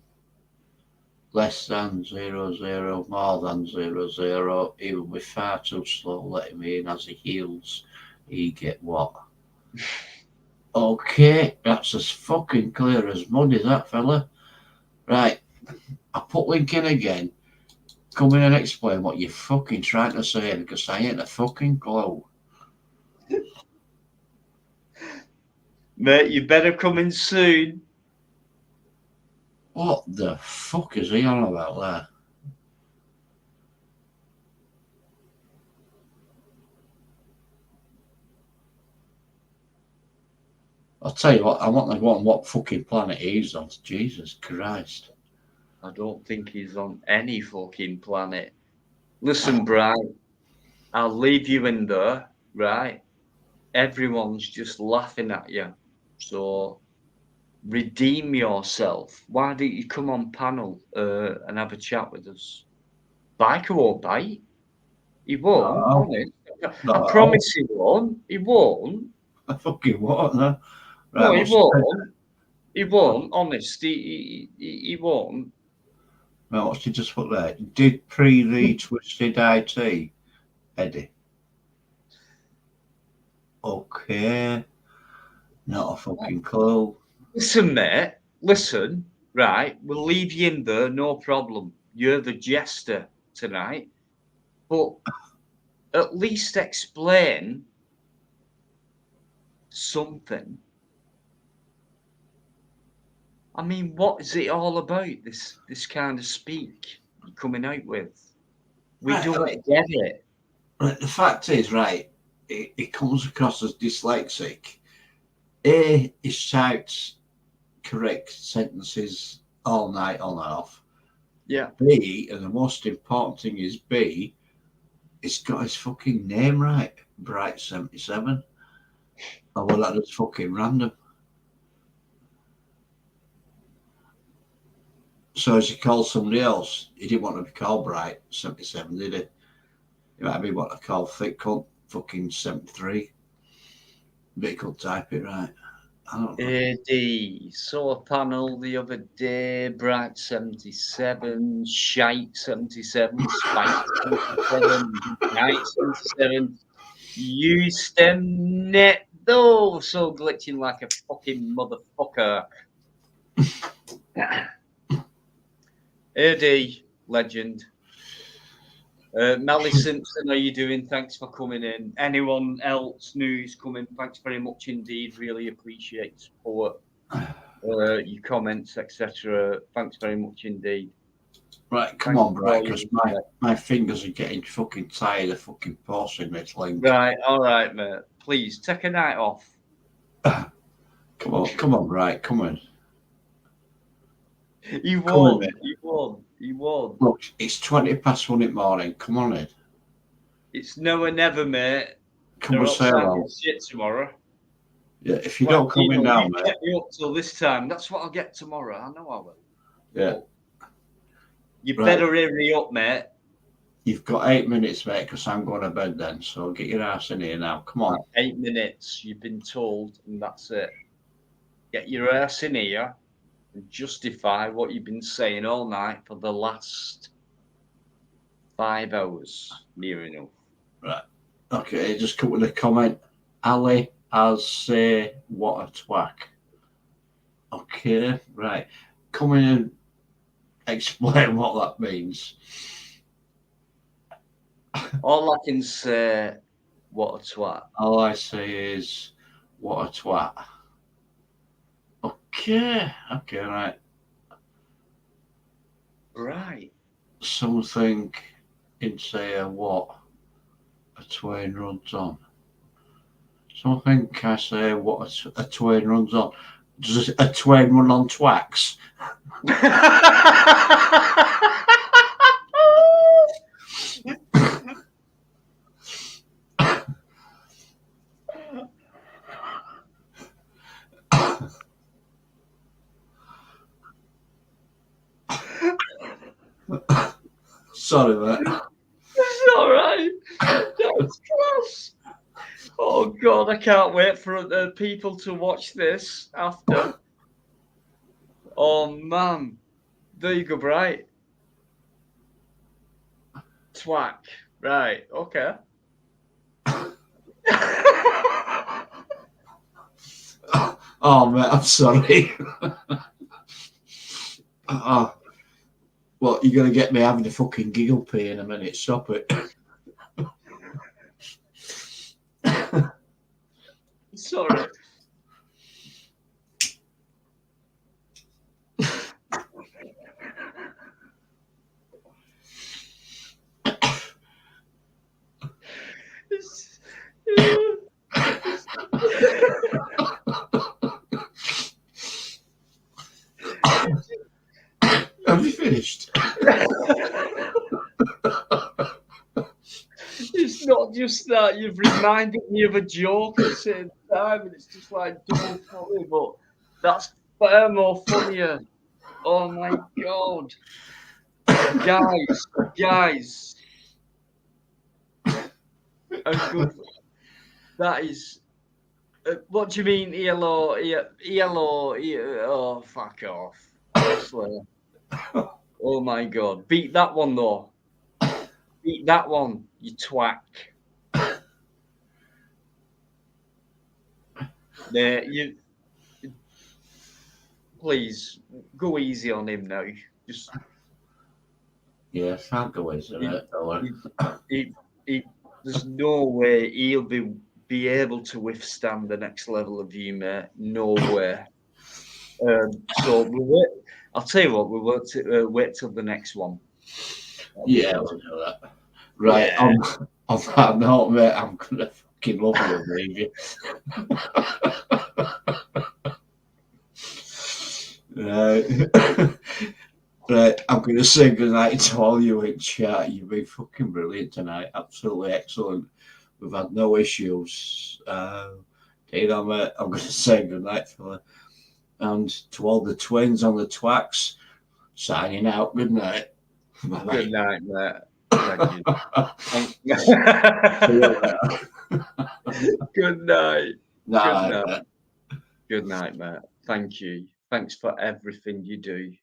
less than 00, more than 00? He will be far too slow. Let him in as he heals. He get what? Okay, that's as fucking clear as mud, is that fella? Right, I put link in again. Come in and explain what you're fucking trying to say, because I ain't a fucking clue. Mate, you better come in soon. What the fuck is he on about there? I'll tell you what, I want to go on what fucking planet he's on. Jesus Christ. I don't think he's on any fucking planet. Listen, Brian, I'll leave you in there, right? Everyone's just laughing at you. So redeem yourself. Why don't you come on panel and have a chat with us? Biker won't bite. He won't, honest. I promise he won't. He won't. I fucking won't, no. Right, No, he won't. He won't, honest. He won't. Well, what's he just put there? Did the Twisted IT, Eddie? Okay. Not a fucking clue. Listen, mate. Listen, right? We'll leave you in there, no problem. You're the jester tonight. But at least explain something. I mean, what is it all about, this kind of speak you're coming out with? We don't get it. Right, the fact is, right, it comes across as dyslexic. A, he shouts correct sentences all night on and off. Yeah. B, and the most important thing is B, he's got his fucking name right, Bright 77. Oh, well, that is fucking random. So as he called somebody else, he didn't want to be called Bright 77, did he? He might be what I call thick cunt fucking 73. But he could type it right. I don't know. AD, saw a panel the other day, Bright 77, Shite 77, Spike 77, Night 77, U-Stem Net, though, so glitching like a fucking motherfucker. AD, legend. Mally Simpson, how you doing? Thanks for coming in. Anyone else new who's coming? Thanks very much indeed. Really appreciate support, your comments, etc. Thanks very much indeed. Right, come on, Bright, because my fingers are getting fucking tired of fucking posting this link. Right, all right, mate. Please take a night off. Come on, right, come on. He Come on, won. mate. He won. He won. Look, it's 1:20 in the morning. Come on, Ed. It's now or never, mate. Come They're on, say hello. outside shit tomorrow. Yeah, if you Well, don't come in know, now, you mate. kept me up till this time. That's what I'll get tomorrow. I know I will. Yeah. You Right. better hurry up, mate. You've got 8 minutes, mate, because I'm going to bed then. So get your ass in here now. Come on. 8 minutes. You've been told, and that's it. Get your ass in here and justify what you've been saying all night for the last 5 hours, near enough. Right. Okay, just come with a comment. Ali has say what a twack. Okay, right. Come in and explain what that means. All I can say, what a twat. All I say is what a twat. Okay, right. Right. Something in say a what a twain runs on. Something I say what a twain runs on. Does a twain run on twacks? Sorry, mate. It's all right. That's class. Oh God, I can't wait for the people to watch this after. Oh man, there you go, Bright. Twack. Right. Okay. Oh, mate, I'm sorry. Oh, well, you're going to get me having a fucking giggle pee in a minute. Stop it. Sorry. Have you finished? It's not just that, you've reminded me of a joke at the same time, and it's just like double funny, but that's far more funnier. Oh my God. Guys. A good, that is. What do you mean, ELO? ELO? Oh, fuck off. Honestly. Oh my God. Beat that one, though. Beat that one, you twat. There, you. Please go easy on him now. Just. Yes, I'll go easy, mate. There's no way he'll be able to withstand the next level of you, mate. No way. So we'll wait. I'll tell you what. We'll wait till the next one. Yeah, we'll do that. Right, Yeah. on that note, mate, I'm going to fucking love you and leave you. Right. Right, I'm going to say goodnight to all you in chat. You've been fucking brilliant tonight. Absolutely excellent. We've had no issues. You know, mate, I'm going to say goodnight, fella. And to all the twins on the twacks, signing out. Good night. Bye-bye. Good night, mate. Thank you. Good night. Nah, Good night. Good night, mate. Thank you. Thanks for everything you do.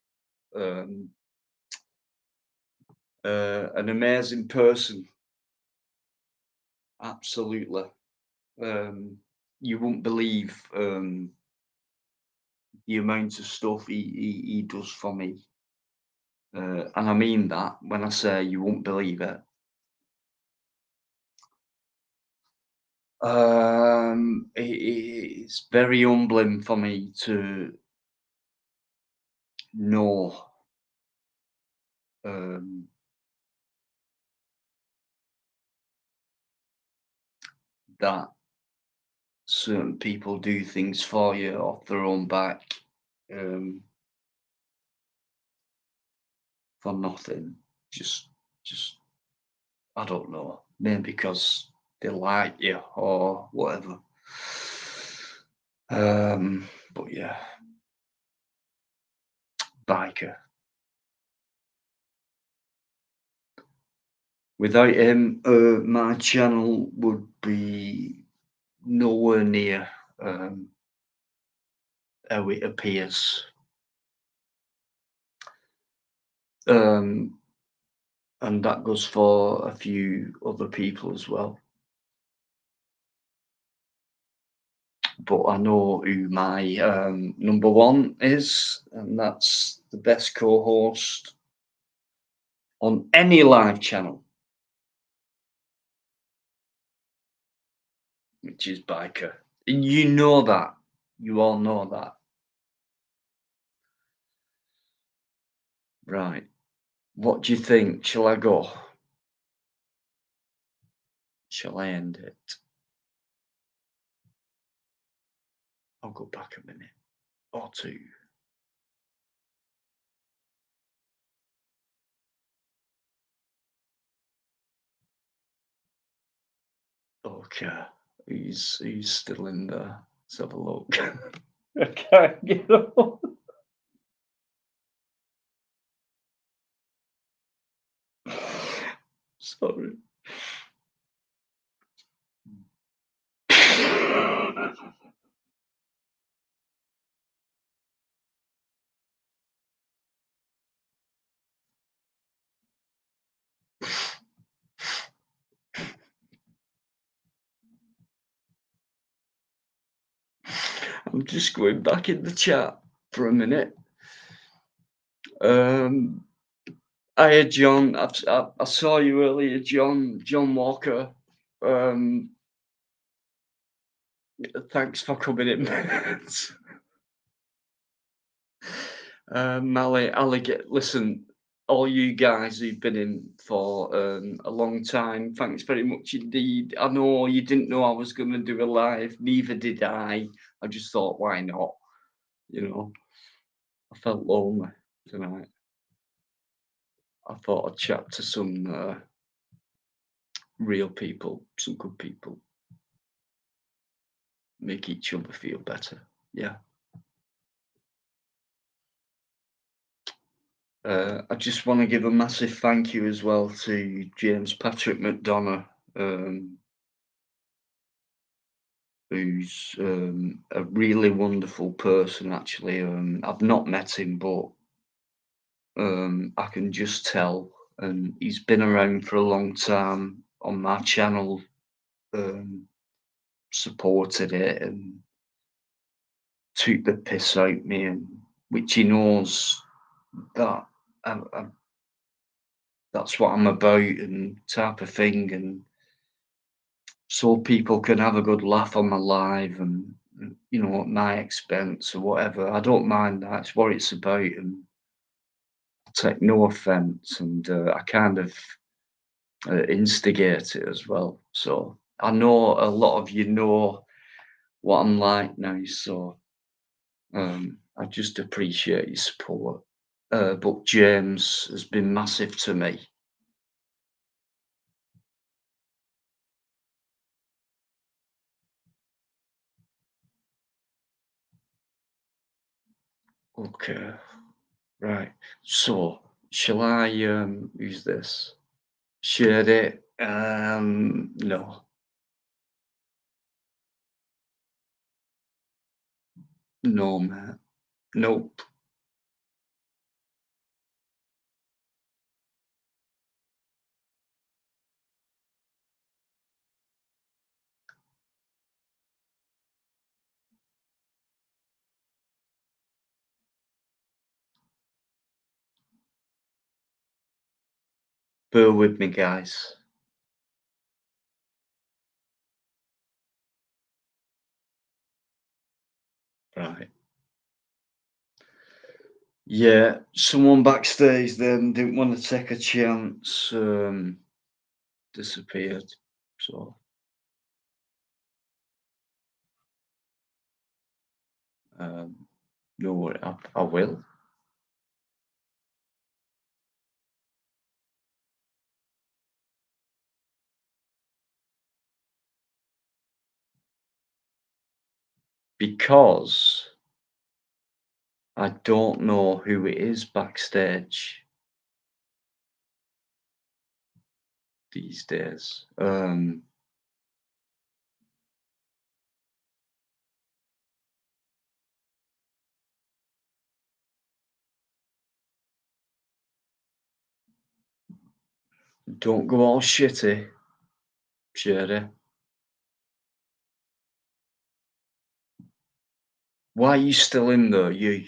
An amazing person. Absolutely. You won't believe the amount of stuff he does for me. And I mean that when I say you won't believe it. It's very humbling for me to know that certain people do things for you off their own back, for nothing. Just I don't know. Maybe because they like you or whatever. But yeah, Biker. Without him, my channel would be nowhere near how it appears. And that goes for a few other people as well. But I know who my number one is, and that's the best co-host on any live channel, which is Biker. And you know that. You all know that. Right. What do you think? Shall I go? Shall I end it? I'll go back a minute or two. Okay. He's still in there. Let's have a look. I can't get on. Sorry. I'm just going back in the chat for a minute. Hiya, John. I saw you earlier, John. John Walker. Thanks for coming in. Mally, Alligator. Listen, all you guys who've been in for a long time, thanks very much indeed. I know you didn't know I was going to do a live, neither did I. I just thought, why not? You know, I felt lonely tonight. I thought I'd chat to some real people, some good people, make each other feel better. Yeah. I just want to give a massive thank you as well to James Patrick McDonough, who's a really wonderful person. Actually, I've not met him, but I can just tell. And he's been around for a long time on my channel, supported it and took the piss out me, and which he knows that that's what I'm about and type of thing, and so people can have a good laugh on my live and you know at my expense or whatever. I don't mind that. It's what it's about, and I take no offense, and I kind of instigate it as well. So I know a lot of you know what I'm like now, so I just appreciate your support. But James has been massive to me. Okay, right. So shall I use this? Share it? No. No, man. Nope. Bear with me, guys. Right. Yeah, someone backstage then didn't want to take a chance, disappeared. So No, I will. Because I don't know who it is backstage these days. Don't go all shitty, Sherry. Why are you still in there, you?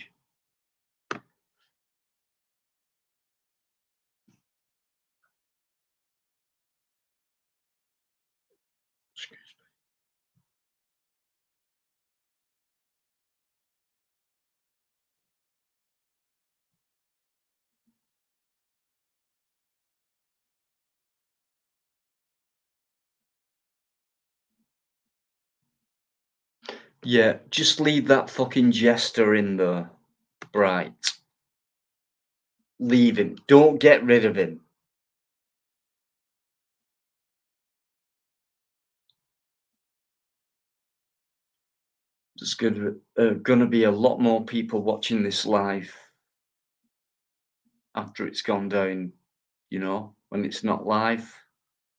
Yeah, just leave that fucking jester in there, Bright. Leave him. Don't get rid of him. There's gonna be a lot more people watching this live after it's gone down. You know, when it's not live,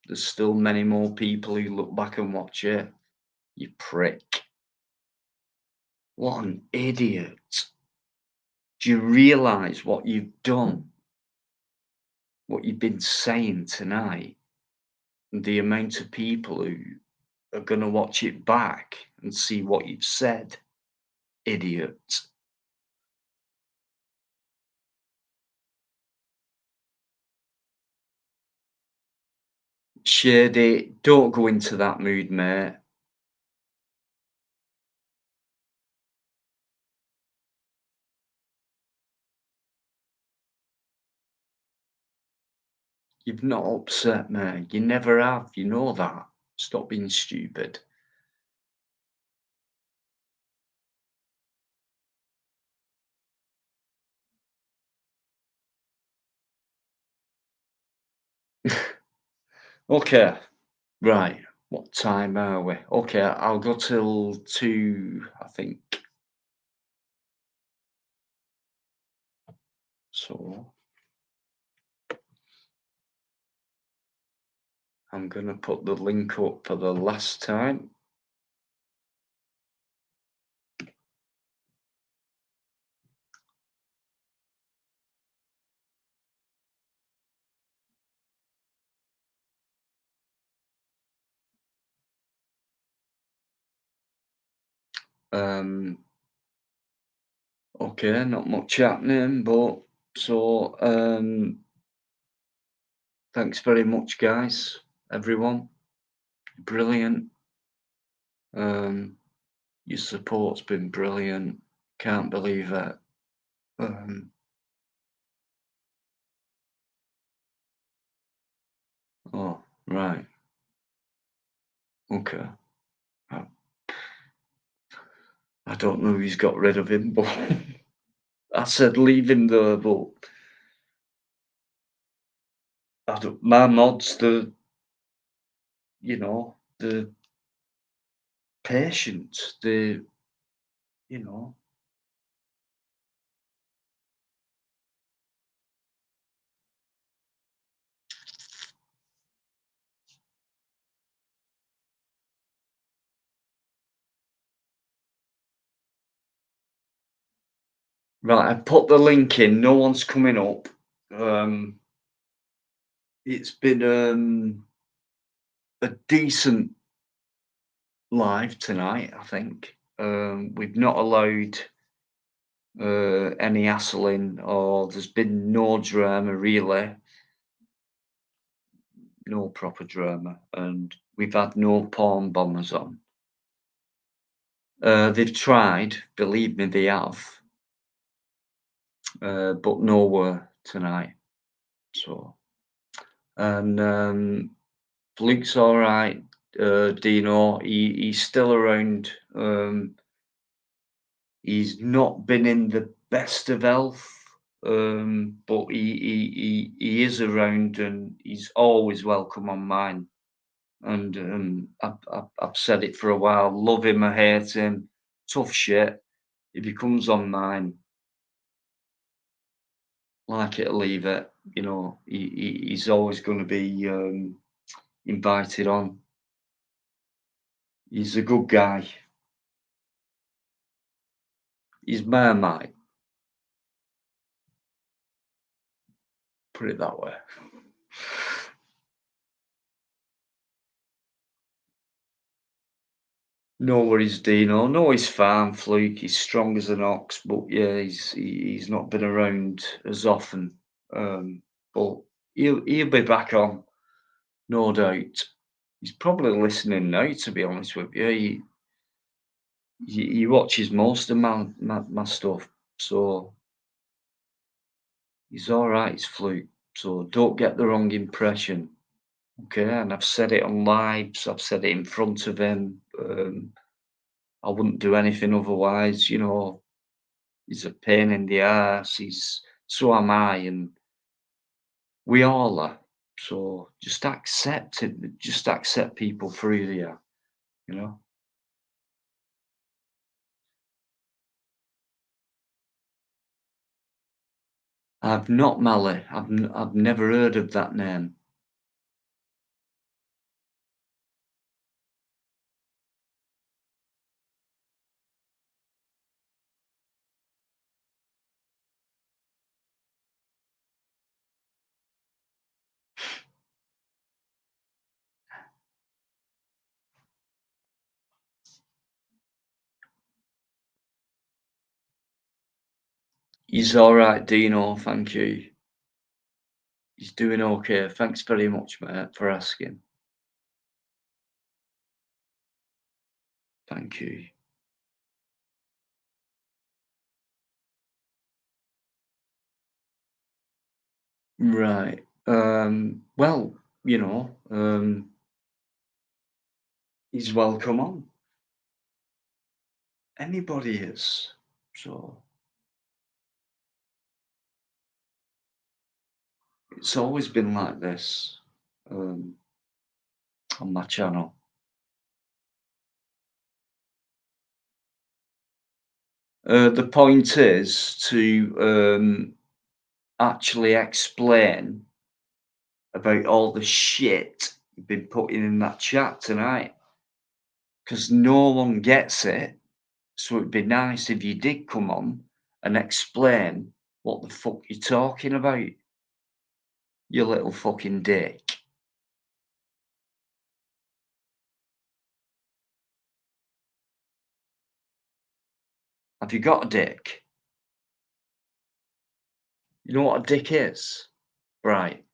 there's still many more people who look back and watch it. You prick. What an idiot. Do you realise what you've done? What you've been saying tonight? And the amount of people who are going to watch it back and see what you've said? Idiot. Shady, don't go into that mood, mate. You've not upset me. You never have. You know that. Stop being stupid. Okay. Right. What time are we? Okay, I'll go till 2, I think. So I'm going to put the link up for the last time. Okay, not much happening, but so thanks very much, guys, everyone. Brilliant. Your support's been brilliant. Can't believe it. Oh, right. Okay. I don't know who's got rid of him, but I said leave him there, but my mods, the patient, you know. Right, I put the link in. No one's coming up. It's been a decent live tonight, I think. We've not allowed any hassling, or there's been no drama really, no proper drama, and we've had no porn bombers on. They've tried, believe me, they have, but nowhere tonight. So, and Luke's all right. Dino, he's still around. He's not been in the best of health, but he is around and he's always welcome on mine. And I've said it for a while. Love him or hate him, tough shit. If he comes on mine, like it or leave it, you know, he's always going to be invited on. He's a good guy. He's Marmite. Put it that way. No worries, Dino. No, he's fine, Fluke. He's strong as an ox, but yeah, he's not been around as often. But he'll be back on, no doubt. He's probably listening now, to be honest with you. He watches most of my stuff, so he's all right. He's Fluke, so don't get the wrong impression. Okay, and I've said it on lives. I've said it in front of him. I wouldn't do anything otherwise, you know. He's a pain in the ass. So am I, and we all are. So just accept it. Just accept people for who they are, you know. I've not, Mally. I've never heard of that name. He's all right, Dino. Thank you. He's doing okay. Thanks very much, mate, for asking. Thank you. Right. Well, you know, he's welcome on. Anybody is. So it's always been like this on my channel. The point is to actually explain about all the shit you've been putting in that chat tonight, because no one gets it. So it'd be nice if you did come on and explain what the fuck you're talking about, you little fucking dick. Have you got a dick? You know what a dick is? Right.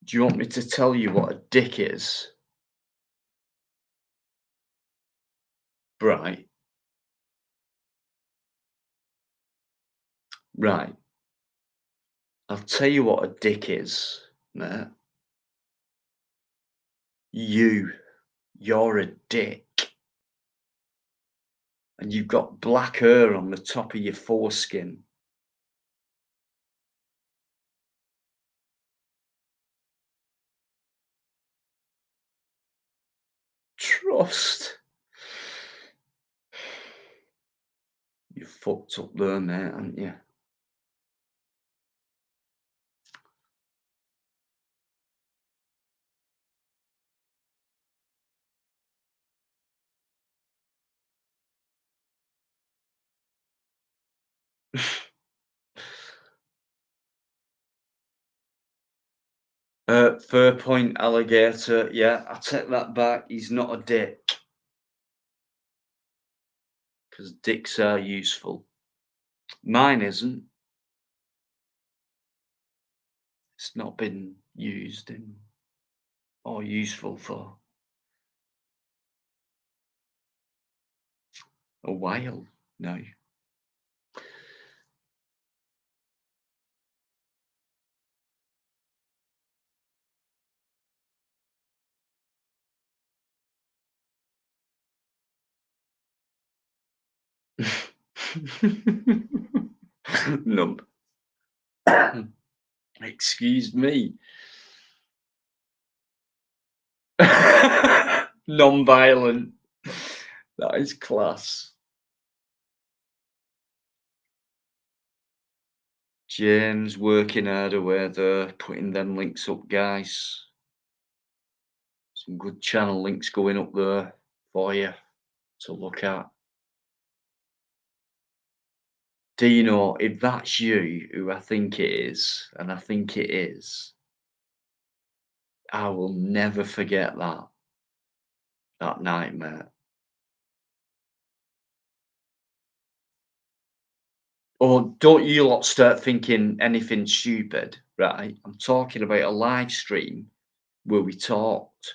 Do you want me to tell you what a dick is? Right. Right. I'll tell you what a dick is, mate. You're a dick. And you've got black hair on the top of your foreskin. Trust. You fucked up there, mate, haven't you? Fair point, alligator. Yeah, I take that back. He's not a dick. Because dicks are useful. Mine isn't. It's not been used in or useful for a while now. Num. Excuse me. Non-violent. That is class. James working hard away there, putting them links up, guys. Some good channel links going up there for you to look at. Dino, if that's you, who I think it is, and I think it is, I will never forget that nightmare. Or don't you lot start thinking anything stupid, right? I'm talking about a live stream where we talked.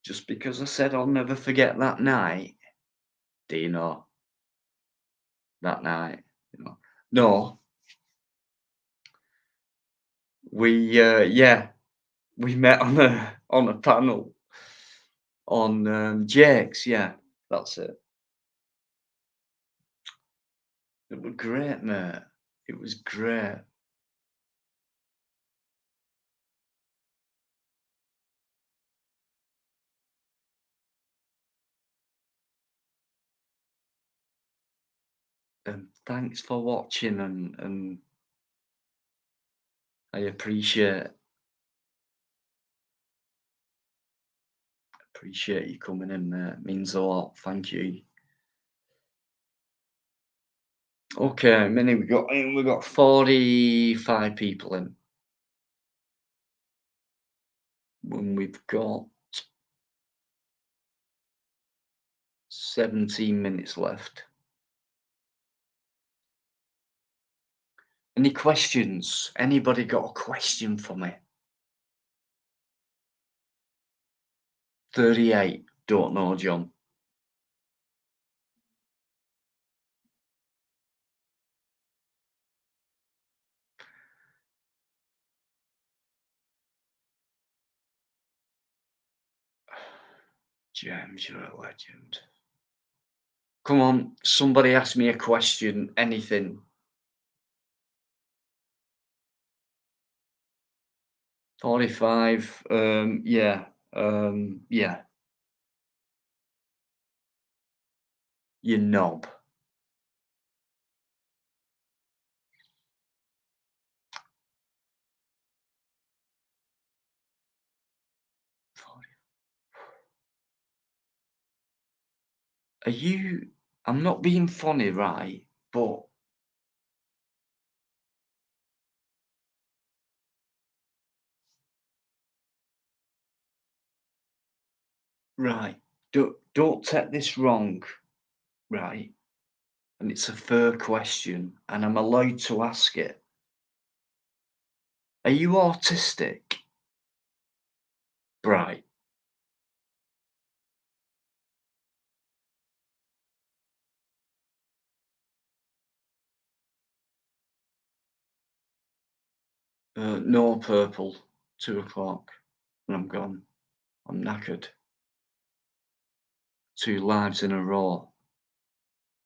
Just because I said I'll never forget that night, Dino, that night, you know. No, we met on a panel on Jake's, yeah, that's it. It was great, mate. It was great. And thanks for watching and I appreciate you coming in, mate. It means a lot. Thank you. Okay, many we got 45 people in. When we've got 17 minutes left. Any questions? Anybody got a question for me? 38. Don't know, John. James, you're a legend. Come on, somebody ask me a question, anything. $45, yeah. You knob. Are you? I'm not being funny, right? But right, don't take this wrong, right? And it's a fair question, and I'm allowed to ask it. Are you autistic? Right. No purple. 2 o'clock, and I'm gone. I'm knackered. 2 lives in a row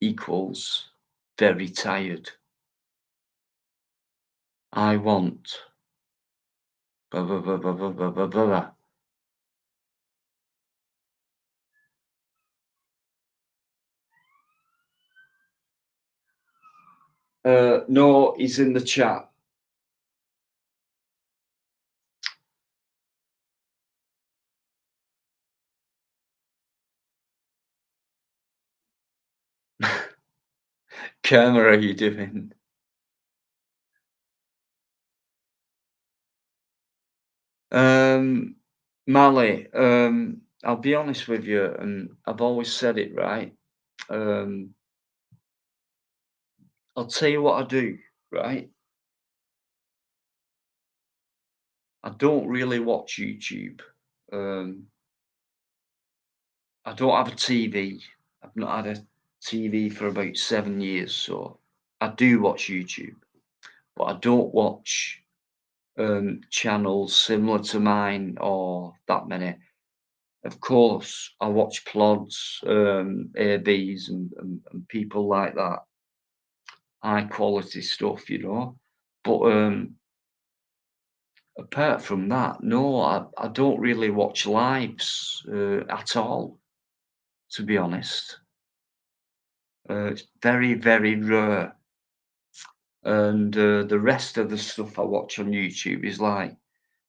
equals very tired. I want. Blah, blah, blah, blah, blah, blah, blah, blah. No, he's in the chat. Camera, are you doing? Mali, I'll be honest with you, and I've always said it, right? I'll tell you what I do, right? I don't really watch YouTube. I don't have a TV. I've not had a TV for about 7 years, so I do watch YouTube, but I don't watch channels similar to mine or that many. of course, I watch Plods, ABs, and people like that. High quality stuff, you know. But apart from that, no, I don't really watch lives at all, to be honest. It's very, very rare. And the rest of the stuff I watch on YouTube is like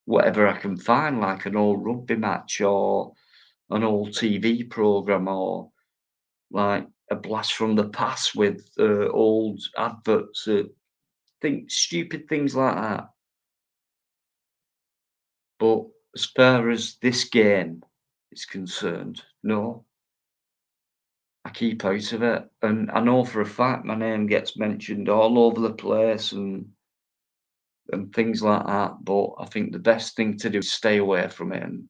whatever I can find, like an old rugby match or an old TV program or like a blast from the past with old adverts, stupid things like that. But as far as this game is concerned, no, I keep out of it. And I know for a fact my name gets mentioned all over the place and things like that. But I think the best thing to do is stay away from it and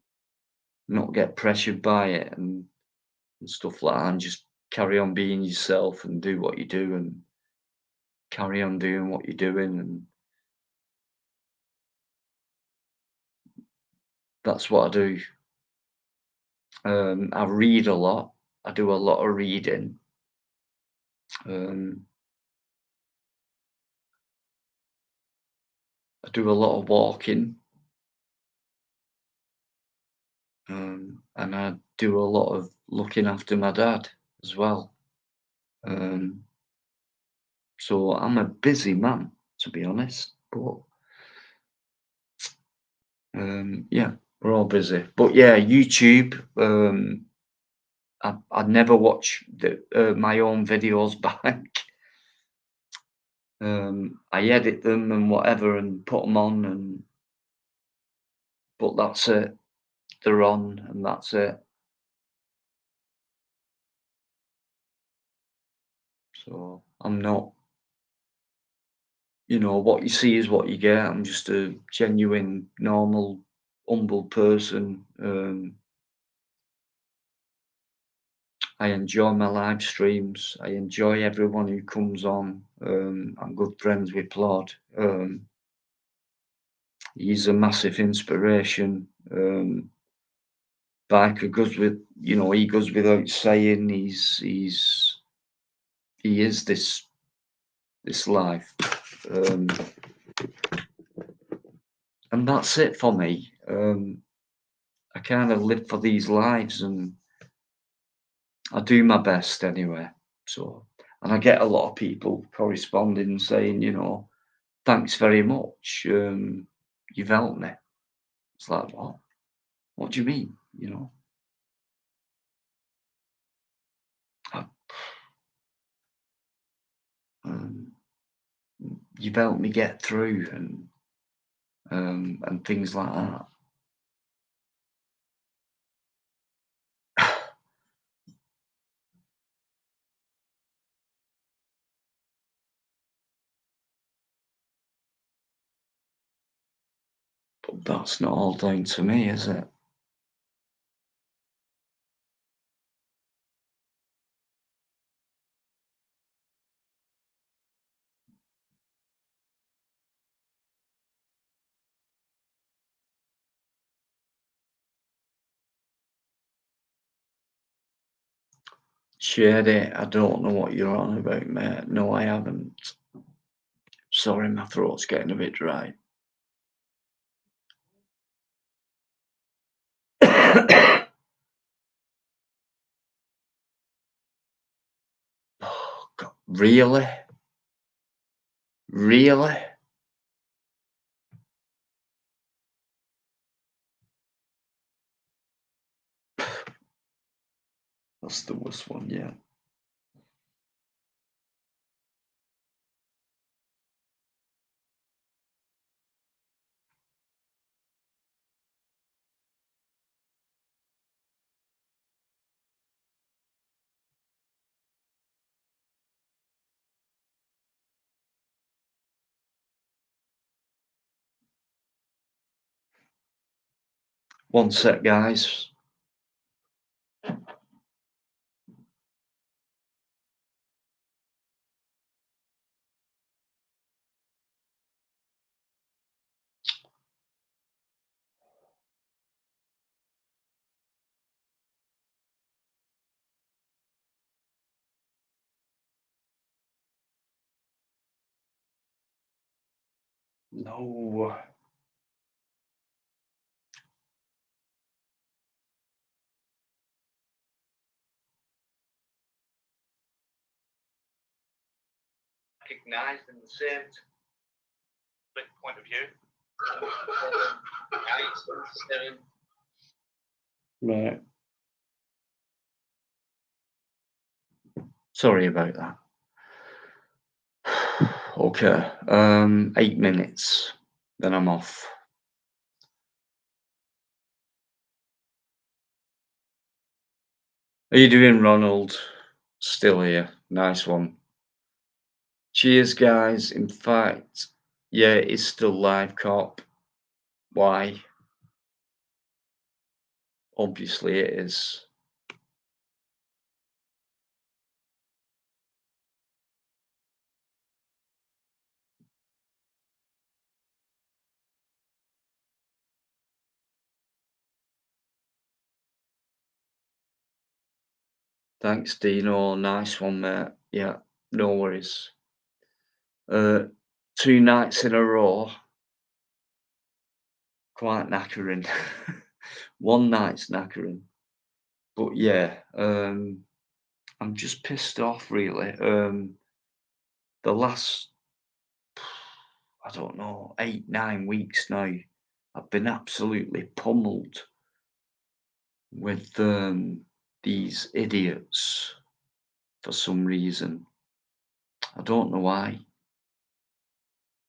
not get pressured by it and stuff like that, and just carry on being yourself and do what you do and carry on doing what you're doing. And that's what I do. I read a lot. I do a lot of reading. I do a lot of walking. And I do a lot of looking after my dad as well. So I'm a busy man, to be honest. But yeah, we're all busy. But yeah, YouTube. I'd never watch my own videos back. I edit them and whatever and put them on, but that's it. They're on, and that's it. So I'm not, what you see is what you get. I'm just a genuine, normal, humble person. I enjoy my live streams. I enjoy everyone who comes on. I'm good friends with Plod. He's a massive inspiration. Biker goes with, he goes without saying. He is this life. And that's it for me. I kind of live for these lives and I do my best anyway. So, and I get a lot of people corresponding saying, thanks very much. You've helped me. It's like, what? What do you mean? I, you've helped me get through and things like that. But that's not all down to me, is it? Shared it. I don't know what you're on about, mate. No, I haven't. Sorry, my throat's getting a bit dry. Oh, God. Really? Really? That's the worst one, yeah. One sec, guys. No. Recognized in the same point of view. Right. Sorry about that. Okay. 8 minutes. Then I'm off. How you doing, Ronald? Still here. Nice one. Cheers, guys. In fact, yeah, it's still live, Cop. Why? Obviously it is. Thanks, Dino. Nice one, mate. Yeah, no worries. 2 nights in a row. Quite knackering. One night's knackering. But yeah, I'm just pissed off, really. The last, I don't know, 8, 9 weeks now, I've been absolutely pummeled with these idiots for some reason. I don't know why.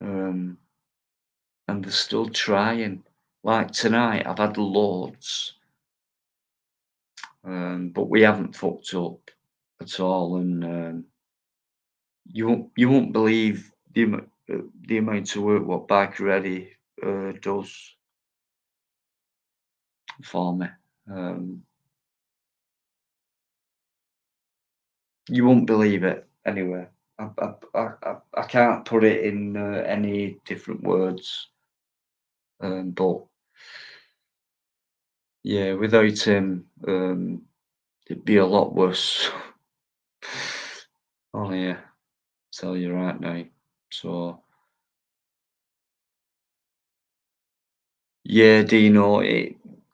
And they're still trying. Like tonight, I've had loads, but we haven't fucked up at all. And you won't believe the amount of work what Bike Ready does for me. You won't believe it. Anyway, I can't put it in any different words. But yeah, without him, it'd be a lot worse. Oh yeah, tell you right now. So yeah, Dino,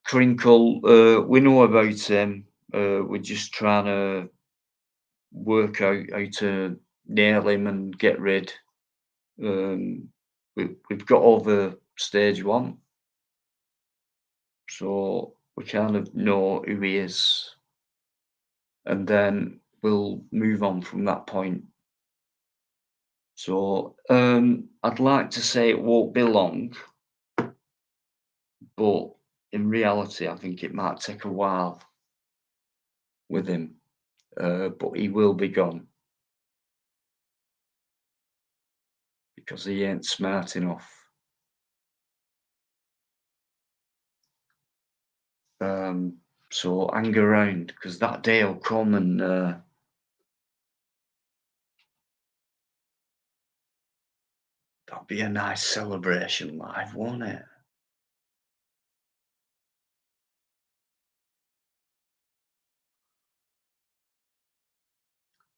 Crinkle, we know about him. We're just trying to work out how to nail him and get rid. We've got over stage 1, so we kind of know who he is, and then we'll move on from that point. So I'd like to say it won't be long, but in reality, I think it might take a while with him, but he will be gone because he ain't smart enough. So hang around because that day will come, and that'll be a nice celebration live, won't it?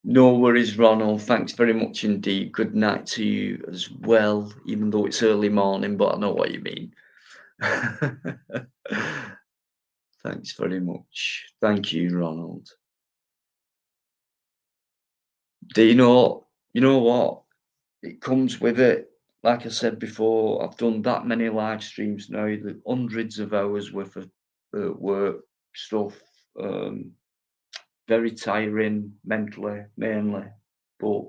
No worries, Ronald. Thanks very much indeed. Good night to you as well, even though it's early morning, but I know what you mean. Thanks very much. Thank you, Ronald. Do you know what? It comes with it. Like I said before, I've done that many live streams now, the hundreds of hours worth of work stuff. Very tiring mentally, mainly, but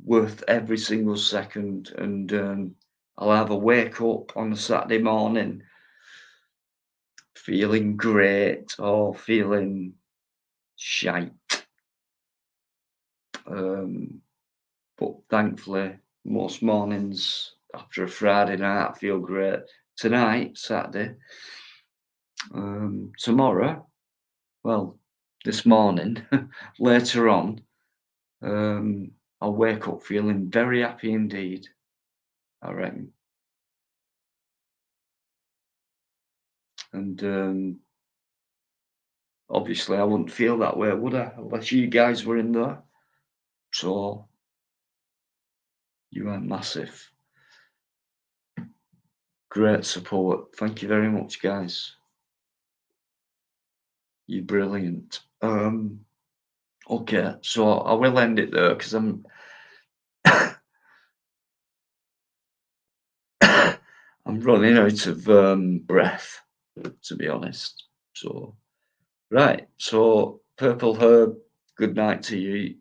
worth every single second. And I'll either wake up on a Saturday morning feeling great or feeling shite. But thankfully, most mornings after a Friday night, I feel great. Tonight, Saturday, tomorrow, well, this morning, later on, I'll wake up feeling very happy indeed, I reckon. And obviously, I wouldn't feel that way, would I? Unless you guys were in there. So you are massive. Great support. Thank you very much, guys. You're brilliant. Okay, so I will end it there because I'm I'm running out of breath, to be honest. So, right. So, Purple Herb, good night to you.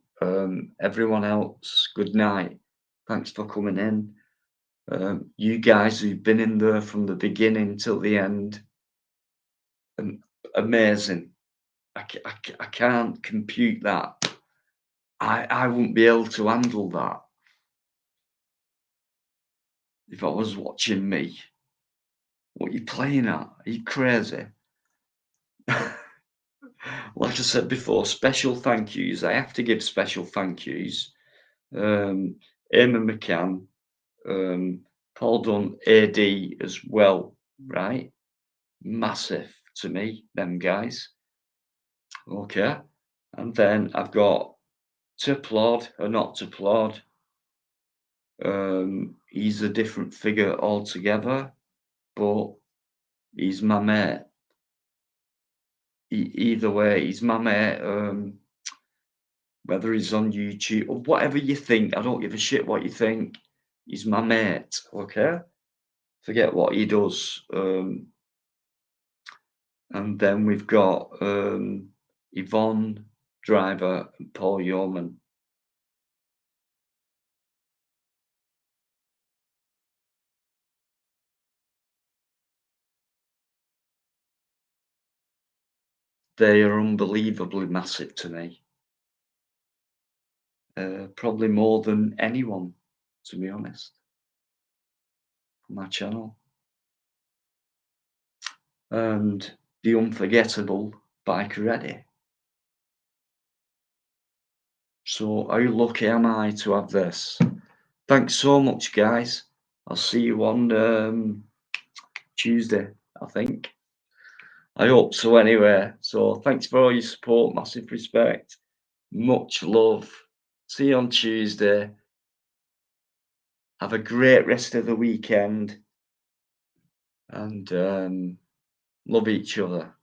Everyone else, good night. Thanks for coming in. You guys who've been in there from the beginning till the end, amazing. I can't compute that. I wouldn't be able to handle that if I was watching me. What are you playing at? Are you crazy? Like I said before, special thank yous. I have to give special thank yous. Eamon McCann, Paul Dunn, AD as well, right? Massive to me, them guys. Okay. And then I've got to applaud or not to applaud. He's a different figure altogether, but he's my mate. Either way, he's my mate. Whether he's on YouTube or whatever you think, I don't give a shit what you think. He's my mate, okay? Forget what he does. And then we've got Yvonne Driver and Paul Yeoman. They are unbelievably massive to me. Probably more than anyone, to be honest, on my channel. And the unforgettable Biker Eddie. So how lucky am I to have this? Thanks so much, guys. I'll see you on Tuesday, I think. I hope so anyway. So thanks for all your support. Massive respect. Much love. See you on Tuesday. Have a great rest of the weekend. And love each other.